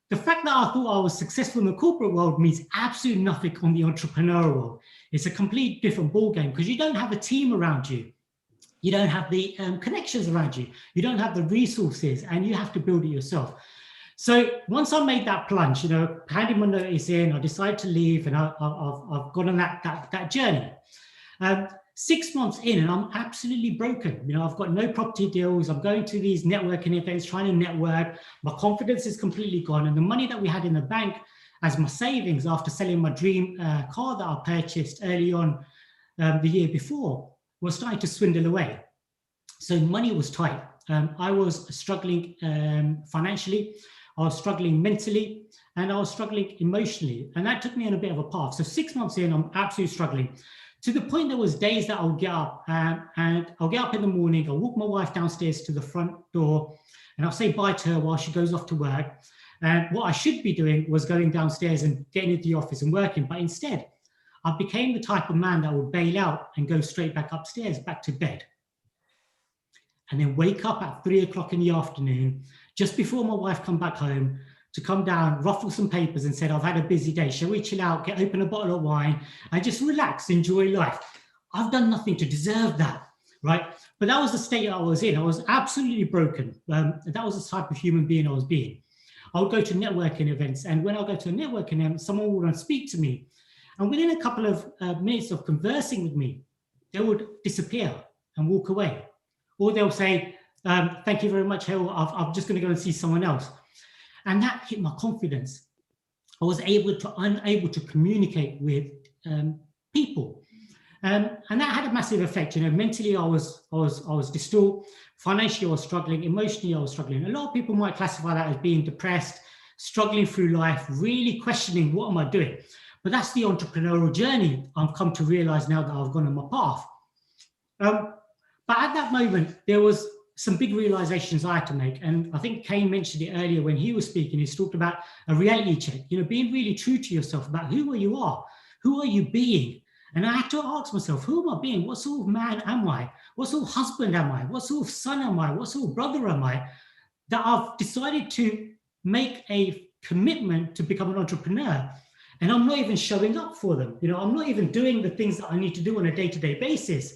the fact that I thought I was successful in the corporate world means absolutely nothing on the entrepreneurial world. It's a complete different ballgame because you don't have a team around you. You don't have the connections around you. You don't have the resources, and you have to build it yourself. So once I made that plunge, you know, handed my notice in, I decided to leave, and I've gone on that journey. 6 months in, and I'm absolutely broken. You know, I've got no property deals. I'm going to these networking events, trying to network. My confidence is completely gone, and the money that we had in the bank as my savings after selling my dream car that I purchased early on the year before was starting to swindle away. So money was tight. I was struggling financially. I was struggling mentally, and I was struggling emotionally, and that took me on a bit of a path. So 6 months in, I'm absolutely struggling, to the point there was days that I'll get up and I'll get up in the morning, I'll walk my wife downstairs to the front door, and I'll say bye to her while she goes off to work. And what I should be doing was going downstairs and getting into the office and working, but instead, I became the type of man that would bail out and go straight back upstairs, back to bed, and then wake up at 3 o'clock in the afternoon, just before my wife come back home, to come down, ruffle some papers and said, I've had a busy day. Shall we chill out, open a bottle of wine and just relax, enjoy life? I've done nothing to deserve that, right? But that was the state I was in. I was absolutely broken. That was the type of human being I was being. I would go to networking events, and when I go to a networking event, someone would speak to me. And within a couple of minutes of conversing with me, they would disappear and walk away. Or they'll say, thank you very much, Hale, I'm just going to go and see someone else. And that hit my confidence. I was unable to communicate with people. And that had a massive effect. You know, mentally I was distraught, financially I was struggling, emotionally I was struggling. A lot of people might classify that as being depressed, struggling through life, really questioning, what am I doing? But that's the entrepreneurial journey I've come to realize now that I've gone on my path. But at that moment, there was some big realizations I had to make. And I think Kane mentioned it earlier when he was speaking. He's talked about a reality check, you know, being really true to yourself about who you are, who are you being? And I had to ask myself, who am I being? What sort of man am I? What sort of husband am I? What sort of son am I? What sort of brother am I? That I've decided to make a commitment to become an entrepreneur. And I'm not even showing up for them. You know, I'm not even doing the things that I need to do on a day-to-day basis.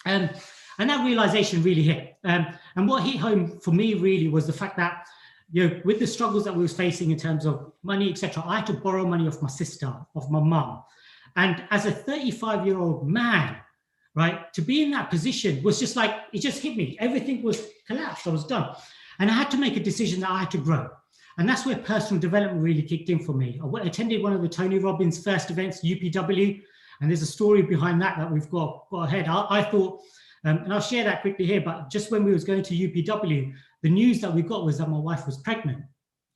And that realization really hit. And what hit home for me really was the fact that, you know, with the struggles that we was facing in terms of money, etc., I had to borrow money off my sister, off my mum. And as a 35-year-old man, right, to be in that position was just like, it just hit me. Everything was collapsed. I was done. And I had to make a decision that I had to grow. And that's where personal development really kicked in for me. I attended one of the Tony Robbins' first events, UPW, and there's a story behind that we've got ahead. I thought, and I'll share that quickly here, but just when we was going to UPW, the news that we got was that my wife was pregnant.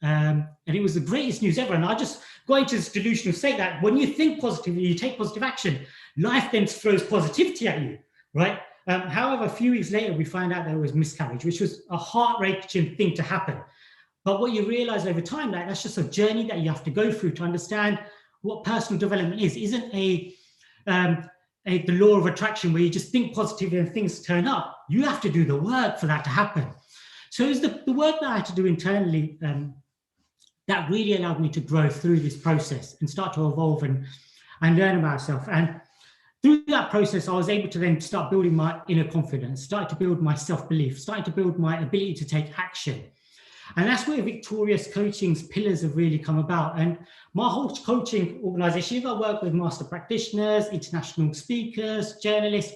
And it was the greatest news ever. And I just got into this delusional state that when you think positively, you take positive action, life then throws positivity at you, right? However, a few weeks later, we found out there was miscarriage, which was a heart-wrenching thing to happen. But what you realize over time, that that's just a journey that you have to go through to understand what personal development is. Isn't the law of attraction where you just think positively and things turn up. You have to do the work for that to happen. So it's the work that I had to do internally that really allowed me to grow through this process and start to evolve and learn about myself. And through that process, I was able to then start building my inner confidence, start to build my self-belief, starting to build my ability to take action. And that's where Victorious Coaching's pillars have really come about. And my whole coaching organization, I work with master practitioners, international speakers, journalists,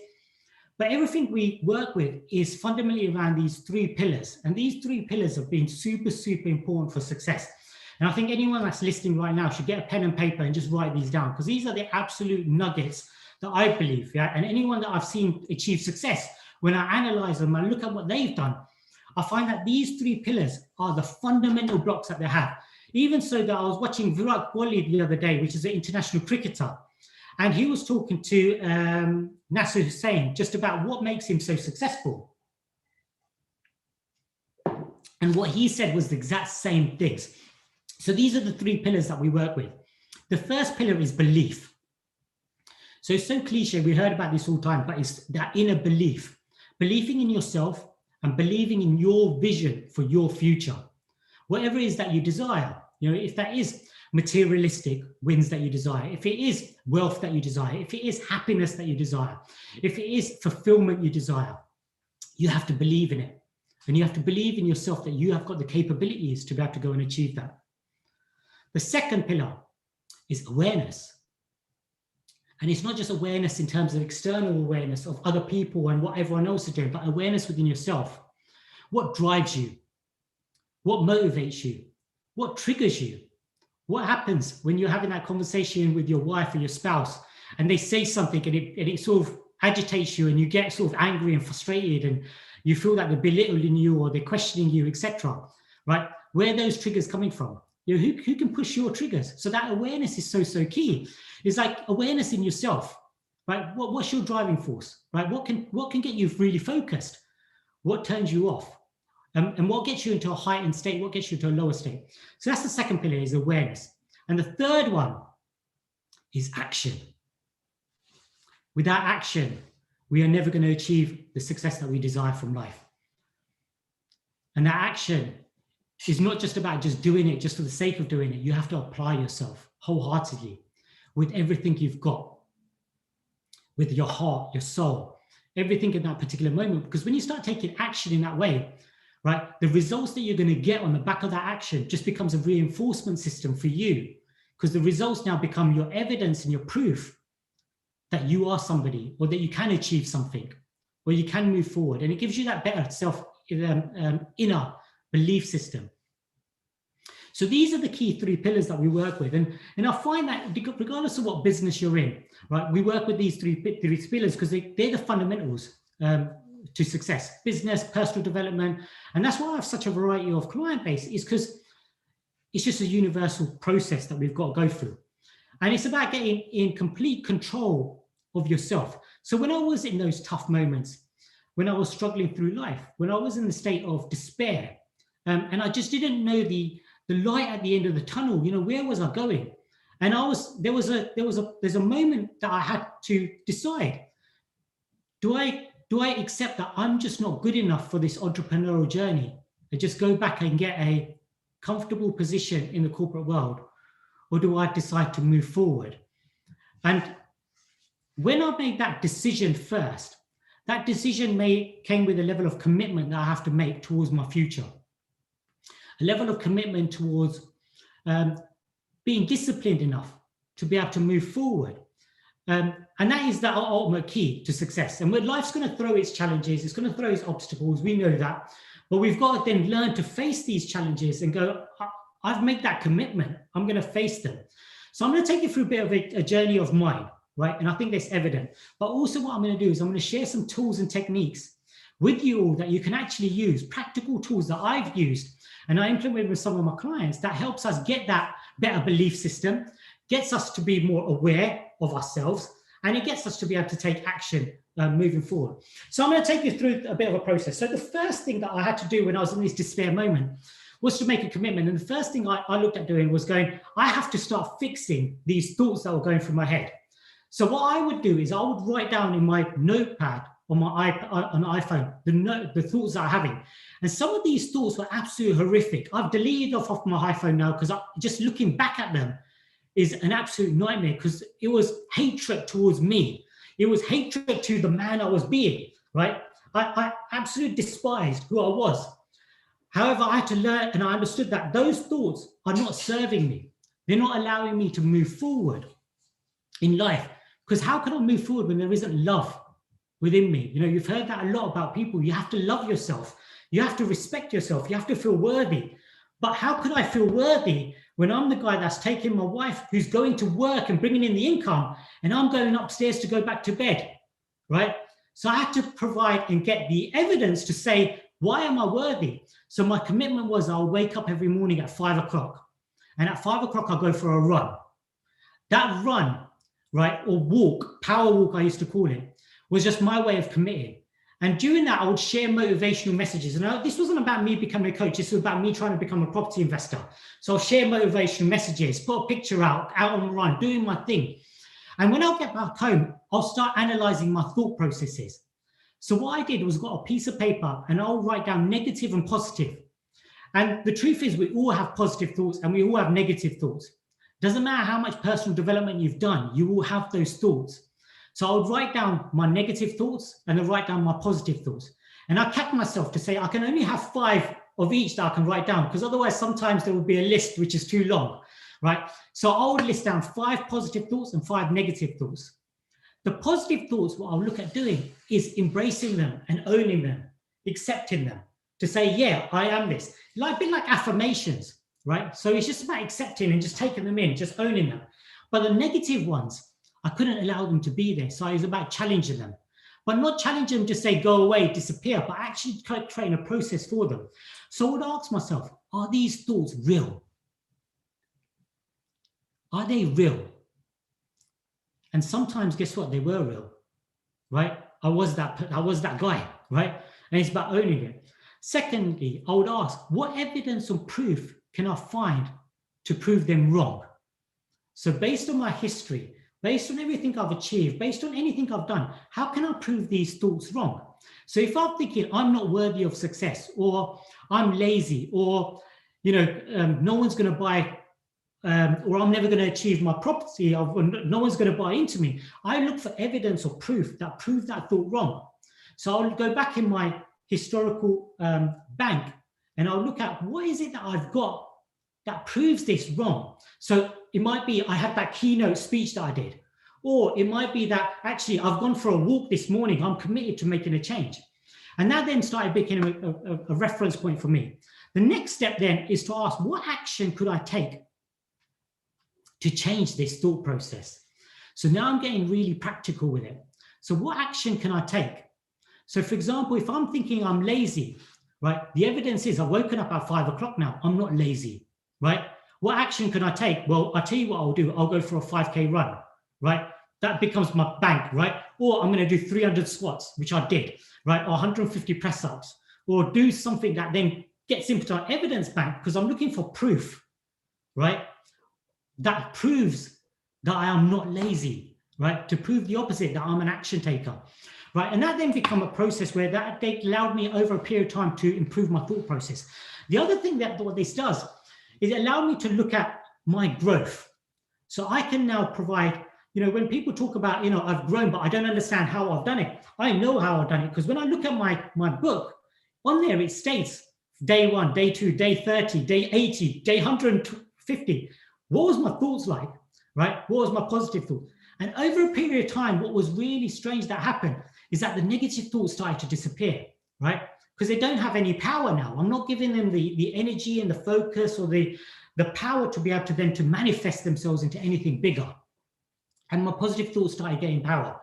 but everything we work with is fundamentally around these three pillars. And these three pillars have been super, super important for success. And I think anyone that's listening right now should get a pen and paper and just write these down, because these are the absolute nuggets that I believe, yeah? And anyone that I've seen achieve success, when I analyze them and look at what they've done, I find that these three pillars are the fundamental blocks that they have. Even so that I was watching Virat Kohli the other day, which is an international cricketer, and he was talking to Nasser Hussain just about what makes him so successful. And what he said was the exact same things. So these are the three pillars that we work with. The first pillar is belief. So it's so cliche, we heard about this all the time, but it's that inner belief, believing in yourself and believing in your vision for your future. Whatever it is that you desire, You know, if that is materialistic wins that you desire, if it is wealth that you desire, if it is happiness that you desire, if it is fulfillment you desire, you have to believe in it. And you have to believe in yourself that you have got the capabilities to be able to go and achieve that. The second pillar is awareness. And it's not just awareness in terms of external awareness of other people and what everyone else is doing, but awareness within yourself. What drives you? What motivates you? What triggers you? What happens when you're having that conversation with your wife or your spouse and they say something and it sort of agitates you and you get sort of angry and frustrated and you feel that they're belittling you or they're questioning you, etc. Right? Where are those triggers coming from? You know, who can push your triggers? So that awareness is so key. It's like awareness in yourself, right? What's your driving force, right? What can get you really focused? What turns you off? And what gets you into a heightened state? What gets you to a lower state? So that's the second pillar, is awareness. And the third one is action. Without action, we are never going to achieve the success that we desire from life. And that action is not just about just doing it just for the sake of doing it. You have to apply yourself wholeheartedly with everything you've got, with your heart, your soul, everything in that particular moment. Because when you start taking action in that way, right, the results that you're going to get on the back of that action just becomes a reinforcement system for you, because the results now become your evidence and your proof that you are somebody, or that you can achieve something, or you can move forward. And it gives you that better inner belief system. So these are the key three pillars that we work with. And I find that regardless of what business you're in, right, we work with these three pillars because they're the fundamentals to success: business, personal development. And that's why I have such a variety of client base, is because it's just a universal process that we've got to go through. And it's about getting in complete control of yourself. So when I was in those tough moments, when I was struggling through life, when I was in the state of despair, and I just didn't know the light at the end of the tunnel, you know, where was I going? And there's a moment that I had to decide, do I accept that I'm just not good enough for this entrepreneurial journey and just go back and get a comfortable position in the corporate world? Or do I decide to move forward? And when I made that decision first, that decision came with a level of commitment that I have to make towards my future. A level of commitment towards being disciplined enough to be able to move forward. And that is the ultimate key to success. And when life's going to throw its challenges, it's going to throw its obstacles, we know that. But we've got to then learn to face these challenges and go, I've made that commitment, I'm going to face them. So I'm going to take you through a bit of a journey of mine, right? And I think that's evident. But also what I'm going to do is I'm going to share some tools and techniques with you all that you can actually use, practical tools that I've used and I implement with some of my clients that helps us get that better belief system, gets us to be more aware of ourselves, and it gets us to be able to take action moving forward. So I'm going to take you through a bit of a process. So the first thing that I had to do when I was in this despair moment was to make a commitment. And the first thing I looked at doing was going, I have to start fixing these thoughts that were going through my head. So what I would do is I would write down in my notepad on my iPhone the thoughts that I'm having. And some of these thoughts were absolutely horrific. I've deleted off my iPhone now because just looking back at them is an absolute nightmare, because it was hatred towards me. It was hatred to the man I was being, right? I absolutely despised who I was. However, I had to learn, and I understood that those thoughts are not serving me. They're not allowing me to move forward in life. Because how can I move forward when there isn't love within me? You know, you've heard that a lot about people. You have to love yourself. You have to respect yourself. You have to feel worthy. But how could I feel worthy when I'm the guy that's taking my wife, who's going to work and bringing in the income, and I'm going upstairs to go back to bed, right? So I had to provide and get the evidence to say, why am I worthy? So my commitment was I'll wake up every morning at 5 o'clock. And at 5 o'clock, I'll go for a run. That run, right, or walk, power walk, I used to call it, was just my way of committing. And during that, I would share motivational messages. And this wasn't about me becoming a coach. This was about me trying to become a property investor. So I'll share motivational messages, put a picture out on the run, doing my thing. And when I get back home, I'll start analyzing my thought processes. So what I did was got a piece of paper and I'll write down negative and positive. And the truth is, we all have positive thoughts and we all have negative thoughts. Doesn't matter how much personal development you've done, you will have those thoughts. So I would write down my negative thoughts and then write down my positive thoughts. And I kept myself to say I can only have 5 of each that I can write down, because otherwise sometimes there would be a list which is too long, right? So I would list down 5 positive thoughts and 5 negative thoughts. The positive thoughts, what I'll look at doing is embracing them and owning them, accepting them, to say, yeah, I am this. Like a bit like affirmations, right? So it's just about accepting and just taking them in, just owning them. But the negative ones, I couldn't allow them to be there. So it was about challenging them. But not challenging them to say, go away, disappear, but actually creating a process for them. So I would ask myself, are these thoughts real? Are they real? And sometimes, guess what? They were real, right? I was that guy, right? And it's about owning it. Secondly, I would ask, what evidence or proof can I find to prove them wrong? So based on my history, based on everything I've achieved, based on anything I've done, how can I prove these thoughts wrong? So if I'm thinking I'm not worthy of success, or I'm lazy, or no one's going to buy, or I'm never going to achieve my property, or no one's going to buy into me, I look for evidence or proof that prove that thought wrong. So I'll go back in my historical bank and I'll look at what is it that I've got that proves this wrong. So it might be I had that keynote speech that I did, or it might be that actually I've gone for a walk this morning, I'm committed to making a change. And that then started becoming a reference point for me. The next step then is to ask, what action could I take to change this thought process? So now I'm getting really practical with it. So what action can I take? So for example, if I'm thinking I'm lazy, right? The evidence is I've woken up at 5 o'clock now, I'm not lazy, right? What action can I take? Well, I'll tell you what I'll do. I'll go for a 5K run, right? That becomes my bank, right? Or I'm going to do 300 squats, which I did, right? Or 150 press ups, or do something that then gets into our evidence bank, because I'm looking for proof, right? That proves that I am not lazy, right? To prove the opposite, that I'm an action taker, right? And that then become a process where that allowed me over a period of time to improve my thought process. The other thing that what this does is it allowed me to look at my growth. So I can now provide, when people talk about, I've grown, but I don't understand how I've done it. I know how I've done it, because when I look at my book, on there it states day 1, day 2, day 30, day 80, day 150. What was my thoughts like, right? What was my positive thoughts? And over a period of time, what was really strange that happened is that the negative thoughts started to disappear, right? Because they don't have any power now. I'm not giving them the energy and the focus or the power to be able to then to manifest themselves into anything bigger. And my positive thoughts started getting power,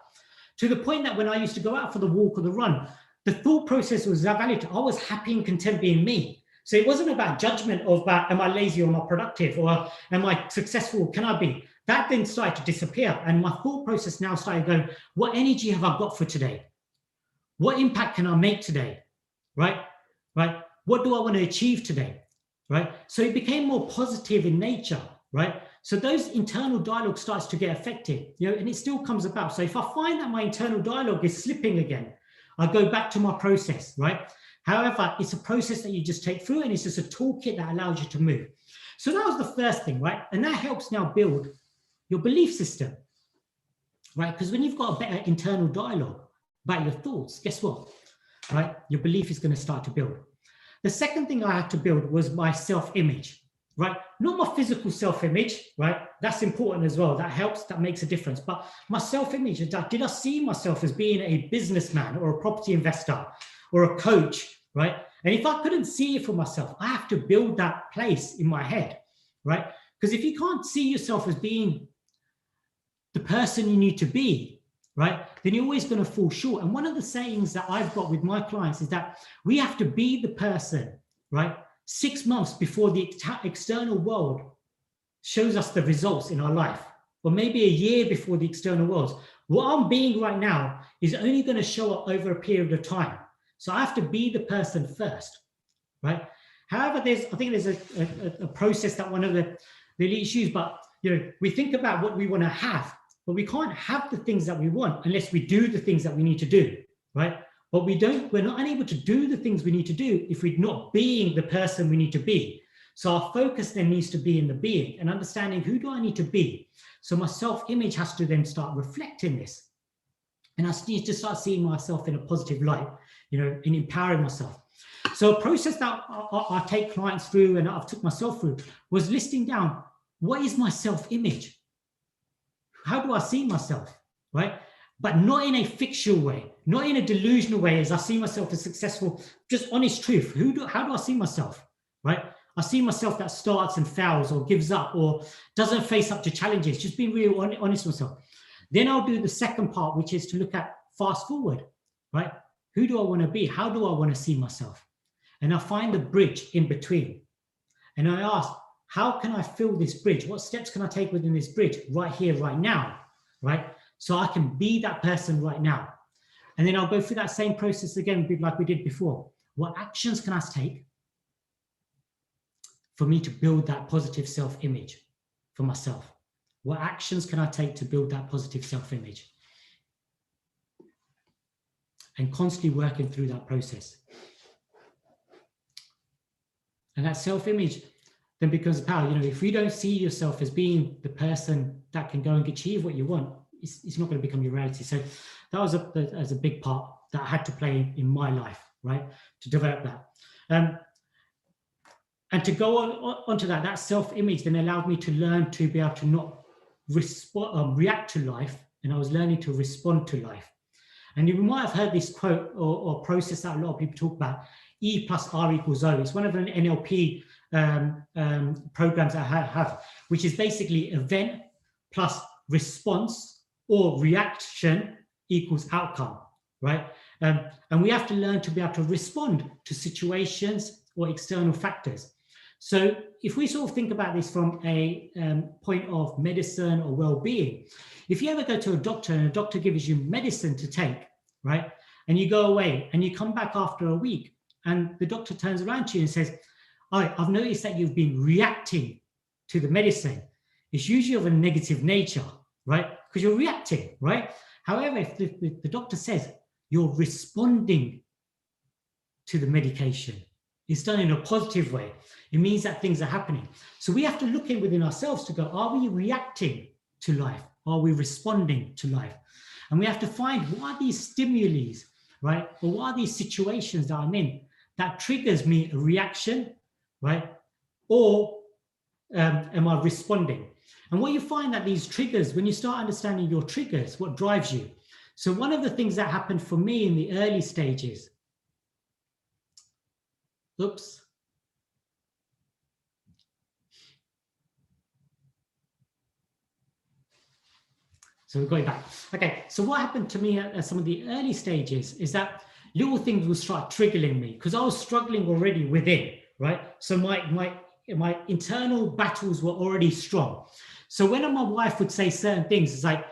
to the point that when I used to go out for the walk or the run, the thought process was valid. I was happy and content being me. So it wasn't about judgment of am I lazy or am I productive, or am I successful, can I be? That then started to disappear. And my thought process now started going, what energy have I got for today? What impact can I make today? Right? What do I want to achieve today? Right? So it became more positive in nature, right? So those internal dialogue starts to get affected, and it still comes about. So if I find that my internal dialogue is slipping again, I go back to my process, right? However, it's a process that you just take through, and it's just a toolkit that allows you to move. So that was the first thing, right? And that helps now build your belief system, right? Because when you've got a better internal dialogue about your thoughts, guess what, right? Your belief is going to start to build. The second thing I had to build was my self-image, right? Not my physical self-image, right? That's important as well. That helps, that makes a difference. But my self-image, did I see myself as being a businessman or a property investor or a coach, right? And if I couldn't see it for myself, I have to build that place in my head, right? Because if you can't see yourself as being the person you need to be, right, then you're always going to fall short. And one of the sayings that I've got with my clients is that we have to be the person, right, 6 months before the external world shows us the results in our life, or maybe a year before the external world. What I'm being right now is only going to show up over a period of time. So I have to be the person first, right? However, I think there's a process that one of the elites use, but we think about what we want to have, but we can't have the things that we want unless we do the things that we need to do, right? but we're not unable to do the things we need to do if we're not being the person we need to be. So our focus then needs to be in the being and understanding, who do I need to be? So my self-image has to then start reflecting this. And I need to start seeing myself in a positive light, and empowering myself. So a process that I take clients through and I've took myself through was listing down, what is my self-image? How do I see myself, right? But not in a fictional way, not in a delusional way as I see myself as successful, just honest truth. How do I see myself, right? I see myself that starts and fails or gives up or doesn't face up to challenges, just being real honest with myself. Then I'll do the second part, which is to look at fast forward, right? Who do I want to be? How do I want to see myself? And I find the bridge in between. And I ask, how can I fill this bridge? What steps can I take within this bridge right here, right now, right? So I can be that person right now. And then I'll go through that same process again, like we did before. What actions can I take for me to build that positive self-image for myself? What actions can I take to build that positive self-image? And constantly working through that process. And that self-image then becomes power. If you don't see yourself as being the person that can go and achieve what you want, it's not going to become your reality. So that was a big part that I had to play in my life, right, to develop that. And to go onto that self-image then allowed me to learn to be able to not react to life, and I was learning to respond to life. And you might have heard this quote or process that a lot of people talk about, E plus R equals O. It's one of the NLP programs I have, which is basically event plus response or reaction equals outcome, right? And we have to learn to be able to respond to situations or external factors. So if we sort of think about this from a point of medicine or well-being, if you ever go to a doctor and a doctor gives you medicine to take, right, and you go away and you come back after a week and the doctor turns around to you and says, I've noticed that you've been reacting to the medicine. It's usually of a negative nature, right? Because you're reacting, right? However, if the doctor says you're responding to the medication, it's done in a positive way. It means that things are happening. So we have to look in within ourselves to go, are we reacting to life? Are we responding to life? And we have to find, what are these stimuli, right? Or what are these situations that I'm in that triggers me a reaction, right? Or am I responding? And what you find that these triggers, when you start understanding your triggers, what drives you. So one of the things that happened for me in the early stages, oops. So we're going back. Okay, so what happened to me at some of the early stages is that little things will start triggering me because I was struggling already within, right? So my internal battles were already strong. So when my wife would say certain things, it's like,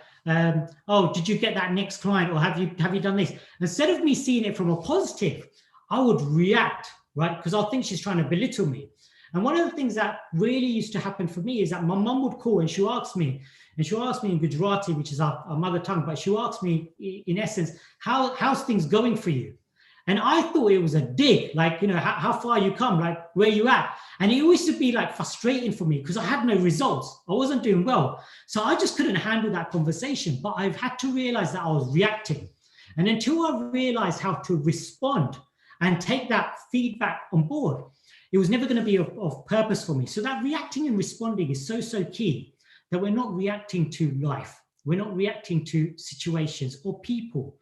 oh, did you get that next client, or have you done this? Instead of me seeing it from a positive, I would react, right? Because I think she's trying to belittle me. And one of the things that really used to happen for me is that my mum would call and she'll ask me in Gujarati, which is our mother tongue, but she'll ask me in essence, how's things going for you? And I thought it was a dig, like, how far you come, like where you at? And it used to be like frustrating for me because I had no results. I wasn't doing well. So I just couldn't handle that conversation, but I've had to realize that I was reacting. And until I realized how to respond and take that feedback on board, it was never going to be of purpose for me. So that reacting and responding is so key, that we're not reacting to life. We're not reacting to situations or people,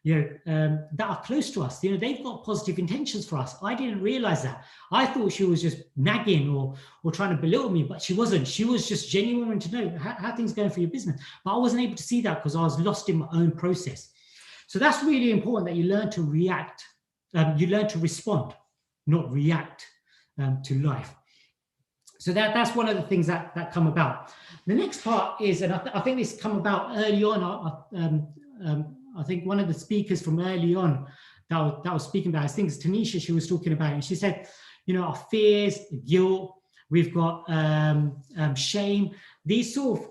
that are close to us. They've got positive intentions for us. I didn't realize that. I thought she was just nagging or trying to belittle me, but she wasn't. She was just genuine to know how things going for your business. But I wasn't able to see that because I was lost in my own process. So that's really important, that you learn to react. You learn to respond, not react to life. So that's one of the things that come about. The next part is, and I think this come about early on. I think one of the speakers from early on that was speaking about, I think it's Tanisha, she was talking about it, and she said, our fears, guilt, we've got shame, these sort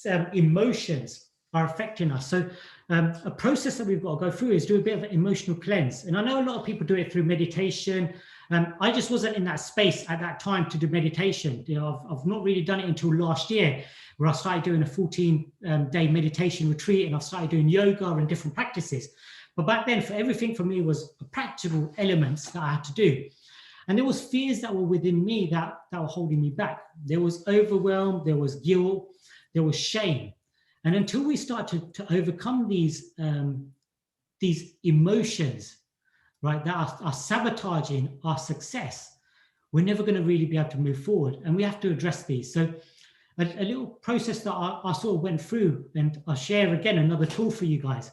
of emotions are affecting us. So a process that we've got to go through is do a bit of an emotional cleanse. And I know a lot of people do it through meditation. I just wasn't in that space at that time to do meditation. You know, I've not really done it until last year, where I started doing a 14-day meditation retreat, and I started doing yoga and different practices. But back then, for everything for me was practical elements that I had to do. And there was fears that were within me that were holding me back. There was overwhelm, there was guilt, there was shame. And until we start to overcome these emotions, right, that are sabotaging our success, we're never going to really be able to move forward. And we have to address these. So a little process that I sort of went through, and I'll share again another tool for you guys,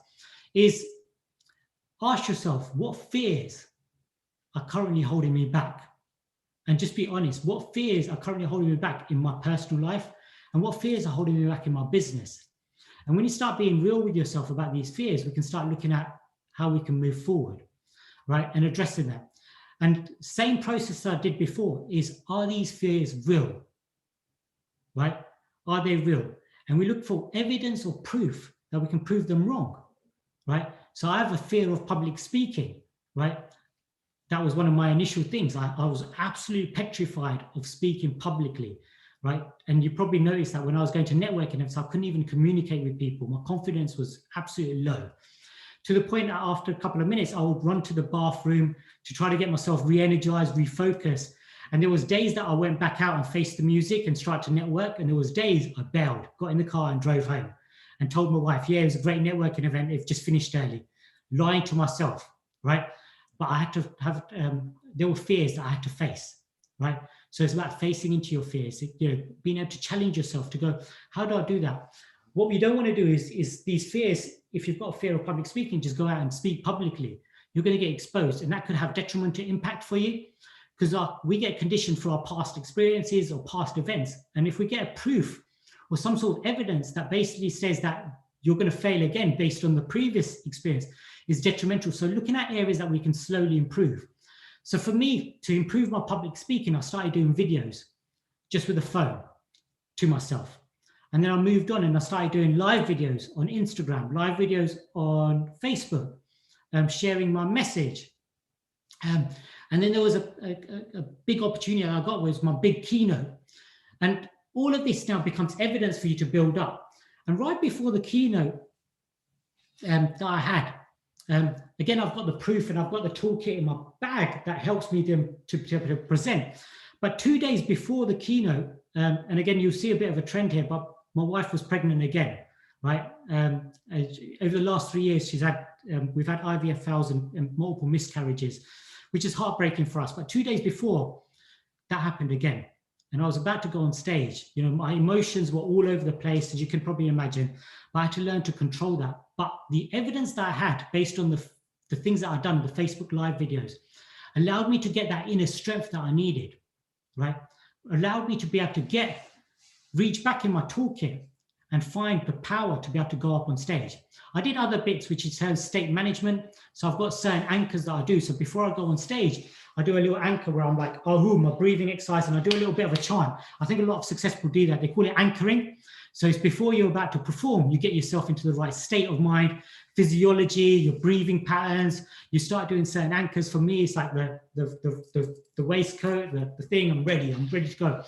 is ask yourself, what fears are currently holding me back? And just be honest, what fears are currently holding me back in my personal life? And what fears are holding me back in my business? And when you start being real with yourself about these fears, we can start looking at how we can move forward, right? And addressing that. And same process that I did before is, are these fears real, right? Are they real? And we look for evidence or proof that we can prove them wrong, right? So I have a fear of public speaking, right? That was one of my initial things. I was absolutely petrified of speaking publicly, right? And you probably noticed that when I was going to networking events, I couldn't even communicate with people. My confidence was absolutely low, to the point that after a couple of minutes, I would run to the bathroom to try to get myself re-energized, refocused. And there was days that I went back out and faced the music and started to network. And there was days I bailed, got in the car and drove home and told my wife, yeah, it was a great networking event. It just finished early. Lying to myself, right? But I had to have, there were fears that I had to face, right? So it's about facing into your fears, you know, being able to challenge yourself to go, how do I do that? What we don't want to do is these fears, if you've got a fear of public speaking, just go out and speak publicly. You're going to get exposed, and that could have detrimental impact for you, because we get conditioned through our past experiences or past events. And if we get a proof or some sort of evidence that basically says that you're going to fail again based on the previous experience, is detrimental. So looking at areas that we can slowly improve. So for me, to improve my public speaking, I started doing videos just with a phone to myself. And then I moved on and I started doing live videos on Instagram, live videos on Facebook, sharing my message. And then there was a big opportunity I got, was my big keynote. And all of this now becomes evidence for you to build up. And right before the keynote that I had, again, I've got the proof and I've got the toolkit in my bag that helps me to present. But 2 days before the keynote, and again, you'll see a bit of a trend here, but my wife was pregnant again, right? Over the last 3 years, we've had IVF fails and multiple miscarriages, which is heartbreaking for us. But 2 days before, that happened again. And I was about to go on stage. You know, my emotions were all over the place, as you can probably imagine, but I had to learn to control that. But the evidence that I had based on the things that I'd done, the Facebook Live videos, allowed me to get that inner strength that I needed, right? Allowed me to be able to reach back in my toolkit and find the power to be able to go up on stage. I did other bits, which is state management. So I've got certain anchors that I do. So before I go on stage, I do a little anchor where I'm like, oh, my breathing exercise, and I do a little bit of a chant. I think a lot of successful people do that. They call it anchoring. So it's before you're about to perform, you get yourself into the right state of mind, physiology, your breathing patterns. You start doing certain anchors. For me, it's like the waistcoat, the thing. I'm ready to go.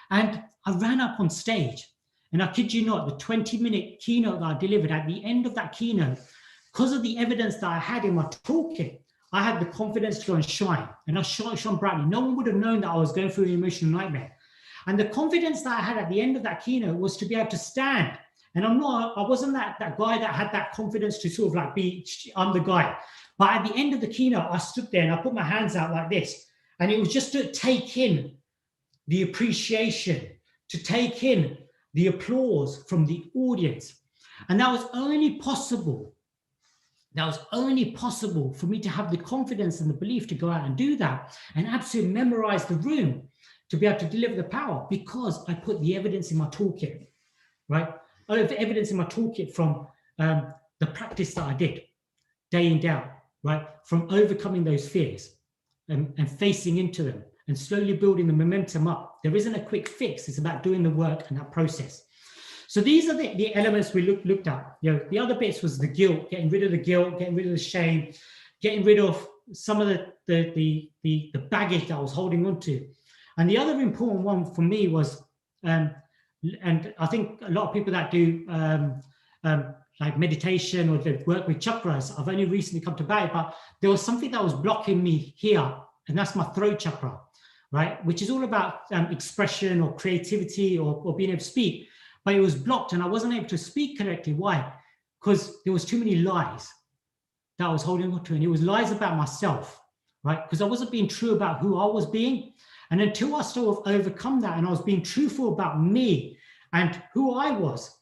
And I ran up on stage, and I kid you not, the 20-minute keynote that I delivered, at the end of that keynote, because of the evidence that I had in my toolkit, I had the confidence to go and shine, and I shone brightly. No one would have known that I was going through an emotional nightmare. And the confidence that I had at the end of that keynote was to be able to stand. And I wasn't that guy that had that confidence to sort of like I'm the guy. But at the end of the keynote, I stood there and I put my hands out like this. And it was just to take in the appreciation, to take in the applause from the audience. And that was only possible. That was only possible for me to have the confidence and the belief to go out and do that and absolutely memorize the room to be able to deliver the power, because I put the evidence in my toolkit, right? I have evidence in my toolkit from the practice that I did day in, day out, right? From overcoming those fears and facing into them and slowly building the momentum up. There isn't a quick fix. It's about doing the work and that process. So these are the elements we looked at. You know, the other bits was the guilt, getting rid of the guilt, getting rid of the shame, getting rid of some of the baggage that I was holding on to. And the other important one for me was, and I think a lot of people that do like meditation or they work with chakras, I've only recently come to buy it, but there was something that was blocking me here, and that's my throat chakra, right? Which is all about expression or creativity or being able to speak, but it was blocked and I wasn't able to speak correctly. Why? Because there was too many lies that I was holding on to, and it was lies about myself, right? Because I wasn't being true about who I was being. And until I sort of overcome that and I was being truthful about me and who I was,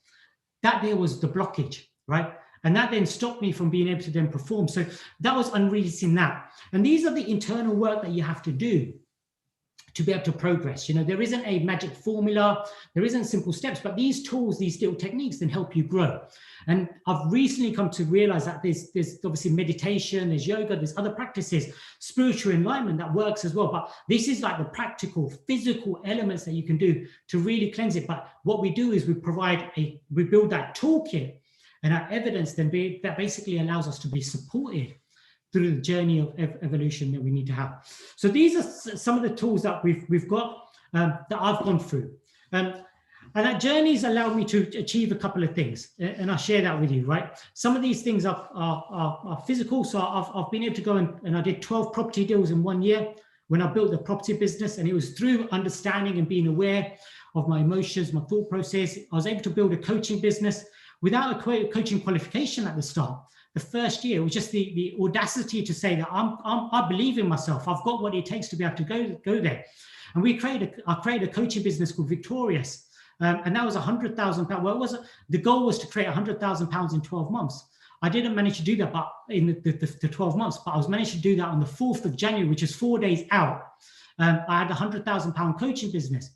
that there was the blockage, right? And that then stopped me from being able to then perform. So that was unreleasing that. And these are the internal work that you have to do to be able to progress. You know, there isn't a magic formula, there isn't simple steps, but these tools, these little techniques then help you grow. And I've recently come to realize that there's obviously meditation, there's yoga, there's other practices, spiritual enlightenment that works as well. But this is like the practical, physical elements that you can do to really cleanse it. But what we do is we build that toolkit and our evidence then that basically allows us to be supported through the journey of evolution that we need to have. So these are some of the tools that we've got that I've gone through. And that journey has allowed me to achieve a couple of things, and I'll share that with you, right? Some of these things are physical. So I've been able to go and I did 12 property deals in 1 year when I built the property business, and it was through understanding and being aware of my emotions, my thought process. I was able to build a coaching business without a coaching qualification at the start. The first year was just the audacity to say that I believe in myself. I've got what it takes to be able to go there. And I created a coaching business called Victorious. And that was £100,000. Well, the goal was to create £100,000 in 12 months. I didn't manage to do that, but in the 12 months, but I was managed to do that on the 4th of January, which is 4 days out. I had a £100,000 coaching business.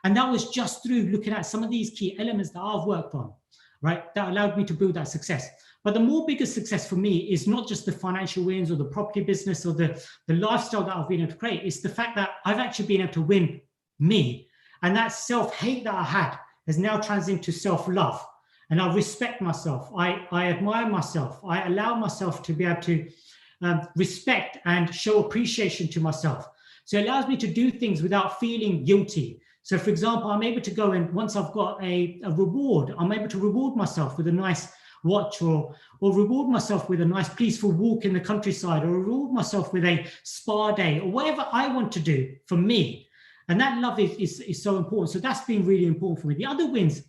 And that was just through looking at some of these key elements that I've worked on, right? That allowed me to build that success. But the more bigger success for me is not just the financial wins or the property business or the lifestyle that I've been able to create. It's the fact that I've actually been able to win me. And that self-hate that I had has now transitioned to self-love. And I respect myself. I admire myself. I allow myself to be able to respect and show appreciation to myself. So it allows me to do things without feeling guilty. So for example, I'm able to go and once I've got a reward, I'm able to reward myself with a nice watch or reward myself with a nice peaceful walk in the countryside or reward myself with a spa day or whatever I want to do for me. And that love is so important. So that's been really important for me. The other wins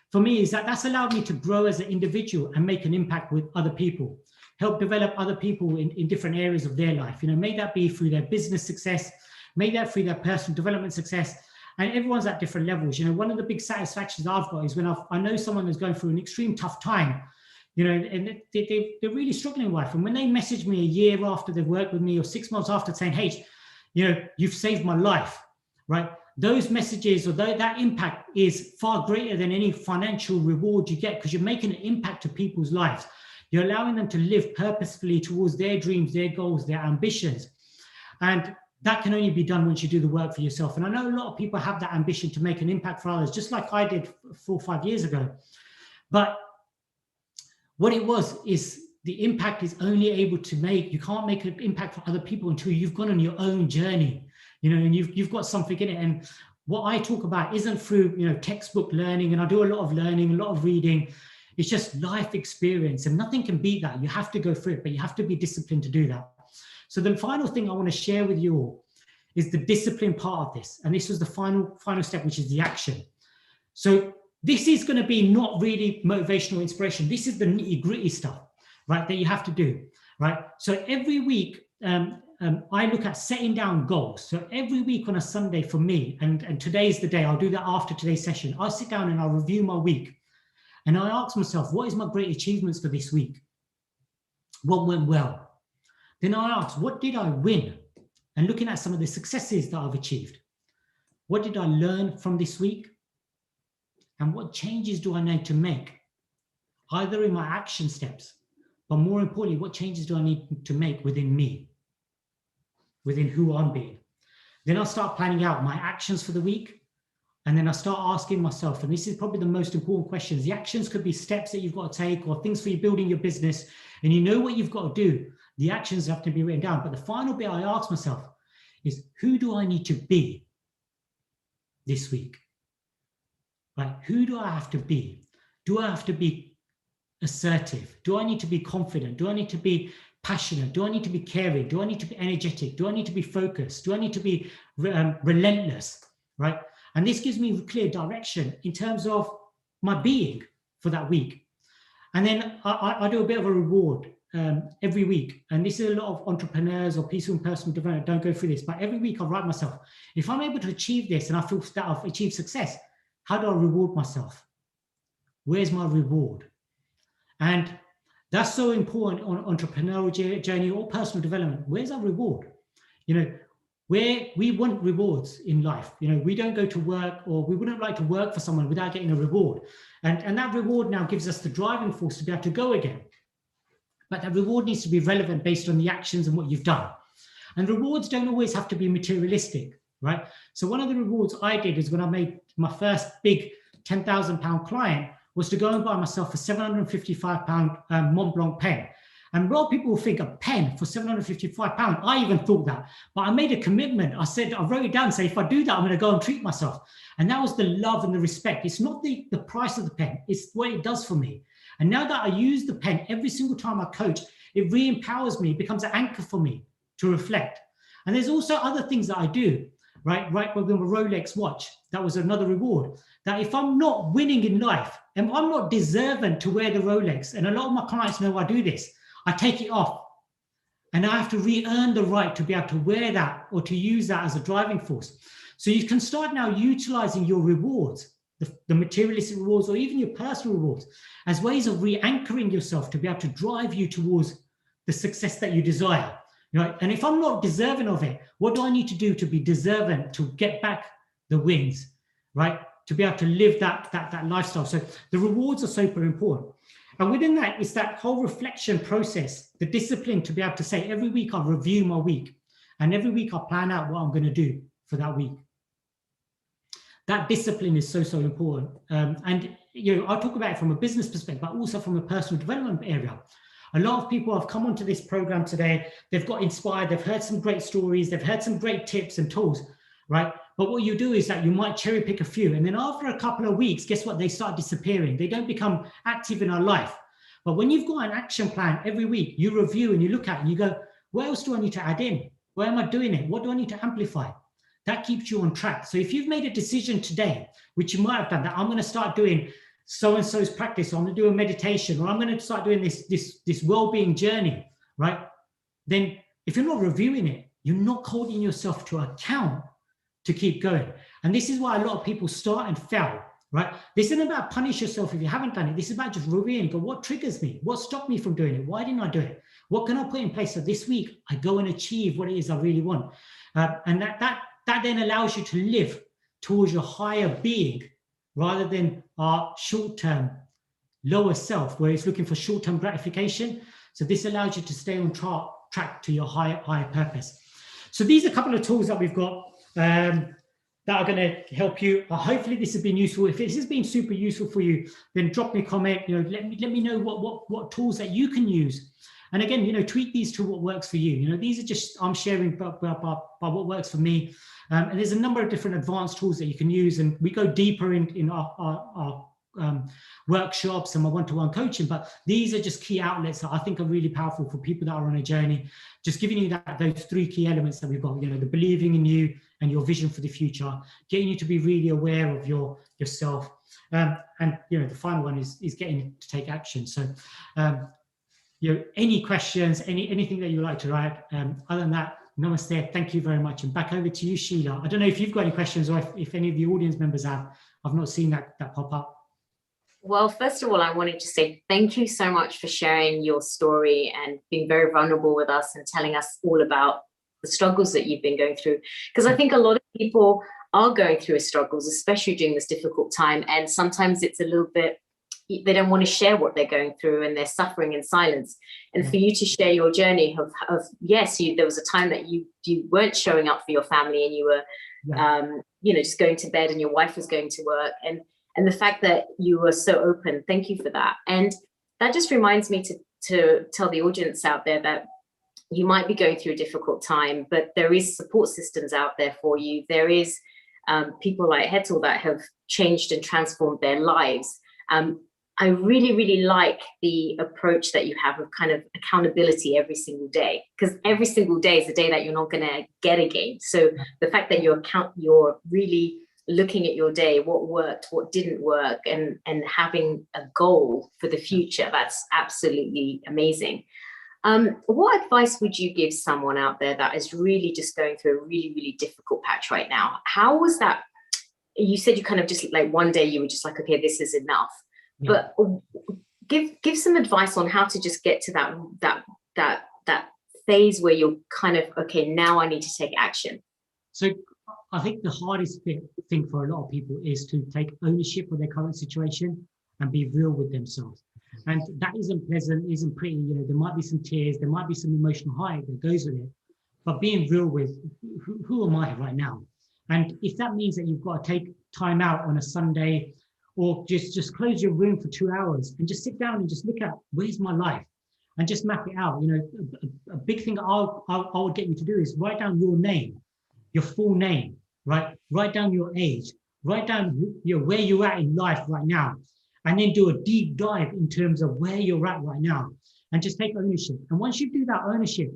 for me is that that's allowed me to grow as an individual and make an impact with other people, help develop other people in different areas of their life. You know, may that be through their business success, may that through their personal development success. And everyone's at different levels. You know, one of the big satisfactions I've got is when I know someone is going through an extreme tough time, you know, and they're really struggling in life. And when they message me a year after they've worked with me or 6 months after saying, hey, you know, you've saved my life, right? Those messages or that impact is far greater than any financial reward you get because you're making an impact to people's lives. You're allowing them to live purposefully towards their dreams, their goals, their ambitions. And that can only be done once you do the work for yourself. And I know a lot of people have that ambition to make an impact for others, just like I did 4 or 5 years ago. But what it was is the impact is only able to you can't make an impact for other people until you've gone on your own journey, you know, and you've got something in it. And what I talk about isn't through, you know, textbook learning, and I do a lot of learning, a lot of reading. It's just life experience, and nothing can beat that. You have to go through it, but you have to be disciplined to do that. So the final thing I want to share with you all is the discipline part of this. And this was the final step, which is the action. So this is going to be not really motivational inspiration. This is the nitty gritty stuff, right, that you have to do, right? So every week, I look at setting down goals. So every week on a Sunday for me, and today's the day, I'll do that after today's session. I'll sit down and I'll review my week. And I ask myself, what is my great achievements for this week? What went well? Then I ask, what did I win? And looking at some of the successes that I've achieved. What did I learn from this week? And what changes do I need to make? Either in my action steps, but more importantly, what changes do I need to make within me? Within who I'm being? Then I'll start planning out my actions for the week. And then I start asking myself, and this is probably the most important questions. The actions could be steps that you've got to take or things for you building your business, and you know what you've got to do. The actions have to be written down. But the final bit I ask myself is, who do I need to be this week? Right? Who do I have to be? Do I have to be assertive? Do I need to be confident? Do I need to be passionate? Do I need to be caring? Do I need to be energetic? Do I need to be focused? Do I need to be relentless? Right? And this gives me clear direction in terms of my being for that week. And then I do a bit of a reward every week. And this is a lot of entrepreneurs or people in personal development don't go through this, but every week I write myself, if I'm able to achieve this and I feel that I've achieved success, how do I reward myself? Where's my reward? And that's so important on entrepreneurial journey or personal development. Where's our reward? You know, where we want rewards in life. You know, we don't go to work, or we wouldn't like to work for someone without getting a reward. And that reward now gives us the driving force to be able to go again. But that reward needs to be relevant based on the actions and what you've done. And rewards don't always have to be materialistic, right? So one of the rewards I did is when I made my first big £10,000 client was to go and buy myself a £755 Mont Blanc pen. And a lot of people will think a pen for £755. I even thought that, but I made a commitment. I said, I wrote it down, say, if I do that, I'm going to go and treat myself. And that was the love and the respect. It's not the price of the pen, it's what it does for me. And now that I use the pen every single time I coach, it re-empowers me, it becomes an anchor for me to reflect. And there's also other things that I do, right? Right with a Rolex watch, that was another reward. That if I'm not winning in life, and I'm not deserving to wear the Rolex, and a lot of my clients know I do this, I take it off. And I have to re-earn the right to be able to wear that or to use that as a driving force. So you can start now utilizing your rewards, the materialistic rewards, or even your personal rewards, as ways of re-anchoring yourself to be able to drive you towards the success that you desire. Right? And if I'm not deserving of it, what do I need to do to be deserving to get back the wins, right? To be able to live that lifestyle. So the rewards are super important. And within that is that whole reflection process, the discipline to be able to say, every week I review my week, and every week I plan out what I'm going to do for that week. That discipline is so important. And you know, I'll talk about it from a business perspective, but also from a personal development area. A lot of people have come onto this program today, they've got inspired, they've heard some great stories, they've heard some great tips and tools, right? But what you do is that you might cherry pick a few, and then after a couple of weeks, guess what? They start disappearing. They don't become active in our life. But when you've got an action plan every week, you review and you look at it and you go, what else do I need to add in? Where am I doing it? What do I need to amplify? That keeps you on track. So if you've made a decision today, which you might have done, that I'm going to start doing so-and-so's practice, or I'm going to do a meditation, or I'm going to start doing this well-being journey, right? Then if you're not reviewing it, you're not holding yourself to account to keep going. And this is why a lot of people start and fail, right? This isn't about punish yourself if you haven't done it. This is about just reviewing, go, what triggers me? What stopped me from doing it? Why didn't I do it? What can I put in place so this week I go and achieve what it is I really want? And that then allows you to live towards your higher being rather than our short-term lower self, where it's looking for short-term gratification. So this allows you to stay on track to your higher purpose. So these are a couple of tools that we've got that are going to help you. Hopefully this has been useful. If this has been super useful for you, then drop me a comment. You know, let me know what tools that you can use. And again, you know, tweak these to what works for you. You know, these are just, I'm sharing by what works for me. And there's a number of different advanced tools that you can use. And we go deeper in our workshops and my one-to-one coaching, but these are just key outlets that I think are really powerful for people that are on a journey. Just giving you those three key elements that we've got, you know, the believing in you and your vision for the future, getting you to be really aware of yourself. And, you know, the final one is getting you to take action. So, you know, any questions, anything that you'd like to add? Other than that, namaste, thank you very much. And back over to you, Sheila. I don't know if you've got any questions or if any of the audience members have. I've not seen that pop up. Well, first of all, I wanted to say thank you so much for sharing your story and being very vulnerable with us and telling us all about the struggles that you've been going through. Because I think a lot of people are going through struggles, especially during this difficult time. And sometimes it's a little bit, they don't want to share what they're going through and they're suffering in silence. And for you to share your journey of yes, there was a time that you weren't showing up for your family and you were just going to bed and your wife was going to work, and the fact that you were so open. Thank you for that. And that just reminds me to tell the audience out there that you might be going through a difficult time, but there is support systems out there for you. There is people like Hetal that have changed and transformed their lives. I really, really like the approach that you have of kind of accountability every single day, because every single day is a day that you're not going to get again. So the fact that you're really looking at your day, what worked, what didn't work, and having a goal for the future, that's absolutely amazing. What advice would you give someone out there that is really just going through a really, really difficult patch right now? How was that? You said you kind of just like one day you were just like, okay, this is enough. Yeah. But give some advice on how to just get to that phase where you're kind of, okay, now I need to take action. So I think the hardest thing for a lot of people is to take ownership of their current situation and be real with themselves. And that isn't pleasant, isn't pretty. There might be some tears, there might be some emotional high that goes with it. But being real with who am I right now? And if that means that you've got to take time out on a Sunday, or just close your room for 2 hours and just sit down and just look at where's my life and just map it out. A big thing I would get you to do is write down your name, your full name, right? Write down your age, write down where you're at in life right now, and then do a deep dive in terms of where you're at right now and just take ownership. And once you do that ownership,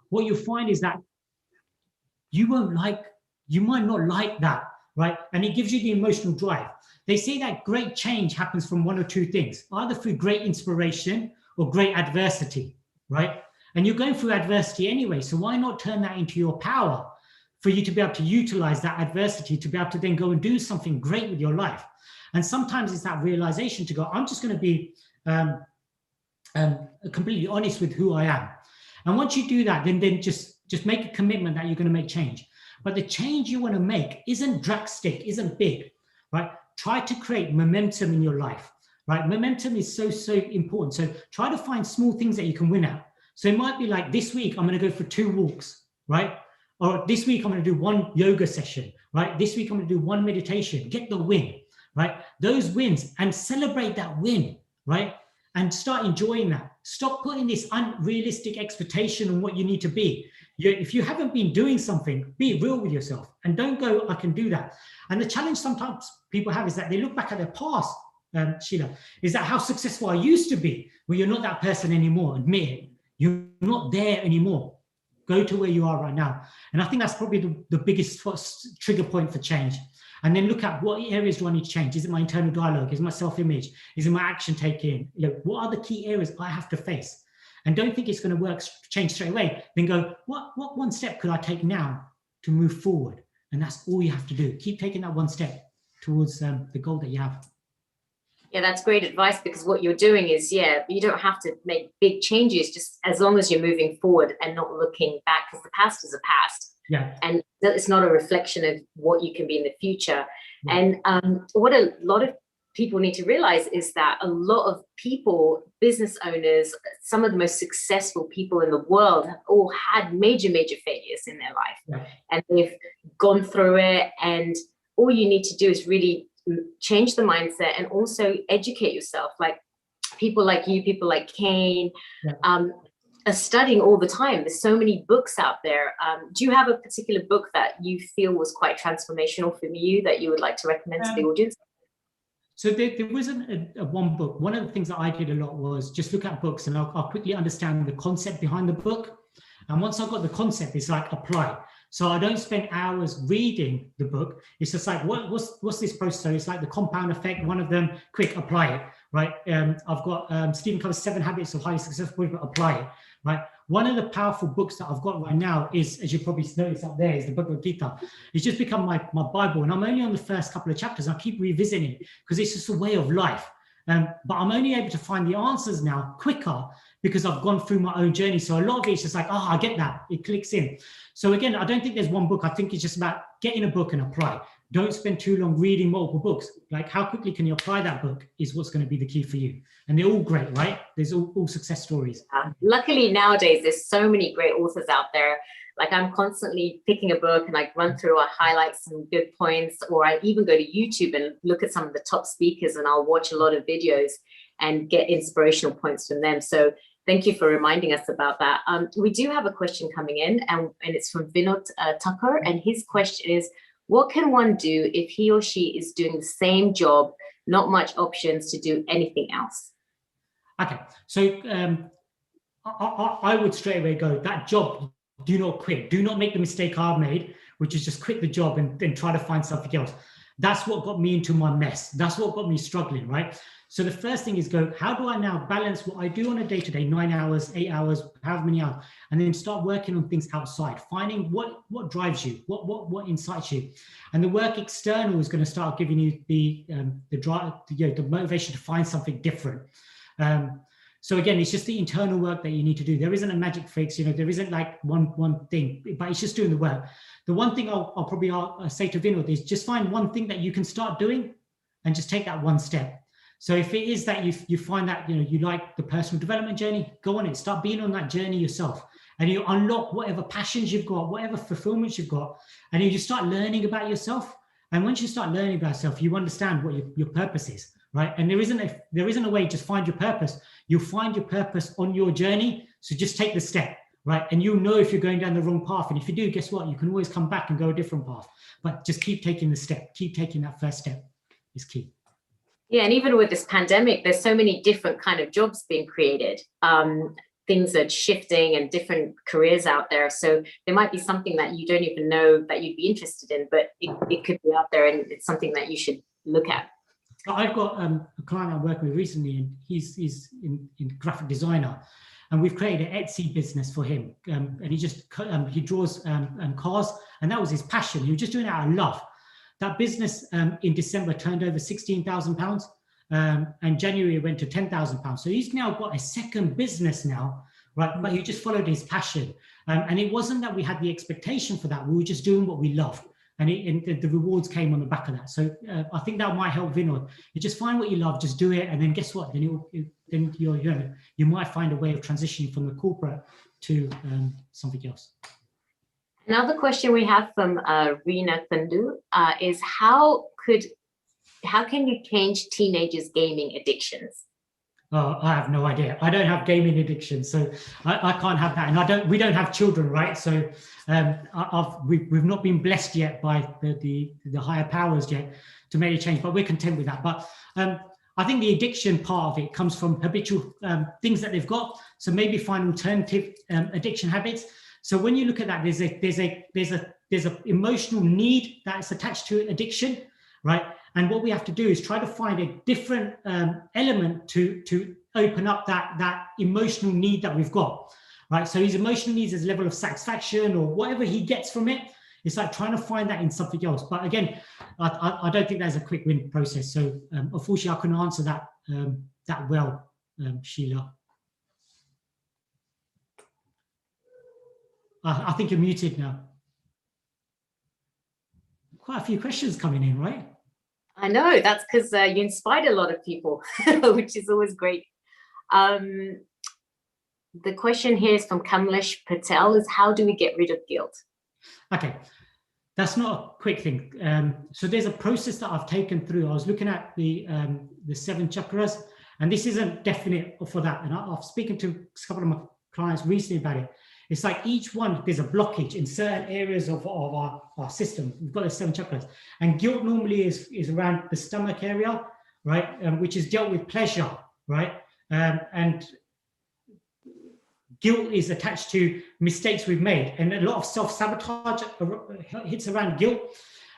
what you'll find is that you might not like that, right? And it gives you the emotional drive. They say that great change happens from one or two things, either through great inspiration or great adversity, right? And you're going through adversity anyway, so why not turn that into your power for you to be able to utilize that adversity to be able to then go and do something great with your life? And sometimes it's that realization to go, I'm just going to be completely honest with who I am. And once you do that, then just make a commitment that you're going to make change. But the change you want to make isn't drastic, isn't big, right? Try to create momentum in your life, right? Momentum is so important. So try to find small things that you can win at. So it might be like, this week, I'm going to go for 2 walks, right? Or this week, I'm going to do 1 yoga session, right? This week, I'm going to do 1 meditation. Get the win, right? Those wins, and celebrate that win, right? And start enjoying that. Stop putting this unrealistic expectation on what you need to be. If you haven't been doing something, be real with yourself and don't go, I can do that. And the challenge sometimes people have is that they look back at their past, Sheila, is that how successful I used to be. Well, you're not that person anymore. Admit it. You're not there anymore. Go to where you are right now. And I think that's probably the biggest trigger point for change. And then look at what areas do I need to change? Is it my internal dialogue? Is it my self-image? Is it my action taking? What are the key areas I have to face? And don't think it's going to change straight away. Then go, what one step could I take now to move forward? And that's all you have to do. Keep taking that one step towards the goal that you have. Yeah, that's great advice, because what you're doing is, you don't have to make big changes, just as long as you're moving forward and not looking back, because the past is a past. Yeah. And it's not a reflection of what you can be in the future. Yeah. And what a lot of people need to realize is that a lot of people, business owners, some of the most successful people in the world have all had major failures in their life. Yeah. And they've gone through it. And all you need to do is really change the mindset and also educate yourself. Like people like you, people like Kane, are studying all the time. There's so many books out there. Do you have a particular book that you feel was quite transformational for you that you would like to recommend to the audience? So there wasn't a one book. One of the things that I did a lot was just look at books and I'll quickly understand the concept behind the book. And once I got the concept, it's like apply. So I don't spend hours reading the book. It's just like, what's this process? So it's like the compound effect. One of them, quick, apply it, right? I've got Stephen Covey's 7 Habits of Highly Successful People, apply it, right? One of the powerful books that I've got right now is, as you probably noticed up there, is the Bhagavad Gita. It's just become my Bible, and I'm only on the first couple of chapters. I keep revisiting it because it's just a way of life. But I'm only able to find the answers now quicker because I've gone through my own journey. So a lot of it's just like, I get that. It clicks in. So again, I don't think there's one book. I think it's just about getting a book and apply. Don't spend too long reading multiple books. Like, how quickly can you apply that book is what's going to be the key for you. And they're all great, right? There's all success stories. Luckily nowadays, there's so many great authors out there. Like I'm constantly picking a book and I run through, I highlight some good points, or I even go to YouTube and look at some of the top speakers and I'll watch a lot of videos and get inspirational points from them. So thank you for reminding us about that. We do have a question coming in, and it's from Vinod Tucker, and his question is, what can one do if he or she is doing the same job, not much options to do anything else? Okay, so I would straight away go, that job, do not quit. Do not make the mistake I've made, which is just quit the job and then try to find something else. That's what got me into my mess. That's what got me struggling, right? So the first thing is go, how do I now balance what I do on a day-to-day, 9 hours, 8 hours, however many hours, and then start working on things outside, finding what drives you, what incites you. And the work external is going to start giving you the drive, the motivation to find something different. So again, it's just the internal work that you need to do. There isn't a magic fix, there isn't like one thing, but it's just doing the work. The one thing I'll probably say to Vinod is just find one thing that you can start doing and just take that one step. So if it is that you find that you like the personal development journey, go on it, start being on that journey yourself, and you unlock whatever passions you've got, whatever fulfillments you've got, and you just start learning about yourself. And once you start learning about yourself, you understand what your purpose is, right? And there isn't a way to just find your purpose. You'll find your purpose on your journey. So just take the step, right? And you'll know if you're going down the wrong path. And if you do, guess what? You can always come back and go a different path. But just keep taking the step. Keep taking that first step is key. Yeah, and even with this pandemic, there's so many different kind of jobs being created. Things are shifting and different careers out there. So there might be something that you don't even know that you'd be interested in, but it could be out there and it's something that you should look at. I've got a client I'm working with recently, and he's in graphic designer, and we've created an Etsy business for him. And he draws cars, and that was his passion. He was just doing it out of love. That business in December turned over £16,000, and January went to £10,000. So he's now got a second business now, right? But he just followed his passion. And it wasn't that we had the expectation for that. We were just doing what we love. And the rewards came on the back of that. So I think that might help Vinod. You just find what you love, just do it, and then guess what? Then you might find a way of transitioning from the corporate to something else. Another question we have from Reena Kundu is how can you change teenagers' gaming addictions? Oh, I have no idea. I don't have gaming addiction, so I can't have that. And we don't have children, right? So we've not been blessed yet by the higher powers yet to make a change, but we're content with that. But I think the addiction part of it comes from habitual things that they've got. So maybe find alternative addiction habits. So when you look at that, there's a emotional need that's attached to addiction, right? And what we have to do is try to find a different element to open up that emotional need that we've got, right? So his emotional needs is a level of satisfaction or whatever he gets from it. It's like trying to find that in something else. But again, I don't think there's a quick win process. So unfortunately, I couldn't answer that that well, Sheila. I think you're muted now. Quite a few questions coming in, right? I know, that's because you inspired a lot of people, which is always great. The question here is from Kamlesh Patel is how do we get rid of guilt? Okay, that's not a quick thing. So there's a process that I've taken through. I was looking at the 7 chakras, and this isn't definite for that. And I've spoken to a couple of my clients recently about it. It's like each one, there's a blockage in certain areas of our system. We've got the 7 chakras. And guilt normally is around the stomach area, right? Which is dealt with pleasure, right? And guilt is attached to mistakes we've made. And a lot of self-sabotage hits around guilt.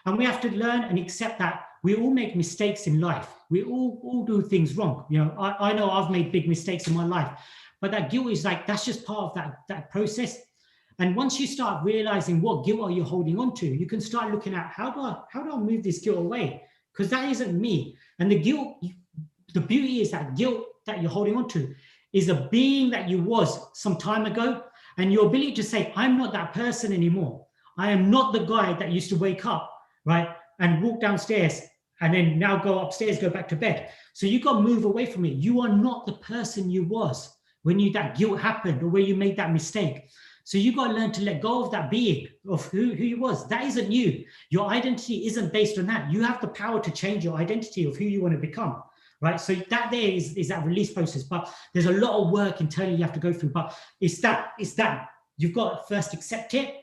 And we have to learn and accept that we all make mistakes in life. We all do things wrong. I know I've made big mistakes in my life. But that guilt is like, that's just part of that process. And once you start realizing what guilt are you holding on to, you can start looking at how do I move this guilt away? Because that isn't me. And the guilt, the beauty is that guilt that you're holding on to is a being that you was some time ago. And your ability to say, I'm not that person anymore. I am not the guy that used to wake up, right? And walk downstairs and then now go upstairs, go back to bed. So you got to move away from it. You are not the person you was when that guilt happened or when you made that mistake. So you got to learn to let go of that being, of who you was. That isn't you. Your identity isn't based on that. You have the power to change your identity of who you want to become, right? So that there is that release process. But there's a lot of work internally you have to go through. But it's that you've got to first accept it,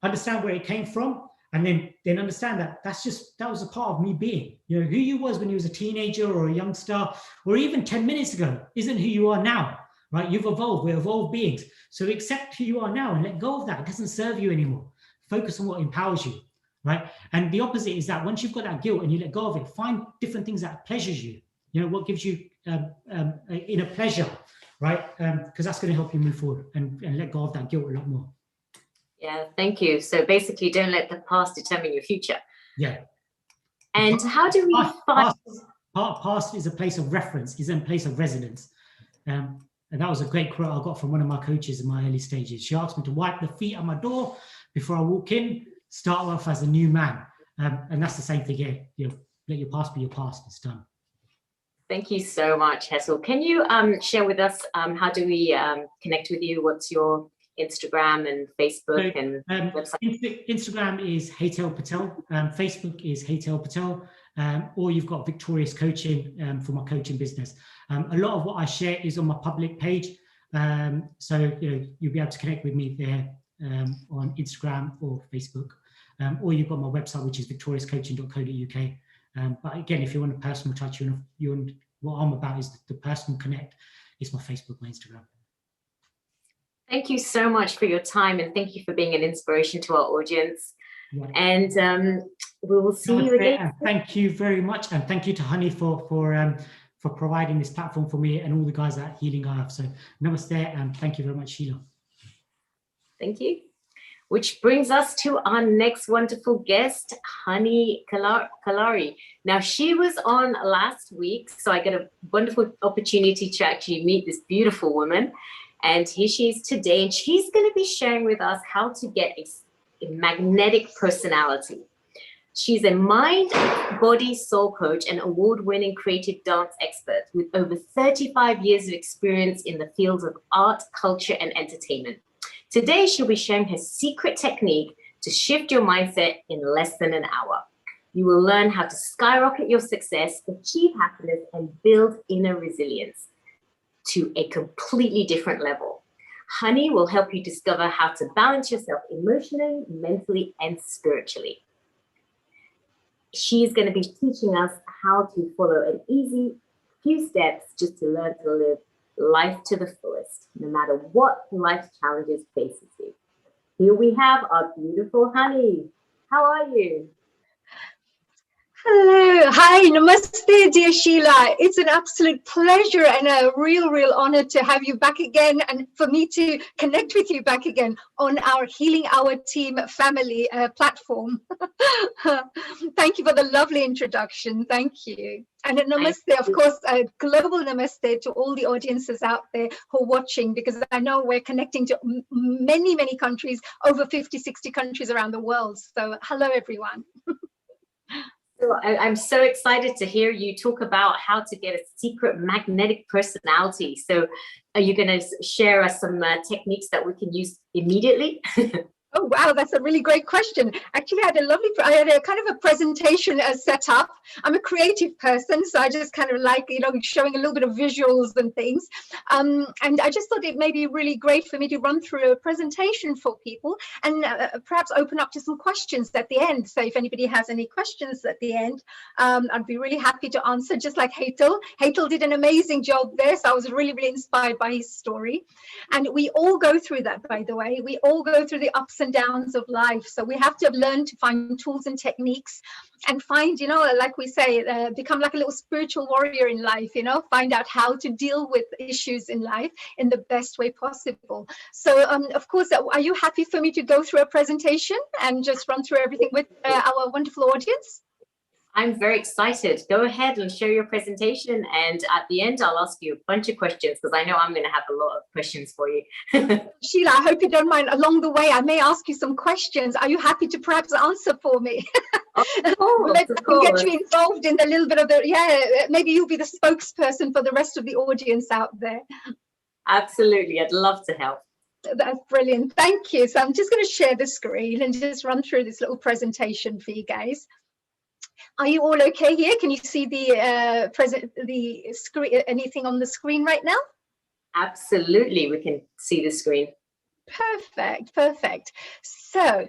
understand where it came from, and then understand that that was a part of me being. You know, who you was when you was a teenager or a youngster, or even 10 minutes ago, isn't who you are now, right? You've evolved. We're evolved beings. So accept who you are now and let go of that. It doesn't serve you anymore. Focus on what empowers you, right? And the opposite is that once you've got that guilt and you let go of it, find different things that pleasures you. You know, what gives you inner pleasure, right? Because that's going to help you move forward and let go of that guilt a lot more. Yeah, thank you. So basically, don't let the past determine your future. Yeah. And how do we find... Past is a place of reference, is a place of resonance. And that was a great quote I got from one of my coaches in my early stages. She asked me to wipe the feet on my door before I walk in, start off as a new man. And that's the same thing here. You know, let your past be your past. It's done. Thank you so much, Hessel. Can you share with us how do we connect with you? What's your Instagram and Facebook and website? Instagram is Hetal Patel. Facebook is Hetal Patel. Or you've got Victorious Coaching for my coaching business. A lot of what I share is on my public page. So you'll be able to connect with me there on Instagram or Facebook. Or you've got my website, which is victoriouscoaching.co.uk. But again, if you want a personal touch, what I'm about is the personal connect. It's my Facebook, my Instagram. Thank you so much for your time, and thank you for being an inspiration to our audience. Yeah. And we will see you again. Thank you very much, and thank you to Honey for providing this platform for me and all the guys at Healing Earth. So namaste, and thank you very much, Sheila. Thank you. Which brings us to our next wonderful guest, Honey Kalari. Now, she was on last week, so I got a wonderful opportunity to actually meet this beautiful woman. And here she is today, and she's going to be sharing with us how to get a magnetic personality. She's a mind, body, soul coach and award-winning creative dance expert with over 35 years of experience in the fields of art, culture, and entertainment. Today, she'll be sharing her secret technique to shift your mindset in less than an hour. You will learn how to skyrocket your success, achieve happiness, and build inner resilience to a completely different level. Honey will help you discover how to balance yourself emotionally, mentally, and spiritually. She's going to be teaching us how to follow an easy few steps just to learn to live life to the fullest, no matter what life's challenges faces you. Here we have our beautiful Honey. How are you? Hello. Hi. Namaste, dear Sheila. It's an absolute pleasure and a real honor to have you back again and for me to connect with you back again on our Healing Our Team family platform. Thank you for the lovely introduction. Thank you. And a namaste, of course, a global namaste to all the audiences out there who are watching, because I know we're connecting to many countries, over 50, 60 countries around the world. So hello, everyone. So I'm so excited to hear you talk about how to get a secret magnetic personality. So are you going to share us some techniques that we can use immediately? Oh, wow, that's a really great question. Actually, I had a kind of a presentation set up. I'm a creative person, so I just kind of like, showing a little bit of visuals and things. And I just thought it may be really great for me to run through a presentation for people and perhaps open up to some questions at the end. So if anybody has any questions at the end, I'd be really happy to answer, just like Hetal. Hetal did an amazing job there, so I was really inspired by his story. And we all go through that, by the way. We all go through the ups and downs of life. So we have to learn to find tools and techniques and find, like we say, become like a little spiritual warrior in life, find out how to deal with issues in life in the best way possible. So, of course, are you happy for me to go through a presentation and just run through everything with our wonderful audience? I'm very excited. Go ahead and show your presentation. And at the end, I'll ask you a bunch of questions because I know I'm going to have a lot of questions for you. Sheila, I hope you don't mind. Along the way, I may ask you some questions. Are you happy to perhaps answer for me? Of course, maybe I can get you involved in a little bit of maybe you'll be the spokesperson for the rest of the audience out there. Absolutely. I'd love to help. That's brilliant. Thank you. So I'm just going to share the screen and just run through this little presentation for you guys. Are you all okay here? Can you see the screen? Anything on the screen right now? Absolutely, we can see the screen. Perfect, perfect. So,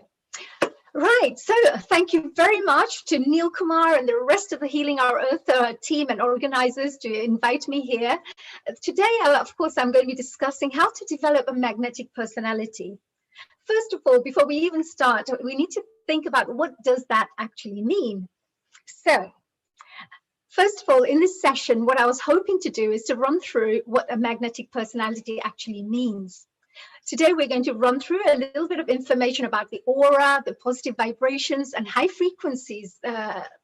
right, so thank you very much to Neil Kumar and the rest of the Healing Our Earth team and organizers to invite me here. Today, of course, I'm going to be discussing how to develop a magnetic personality. First of all, before we even start, we need to think about what does that actually mean. So, first of all, in this session, what I was hoping to do is to run through what a magnetic personality actually means. Today, we're going to run through a little bit of information about the aura, the positive vibrations, and high frequencies.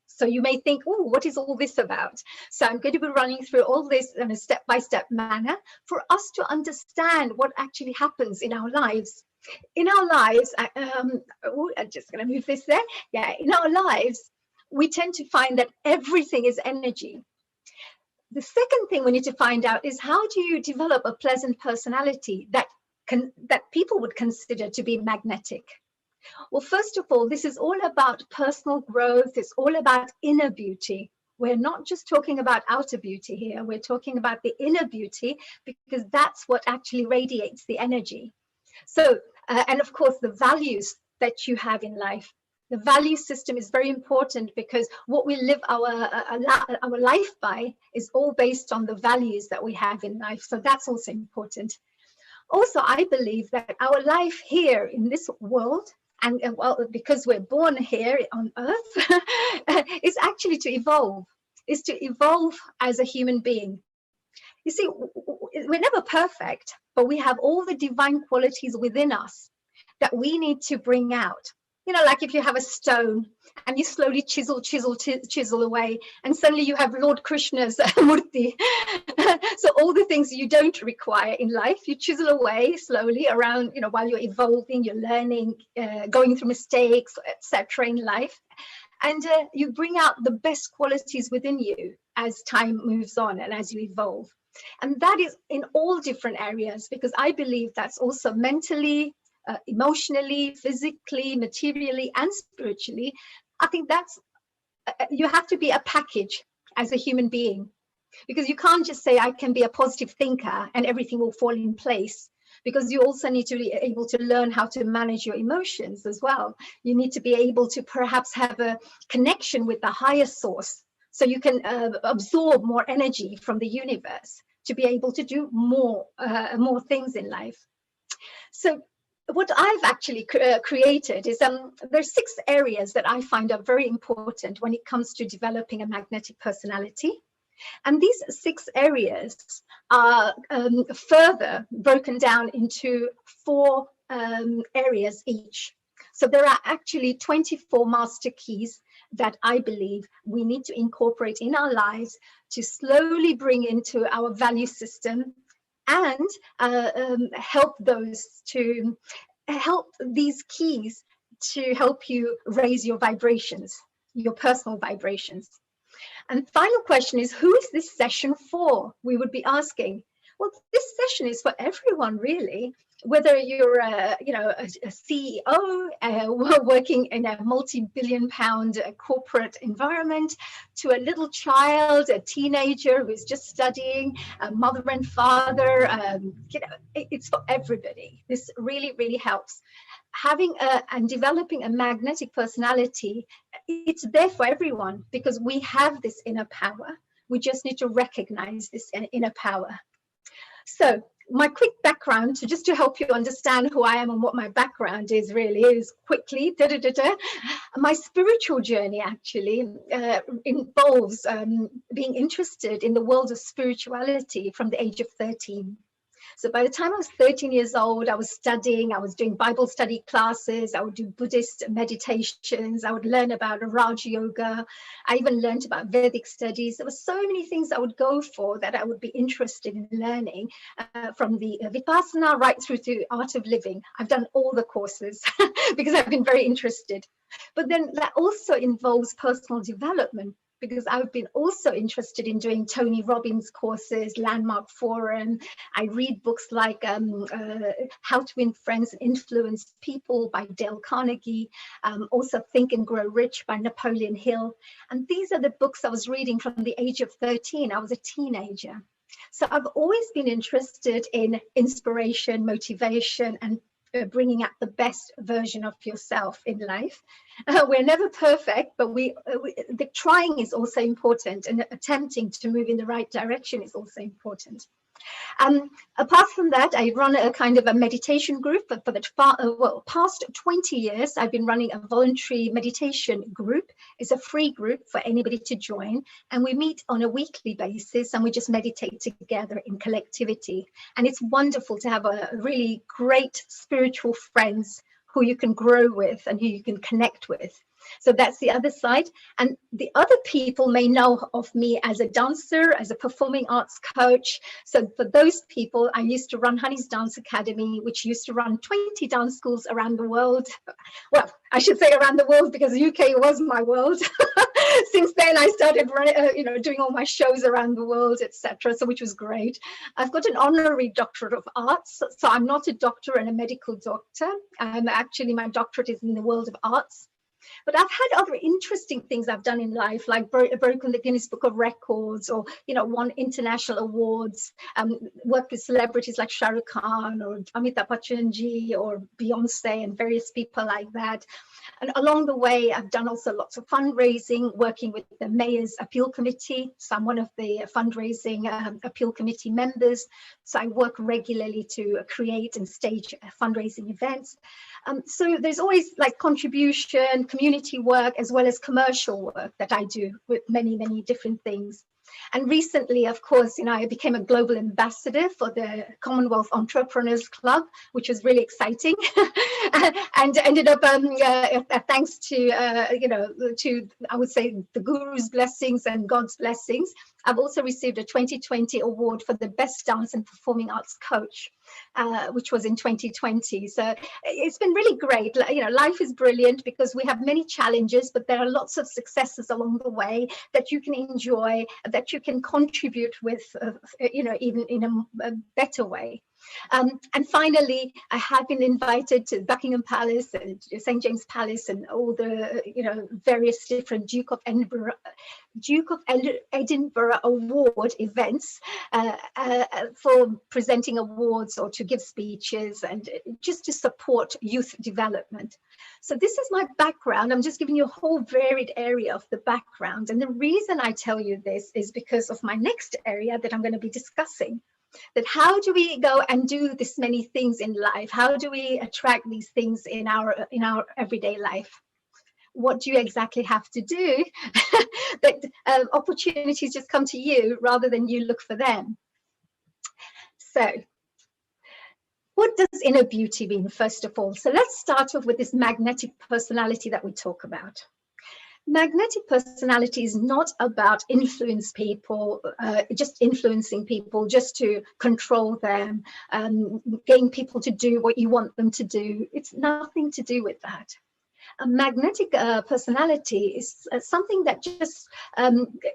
So you may think, oh, what is all this about? So I'm going to be running through all this in a step-by-step manner for us to understand what actually happens in our lives. In our lives, I'm just going to move this there. Yeah, in our lives, we tend to find that everything is energy. The second thing we need to find out is how do you develop a pleasant personality that people would consider to be magnetic? Well, first of all, this is all about personal growth. It's all about inner beauty. We're not just talking about outer beauty here. We're talking about the inner beauty because that's what actually radiates the energy. So, and of course, the values that you have in life. The value system is very important because what we live our life by is all based on the values that we have in life. So that's also important. Also, I believe that our life here in this world, and well, because we're born here on Earth, is actually to evolve, is to evolve as a human being. You see, we're never perfect, but we have all the divine qualities within us that we need to bring out. You know, like if you have a stone and you slowly chisel away, and suddenly you have Lord Krishna's murti. So all the things you don't require in life, you chisel away slowly around, you know, while you're evolving, you're learning, going through mistakes, etc. in life. And you bring out the best qualities within you as time moves on and as you evolve. And that is in all different areas, because I believe that's also mentally, emotionally, physically, materially, and spiritually. I think that's, you have to be a package as a human being, because you can't just say, I can be a positive thinker and everything will fall in place, because you also need to be able to learn how to manage your emotions as well. You need to be able to perhaps have a connection with the higher source, so you can absorb more energy from the universe to be able to do more things in life. So what I've actually created is there's 6 areas that I find are very important when it comes to developing a magnetic personality. And these 6 areas are further broken down into 4 areas each. So there are actually 24 master keys that I believe we need to incorporate in our lives to slowly bring into our value system and help these keys to help you raise your vibrations, your personal vibrations. And final question is, who is this session for? We would be asking. Well, this session is for everyone, really. Whether you're a CEO working in a multi-billion-pound corporate environment, to a little child, a teenager who's just studying, a mother and father, it's for everybody. This really, really helps. Having and developing a magnetic personality, it's there for everyone, because we have this inner power. We just need to recognize this inner power. So my quick background, just to help you understand who I am and what my background is, really is quickly, my spiritual journey actually involves being interested in the world of spirituality from the age of 13. So by the time I was 13 years old, I was studying, I was doing Bible study classes, I would do Buddhist meditations, I would learn about Raj Yoga, I even learned about Vedic studies. There were so many things I would go for that I would be interested in learning, from the Vipassana right through to Art of Living. I've done all the courses because I've been very interested. But then that also involves personal development. because I've been also interested in doing Tony Robbins courses, Landmark Forum. I read books like How to Win Friends and Influence People by Dale Carnegie, also Think and Grow Rich by Napoleon Hill. And these are the books I was reading from the age of 13. I was a teenager. So I've always been interested in inspiration, motivation, and bringing out the best version of yourself in life. We're never perfect, but the trying is also important, and attempting to move in the right direction is also important. Apart from that, I run a kind of a meditation group. But for the past 20 years, I've been running a voluntary meditation group. It's a free group for anybody to join. And we meet on a weekly basis and we just meditate together in collectivity. And it's wonderful to have a really great spiritual friends who you can grow with and who you can connect with. So that's the other side. And the other people may know of me as a dancer, as a performing arts coach. So for those people, I used to run Honey's Dance Academy, which used to run 20 dance schools around the world. Well, I should say around the world because UK was my world. Since then, I started running, doing all my shows around the world, etc. So which was great. I've got an honorary doctorate of arts. So I'm not a doctor and a medical doctor. Actually, my doctorate is in the world of arts. But I've had other interesting things I've done in life, like broken the Guinness Book of Records, or won international awards, worked with celebrities like Shah Rukh Khan or Amitabh Bachchan ji or Beyonce and various people like that. And along the way, I've done also lots of fundraising, working with the Mayor's Appeal Committee. So I'm one of the fundraising appeal committee members. So I work regularly to create and stage fundraising events. So there's always like contribution, community work, as well as commercial work that I do with many, many different things. And recently, of course, I became a global ambassador for the Commonwealth Entrepreneurs Club, which was really exciting, and ended up, thanks to, I would say, the Guru's blessings and God's blessings, I've also received a 2020 award for the Best Dance and Performing Arts Coach, which was in 2020. So it's been really great. Life is brilliant because we have many challenges, but there are lots of successes along the way that you can enjoy, that you can contribute with, even in a better way. And finally, I have been invited to Buckingham Palace and St. James Palace and all the, various different Duke of Edinburgh Award events for presenting awards or to give speeches and just to support youth development. So this is my background. I'm just giving you a whole varied area of the background. And the reason I tell you this is because of my next area that I'm going to be discussing. That how do we go and do this many things in life? How do we attract these things in our everyday life? What do you exactly have to do that opportunities just come to you rather than you look for them? So what does inner beauty mean, first of all? So let's start off with this magnetic personality that we talk about. Magnetic personality is not about influencing people just to control them, getting people to do what you want them to do. It's nothing to do with that. A magnetic personality is something that just,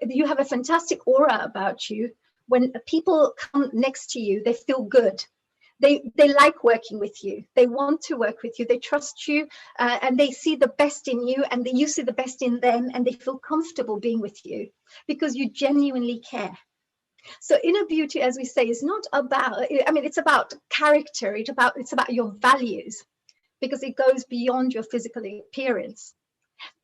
you have a fantastic aura about you. When people come next to you, they feel good. They like working with you. They want to work with you. They trust you, and they see the best in you, and you see the best in them, and they feel comfortable being with you because you genuinely care. So inner beauty, as we say, is not about, it's about character. It's about your values, because it goes beyond your physical appearance.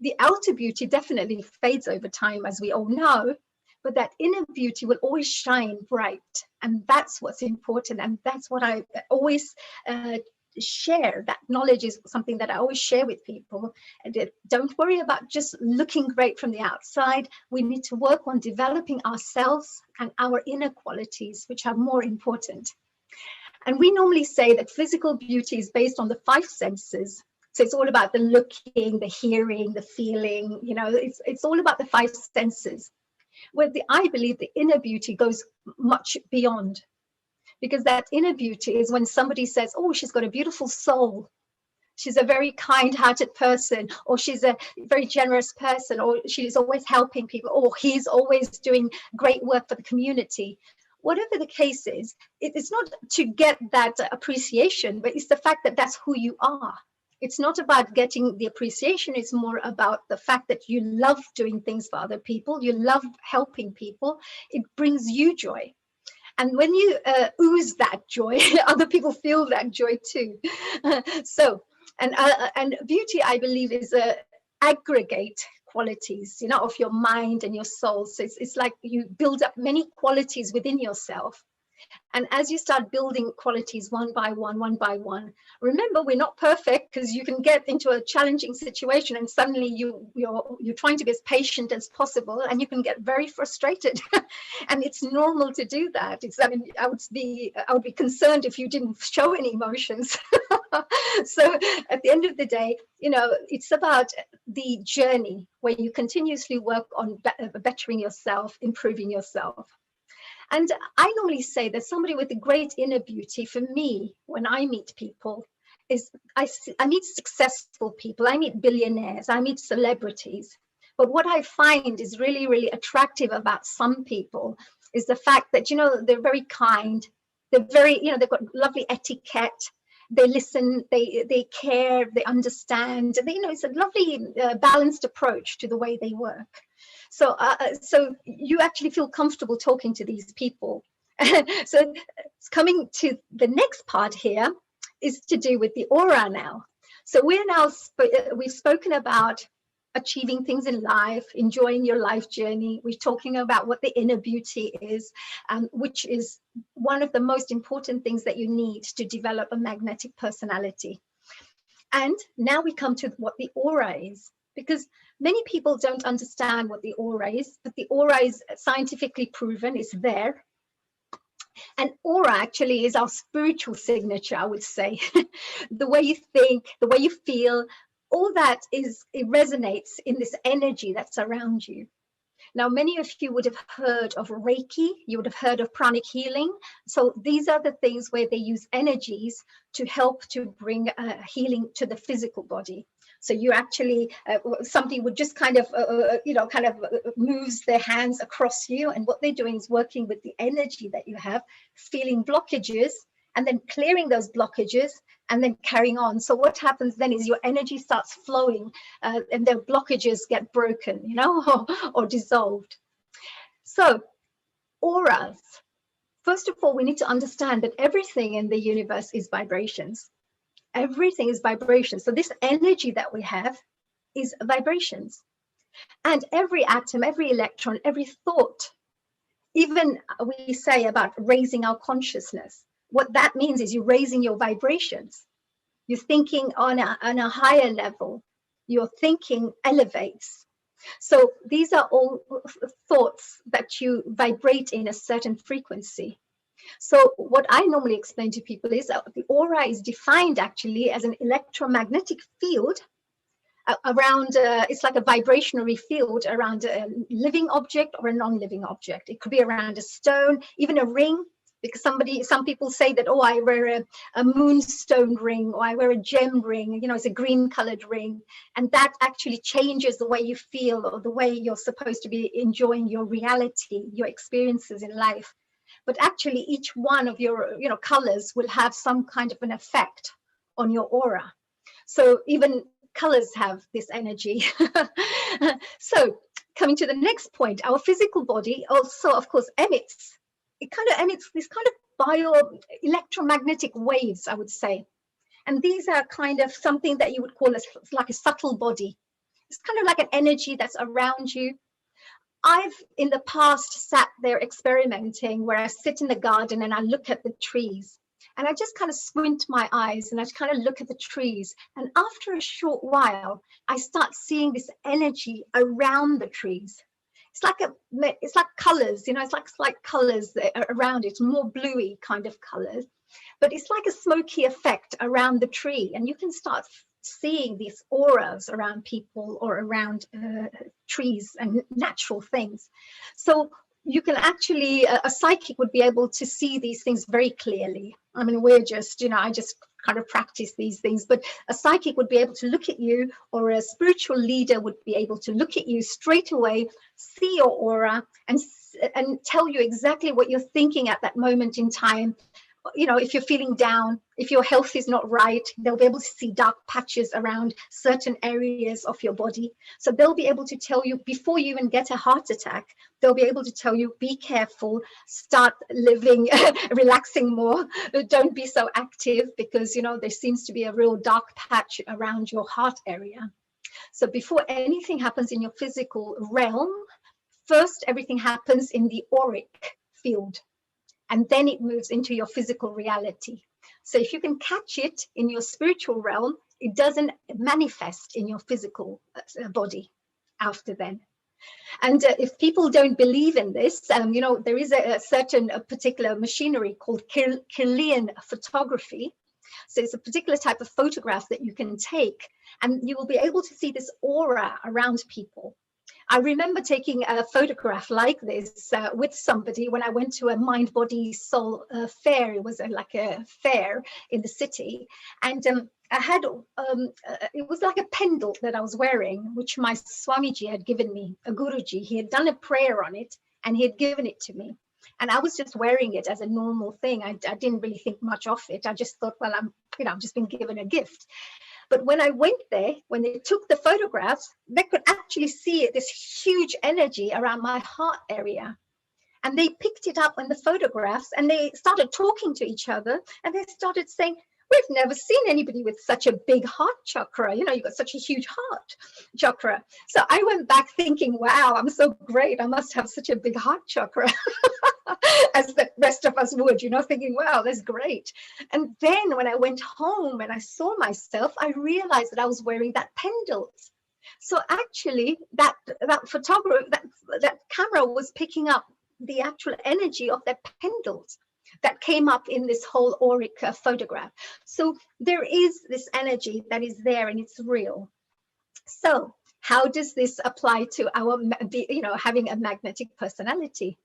The outer beauty definitely fades over time, as we all know, but that inner beauty will always shine bright. And that's what's important. And that's what I always share. That knowledge is something that I always share with people. And don't worry about just looking great from the outside. We need to work on developing ourselves and our inner qualities, which are more important. And we normally say that physical beauty is based on the 5 senses. So it's all about the looking, the hearing, the feeling, it's all about the 5 senses. Where I believe the inner beauty goes much beyond, because that inner beauty is when somebody says, oh, she's got a beautiful soul. she's a very kind-hearted person, or she's a very generous person, or she's always helping people, or he's always doing great work for the community. Whatever the case is, it's not to get that appreciation, but it's the fact that that's who you are. It's not about getting the appreciation. It's more about the fact that you love doing things for other people. You love helping people. It brings you joy. And when you ooze that joy, other people feel that joy too. And beauty, I believe, is a aggregate qualities, you know, of your mind and your soul. So it's like you build up many qualities within yourself. And as you start building qualities one by one, remember, we're not perfect, because you can get into a challenging situation and suddenly you're trying to be as patient as possible, and you can get very frustrated. And it's normal to do that. I mean, I would be concerned if you didn't show any emotions. So at the end of the day, you know, it's about the journey where you continuously work on bettering yourself, improving yourself. And I normally say that somebody with a great inner beauty, for me, when I meet people, is I meet successful people, I meet billionaires, I meet celebrities. But what I find is really, really attractive about some people is the fact that, you know, they're very kind, they're very, you know, they've got lovely etiquette, they listen, they care, they understand, you know, it's a lovely balanced approach to the way they work. So you actually feel comfortable talking to these people. So coming to the next part here is to do with the aura now. So we've spoken about achieving things in life, enjoying your life journey. We're talking about what the inner beauty is, which is one of the most important things that you need to develop a magnetic personality. And now we come to what the aura is, because many people don't understand what the aura is, but the aura is scientifically proven, it's there. And aura actually is our spiritual signature, I would say. The way you think, the way you feel, all that it resonates in this energy that's around you. Now, many of you would have heard of Reiki, you would have heard of pranic healing. So these are the things where they use energies to help to bring healing to the physical body. So you actually, somebody would just kind of, moves their hands across you. And what they're doing is working with the energy that you have, feeling blockages, and then clearing those blockages, and then carrying on. So what happens then is your energy starts flowing, and the blockages get broken, you know, or dissolved. So auras. First of all, we need to understand that everything in the universe is vibrations. Everything is vibrations. So this energy that we have is vibrations. And every atom, every electron, every thought, even we say about raising our consciousness, what that means is you're raising your vibrations. You're thinking on a higher level. Your thinking elevates. So these are all thoughts that you vibrate in a certain frequency. So what I normally explain to people is that the aura is defined actually as an electromagnetic field around, it's like a vibrationary field around a living object or a non-living object. It could be around a stone, even a ring, because some people say that, oh, I wear a moonstone ring, or I wear a gem ring, you know, it's a green colored ring. And that actually changes the way you feel, or the way you're supposed to be enjoying your reality, your experiences in life. But actually each one of your, you know, colors will have some kind of an effect on your aura. So even colors have this energy. So coming to the next point, our physical body also, of course, emits. It kind of emits this kind of electromagnetic waves, I would say. And these are kind of something that you would call as like a subtle body. It's kind of like an energy that's around you. I've in the past sat there experimenting where I sit in the garden and I look at the trees, and I just kind of squint my eyes and I just kind of look at the trees. And after a short while, I start seeing this energy around the trees. It's like colors, you know, it's like colors around it, more bluey kind of colors, but it's like a smoky effect around the tree. And you can start seeing these auras around people or around trees and natural things. So you can actually, a psychic would be able to see these things very clearly. I mean, we're just, you know, I just kind of practice these things, but a psychic would be able to look at you, or a spiritual leader would be able to look at you straight away, see your aura, and tell you exactly what you're thinking at that moment in time. You know, if you're feeling down, if your health is not right, they'll be able to see dark patches around certain areas of your body. So they'll be able to tell you, before you even get a heart attack, they'll be able to tell you, be careful, start living, relaxing more, don't be so active, because, you know, there seems to be a real dark patch around your heart area. So before anything happens in your physical realm, first everything happens in the auric field, and then it moves into your physical reality. So if you can catch it in your spiritual realm, it doesn't manifest in your physical body after then. And if people don't believe in this, you know, there is a certain particular machinery called Kirlian photography. So it's a particular type of photograph that you can take, and you will be able to see this aura around people. I remember taking a photograph like this with somebody when I went to a Mind, Body, Soul fair. It was like a fair in the city. And I had, it was like a pendant that I was wearing, which my Swamiji had given me, a Guruji. He had done a prayer on it and he had given it to me. And I was just wearing it as a normal thing. I didn't really think much of it. I just thought, well, I've just been given a gift. But when I went there, when they took the photographs, they could actually see this huge energy around my heart area. And they picked it up in the photographs and they started talking to each other, and they started saying, we've never seen anybody with such a big heart chakra. You know, you've got such a huge heart chakra. So I went back thinking, wow, I'm so great. I must have such a big heart chakra. As the rest of us would, you know, thinking, wow, that's great. And then when I went home and I saw myself, I realized that I was wearing that pendant. So actually that photographer, that camera was picking up the actual energy of that pendant that came up in this whole auric photograph. So there is this energy that is there and it's real. So how does this apply to our, you know, having a magnetic personality?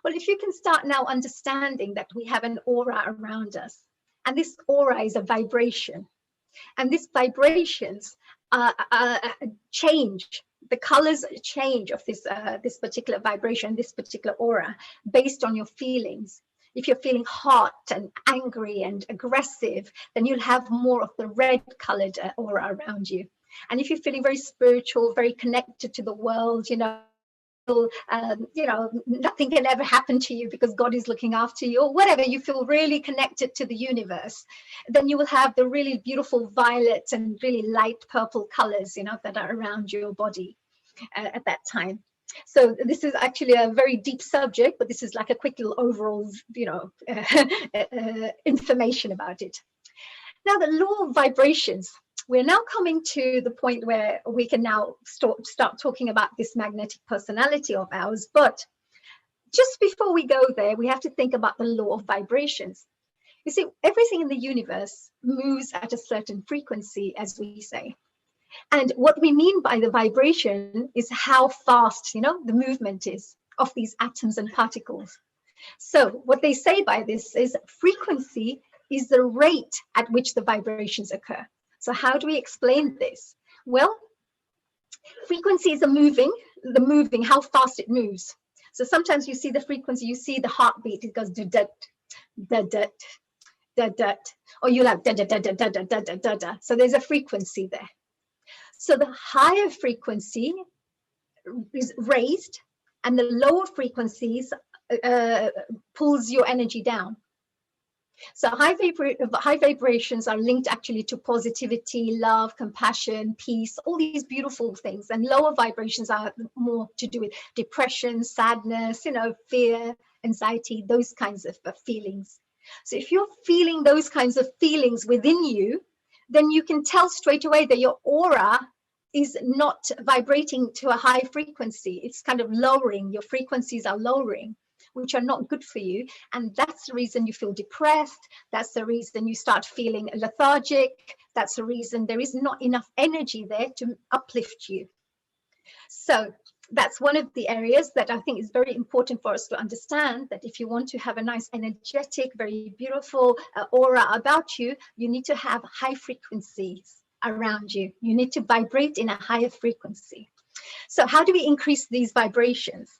Well, if you can start now understanding that we have an aura around us, and this aura is a vibration, and these vibrations change, the colors change of this particular vibration, this particular aura, based on your feelings. If you're feeling hot and angry and aggressive, then you'll have more of the red colored aura around you. And if you're feeling very spiritual, very connected to the world, you know, nothing can ever happen to you because God is looking after you, or whatever, you feel really connected to the universe, then you will have the really beautiful violet and really light purple colors, you know, that are around your body at that time. So this is actually a very deep subject, but this is like a quick little overall, you know, information about it. Now, the law of vibrations. We're now coming to the point where we can now start talking about this magnetic personality of ours. But just before we go there, we have to think about the law of vibrations. You see, everything in the universe moves at a certain frequency, as we say. And what we mean by the vibration is how fast, you know, the movement is of these atoms and particles. So what they say by this is frequency is the rate at which the vibrations occur. So how do we explain this? Well, frequencies are moving, how fast it moves. So sometimes you see the frequency, you see the heartbeat, it goes da-da, da-da, da-da, or you'll have da-da, da-da, da-da, da-da, da-da. So there's a frequency there. So the higher frequency is raised and the lower frequencies pulls your energy down. So high vibrations are linked actually to positivity, love, compassion, peace, all these beautiful things. And lower vibrations are more to do with depression, sadness, you know, fear, anxiety, those kinds of feelings. So if you're feeling those kinds of feelings within you, then you can tell straight away that your aura is not vibrating to a high frequency. It's kind of lowering, your frequencies are lowering, which are not good for you. And that's the reason you feel depressed. That's the reason you start feeling lethargic. That's the reason there is not enough energy there to uplift you. So that's one of the areas that I think is very important for us to understand, that if you want to have a nice, energetic, very beautiful aura about you, you need to have high frequencies around you. You need to vibrate in a higher frequency. So how do we increase these vibrations?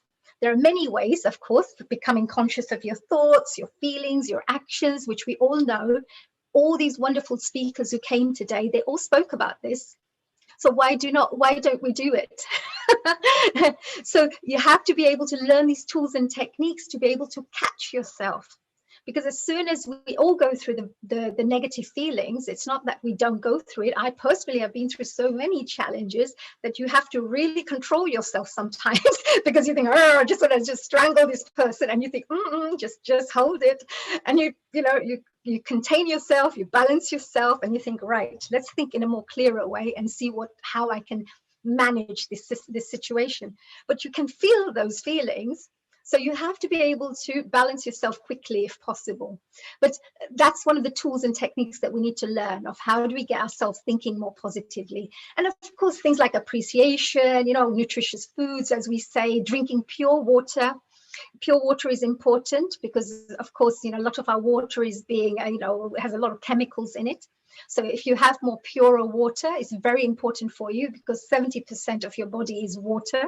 There are many ways, of course, becoming conscious of your thoughts, your feelings, your actions, which we all know. All these wonderful speakers who came today, they all spoke about this. So why don't we do it? So you have to be able to learn these tools and techniques to be able to catch yourself. Because as soon as we all go through the negative feelings, it's not that we don't go through it. I personally have been through so many challenges that you have to really control yourself sometimes because you think, oh, I just want to just strangle this person, and you think, just hold it, and you contain yourself, you balance yourself, and you think, right, let's think in a more clearer way and see how I can manage this situation. But you can feel those feelings. So you have to be able to balance yourself quickly if possible. But that's one of the tools and techniques that we need to learn, of how do we get ourselves thinking more positively. And of course, things like appreciation, nutritious foods, as we say, drinking pure water. Pure water is important because, of course, a lot of our water is being, has a lot of chemicals in it. So if you have more purer water, it's very important for you, because 70% of your body is water.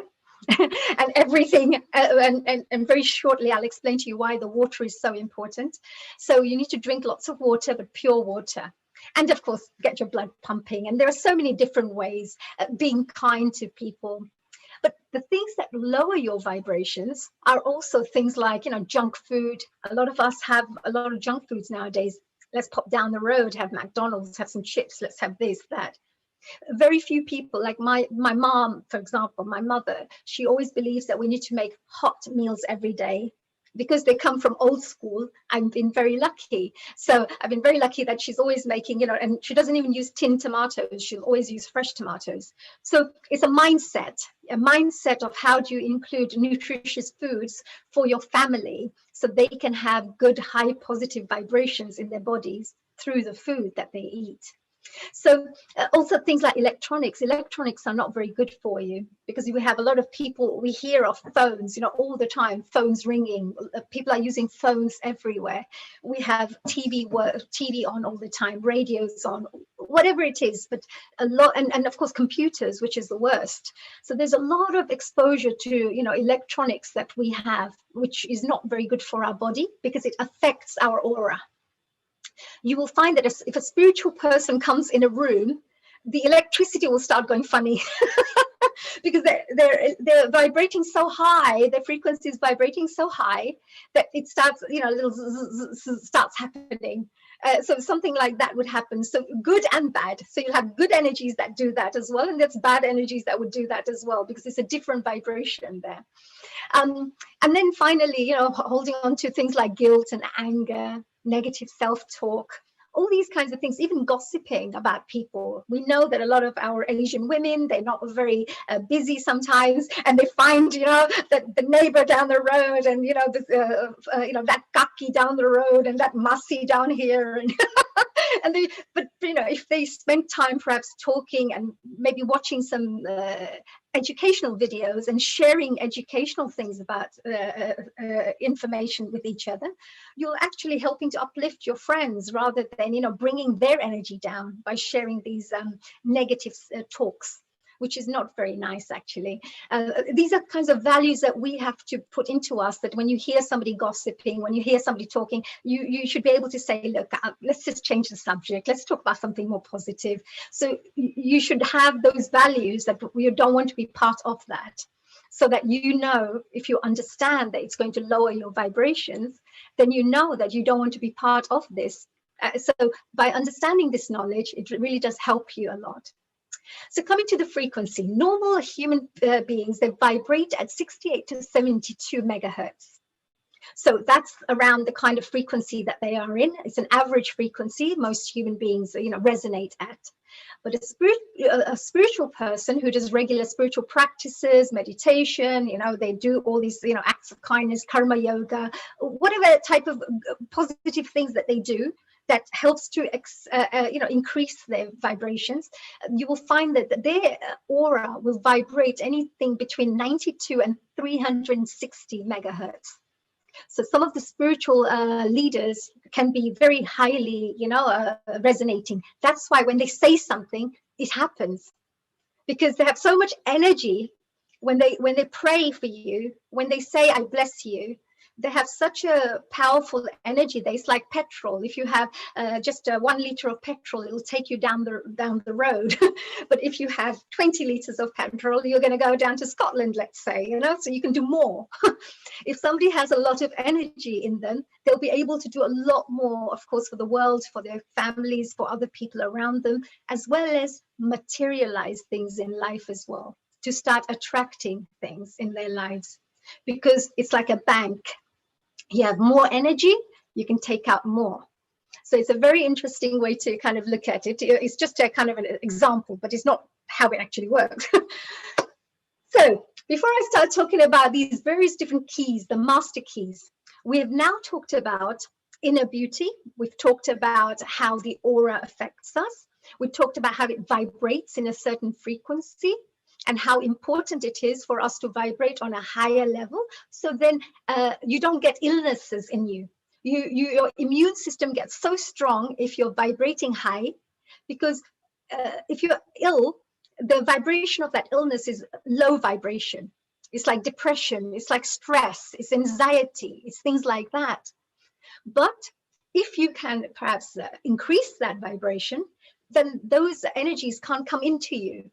And everything, and very shortly I'll explain to you why the water is so important. So you need to drink lots of water, but pure water. And of course, get your blood pumping. And there are so many different ways, being kind to people. But the things that lower your vibrations are also things like, junk food. A lot of us have a lot of junk foods nowadays. Let's pop down the road, have McDonald's, have some chips, let's have this, that. Very few people, like my mom, for example, my mother, she always believes that we need to make hot meals every day. Because they come from old school, I've been very lucky. So I've been very lucky that she's always making, and she doesn't even use tin tomatoes. She'll always use fresh tomatoes. So it's a mindset of how do you include nutritious foods for your family so they can have good, high positive vibrations in their bodies through the food that they eat. So also things like electronics are not very good for you, because we have a lot of people, we hear of phones, all the time, phones ringing, people are using phones everywhere. We have TV on all the time, radios on, whatever it is, but a lot, and of course computers, which is the worst. So there's a lot of exposure to, electronics that we have, which is not very good for our body because it affects our aura. You will find that if a spiritual person comes in a room, the electricity will start going funny because they're vibrating so high, their frequency is vibrating so high that it starts, little starts happening. So something like that would happen. So good and bad. So you'll have good energies that do that as well, and there's bad energies that would do that as well, because it's a different vibration there. And then finally, holding on to things like guilt and anger, negative self-talk, all these kinds of things, even gossiping about people. We know that a lot of our Asian women, they're not very busy sometimes, and they find, that the neighbor down the road, and that kaki down the road, and that masi down here, and but if they spend time perhaps talking and maybe watching some educational videos and sharing educational things about information with each other, you're actually helping to uplift your friends rather than bringing their energy down by sharing these negative talks, which is not very nice, actually. These are kinds of values that we have to put into us, that when you hear somebody gossiping, when you hear somebody talking, you should be able to say, look, let's just change the subject. Let's talk about something more positive. So you should have those values that you don't want to be part of that. So that if you understand that it's going to lower your vibrations, then you know that you don't want to be part of this. So by understanding this knowledge, it really does help you a lot. So coming to the frequency, normal human beings, they vibrate at 68 to 72 megahertz. So that's around the kind of frequency that they are in. It's an average frequency most human beings, resonate at. But a spiritual person who does regular spiritual practices, meditation, they do all these, acts of kindness, karma yoga, whatever type of positive things that they do, that helps to increase their vibrations, you will find that their aura will vibrate anything between 92 and 360 megahertz. So some of the spiritual leaders can be very highly, resonating. That's why when they say something, it happens, because they have so much energy. When they pray for you, when they say I bless you, they have such a powerful energy that it's like petrol. If you have just 1 liter of petrol, it will take you down the road. But if you have 20 liters of petrol, you're going to go down to Scotland, let's say, so you can do more. If somebody has a lot of energy in them, they'll be able to do a lot more, of course, for the world, for their families, for other people around them, as well as materialize things in life as well, to start attracting things in their lives, because it's like a bank. You have more energy, you can take out more. So it's a very interesting way to kind of look at it. It's just a kind of an example, but it's not how it actually works. So before I start talking about these various different keys, the master keys, we have now talked about inner beauty. We've talked about how the aura affects us. We talked about how it vibrates in a certain frequency, and how important it is for us to vibrate on a higher level, so then you don't get illnesses in you. Your immune system gets so strong if you're vibrating high, because if you're ill, the vibration of that illness is low vibration. It's like depression, it's like stress, it's anxiety, it's things like that. But if you can perhaps increase that vibration, then those energies can't come into you.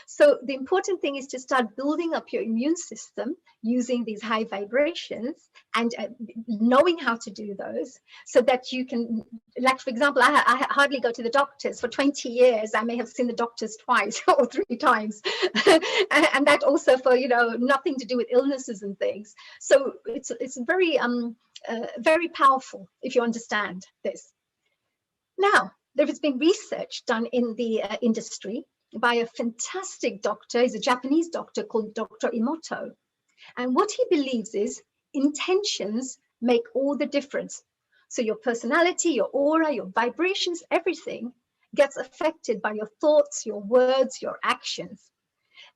So the important thing is to start building up your immune system using these high vibrations, and knowing how to do those, so that you can, like, for example, I hardly go to the doctors. For 20 years, I may have seen the doctors twice or 3 times. And that also for, nothing to do with illnesses and things. So it's very, very powerful if you understand this. Now, there has been research done in the industry by a fantastic doctor. He's a Japanese doctor called Dr. Emoto. And what he believes is intentions make all the difference. So your personality, your aura, your vibrations, everything gets affected by your thoughts, your words, your actions.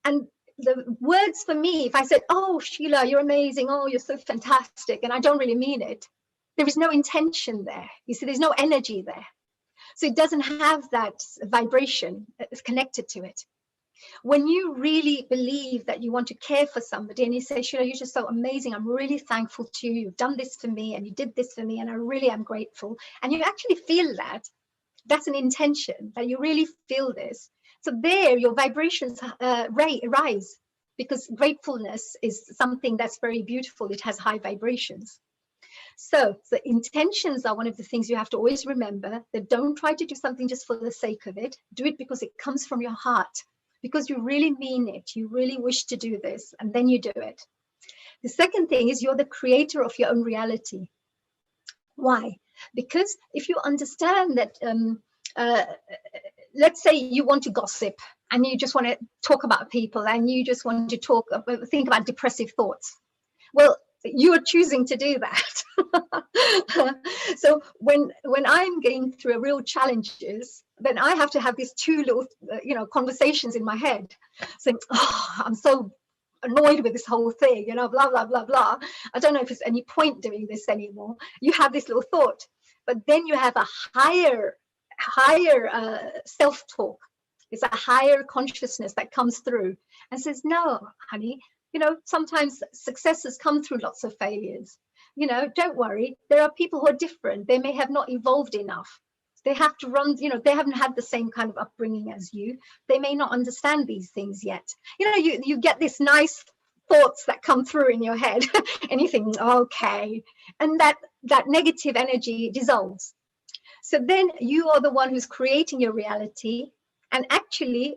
And the words for me, if I said, oh, Sheila, you're amazing, oh, you're so fantastic, and I don't really mean it, there is no intention there. You see, there's no energy there. So it doesn't have that vibration connected to it. When you really believe that you want to care for somebody, and you say, Sheila, you're just so amazing, I'm really thankful to you, you've done this for me, and you did this for me, and I really am grateful, and you actually feel that, that's an intention, that you really feel this. So there, your vibrations rise, because gratefulness is something that's very beautiful. It has high vibrations. So the intentions are one of the things you have to always remember, that don't try to do something just for the sake of it. Do it because it comes from your heart, because you really mean it. You really wish to do this, and then you do it. The second thing is you're the creator of your own reality. Why? Because if you understand that, let's say you want to gossip and you just want to talk about people, and you just want to think about depressive thoughts. Well, you are choosing to do that. So when I'm going through real challenges, then I have to have these 2 little, conversations in my head, saying, oh, I'm so annoyed with this whole thing, blah, blah, blah, blah. I don't know if there's any point doing this anymore. You have this little thought, but then you have a higher self-talk. It's a higher consciousness that comes through and says, no, honey, sometimes successes come through lots of failures. Don't worry. There are people who are different. They may have not evolved enough. They have to run, they haven't had the same kind of upbringing as you. They may not understand these things yet. You get this nice thoughts that come through in your head and you think, okay. And that negative energy dissolves. So then you are the one who's creating your reality. And actually,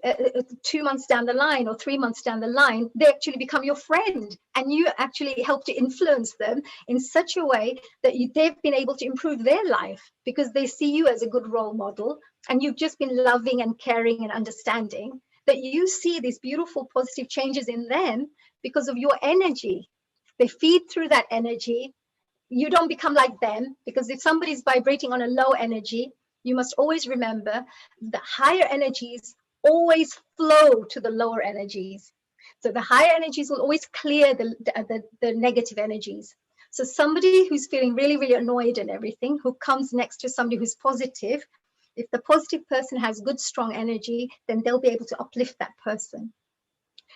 2 months down the line or 3 months down the line, they actually become your friend, and you actually help to influence them in such a way that they've been able to improve their life, because they see you as a good role model, and you've just been loving and caring and understanding, that you see these beautiful positive changes in them because of your energy. They feed through that energy. you don't become like them, because if somebody's vibrating on a low energy, you must always remember the higher energies always flow to the lower energies. So the higher energies will always clear the negative energies. So somebody who's feeling really, really annoyed and everything, who comes next to somebody who's positive, if the positive person has good, strong energy, then they'll be able to uplift that person.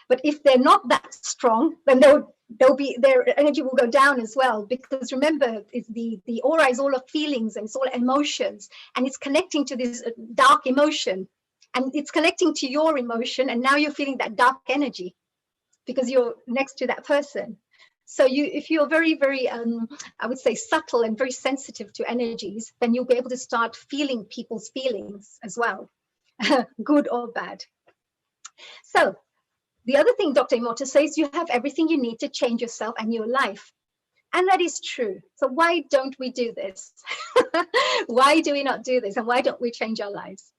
But if they're not that strong, then their energy will go down as well. Because remember, the aura is all of feelings and it's all emotions, and it's connecting to this dark emotion, and it's connecting to your emotion, and now you're feeling that dark energy because you're next to that person. So if you're very, very, I would say, subtle and very sensitive to energies, then you'll be able to start feeling people's feelings as well, good or bad. So the other thing Dr. Emoto says, you have everything you need to change yourself and your life. And that is true. So why don't we do this? Why do we not do this? And why don't we change our lives?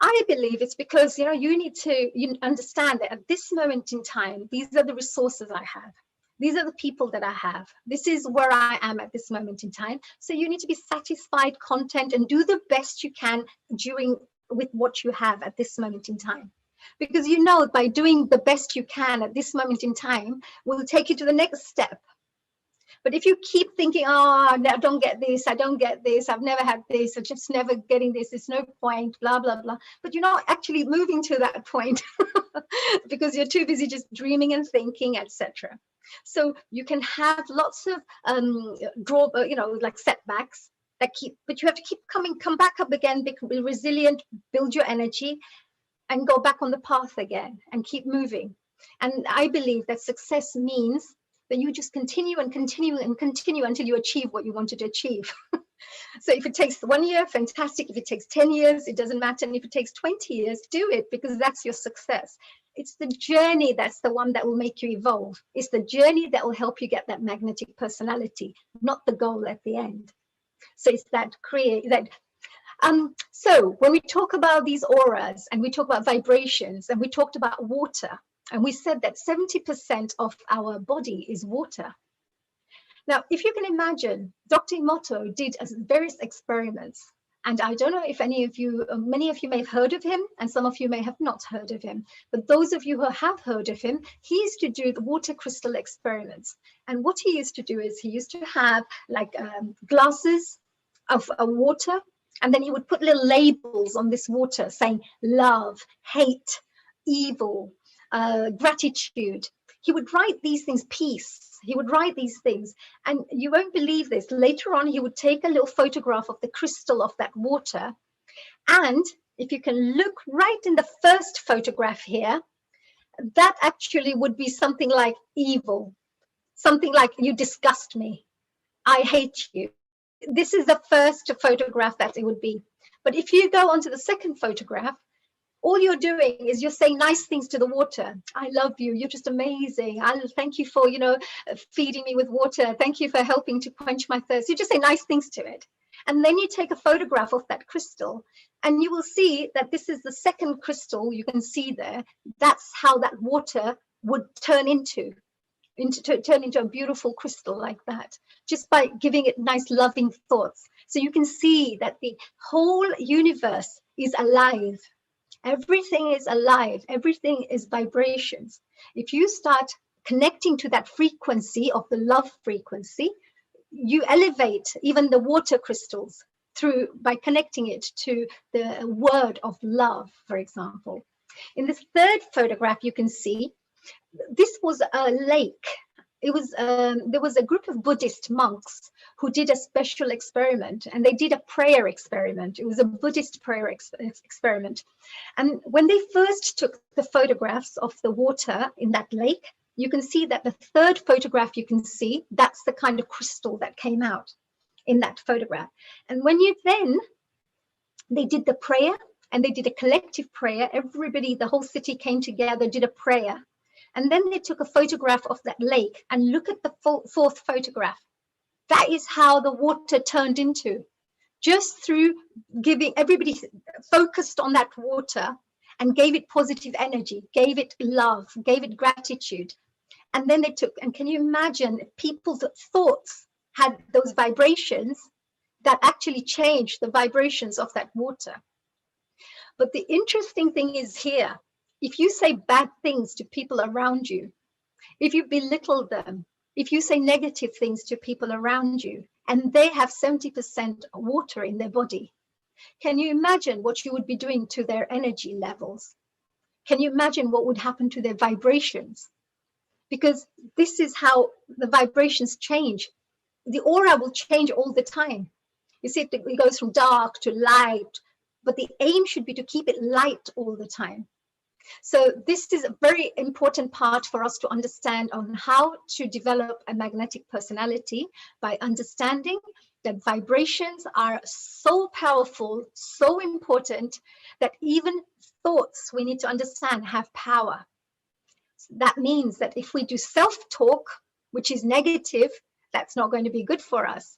I believe it's because, you need to understand that at this moment in time, these are the resources I have. These are the people that I have. This is where I am at this moment in time. So you need to be satisfied, content, and do the best you can with what you have at this moment in time. Because by doing the best you can at this moment in time will take you to the next step. But if you keep thinking, oh, I don't get this, I don't get this, I've never had this, I'm just never getting this, there's no point, blah, blah, blah. But you're not actually moving to that point because you're too busy just dreaming and thinking, etc. So you can have lots of like setbacks but you have to come back up again, be resilient, build your energy, and go back on the path again and keep moving. And I believe that success means that you just continue and continue and continue until you achieve what you wanted to achieve. So if it takes 1 year, fantastic. If it takes 10 years, it doesn't matter. And if it takes 20 years, do it, because that's your success. It's the journey that's the one that will make you evolve. It's the journey that will help you get that magnetic personality, not the goal at the end. So it's so when we talk about these auras and we talk about vibrations and we talked about water, and we said that 70% of our body is water. Now, if you can imagine, Dr. Emoto did various experiments, and I don't know if many of you may have heard of him, and some of you may have not heard of him, but those of you who have heard of him, he used to do the water crystal experiments. And what he used to do is he used to have like glasses of water, and then he would put little labels on this water saying love, hate, evil, gratitude. He would write these things, peace. He would write these things, and you won't believe this. Later on, he would take a little photograph of the crystal of that water. And if you can look right in the first photograph here, that actually would be something like evil, something like you disgust me, I hate you. This is the first photograph that it would be. But if you go on to the second photograph, all you're doing is you're saying nice things to the water. I love you. You're just amazing. I thank you for, feeding me with water. Thank you for helping to quench my thirst. You just say nice things to it. And then you take a photograph of that crystal, and you will see that this is the second crystal you can see there. That's how that water would turn into a beautiful crystal like that, just by giving it nice loving thoughts. So you can see that the whole universe is alive. Everything is alive. Everything is vibrations. If you start connecting to that frequency of the love frequency, you elevate even the water crystals by connecting it to the word of love, for example. In this third photograph, you can see this was a lake. There was a group of Buddhist monks who did a special experiment, and they did a prayer experiment. It was a Buddhist prayer experiment. And when they first took the photographs of the water in that lake, you can see that the third photograph you can see, that's the kind of crystal that came out in that photograph. And when they did the prayer, and they did a collective prayer, everybody, the whole city came together, did a prayer. And then they took a photograph of that lake, and look at the fourth photograph. That is how the water turned into, just through giving everybody focused on that water and gave it positive energy, gave it love, gave it gratitude. And then they took, and can you imagine, people's thoughts had those vibrations that actually change the vibrations of that water. But the interesting thing is here, if you say bad things to people around you, if you belittle them, if you say negative things to people around you, and they have 70% water in their body, can you imagine what you would be doing to their energy levels? Can you imagine what would happen to their vibrations? Because this is how the vibrations change. The aura will change all the time. You see, it goes from dark to light, but the aim should be to keep it light all the time. So this is a very important part for us to understand on how to develop a magnetic personality, by understanding that vibrations are so powerful, so important, that even thoughts, we need to understand, have power. That means that if we do self-talk, which is negative, that's not going to be good for us.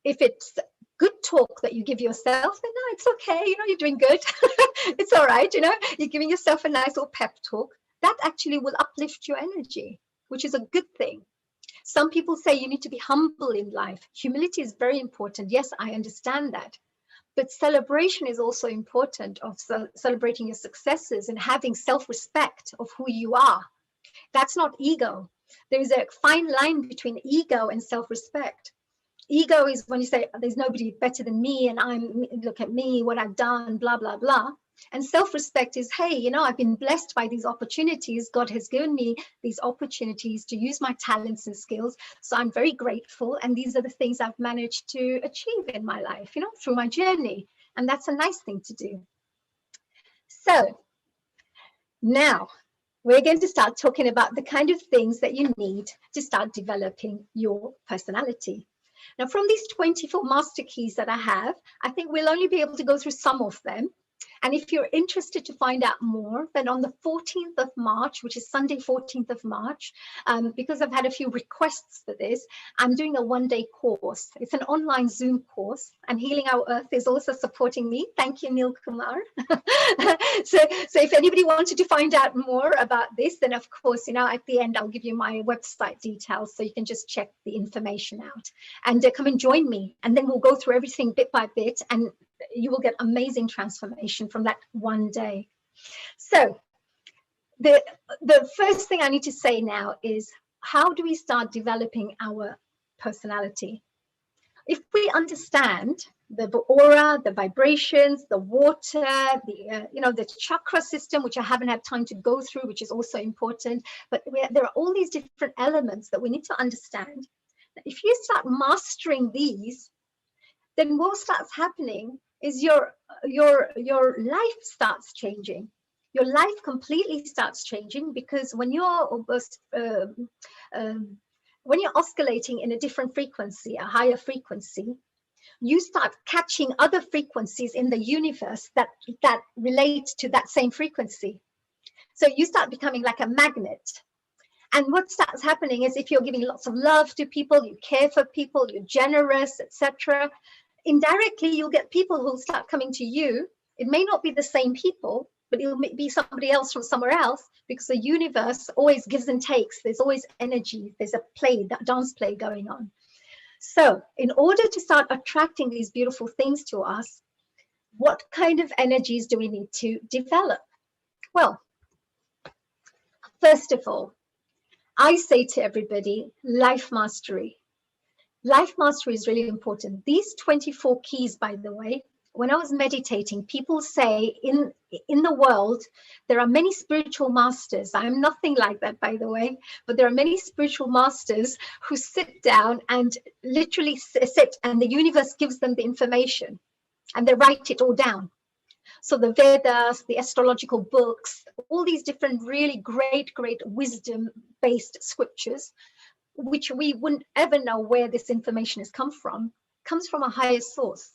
If it's good talk that you give yourself, then no, it's okay, you know, you're doing good. It's all right, you know, you're giving yourself a nice little pep talk. That actually will uplift your energy, which is a good thing. Some people say you need to be humble in life. Humility is very important. Yes, I understand that. But celebration is also important, of celebrating your successes and having self-respect of who you are. That's not ego. There is a fine line between ego and self-respect. Ego is when you say there's nobody better than me, and look at me, what I've done, blah, blah, blah. And self-respect is, hey, you know, I've been blessed by these opportunities. God has given me these opportunities to use my talents and skills. So I'm very grateful. And these are the things I've managed to achieve in my life, you know, through my journey. And that's a nice thing to do. So now we're going to start talking about the kind of things that you need to start developing your personality. Now, from these 24 master keys that I have, I think we'll only be able to go through some of them. And if you're interested to find out more, then on the 14th of March, which is Sunday, 14th of March, because I've had a few requests for this, I'm doing a one-day course. It's an online Zoom course, and Healing Our Earth is also supporting me. Thank you, Neil Kumar. So if anybody wanted to find out more about this, then of course, you know, at the end, I'll give you my website details so you can just check the information out. And come and join me, and then we'll go through everything bit by bit, and you will get amazing transformation from that one day. So the first thing I need to say now is, how do we start developing our personality? If we understand the aura, the vibrations, the water, the you know, the chakra system, which I haven't had time to go through, which is also important, but there are all these different elements that we need to understand. If you start mastering these, then what starts happening is your life starts changing. Your life completely starts changing, because when you're oscillating in a different frequency, a higher frequency, you start catching other frequencies in the universe that relate to that same frequency. So you start becoming like a magnet. And what starts happening is, if you're giving lots of love to people, you care for people, you're generous, etc., indirectly you'll get people who'll start coming to you. It may not be the same people, but it'll be somebody else from somewhere else, because the universe always gives and takes. There's always energy. There's a play, that dance play going on. So in order to start attracting these beautiful things to us, what kind of energies do we need to develop? Well, first of all, I say to everybody, life mastery. Life mastery is really important. These 24 keys, by the way, when I was meditating, people say in the world, there are many spiritual masters. I'm nothing like that, by the way, but there are many spiritual masters who sit down and literally sit, and the universe gives them the information and they write it all down. So the Vedas, the astrological books, all these different really great wisdom-based scriptures, which we wouldn't ever know where this information has come from, comes from a higher source.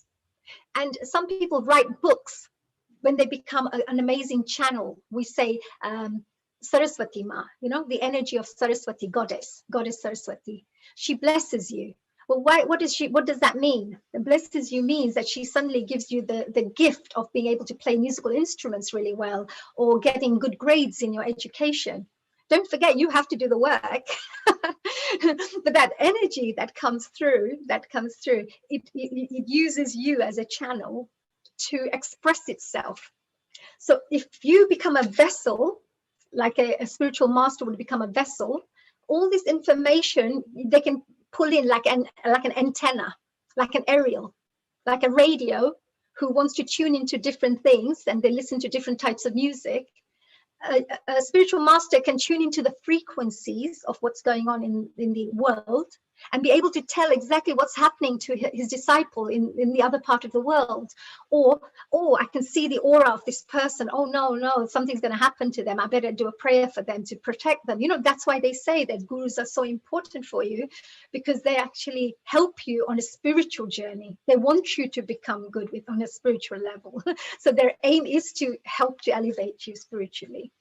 And some people write books when they become an amazing channel. We say Saraswati Ma, you know, the energy of Saraswati, goddess Saraswati. She blesses you. Well, what does that mean? The blesses you means that she suddenly gives you the gift of being able to play musical instruments really well, or getting good grades in your education. Don't forget, you have to do the work. But that energy that comes through, it uses you as a channel to express itself. So if you become a vessel, like a spiritual master would become a vessel, all this information they can pull in like an antenna, like an aerial, like a radio, who wants to tune into different things, and they listen to different types of music. A spiritual master can tune into the frequencies of what's going on in the world and be able to tell exactly what's happening to his disciple in the other part of the world. Or, oh, I can see the aura of this person. Oh, no, something's going to happen to them. I better do a prayer for them to protect them. You know, that's why they say that gurus are so important for you, because they actually help you on a spiritual journey. They want you to become good on a spiritual level. So their aim is to help to elevate you spiritually.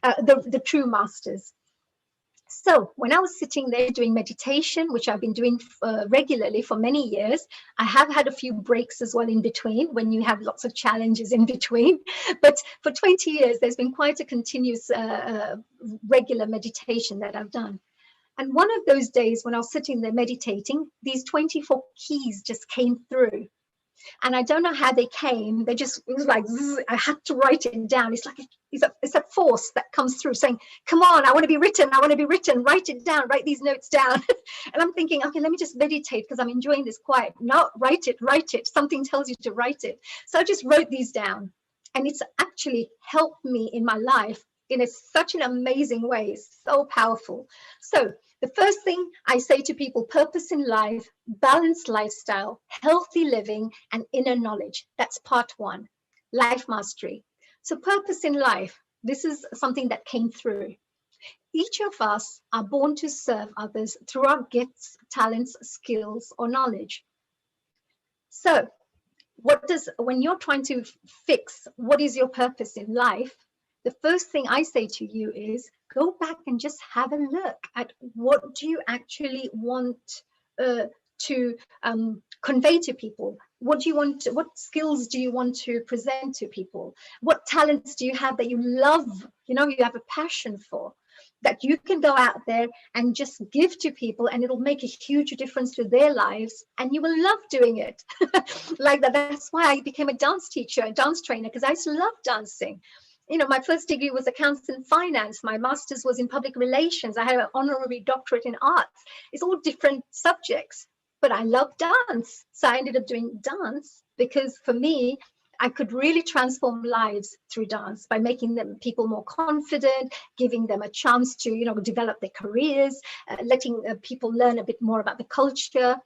The true masters. So when I was sitting there doing meditation, which I've been doing regularly for many years, I have had a few breaks as well in between, when you have lots of challenges in between. But for 20 years, there's been quite a continuous regular meditation that I've done. And one of those days when I was sitting there meditating, these 24 keys just came through. And I don't know how they came. It was like, I had to write it down. It's like, it's a force that comes through saying, come on, I want to be written. Write it down, write these notes down. And I'm thinking, okay, let me just meditate because I'm enjoying this quiet. No, write it. Something tells you to write it. So I just wrote these down, and it's actually helped me in my life in such an amazing way. It's so powerful. So the first thing I say to people: purpose in life, balanced lifestyle, healthy living, and inner knowledge. That's part one, life mastery. So purpose in life, this is something that came through. Each of us are born to serve others through our gifts, talents, skills, or knowledge. So when you're trying to fix what is your purpose in life, the first thing I say to you is go back and just have a look at what do you actually want to convey to people. What skills do you want to present to people? What talents do you have that you love, you have a passion for, that you can go out there and just give to people, and it'll make a huge difference to their lives, and you will love doing it. Like that. That's why I became a dance teacher, a dance trainer, because I used to love dancing. My first degree was accounts and finance. My master's was in public relations. I had an honorary doctorate in arts. It's all different subjects, but I love dance. So I ended up doing dance because for me, I could really transform lives through dance by making people more confident, giving them a chance to, develop their careers, letting people learn a bit more about the culture,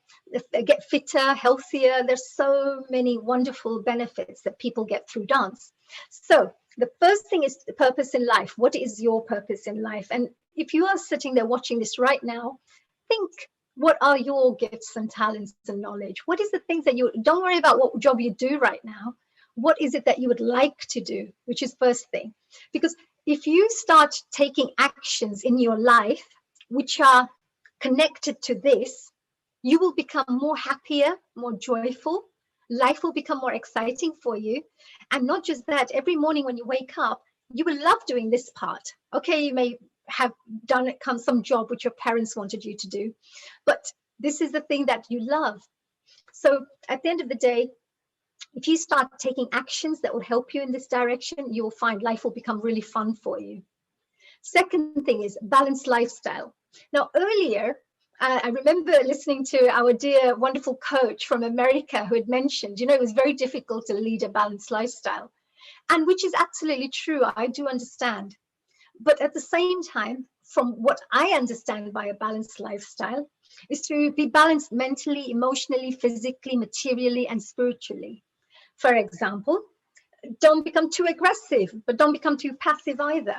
get fitter, healthier. There's so many wonderful benefits that people get through dance. So the first thing is the purpose in life. What is your purpose in life? And if you are sitting there watching this right now, think, what are your gifts and talents and knowledge? What is the things that don't worry about what job you do right now. What is it that you would like to do, which is first thing? Because if you start taking actions in your life, which are connected to this, you will become more happier, more joyful. Life will become more exciting for you. And not just that, every morning when you wake up, you will love doing this part. Okay, you may have done some job which your parents wanted you to do, but this is the thing that you love. So at the end of the day, if you start taking actions that will help you in this direction, you will find life will become really fun for you. Second thing is balanced lifestyle. Now, earlier, I remember listening to our dear, wonderful coach from America who had mentioned, it was very difficult to lead a balanced lifestyle, and which is absolutely true. I do understand. But at the same time, from what I understand by a balanced lifestyle, is to be balanced mentally, emotionally, physically, materially, and spiritually. For example, don't become too aggressive, but don't become too passive either.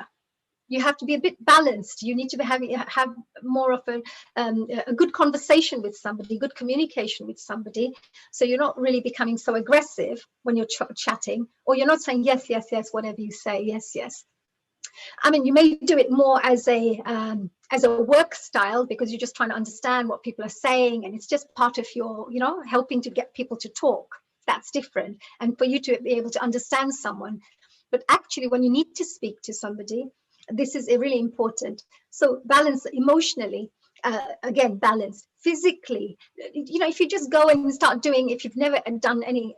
You have to be a bit balanced. You need to have more of a good conversation with somebody, good communication with somebody. So you're not really becoming so aggressive when you're chatting, or you're not saying yes, yes, yes, whatever you say, yes, yes. I mean, you may do it more as a work style because you're just trying to understand what people are saying, and it's just part of your, helping to get people to talk. That's different, and for you to be able to understand someone. But actually, when you need to speak to somebody, This is really important. So balance emotionally, again, balanced physically. You know, if you just go and start doing, if you've never done any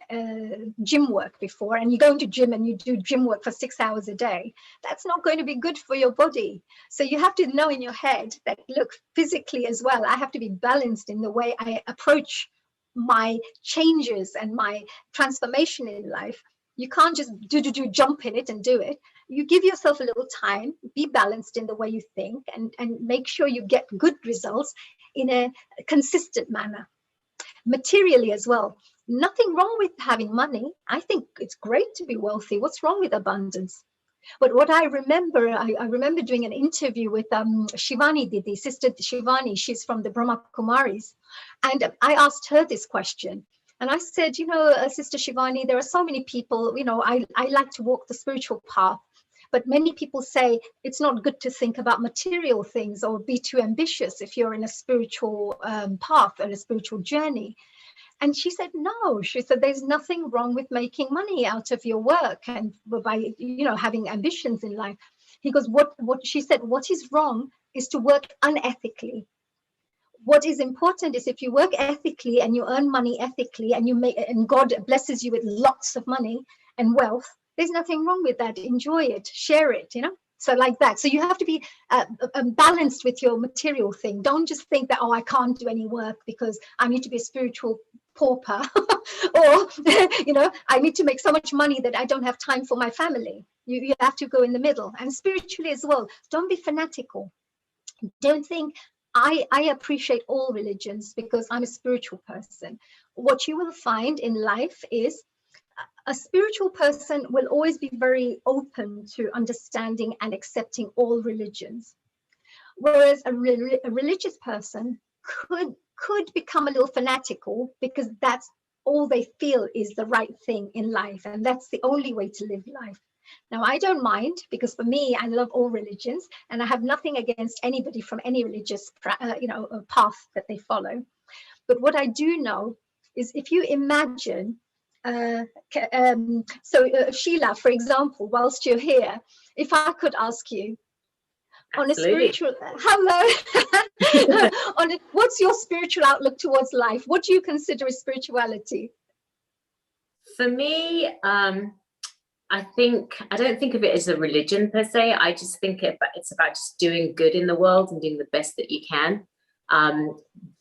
gym work before, and you go into gym and you do gym work for 6 hours a day, that's not going to be good for your body. So you have to know in your head that, look, physically as well, I have to be balanced in the way I approach my changes and my transformation in life. You can't just jump in it and do it. You give yourself a little time, be balanced in the way you think, and make sure you get good results in a consistent manner. Materially as well, nothing wrong with having money. I think it's great to be wealthy. What's wrong with abundance? But what I remember, I remember doing an interview with Shivani Didi, Sister Shivani. She's from the Brahma Kumaris. And I asked her this question. And I said, you know, Sister Shivani, there are so many people, you know, I like to walk the spiritual path. But many people say it's not good to think about material things or be too ambitious if you're in a spiritual path and a spiritual journey. And she said, no, she said, there's nothing wrong with making money out of your work and by, you know, having ambitions in life. He goes, what she said, what is wrong is to work unethically. What is important is if you work ethically and you earn money ethically and you make, and God blesses you with lots of money and wealth, there's nothing wrong with that. Enjoy it, share it, you know. So like that. So you have to be balanced with your material thing. Don't just think that, oh, I can't do any work because I need to be a spiritual pauper or, you know, I need to make so much money that I don't have time for my family. You have to go in the middle. And spiritually as well, don't be fanatical. Don't think, I appreciate all religions because I'm a spiritual person. What you will find in life is a spiritual person will always be very open to understanding and accepting all religions. Whereas a religious person could become a little fanatical because that's all they feel is the right thing in life. And that's the only way to live life. Now, I don't mind because for me, I love all religions and I have nothing against anybody from any religious path that they follow. But what I do know is if you imagine, Sheila, for example, whilst you're here, if I could ask you, on a spiritual, hello, what's your spiritual outlook towards life? What do you consider as spirituality? For me, I don't think of it as a religion per se. I just think it's about just doing good in the world and doing the best that you can,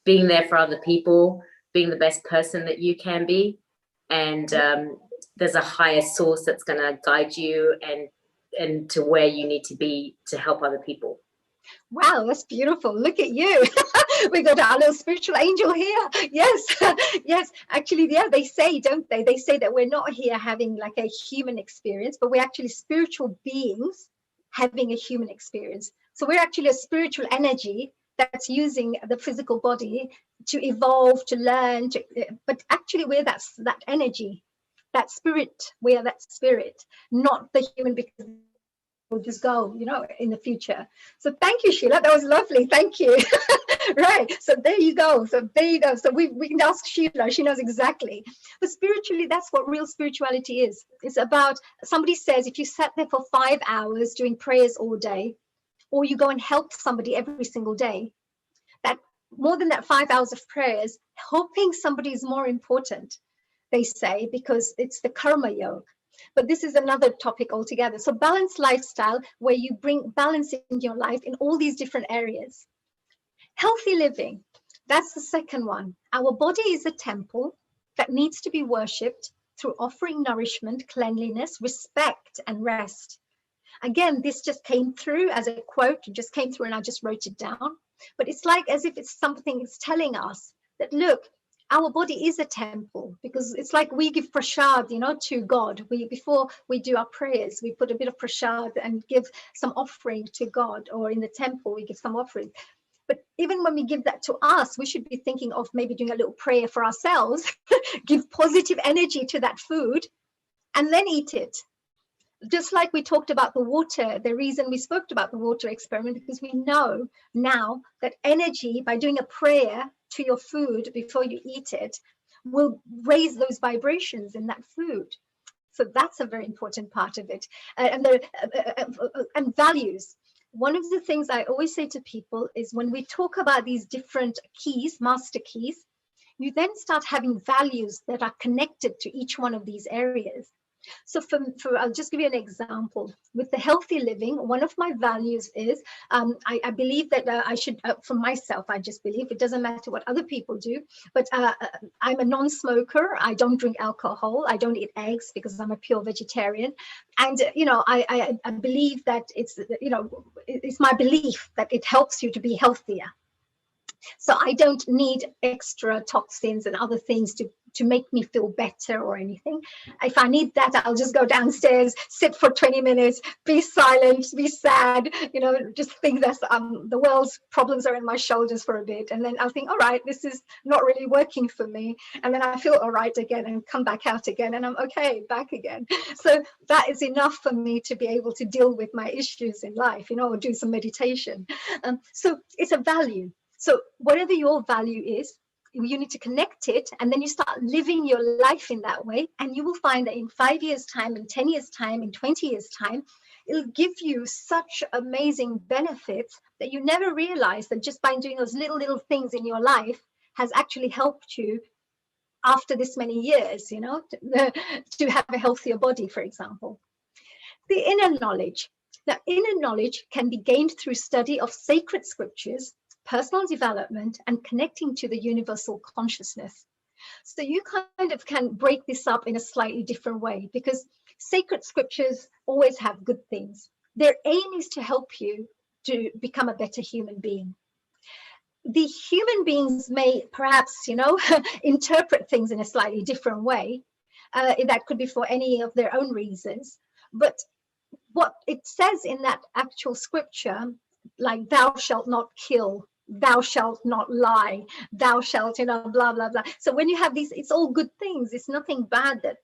being there for other people, being the best person that you can be. And there's a higher source that's going to guide you and to where you need to be to help other people. Wow, that's beautiful. Look at you. We got our little spiritual angel here. Yes, yes. Actually, yeah, they say, don't they? They say that we're not here having like a human experience, but we're actually spiritual beings having a human experience. So we're actually a spiritual energy that's using the physical body to evolve, to learn, but actually we're that energy, that spirit. We are that spirit, not the human, because we'll just go, you know, in the future. So thank you, Sheila. That was lovely. Thank you. Right. So there you go. So there you go. So we can ask Sheila. She knows exactly. But spiritually, that's what real spirituality is. It's about, somebody says, if you sat there for 5 hours doing prayers all day, or you go and help somebody every single day, that more than that 5 hours of prayers, helping somebody is more important, they say, because it's the karma yoga. But this is another topic altogether. So balanced lifestyle, where you bring balance in your life in all these different areas. Healthy living, that's the second one. Our body is a temple that needs to be worshipped through offering nourishment, cleanliness, respect, and rest. Again, this just came through as a quote, it just came through and I just wrote it down. But it's like as if it's something it's telling us that, look, our body is a temple, because it's like we give prasad, you know, to God. Before we do our prayers, we put a bit of prasad and give some offering to God, or in the temple, we give some offering. But even when we give that to us, we should be thinking of maybe doing a little prayer for ourselves, give positive energy to that food, and then eat it. Just like we talked about the water, the reason we spoke about the water experiment, because we know now that energy, by doing a prayer to your food before you eat it, will raise those vibrations in that food. So that's a very important part of it. And values. One of the things I always say to people is when we talk about these different keys, master keys, you then start having values that are connected to each one of these areas. So I'll just give you an example. With the healthy living, one of my values is, I believe that I should, for myself, I just believe, it doesn't matter what other people do, but I'm a non-smoker. I don't drink alcohol. I don't eat eggs because I'm a pure vegetarian. And, you know, I believe that it's, you know, it's my belief that it helps you to be healthier. So I don't need extra toxins and other things to make me feel better or anything. If I need that, I'll just go downstairs, sit for 20 minutes, be silent, be sad, you know, just think that the world's problems are in my shoulders for a bit. And then I'll think, all right, this is not really working for me. And then I feel all right again and come back out again and I'm okay, back again. So that is enough for me to be able to deal with my issues in life, you know, or do some meditation. So it's a value. So whatever your value is, you need to connect it, and then you start living your life in that way, and you will find that in 5 years' time, in 10 years' time, in 20 years' time, it'll give you such amazing benefits that you never realize that just by doing those little things in your life has actually helped you after this many years, you know, to have a healthier body, for example. The inner knowledge. Now, inner knowledge can be gained through study of sacred scriptures, personal development, and connecting to the universal consciousness. So you kind of can break this up in a slightly different way, because sacred scriptures always have good things. Their aim is to help you to become a better human being. The human beings may perhaps, you know, interpret things in a slightly different way. That could be for any of their own reasons. But what it says in that actual scripture, like thou shalt not kill, thou shalt not lie, thou shalt, you know, blah, blah, blah. So when you have these, it's all good things. It's nothing bad that,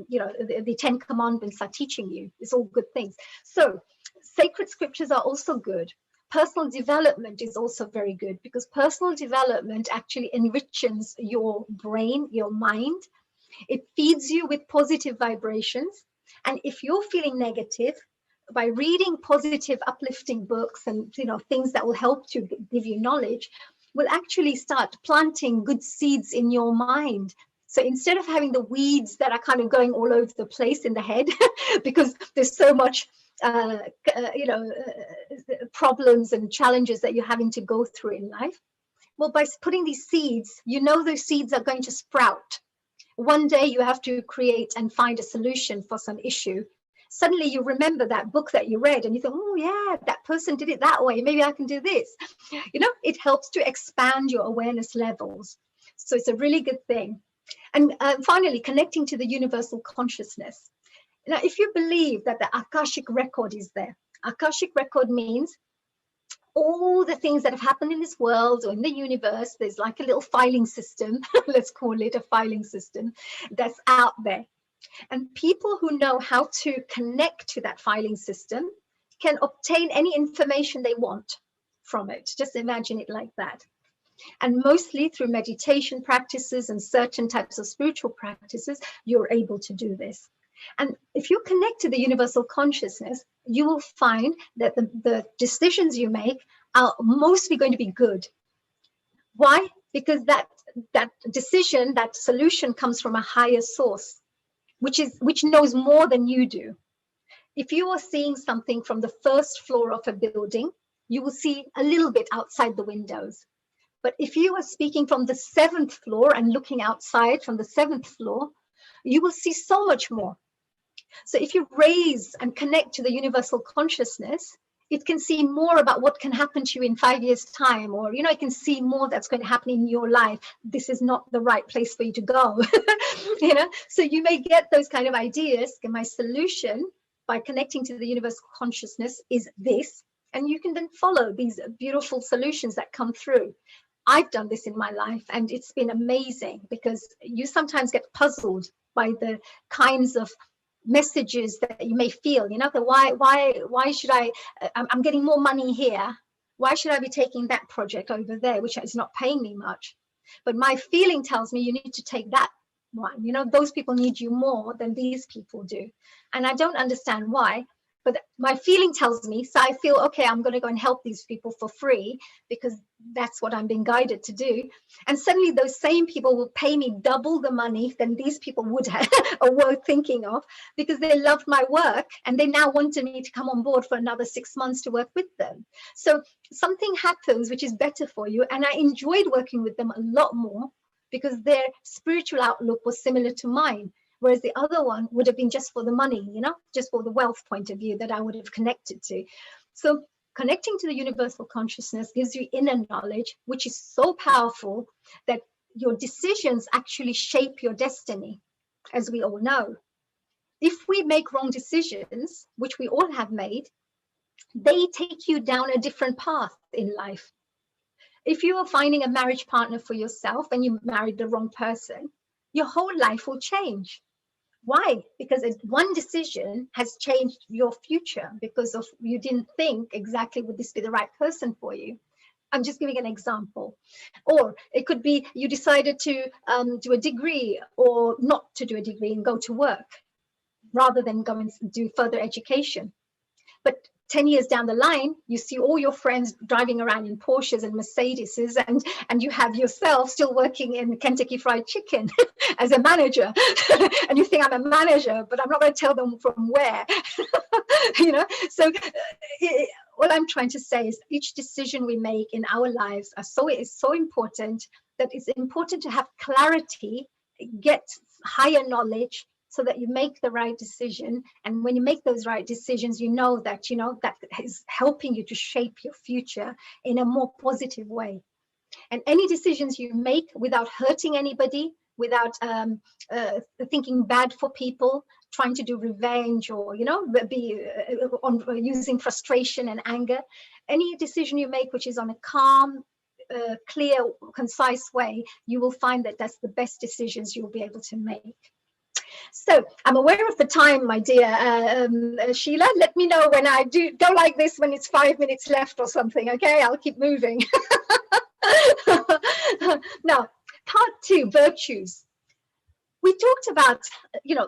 you know, the 10 commandments are teaching you. It's all good things. So sacred scriptures are also good. Personal development is also very good, because personal development actually enriches your brain, your mind. It feeds you with positive vibrations. And if you're feeling negative, by reading positive, uplifting books and, you know, things that will help to give you knowledge, will actually start planting good seeds in your mind. So instead of having the weeds that are kind of going all over the place in the head, because there's so much, you know, problems and challenges that you're having to go through in life, well, by putting these seeds, you know, those seeds are going to sprout. One day you have to create and find a solution for some issue. Suddenly you remember that book that you read and you think, oh yeah, that person did it that way. Maybe I can do this. You know, it helps to expand your awareness levels. So it's a really good thing. And finally, connecting to the universal consciousness. Now, if you believe that the Akashic record is there, Akashic record means all the things that have happened in this world or in the universe, there's like a little filing system, let's call it a filing system, that's out there. And people who know how to connect to that filing system can obtain any information they want from it. Just imagine it like that. And mostly through meditation practices and certain types of spiritual practices, you're able to do this. And if you connect to the universal consciousness, you will find that the decisions you make are mostly going to be good. Why? Because that decision, that solution comes from a higher source, which knows more than you do. If you are seeing something from the first floor of a building, you will see a little bit outside the windows. But if you are speaking from the 7th floor and looking outside from the 7th floor, you will see so much more. So if you raise and connect to the universal consciousness, it can see more about what can happen to you in 5 years' time, or, you know, it can see more that's going to happen in your life. This is not the right place for you to go. You know, so you may get those kind of ideas. And my solution by connecting to the universal consciousness is this, and you can then follow these beautiful solutions that come through. I've done this in my life, and it's been amazing, because you sometimes get puzzled by the kinds of messages that you may feel, you know, why should I'm getting more money here, why should I be taking that project over there which is not paying me much? But my feeling tells me you need to take that one. You know, those people need you more than these people do. And I don't understand why, but my feeling tells me, so I feel, okay, I'm going to go and help these people for free because that's what I'm being guided to do. And suddenly those same people will pay me double the money than these people would have or were thinking of, because they loved my work and they now wanted me to come on board for another 6 months to work with them. So something happens which is better for you. And I enjoyed working with them a lot more because their spiritual outlook was similar to mine. Whereas the other one would have been just for the money, you know, just for the wealth point of view that I would have connected to. So connecting to the universal consciousness gives you inner knowledge, which is so powerful that your decisions actually shape your destiny, as we all know. If we make wrong decisions, which we all have made, they take you down a different path in life. If you are finding a marriage partner for yourself and you married the wrong person, your whole life will change. Why? Because one decision has changed your future because of you didn't think exactly would this be the right person for you. I'm just giving an example. Or it could be you decided to do a degree or not to do a degree and go to work rather than go and do further education. But 10 years down the line, you see all your friends driving around in Porsches and Mercedeses, and you have yourself still working in Kentucky Fried Chicken as a manager. And you think, I'm a manager, but I'm not going to tell them from where. You know, so what I'm trying to say is each decision we make in our lives is so important that it's important to have clarity, get higher knowledge, so that you make the right decision. And when you make those right decisions, you know that is helping you to shape your future in a more positive way. And any decisions you make without hurting anybody, without thinking bad for people, trying to do revenge, or be using frustration and anger, any decision you make which is on a calm, clear, concise way, you will find that that's the best decisions you'll be able to make. So I'm aware of the time, my dear Sheila. Let me know when I go like this, when it's 5 minutes left or something. Okay, I'll keep moving. Now, part 2, virtues. We talked about,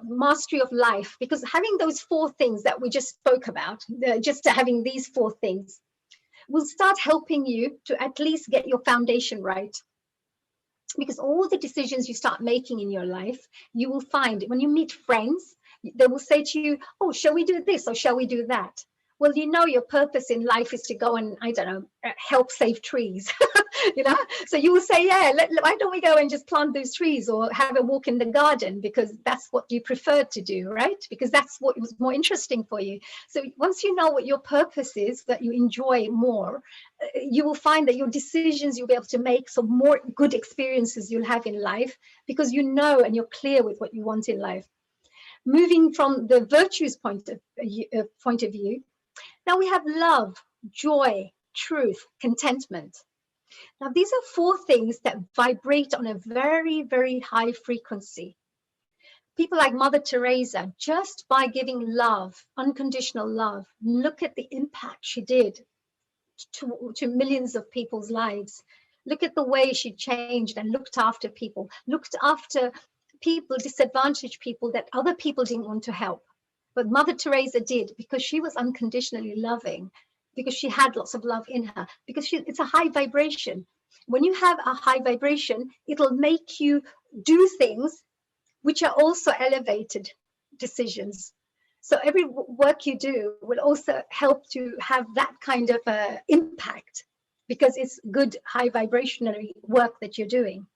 mastery of life, because having those 4 things that we just spoke about, just having these 4 things, will start helping you to at least get your foundation right. Because all the decisions you start making in your life, you will find when you meet friends, they will say to you, oh, shall we do this or shall we do that? Well, your purpose in life is to go and, I don't know, help save trees, So you will say, yeah, why don't we go and just plant those trees or have a walk in the garden, because that's what you prefer to do, right? Because that's what was more interesting for you. So once you know what your purpose is, that you enjoy more, you will find that your decisions you'll be able to make, so more good experiences you'll have in life, because you know and you're clear with what you want in life. Moving from the virtues point of view, now we have love, joy, truth, contentment. Now, these are 4 things that vibrate on a very, very high frequency. People like Mother Teresa, just by giving love, unconditional love, look at the impact she did to millions of people's lives. Look at the way she changed and looked after people, disadvantaged people that other people didn't want to help. But Mother Teresa did, because she was unconditionally loving, because she had lots of love in her, because it's a high vibration. When you have a high vibration, it'll make you do things which are also elevated decisions. So every work you do will also help to have that kind of impact, because it's good high vibrationary work that you're doing.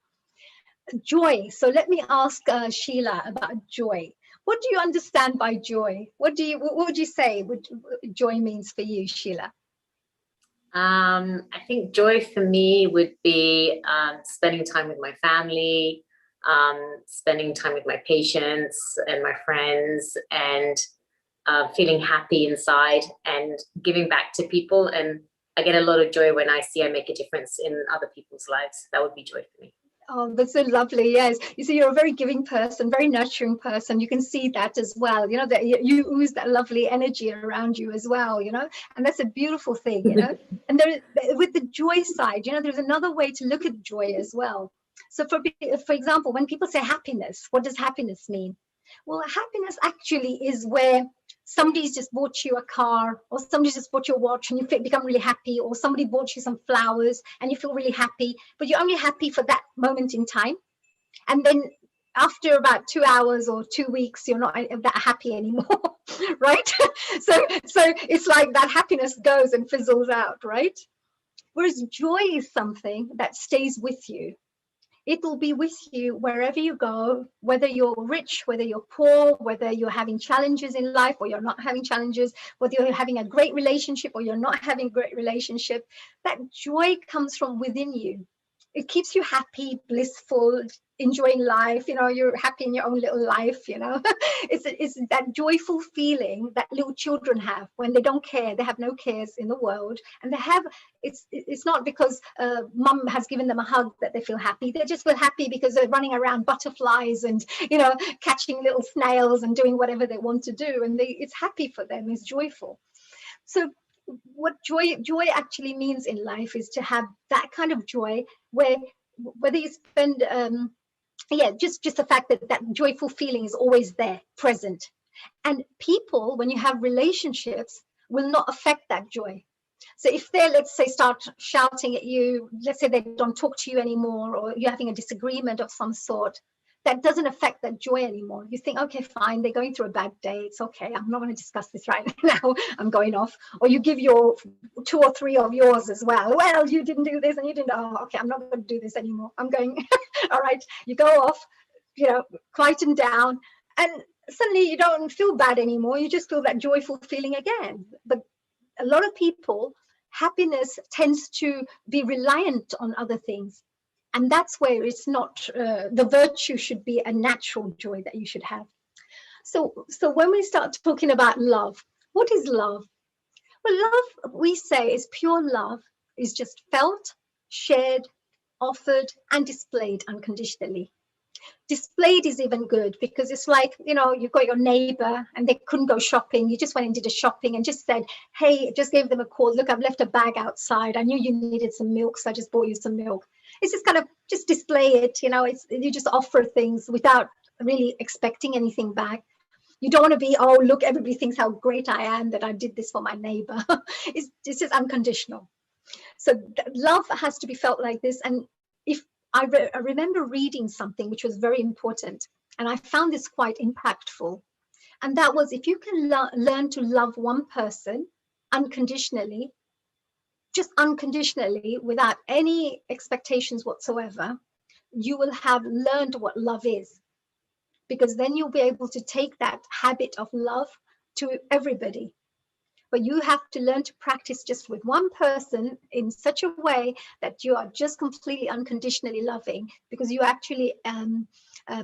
Joy. So let me ask Sheila about joy. What do you understand by joy? What would you say joy means for you, Sheila? I think joy for me would be spending time with my family, spending time with my patients and my friends, and feeling happy inside and giving back to people. And I get a lot of joy when I see I make a difference in other people's lives. That would be joy for me. Oh, that's so lovely. Yes. You see, you're a very giving person, very nurturing person. You can see that as well, that you ooze that lovely energy around you as well, and that's a beautiful thing, And with the joy side, there's another way to look at joy as well. So for example, when people say happiness, what does happiness mean? Well, happiness actually is where somebody's just bought you a car, or somebody's just bought you a watch and you become really happy, or somebody bought you some flowers and you feel really happy, but you're only happy for that moment in time. And then after about 2 hours or 2 weeks, you're not that happy anymore, right? So it's like that happiness goes and fizzles out, right? Whereas joy is something that stays with you. It will be with you wherever you go, whether you're rich, whether you're poor, whether you're having challenges in life or you're not having challenges, whether you're having a great relationship or you're not having a great relationship. That joy comes from within you. It keeps you happy, blissful, enjoying life. You know, you're happy in your own little life, you know. It's that joyful feeling that little children have when they don't care, they have no cares in the world. And they have, it's not because mum has given them a hug that they feel happy. They just feel happy because they're running around butterflies and, you know, catching little snails and doing whatever they want to do. And it's happy for them, it's joyful. So what joy actually means in life is to have that kind of joy where whether you spend just the fact that that joyful feeling is always there, present. And people, when you have relationships, will not affect that joy. So if they, let's say, start shouting at you, let's say they don't talk to you anymore, or you're having a disagreement of some sort, that doesn't affect that joy anymore. You think, okay, fine, they're going through a bad day. It's okay. I'm not going to discuss this right now. I'm going off. Or you give your 2 or 3 of yours as well. Well, you didn't do this and you didn't. Oh, okay, I'm not going to do this anymore. I'm going. All right. You go off, you know, quieten down, and suddenly you don't feel bad anymore. You just feel that joyful feeling again. But a lot of people, happiness tends to be reliant on other things. And that's where it's not, the virtue should be a natural joy that you should have. So when we start talking about love, what is love? Well, love, we say, is pure love, is just felt, shared, offered, and displayed unconditionally. Displayed is even good because it's like, you know, you've got your neighbor and they couldn't go shopping. You just went and did a shopping and just said, hey, just gave them a call. Look, I've left a bag outside. I knew you needed some milk, so I just bought you some milk. It's just kind of just display it, you know, you just offer things without really expecting anything back. You don't want to be, oh, look, everybody thinks how great I am that I did this for my neighbor. It's just unconditional. So love has to be felt like this. And if I remember reading something which was very important, and I found this quite impactful. And that was, if you can learn to love one person unconditionally, just unconditionally, without any expectations whatsoever, you will have learned what love is. Because then you'll be able to take that habit of love to everybody. But you have to learn to practice just with one person in such a way that you are just completely unconditionally loving, because you're actually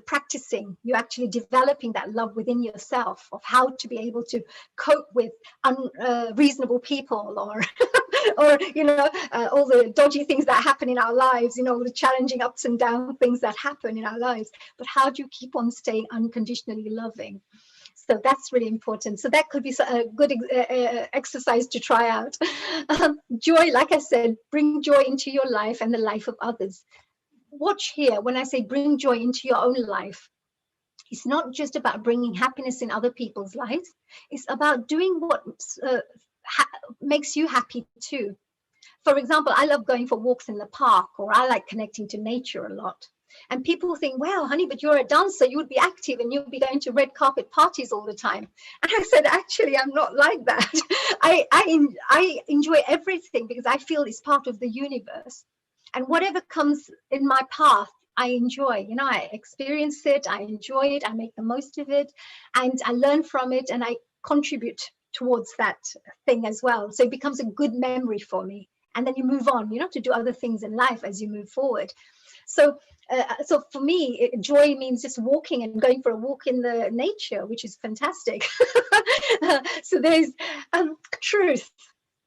practicing, you're actually developing that love within yourself of how to be able to cope with unreasonable people or or, you know, all the dodgy things that happen in our lives, you know, the challenging ups and down things that happen in our lives. But how do you keep on staying unconditionally loving? So that's really important. So that could be a good exercise to try out. Joy, like I said, bring joy into your life and the life of others. Watch here, when I say bring joy into your own life, it's not just about bringing happiness in other people's lives. It's about doing what makes you happy too. For example, I love going for walks in the park, or I like connecting to nature a lot. And people think, well, honey, but you're a dancer, you would be active and you'd be going to red carpet parties all the time. And I said, actually, I'm not like that. I enjoy everything because I feel it's part of the universe. And whatever comes in my path, I enjoy. You know, I experience it, I enjoy it, I make the most of it, and I learn from it, and I contribute towards that thing as well. So it becomes a good memory for me. And then you move on, you know, to do other things in life as you move forward. So for me, joy means just walking and going for a walk in the nature, which is fantastic. So there's truth.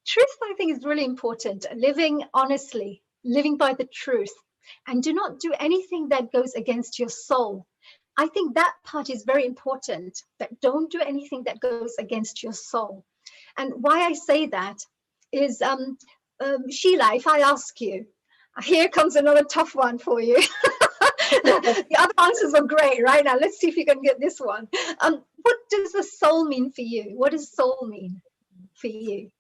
Truth, I think, is really important. Living honestly, living by the truth, and do not do anything that goes against your soul. I think that part is very important, that don't do anything that goes against your soul. And why I say that is, Sheila, if I ask you, here comes another tough one for you. The other answers are great. Right now, let's see if you can get this one. What does the soul mean for you? What does soul mean for you?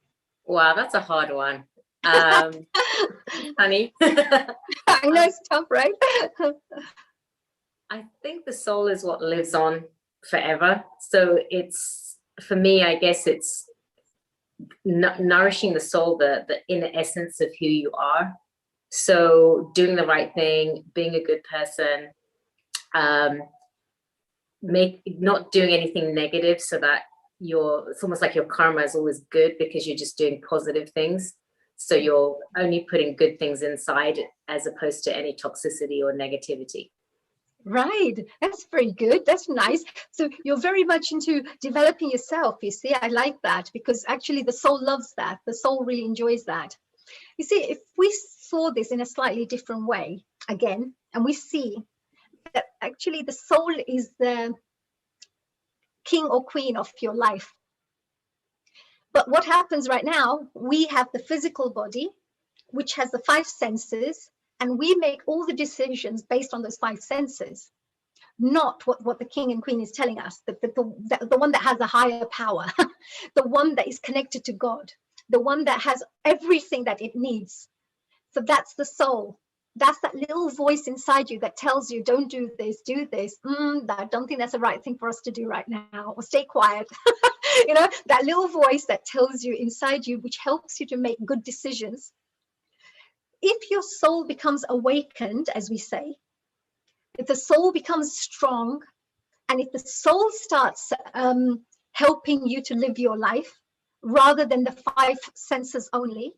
Wow, that's a hard one. Honey. I know it's tough, right? I think the soul is what lives on forever. So it's, for me, I guess it's nourishing the soul, the inner essence of who you are. So doing the right thing, being a good person, not doing anything negative, so that it's almost like your karma is always good because you're just doing positive things. So you're only putting good things inside as opposed to any toxicity or negativity. Right, that's very good. That's nice. So you're very much into developing yourself. You see, I like that, because actually the soul loves that. The soul really enjoys that. You see, if we saw this in a slightly different way again, and we see that actually the soul is the king or queen of your life. But what happens right now, we have the physical body, which has the 5 senses, and we make all the decisions based on those 5 senses, not what the king and queen is telling us, the one that has a higher power, the one that is connected to God, the one that has everything that it needs. So that's the soul. That's that little voice inside you that tells you, don't do this, do this. I don't think that's the right thing for us to do right now, or stay quiet. You know, that little voice that tells you inside you, which helps you to make good decisions. If your soul becomes awakened, as we say, if the soul becomes strong, and if the soul starts helping you to live your life rather than the 5 senses only,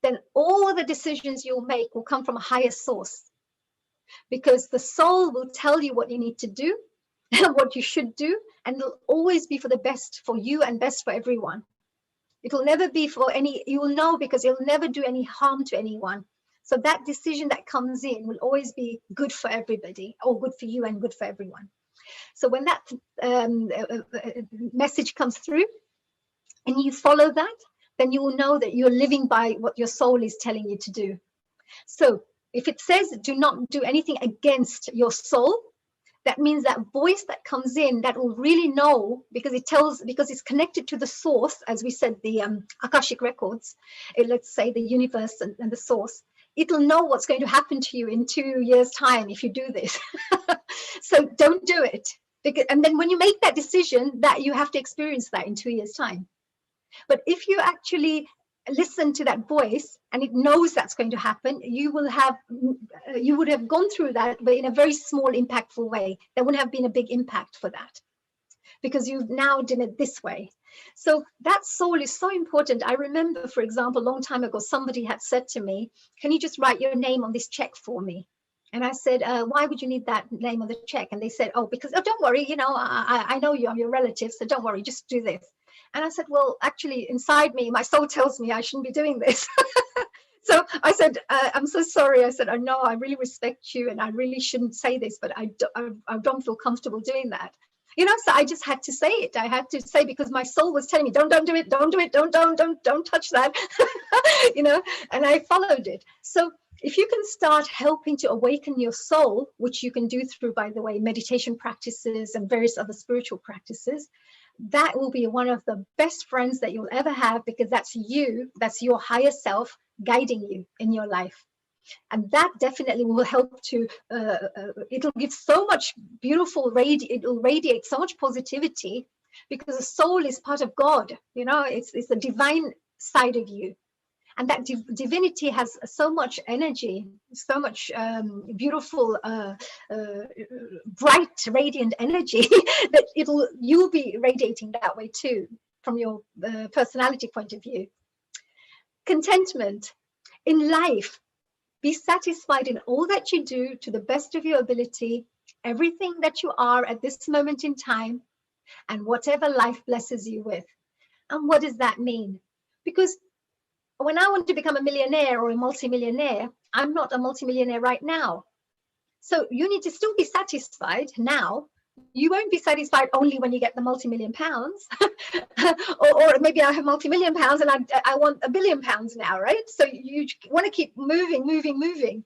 then all the decisions you'll make will come from a higher source, because the soul will tell you what you need to do and what you should do, and it'll always be for the best for you and best for everyone. It'll never be for any, you will know, because it'll never do any harm to anyone. So that decision that comes in will always be good for everybody, or good for you and good for everyone. So when that message comes through and you follow that, then you will know that you're living by what your soul is telling you to do. So if it says do not do anything against your soul, that means that voice that comes in that will really know, because it's connected to the source, as we said, the Akashic records, let's say the universe and the source, it'll know what's going to happen to you in 2 years' time if you do this. So don't do it. And then when you make that decision, that you have to experience that in 2 years' time. But if you actually listen to that voice and it knows that's going to happen, you would have gone through that, but in a very small, impactful way. There wouldn't have been a big impact for that, because you've now done it this way. So that soul is so important. I remember, for example, a long time ago, somebody had said to me, can you just write your name on this check for me? And I said, why would you need that name on the check? And they said, oh, because, oh, don't worry, you know, I know you, I'm your relative, so don't worry, just do this. And I said, well, actually, inside me, my soul tells me I shouldn't be doing this. So I said, I'm so sorry. I said, I know, I really respect you and I really shouldn't say this, but I don't feel comfortable doing that. You know, so I just had to say it. I had to say, because my soul was telling me, don't do it, don't do it, don't touch that, you know, and I followed it. So if you can start helping to awaken your soul, which you can do through, by the way, meditation practices and various other spiritual practices, that will be one of the best friends that you'll ever have, because that's you, that's your higher self guiding you in your life. And that definitely will help to, it'll give so much beautiful, it'll radiate so much positivity, because the soul is part of God, you know, it's the divine side of you. And that divinity has so much energy, so much beautiful, bright, radiant energy that you'll be radiating that way too, from your personality point of view. Contentment in life. Be satisfied in all that you do to the best of your ability, everything that you are at this moment in time, and whatever life blesses you with. And what does that mean? Because when I want to become a millionaire or a multimillionaire, I'm not a multimillionaire right now. So you need to still be satisfied now. You won't be satisfied only when you get the multi-million pounds, or maybe I have multi-million pounds and I want £1 billion now, right? So you want to keep moving.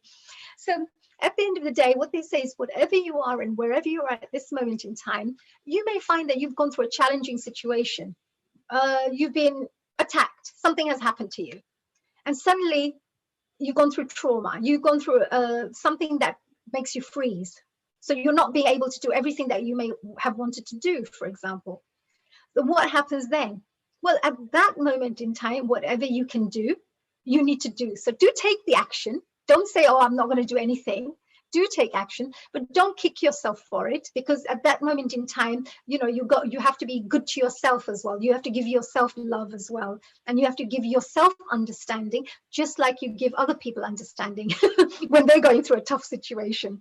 So At the end of the day, what they say is whatever you are and wherever you are at this moment in time, you may find that you've gone through a challenging situation. You've been attacked, something has happened to you, and suddenly you've gone through trauma, you've gone through something that makes you freeze. So you're not being able to do everything that you may have wanted to do, for example. So what happens then? Well, at that moment in time, whatever you can do, you need to do. So do take the action. Don't say, oh, I'm not going to do anything. Do take action, but don't kick yourself for it, because at that moment in time, you know, you have to be good to yourself as well. You have to give yourself love as well. And you have to give yourself understanding, just like you give other people understanding when they're going through a tough situation.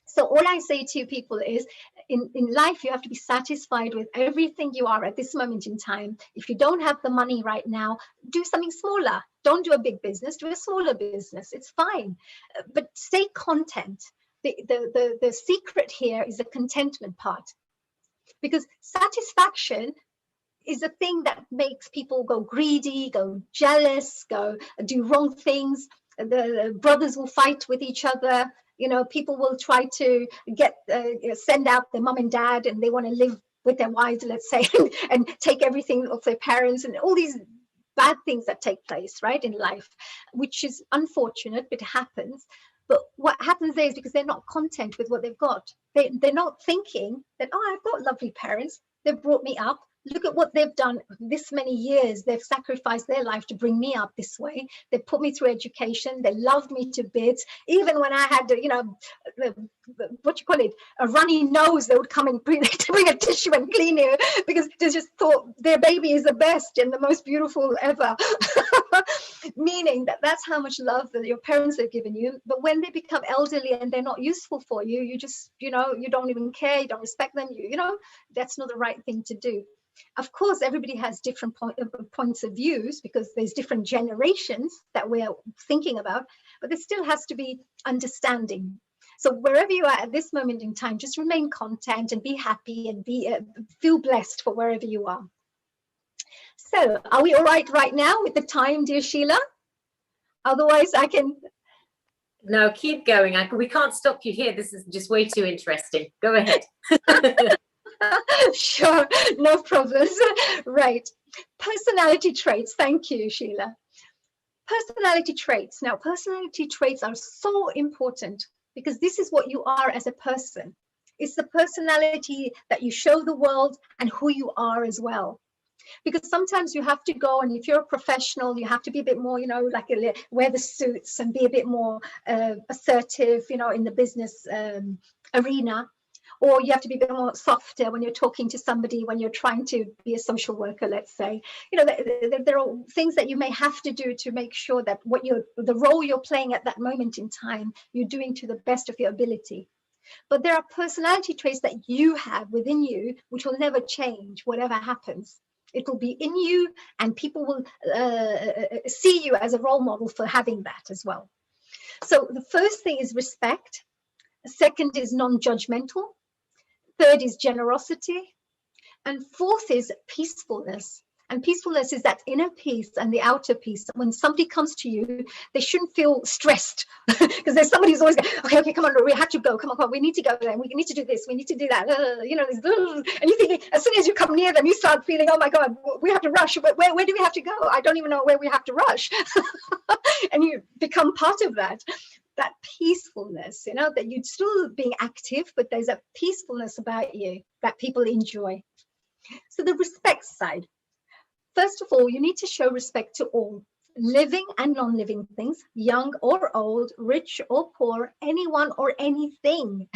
So all I say to people is, in life, you have to be satisfied with everything you are at this moment in time. If you don't have the money right now, do something smaller. Don't do a big business, do a smaller business. It's fine, but stay content. The secret here is the contentment part, because satisfaction is a thing that makes people go greedy, go jealous, go do wrong things. The brothers will fight with each other. You know, people will try to send out their mum and dad, and they want to live with their wives, let's say, and take everything of their parents, and all these bad things that take place, right, in life, which is unfortunate, but it happens. But what happens there is because they're not content with what they've got. They're not thinking that, oh, I've got lovely parents. They've brought me up. Look at what they've done this many years. They've sacrificed their life to bring me up this way. They put me through education. They loved me to bits. Even when I had, you know, what you call it, a runny nose, they would come and bring a tissue and clean you, because they just thought their baby is the best and the most beautiful ever. Meaning that that's how much love that your parents have given you. But when they become elderly and they're not useful for you, you just, you know, you don't even care, you don't respect them, you know, that's not the right thing to do. Of course, everybody has different points of views, because there's different generations that we're thinking about, but there still has to be understanding. So wherever you are at this moment in time, just remain content and be happy and feel blessed for wherever you are. So are we all right now with the time, dear Sheila? Otherwise I can... No, keep going. We can't stop you here. This is just way too interesting. Go ahead. Sure, no problems. Right. Personality traits. Thank you, Sheila. Personality traits. Now, personality traits are so important, because this is what you are as a person. It's the personality that you show the world and who you are as well. Because sometimes you have to go, and if you're a professional, you have to be a bit more, you know, like wear the suits and be a bit more assertive, you know, in the business arena. Or you have to be a bit more softer when you're talking to somebody, when you're trying to be a social worker, let's say. You know, there are things that you may have to do to make sure that the role you're playing at that moment in time, you're doing to the best of your ability. But there are personality traits that you have within you, which will never change, whatever happens. It will be in you, and people will see you as a role model for having that as well. So the first thing is respect. Second is non-judgmental. Third is generosity. And fourth is peacefulness. And peacefulness is that inner peace and the outer peace. When somebody comes to you, they shouldn't feel stressed, because there's somebody who's always going, okay, come on, we have to go, come on, we need to go there, we need to do this, we need to do that, you know, and you think, as soon as you come near them, you start feeling, oh my God, we have to rush, but where do we have to go? I don't even know where we have to rush. And you become part of that peacefulness, you know, that you're still being active, but there's a peacefulness about you that people enjoy. So the respect side. First of all, you need to show respect to all, living and non-living things, young or old, rich or poor, anyone or anything.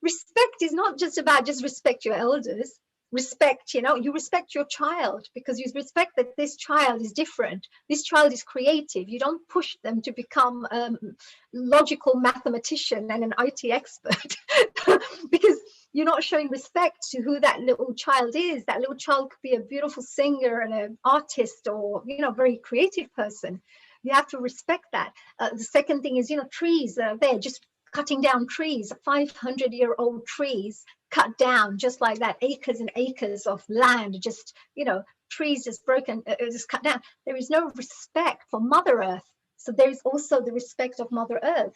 Respect is not just about just respect your elders. Respect, you know, you respect your child, because you respect that this child is different. This child is creative. You don't push them to become a logical mathematician and an IT expert, because you're not showing respect to who that little child is. That little child could be a beautiful singer and an artist, or, you know, very creative person. You have to respect that. The second thing is, you know, trees are there, just cutting down trees, 500-year-old trees cut down just like that, acres and acres of land, just, you know, trees just broken, just cut down. There is no respect for Mother Earth. So there is also the respect of Mother Earth.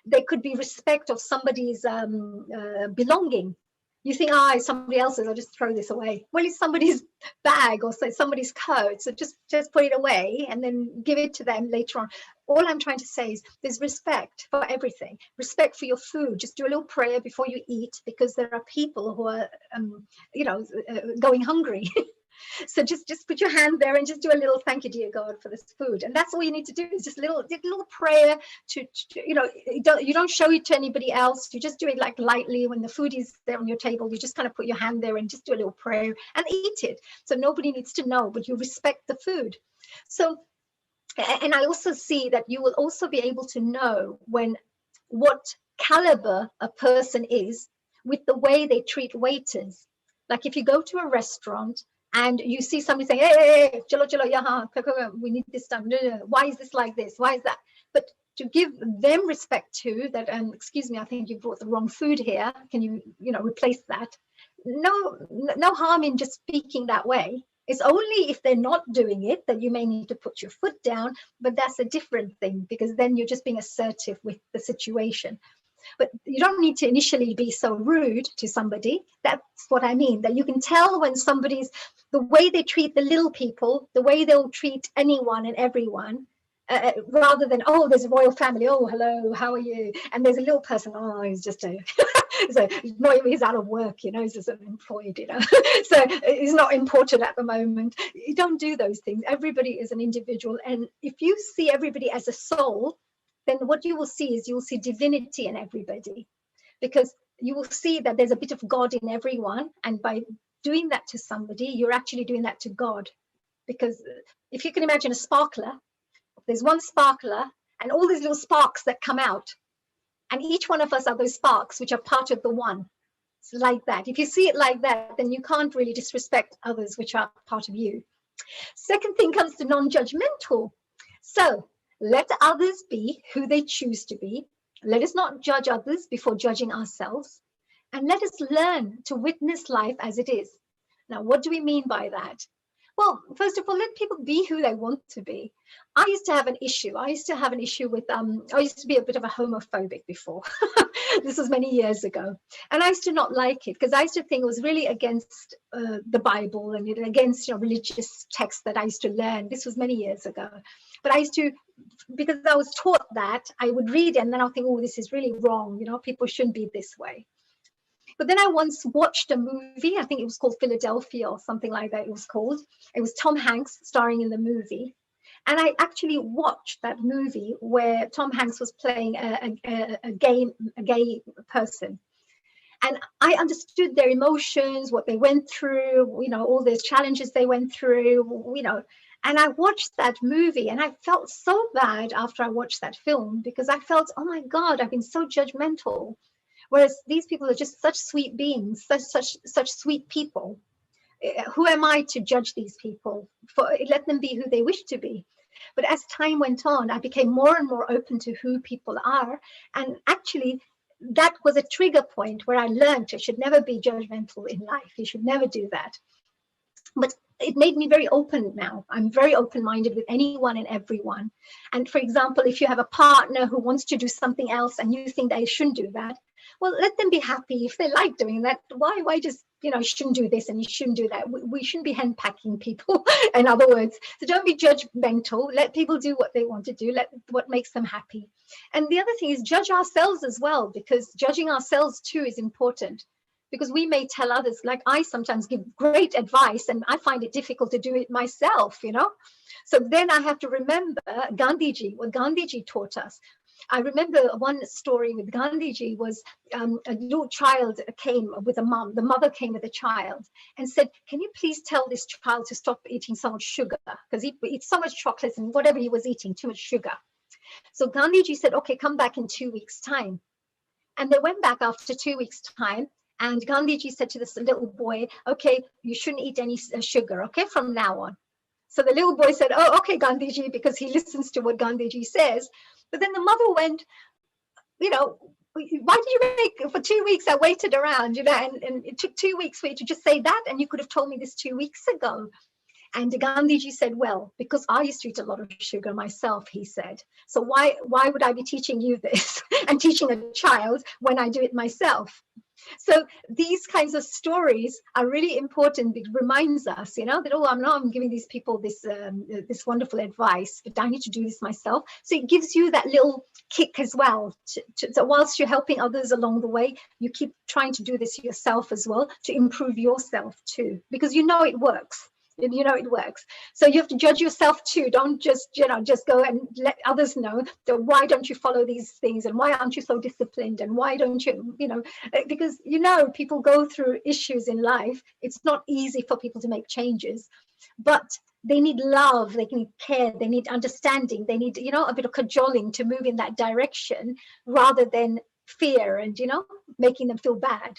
There could be respect of somebody's belonging. You think, it's somebody else's, I'll just throw this away. Well, it's somebody's bag or somebody's coat. So just put it away and then give it to them later on. All I'm trying to say is there's respect for everything. Respect for your food. Just do a little prayer before you eat, because there are people who are, going hungry. So just put your hand there and just do a little thank you, dear God, for this food. And that's all you need to do, is just a little prayer to you don't show it to anybody else. You just do it like lightly. When the food is there on your table, you just kind of put your hand there and just do a little prayer and eat it. So nobody needs to know, but you respect the food. So, and I also see that you will also be able to know what caliber a person is with the way they treat waiters. Like if you go to a restaurant and you see somebody saying, hey, chalo, yaha, we need this done. Why is this like this? Why is that? But to give them respect too, that, excuse me, I think you brought the wrong food here. Can you, replace that? No harm in just speaking that way. It's only if they're not doing it that you may need to put your foot down, but that's a different thing, because then you're just being assertive with the situation. But you don't need to initially be so rude to somebody. That's what I mean, that you can tell when somebody's, the way they treat the little people, the way they'll treat anyone and everyone, rather than, oh, there's a royal family, oh, hello, how are you? And there's a little person, oh, he's just a, so he's out of work, he's just unemployed, so he's not important at the moment. You don't do those things. Everybody is an individual. And if you see everybody as a soul, then what you will see is you will see divinity in everybody, because you will see that there's a bit of God in everyone. And by doing that to somebody, you're actually doing that to God. Because if you can imagine a sparkler, there's one sparkler and all these little sparks that come out. And each one of us are those sparks, which are part of the one. It's like that. If you see it like that, then you can't really disrespect others, which are part of you. Second thing comes to non-judgmental. So let others be who they choose to be. Let us not judge others before judging ourselves. And let us learn to witness life as it is. Now, what do we mean by that? Well, first of all, let people be who they want to be. I used to have an issue. With, I used to be a bit of a homophobic before. This was many years ago. And I used to not like it, because I used to think it was really against the Bible and against religious texts that I used to learn. This was many years ago. But I used to, because I was taught that, I would read it and then I'll think, oh, this is really wrong. People shouldn't be this way. But then I once watched a movie, I think it was called Philadelphia or something like that it was called. It was Tom Hanks starring in the movie. And I actually watched that movie where Tom Hanks was playing a gay person. And I understood their emotions, what they went through, all the challenges they went through, And I watched that movie and I felt so bad after I watched that film, because I felt, oh my God, I've been so judgmental. Whereas these people are just such sweet beings, such sweet people. Who am I to judge these people? Let them be who they wish to be. But as time went on, I became more and more open to who people are. And actually, that was a trigger point where I learned I should never be judgmental in life. You should never do that. But it made me very open now. I'm very open-minded with anyone and everyone. And for example, if you have a partner who wants to do something else and you think they shouldn't do that, well, let them be happy. If they like doing that, why just, you shouldn't do this and you shouldn't do that. We shouldn't be henpacking people, in other words. So don't be judgmental. Let people do what they want to do. Let what makes them happy. And the other thing is judge ourselves as well, because judging ourselves too is important. Because we may tell others, like I sometimes give great advice and I find it difficult to do it myself, So then I have to remember Gandhiji, what Gandhiji taught us. I remember one story with Gandhiji was a little child came with a mom. The mother came with a child and said, can you please tell this child to stop eating so much sugar? Because he eats so much chocolate and whatever he was eating, too much sugar. So Gandhiji said, okay, come back in 2 weeks' time. And they went back after 2 weeks' time. And Gandhiji said to this little boy, okay, you shouldn't eat any sugar, okay, from now on. So the little boy said, oh, okay, Gandhiji, because he listens to what Gandhiji says. But then the mother went, why did you make, for 2 weeks I waited around, and it took 2 weeks for you to just say that, and you could have told me this 2 weeks ago. And Gandhiji said, well, because I used to eat a lot of sugar myself, he said, so why would I be teaching you this and teaching a child when I do it myself? So these kinds of stories are really important. It reminds us, you know, that, oh, I'm giving these people this this wonderful advice, but I need to do this myself. So it gives you that little kick as well. So whilst you're helping others along the way, you keep trying to do this yourself as well to improve yourself too, because you know it works. You know it works. So you have to judge yourself too. Don't just, you know, just go and let others know that why don't you follow these things, and why aren't you so disciplined, and why don't you, you know, because, you know, people go through issues in life. It's not easy for people to make changes, but they need love, they need care, they need understanding, they need, you know, a bit of cajoling to move in that direction rather than fear and, you know, making them feel bad.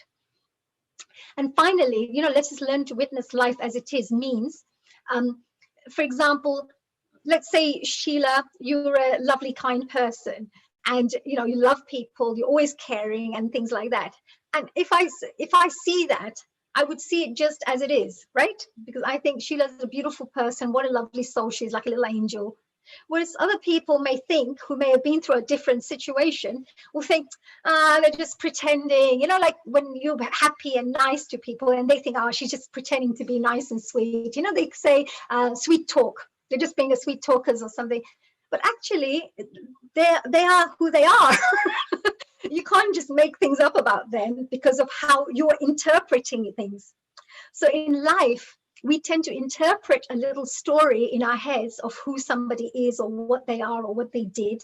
And finally, you know, let us learn to witness life as it is means, for example, let's say, Sheila, you're a lovely, kind person, and, you know, you love people, you're always caring and things like that. And if I see that, I would see it just as it is, right? Because I think Sheila's a beautiful person. What a lovely soul she is, like a little angel. Whereas other people may think, who may have been through a different situation, will think, they're just pretending, you know, like when you're happy and nice to people and they think, oh, she's just pretending to be nice and sweet. You know, they say sweet talk. They're just being a sweet talkers or something. But actually, they are who they are. You can't just make things up about them because of how you're interpreting things. So in life, we tend to interpret a little story in our heads of who somebody is or what they are or what they did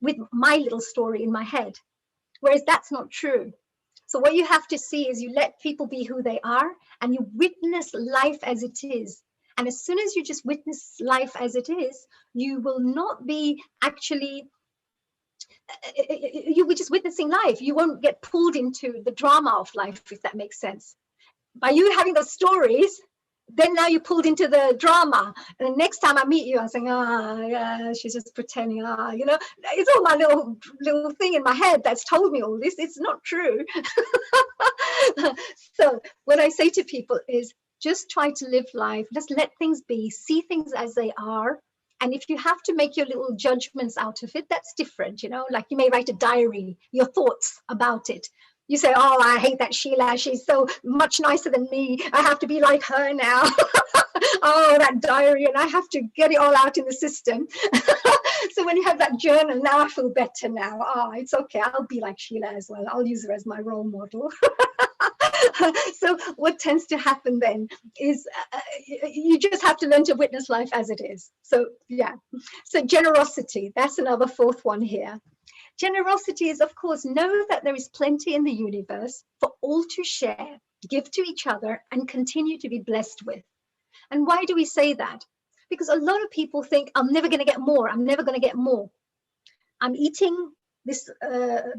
with my little story in my head, whereas that's not true. So what you have to see is you let people be who they are and you witness life as it is. And as soon as you just witness life as it is, you will not be actually, you'll be just witnessing life. You won't get pulled into the drama of life, if that makes sense. By you having those stories, then now you pulled into the drama. And the next time I meet you, I'm saying, yeah, she's just pretending, you know, it's all my little thing in my head that's told me all this. It's not true. So what I say to people is just try to live life. Just let things be, see things as they are. And if you have to make your little judgments out of it, that's different, you know, like you may write a diary, your thoughts about it. You say, oh, I hate that Sheila. She's so much nicer than me. I have to be like her now. Oh, that diary. And I have to get it all out in the system. So when you have that journal, now I feel better now. Oh, it's okay. I'll be like Sheila as well. I'll use her as my role model. So what tends to happen then is you just have to learn to witness life as it is. So, yeah. So generosity, that's another fourth one here. Generosity is, of course, know that there is plenty in the universe for all to share, give to each other, and continue to be blessed with. And why do we say that? Because a lot of people think, I'm never going to get more. I'm never going to get more. I'm eating this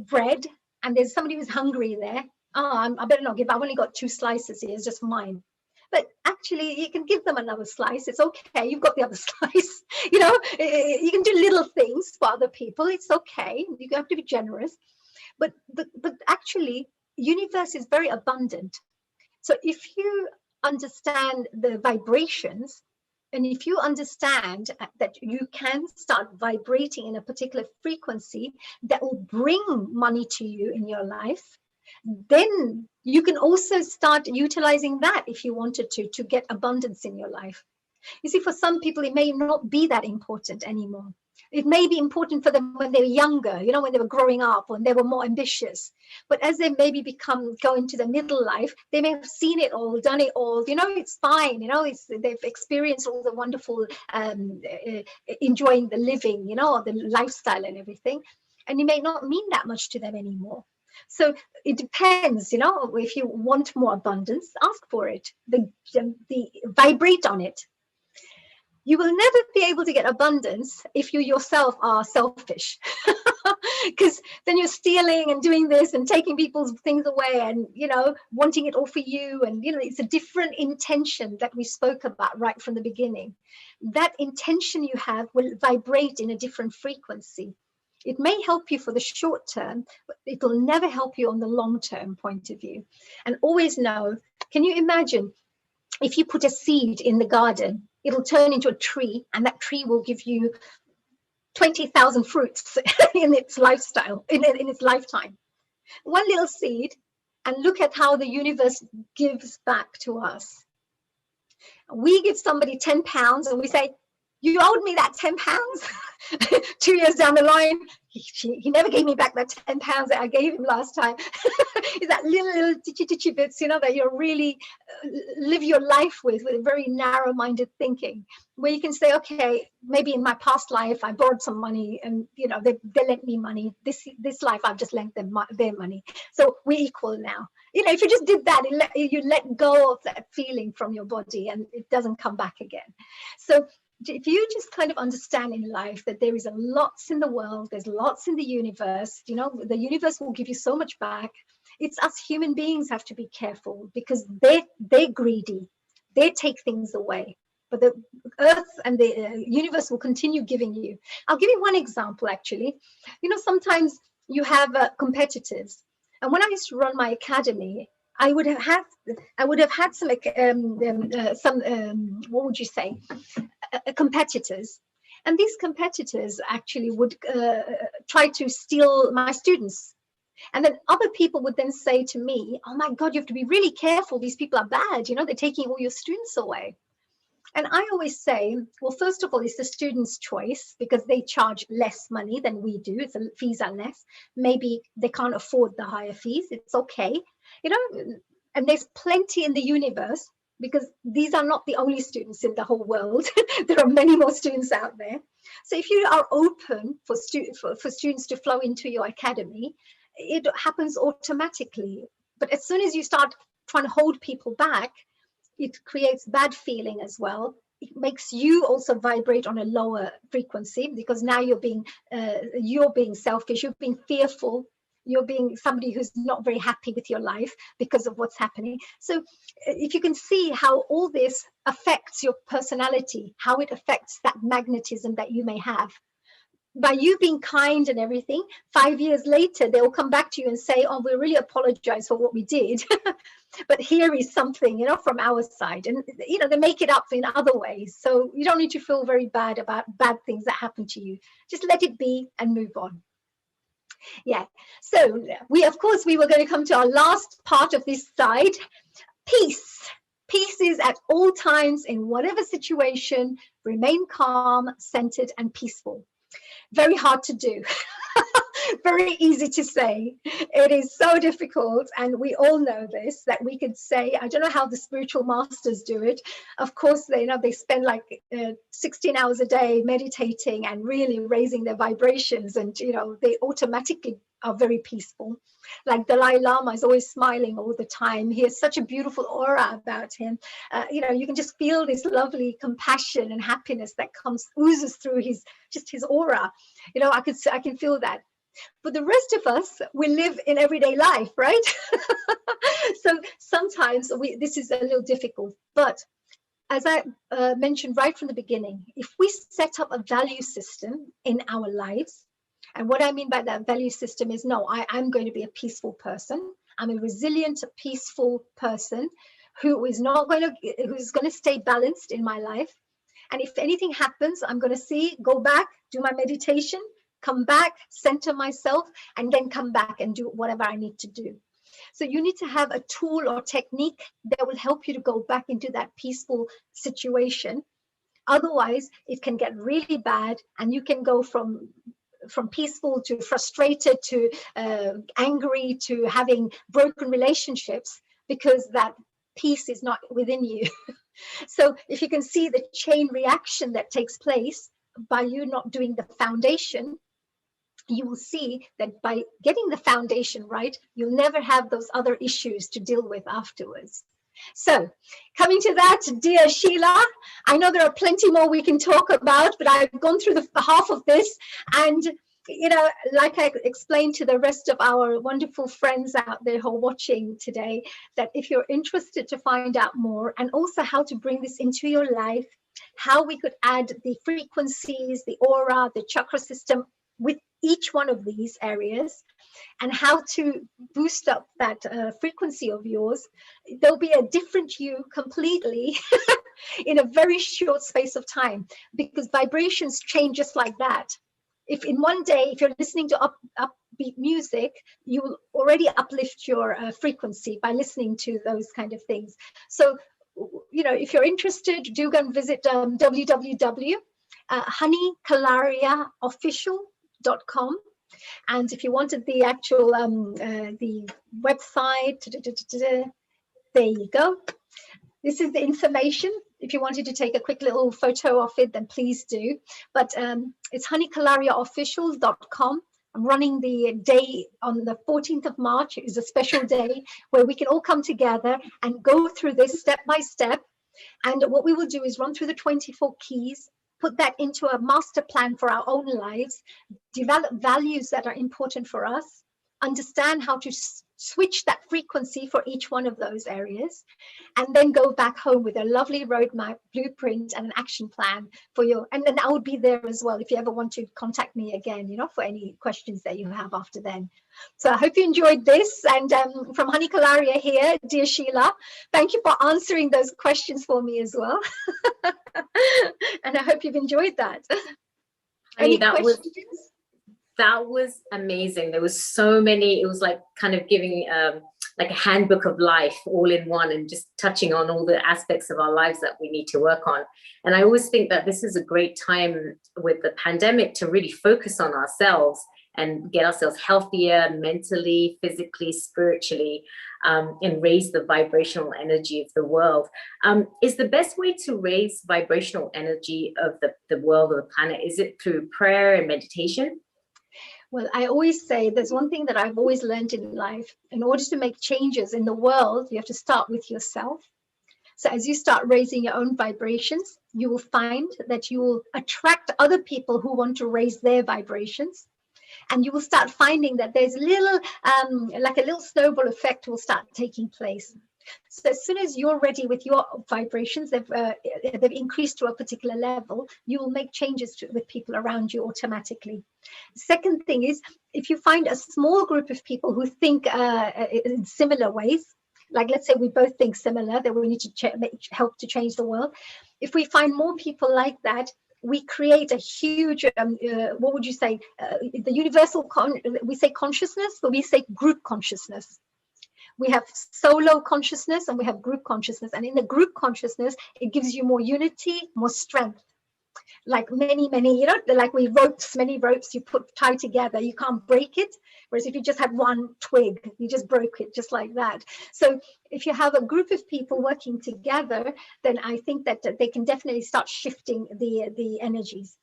bread, and there's somebody who's hungry there. Oh, I better not give. I've only got 2 slices here. It's just mine. But actually, you can give them another slice. It's okay. You've got the other slice. You know, you can do little things for other people. It's okay. You have to be generous. But actually, universe is very abundant. So if you understand the vibrations, and if you understand that you can start vibrating in a particular frequency that will bring money to you in your life, then you can also start utilizing that if you wanted to get abundance in your life. You see, for some people, it may not be that important anymore. It may be important for them when they were younger, you know, when they were growing up, when they were more ambitious. But as they maybe go into the middle life, they may have seen it all, done it all. You know, it's fine. You know, they've experienced all the wonderful, enjoying the living, you know, the lifestyle and everything. And it may not mean that much to them anymore. So it depends, you know, if you want more abundance, ask for it, vibrate on it. You will never be able to get abundance if you yourself are selfish, because then you're stealing and doing this and taking people's things away and, you know, wanting it all for you. And, you know, it's a different intention that we spoke about right from the beginning. That intention you have will vibrate in a different frequency. It may help you for the short term, but it will never help you on the long term point of view. And always know, can you imagine if you put a seed in the garden it'll turn into a tree, and that tree will give you 20,000 fruits in its lifestyle, in its lifetime. One little seed, and look at how the universe gives back to us. We give somebody 10 pounds and we say, you owed me that 10 pounds. 2 years down the line, he never gave me back that 10 pounds that I gave him last time. Is that little titchy bits, you know, that you really live your life with very narrow-minded thinking, where you can say, okay, maybe in my past life I borrowed some money and, you know, they lent me money. This life I've just lent them their money. So we're equal now. You know, if you just did that, you let go of that feeling from your body and it doesn't come back again. So if you just kind of understand in life that there is a lots in the world, there's lots in the universe, you know, the universe will give you so much back. It's us human beings have to be careful because they're greedy. They take things away. But the earth and the universe will continue giving you. I'll give you one example, actually. You know, sometimes you have competitors. And when I used to run my academy, I would have had some what would you say, competitors, and these competitors actually would try to steal my students, and then other people would then say to me, oh my God, you have to be really careful, these people are bad, you know, they're taking all your students away. And I always say, well, first of all, it's the student's choice because they charge less money than we do. The fees are less. Maybe they can't afford the higher fees. It's okay, you know, and there's plenty in the universe because these are not the only students in the whole world. There are many more students out there. So if you are open for students to flow into your academy, it happens automatically. But as soon as you start trying to hold people back, it creates bad feeling as well. It makes you also vibrate on a lower frequency because now you're being selfish, you're being fearful, you're being somebody who's not very happy with your life because of what's happening. So if you can see how all this affects your personality, how it affects that magnetism that you may have, by you being kind and everything, 5 years later, they'll come back to you and say, oh, we really apologize for what we did. But here is something, you know, from our side. And, you know, they make it up in other ways. So you don't need to feel very bad about bad things that happen to you. Just let it be and move on. Yeah. So of course, we were going to come to our last part of this side, peace. Peace is at all times in whatever situation, remain calm, centered, and peaceful. Very hard to do. Very easy to say. It is so difficult, and we all know this, that we could say, I don't know how the spiritual masters do it. Of course, they spend like 16 hours a day meditating and really raising their vibrations, and they automatically are very peaceful. Like Dalai Lama is always smiling all the time. He has such a beautiful aura about him. You can just feel this lovely compassion and happiness that oozes through his aura. I can feel that. But the rest of us, we live in everyday life, right? So sometimes this is a little difficult. But as I mentioned right from the beginning, if we set up a value system in our lives, and what I mean by that value system is, no, I'm going to be a peaceful person. I'm a resilient, peaceful person who's going to stay balanced in my life. And if anything happens, I'm going to go back, do my meditation, come back, center myself, and then come back and do whatever I need to do. So you need to have a tool or technique that will help you to go back into that peaceful situation. Otherwise, it can get really bad, and you can go from peaceful to frustrated to angry to having broken relationships because that peace is not within you. So if you can see the chain reaction that takes place by you not doing the foundation, you will see that by getting the foundation right, you'll never have those other issues to deal with afterwards. So coming to that, dear Sheila, I know there are plenty more we can talk about, but I've gone through the half of this. And, like I explained to the rest of our wonderful friends out there who are watching today, that if you're interested to find out more and also how to bring this into your life, how we could add the frequencies, the aura, the chakra system with each one of these areas, and how to boost up that frequency of yours, there'll be a different you completely in a very short space of time, because vibrations change just like that. If in one day, if you're listening to upbeat music, you will already uplift your frequency by listening to those kind of things. So, if you're interested, do go and visit www.honeykalariaofficial.com. And if you wanted the actual the website, there you go. This is the information. If you wanted to take a quick little photo of it, then please do. But it's honeykalariaofficial.com. I'm running the day on the 14th of March. It is a special day where we can all come together and go through this step by step. And what we will do is run through the 24 keys, put that into a master plan for our own lives, develop values that are important for us, understand how to switch that frequency for each one of those areas, and then go back home with a lovely roadmap, blueprint, and an action plan for you. And then I will be there as well if you ever want to contact me again, for any questions that you have after then. So I hope you enjoyed this. And from Honey Kalaria here, dear Sheila, thank you for answering those questions for me as well. And I hope you've enjoyed that. Any questions? That was amazing. There was so many. It was like kind of giving like a handbook of life all in one, and just touching on all the aspects of our lives that we need to work on. And I always think that this is a great time with the pandemic to really focus on ourselves and get ourselves healthier mentally, physically, spiritually, and raise the vibrational energy of the world. Is the best way to raise vibrational energy of the world or the planet, is it through prayer and meditation? Well, I always say there's one thing that I've always learned in life. In order to make changes in the world, you have to start with yourself. So as you start raising your own vibrations, you will find that you will attract other people who want to raise their vibrations. And you will start finding that there's little, like a little snowball effect will start taking place. So as soon as you're ready with your vibrations, they've increased to a particular level, you will make changes with people around you automatically. Second thing is, if you find a small group of people who think in similar ways, like let's say we both think similar, that we need to help to change the world. If we find more people like that, we create a huge, what would you say, the universal, we say consciousness, but we say group consciousness. We have solo consciousness and we have group consciousness. And in the group consciousness, it gives you more unity, more strength. Like many, like many ropes you tie together, you can't break it. Whereas if you just had one twig, you just broke it just like that. So if you have a group of people working together, then I think that they can definitely start shifting the energies.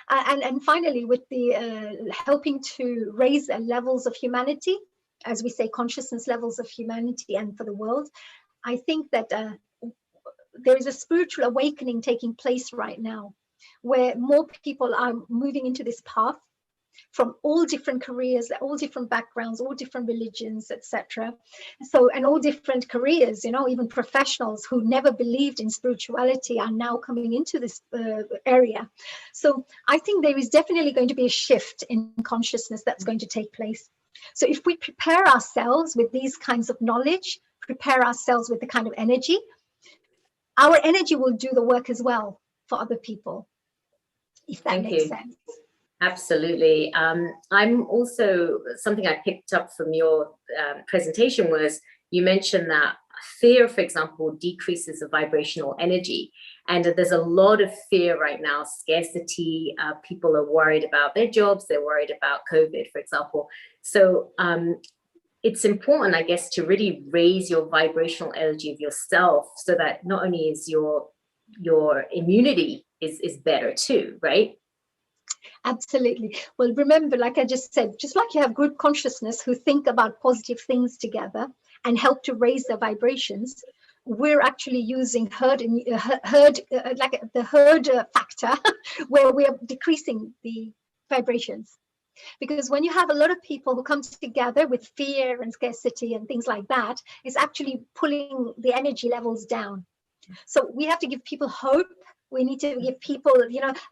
And finally, with the helping to raise levels of humanity, as we say, consciousness levels of humanity and for the world, I think that there is a spiritual awakening taking place right now, where more people are moving into this path from all different careers, all different backgrounds, all different religions, etc. So, and all different careers, even professionals who never believed in spirituality are now coming into this area. So I think there is definitely going to be a shift in consciousness that's going to take place. So if we prepare ourselves with these kinds of knowledge, prepare ourselves with the kind of energy, our energy will do the work as well for other people, if that makes sense. Absolutely. I'm also, something I picked up from your presentation was you mentioned that fear, for example, decreases the vibrational energy. And there's a lot of fear right now, scarcity. People are worried about their jobs. They're worried about COVID, for example. So it's important, I guess, to really raise your vibrational energy of yourself so that not only is your immunity is better too, right? Absolutely. Well, remember, like I just said, just like you have group consciousness who think about positive things together and help to raise their vibrations, we're actually using herd factor where we are decreasing the vibrations. Because when you have a lot of people who come together with fear and scarcity and things like that, it's actually pulling the energy levels down. So we have to give people hope. We need to give people,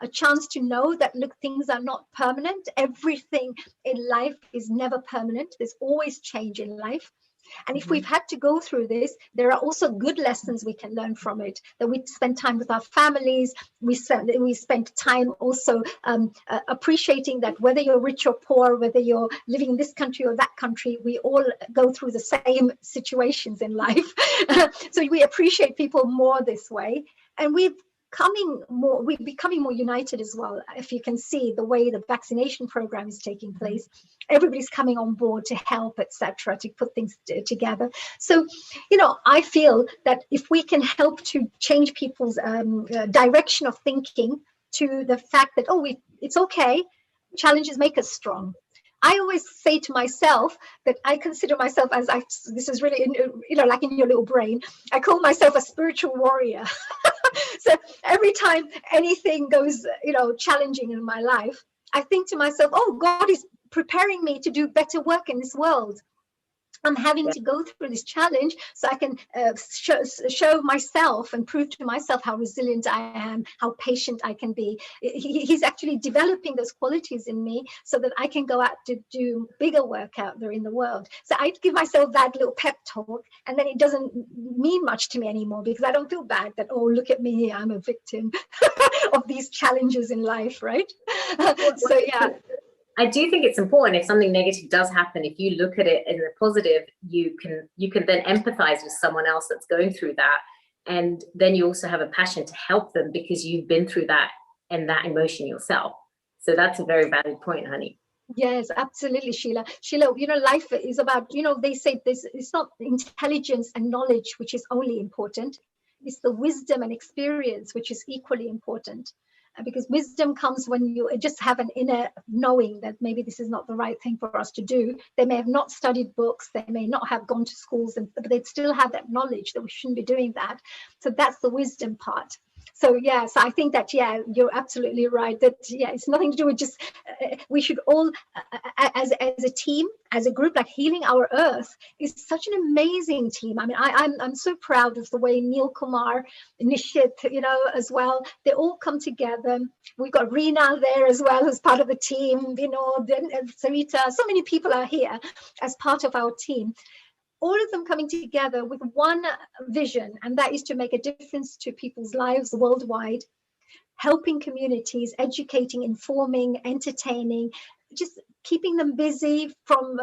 a chance to know that, look, things are not permanent. Everything in life is never permanent. There's always change in life. And if we've had to go through this, there are also good lessons we can learn from it, that we spend time with our families. We spend time also appreciating that whether you're rich or poor, whether you're living in this country or that country, we all go through the same situations in life. So we appreciate people more this way. And we're becoming more united as well. If you can see the way the vaccination program is taking place, everybody's coming on board to help, etc., to put things together. So, I feel that if we can help to change people's direction of thinking to the fact that, it's okay, challenges make us strong. I always say to myself that I consider myself as this is really, like in your little brain, I call myself a spiritual warrior. So every time anything goes, challenging in my life, I think to myself, God is preparing me to do better work in this world. I'm having to go through this challenge so I can show myself and prove to myself how resilient I am, how patient I can be. He's actually developing those qualities in me so that I can go out to do bigger work out there in the world. So I give myself that little pep talk, and then it doesn't mean much to me anymore, because I don't feel bad that, look at me, I'm a victim of these challenges in life, right? So yeah. I do think it's important, if something negative does happen, if you look at it in the positive, you can then empathize with someone else that's going through that. And then you also have a passion to help them because you've been through that and that emotion yourself. So that's a very valid point, honey. Yes, absolutely, Sheila. Sheila, life is about, they say this, it's not intelligence and knowledge which is only important. It's the wisdom and experience which is equally important. Because wisdom comes when you just have an inner knowing that maybe this is not the right thing for us to do. They may have not studied books, they may not have gone to schools, but they'd still have that knowledge that we shouldn't be doing that. So that's the wisdom part. So so I think that, you're absolutely right, that it's nothing to do with just we should all as a team, as a group, like Healing Our Earth is such an amazing team. I mean, I'm so proud of the way Neil Kumar, Nishit, as well, they all come together. We've got Reena there as well as part of the team, Sarita, so many people are here as part of our team. All of them coming together with one vision, and that is to make a difference to people's lives worldwide, helping communities, educating, informing, entertaining, just keeping them busy from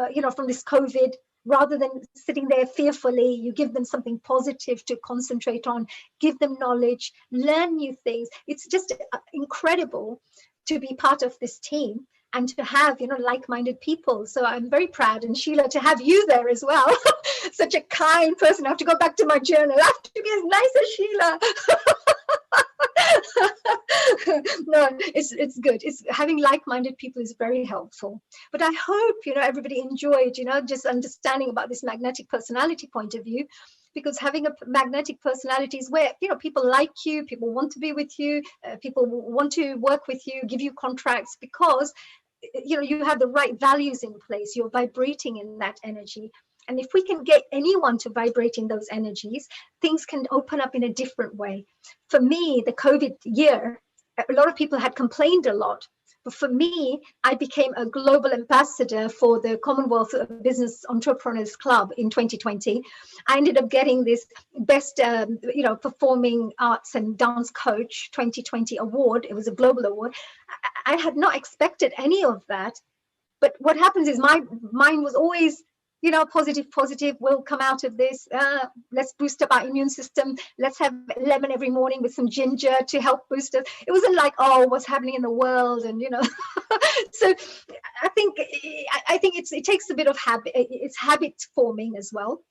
this COVID. Rather than sitting there fearfully, you give them something positive to concentrate on, give them knowledge, learn new things. It's just incredible to be part of this team and to have, like-minded people. So I'm very proud, and Sheila, to have you there as well. Such a kind person. I have to go back to my journal. I have to be as nice as Sheila. No, it's good. It's having like-minded people is very helpful. But I hope, everybody enjoyed, just understanding about this magnetic personality point of view. Because having a magnetic personality is where, people like you, people want to be with you, people want to work with you, give you contracts, because, you have the right values in place. You're vibrating in that energy. And if we can get anyone to vibrate in those energies, things can open up in a different way. For me, the COVID year, a lot of people had complained a lot. But for me, I became a global ambassador for the Commonwealth Business Entrepreneurs Club in 2020. I ended up getting this best, performing arts and dance coach 2020 award. It was a global award. I had not expected any of that. But what happens is my mind was always, positive, we'll come out of this. Let's boost up our immune system. Let's have lemon every morning with some ginger to help boost us. It wasn't like, what's happening in the world, and So I think it takes a bit of habit. It's habit forming as well.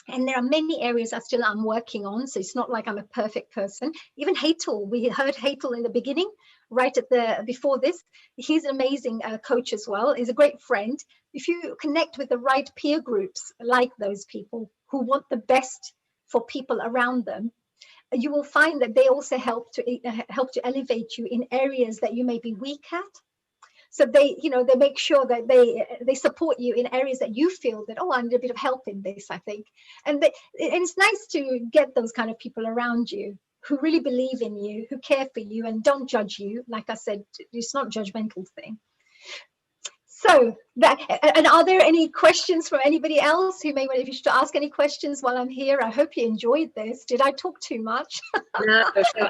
And there are many areas I'm working on. So it's not like I'm a perfect person. Even Hatel, we heard Hatel in the beginning, right before this. He's an amazing coach as well. He's a great friend. If you connect with the right peer groups, like those people who want the best for people around them, you will find that they also help to elevate you in areas that you may be weak at. So they make sure that they support you in areas that you feel that, I need a bit of help in this, I think. And it's nice to get those kind of people around you who really believe in you, who care for you and don't judge you. Like I said, it's not a judgmental thing. So that, and are there any questions from anybody else who may wish to ask any questions while I'm here? I hope you enjoyed this. Did I talk too much? No, so,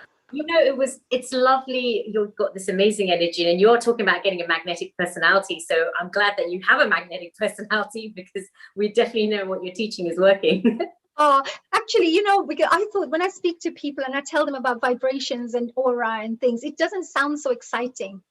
it's lovely. You've got this amazing energy, and you're talking about getting a magnetic personality. So I'm glad that you have a magnetic personality, because we definitely know what you're teaching is working. Oh, actually, because I thought when I speak to people and I tell them about vibrations and aura and things, it doesn't sound so exciting.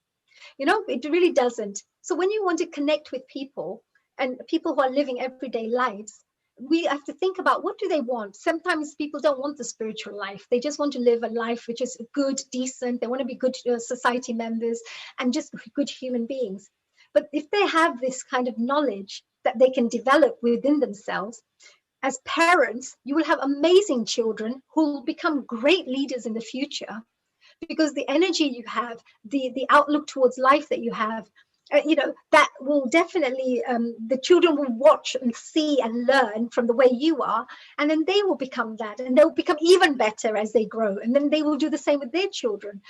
It really doesn't. So when you want to connect with people and people who are living everyday lives, we have to think about, what do they want? Sometimes people don't want the spiritual life. They just want to live a life which is good, decent. They want to be good society members and just good human beings. But if they have this kind of knowledge that they can develop within themselves, as parents, you will have amazing children who will become great leaders in the future, because the energy you have, the outlook towards life that you have, that will definitely, the children will watch and see and learn from the way you are, and then they will become that, and they'll become even better as they grow, and then they will do the same with their children.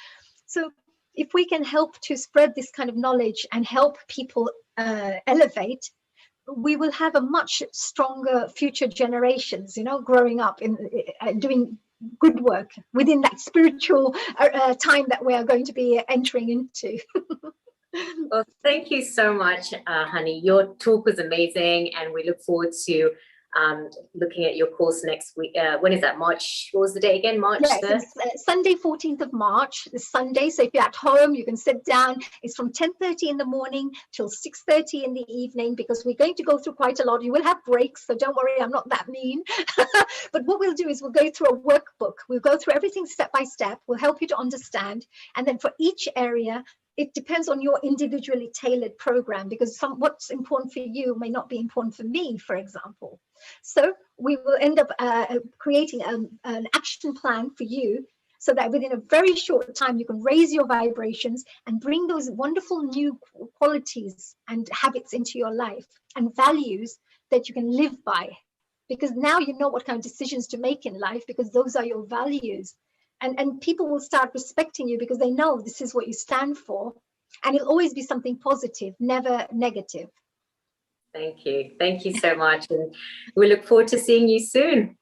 So if we can help to spread this kind of knowledge and help people elevate, we will have a much stronger future generations, growing up in doing good work within that spiritual time that we are going to be entering into. Well, thank you so much, honey. Your talk was amazing, and we look forward to looking at your course next week. When is that? March? What was the day again? March 3rd? It's Sunday, 14th of March, this Sunday. So if you're at home, you can sit down. It's from 10:30 in the morning till 6:30 in the evening, because we're going to go through quite a lot. You will have breaks, so don't worry, I'm not that mean. But what we'll do is we'll go through a workbook. We'll go through everything step by step. We'll help you to understand. And then for each area, it depends on your individually tailored program, because what's important for you may not be important for me, for example. So we will end up creating an action plan for you, so that within a very short time, you can raise your vibrations and bring those wonderful new qualities and habits into your life, and values that you can live by. Because now you know what kind of decisions to make in life, because those are your values. And people will start respecting you because they know this is what you stand for. And it'll always be something positive, never negative. Thank you. Thank you so much. And we look forward to seeing you soon.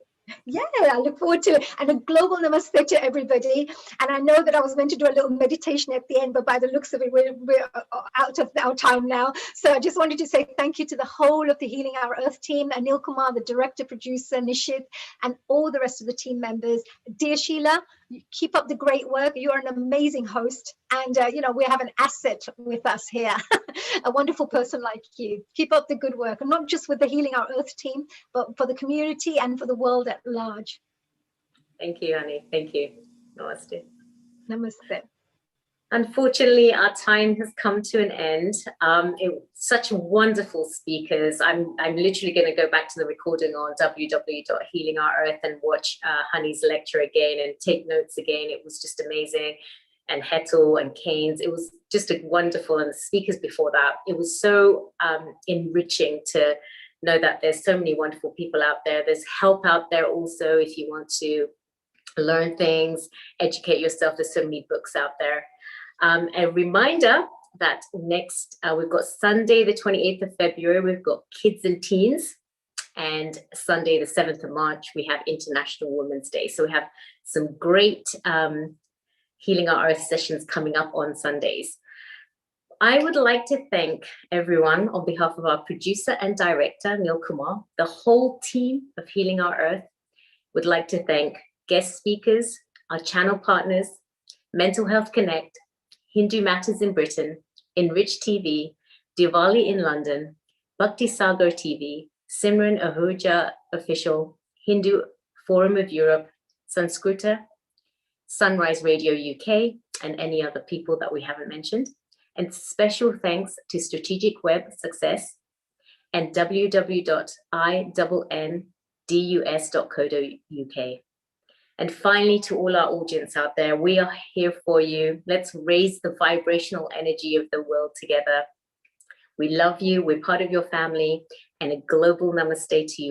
Yeah, I look forward to it. And a global namaste to everybody. And I know that I was meant to do a little meditation at the end, but by the looks of it, we're out of our time now. So I just wanted to say thank you to the whole of the Healing Our Earth team, Anil Kumar, the director, producer, Nishit, and all the rest of the team members. Dear Sheila, keep up the great work. You're an amazing host. And, we have an asset with us here, a wonderful person like you. Keep up the good work, and not just with the Healing Our Earth team, but for the community and for the world at large. Thank you, Annie. Thank you. Namaste. Namaste. Unfortunately, our time has come to an end. Such wonderful speakers. I'm literally going to go back to the recording on www.healingourEarth and watch Honey's lecture again and take notes again. It was just amazing. And Hetal and Keynes, it was just a wonderful, and the speakers before that, it was so enriching to know that there's so many wonderful people out there. There's help out there also if you want to learn things, educate yourself. There's so many books out there. A reminder that next, we've got Sunday, the 28th of February, we've got Kids and Teens. And Sunday, the 7th of March, we have International Women's Day. So we have some great Healing Our Earth sessions coming up on Sundays. I would like to thank everyone on behalf of our producer and director, Neil Kumar, the whole team of Healing Our Earth. Would like to thank guest speakers, our channel partners, Mental Health Connect, Hindu Matters in Britain, Enrich TV, Diwali in London, Bhakti Sagar TV, Simran Ahuja Official, Hindu Forum of Europe, Sanskrita, Sunrise Radio UK, and any other people that we haven't mentioned. And special thanks to Strategic Web Success and www.innndus.co.uk. And finally, to all our audience out there, we are here for you. Let's raise the vibrational energy of the world together. We love you. We're part of your family. And a global namaste to you